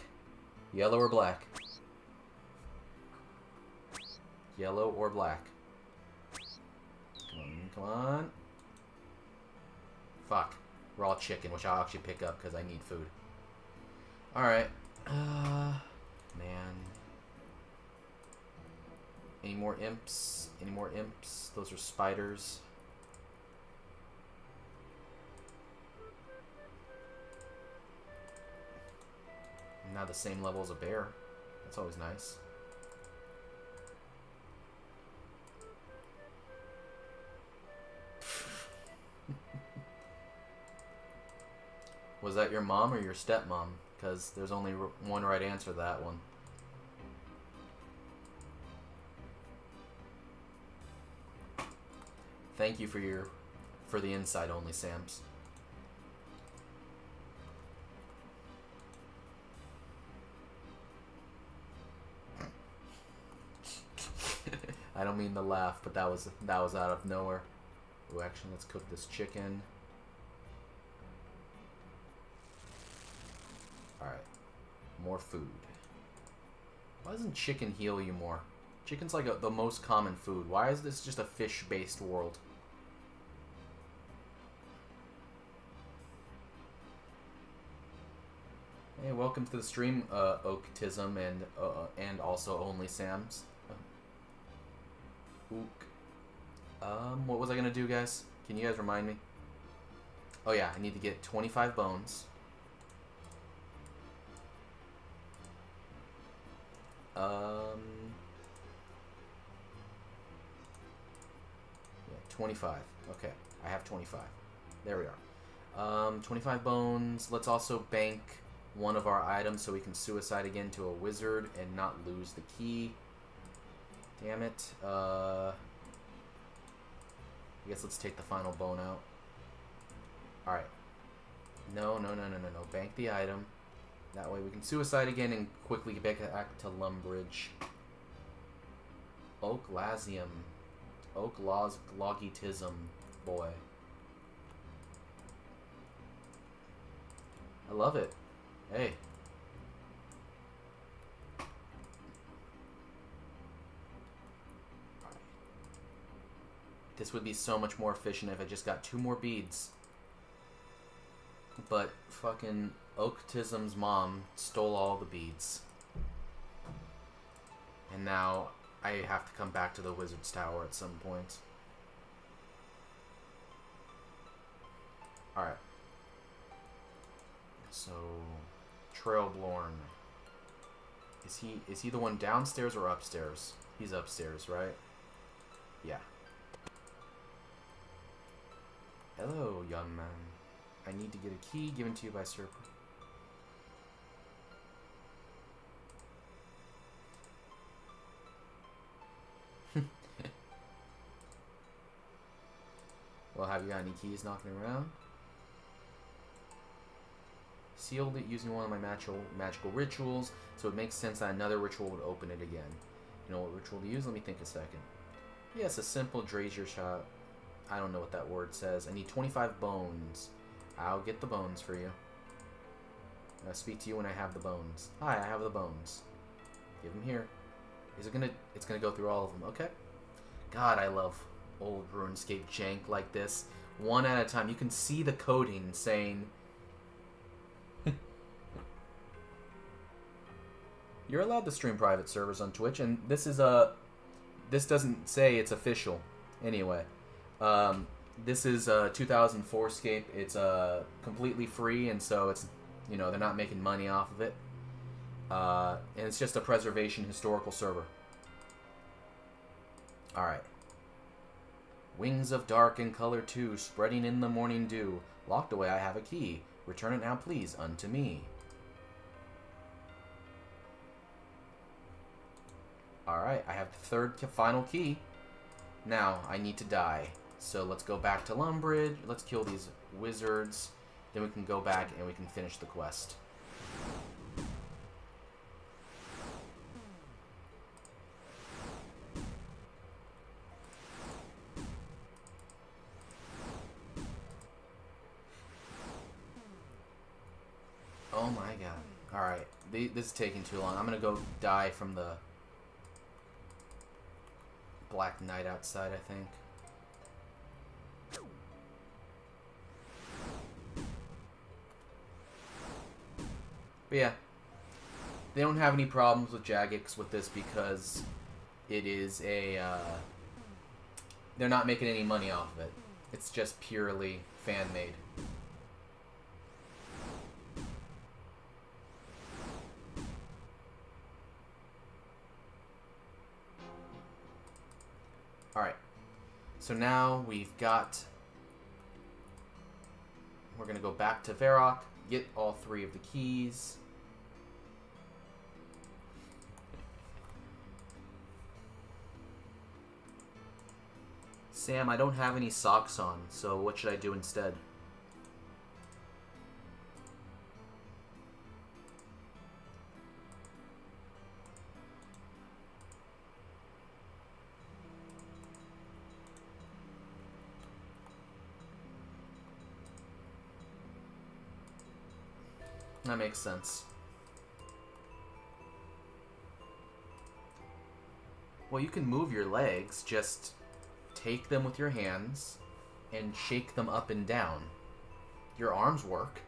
Yellow or black? Yellow or black? Come on, come on. Fuck. Raw chicken, which I'll actually pick up because I need food. Alright. Man. Any more imps? Any more imps? Those are spiders. Not the same level as a bear. That's always nice. Was that your mom or your stepmom? Because there's only one right answer to that one. Thank you for the insight only, Sams. I don't mean to laugh, but that was out of nowhere. Ooh, actually, let's cook this chicken. Alright. More food. Why doesn't chicken heal you more? Chicken's like the most common food. Why is this just a fish-based world? Hey, welcome to the stream, Oaktism and also Only Sams. Ook. What was I gonna do, guys? Can you guys remind me? Oh yeah, I need to get 25 bones. 25. Okay, I have 25. There we are. 25 bones. Let's also bank one of our items so we can suicide again to a wizard and not lose the key. Damn it. I guess let's take the final bone out. Alright. No. Bank the item. That way we can suicide again and quickly get back to Lumbridge. Oak Lasium. Oak Logitism. Boy. I love it. Hey. This would be so much more efficient if I just got 2 more beads. But fucking Oaktism's mom stole all the beads. And now I have to come back to the Wizard's Tower at some point. Alright. So, Trailblorn. Is he the one downstairs or upstairs? He's upstairs, right? Yeah. Hello, young man. I need to get a key given to you by Sir. Well, have you got any keys knocking around? Sealed it using one of my magical rituals, so it makes sense that another ritual would open it again. You know what ritual to use? Let me think a second. Yes, a simple brazier shot. I don't know what that word says. I need 25 bones. I'll get the bones for you. I'll speak to you when I have the bones. Hi, I have the bones. Give them here. Is it gonna... It's gonna go through all of them. Okay. God, I love old RuneScape jank like this. One at a time. You can see the coding saying... You're allowed to stream private servers on Twitch, and this is a... This doesn't say it's official. Anyway. This is 2004Scape. It's completely free, and so it's... You know, they're not making money off of it. And it's just a preservation historical server. Alright. Wings of dark in color too, spreading in the morning dew. Locked away I have a key. Return it now please unto me. Alright, I have the third final key. Now, I need to die. So let's go back to Lumbridge. Let's kill these wizards. Then we can go back and we can finish the quest. Oh my god. Alright, this is taking too long. I'm gonna go die from the Black Knight outside, I think. But yeah, they don't have any problems with Jagex with this because it is a, they're not making any money off of it. It's just purely fan-made. Alright, so now we've got, we're going to go back to Varrock, get all 3 of the keys. Sam, I don't have any socks on, so what should I do instead? That makes sense. Well, you can move your legs, just take them with your hands and shake them up and down. Your arms work.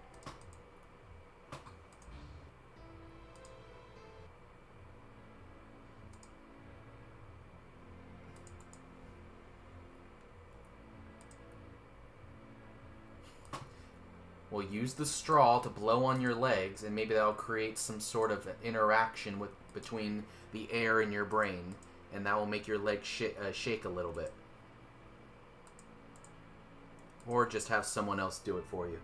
Well, use the straw to blow on your legs, and maybe that'll create some sort of interaction between the air in your brain, and that will make your legs shake a little bit. Or just have someone else do it for you.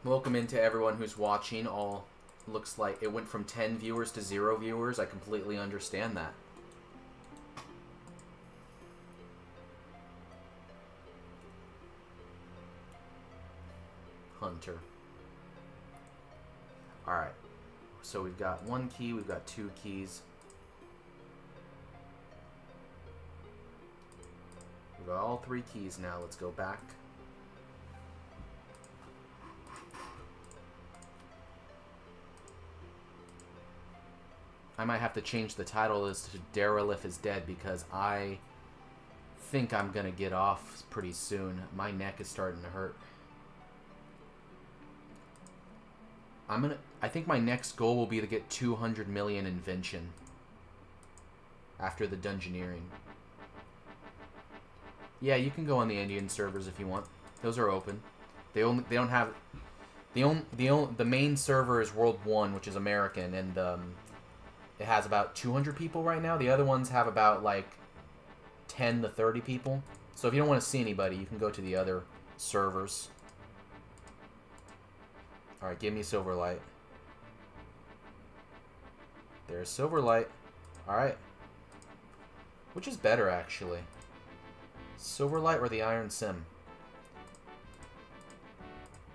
Welcome into everyone who's watching. All looks like it went from 10 viewers to 0 viewers. I completely understand that. Hunter. Alright. So we've got 1 key, we've got 2 keys. We've got all 3 keys now. Let's go back. I might have to change the title as to Derelith is Dead because I think I'm gonna get off pretty soon. My neck is starting to hurt. I think my next goal will be to get 200 million invention after the dungeoneering. Yeah, you can go on the Indian servers if you want. Those are open. They don't have the main server is World 1, which is American, and it has about 200 people right now. The other ones have about like 10 to 30 people. So if you don't want to see anybody, you can go to the other servers. Alright, give me Silverlight. There's Silverlight. Alright. Which is better, actually? Silverlight or the Iron Sim?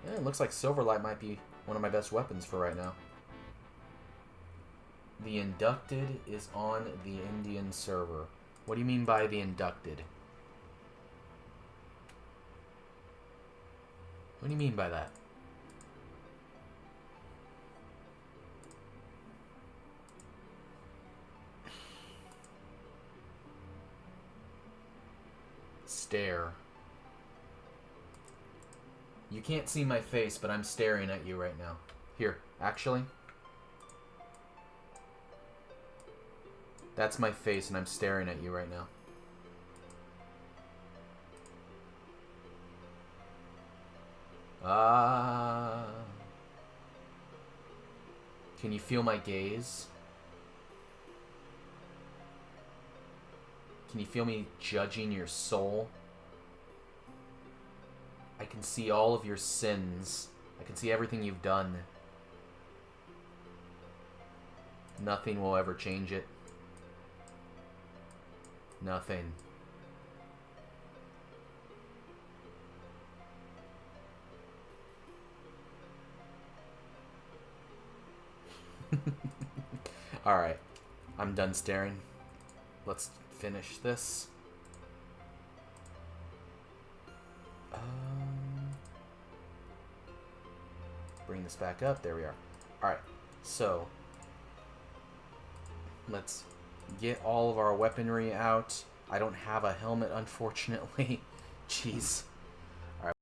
Yeah, it looks like Silverlight might be one of my best weapons for right now. The Inducted is on the Indian server. What do you mean by the Inducted? What do you mean by that? Stare. You can't see my face, but I'm staring at you right now. Here, actually. That's my face, and I'm staring at you right now. Can you feel my gaze? Can you feel me judging your soul? I can see all of your sins. I can see everything you've done. Nothing will ever change it. Nothing. Alright. I'm done staring. Let's finish this. Bring this back up. There we are. Alright. So, let's get all of our weaponry out. I don't have a helmet, unfortunately. Jeez.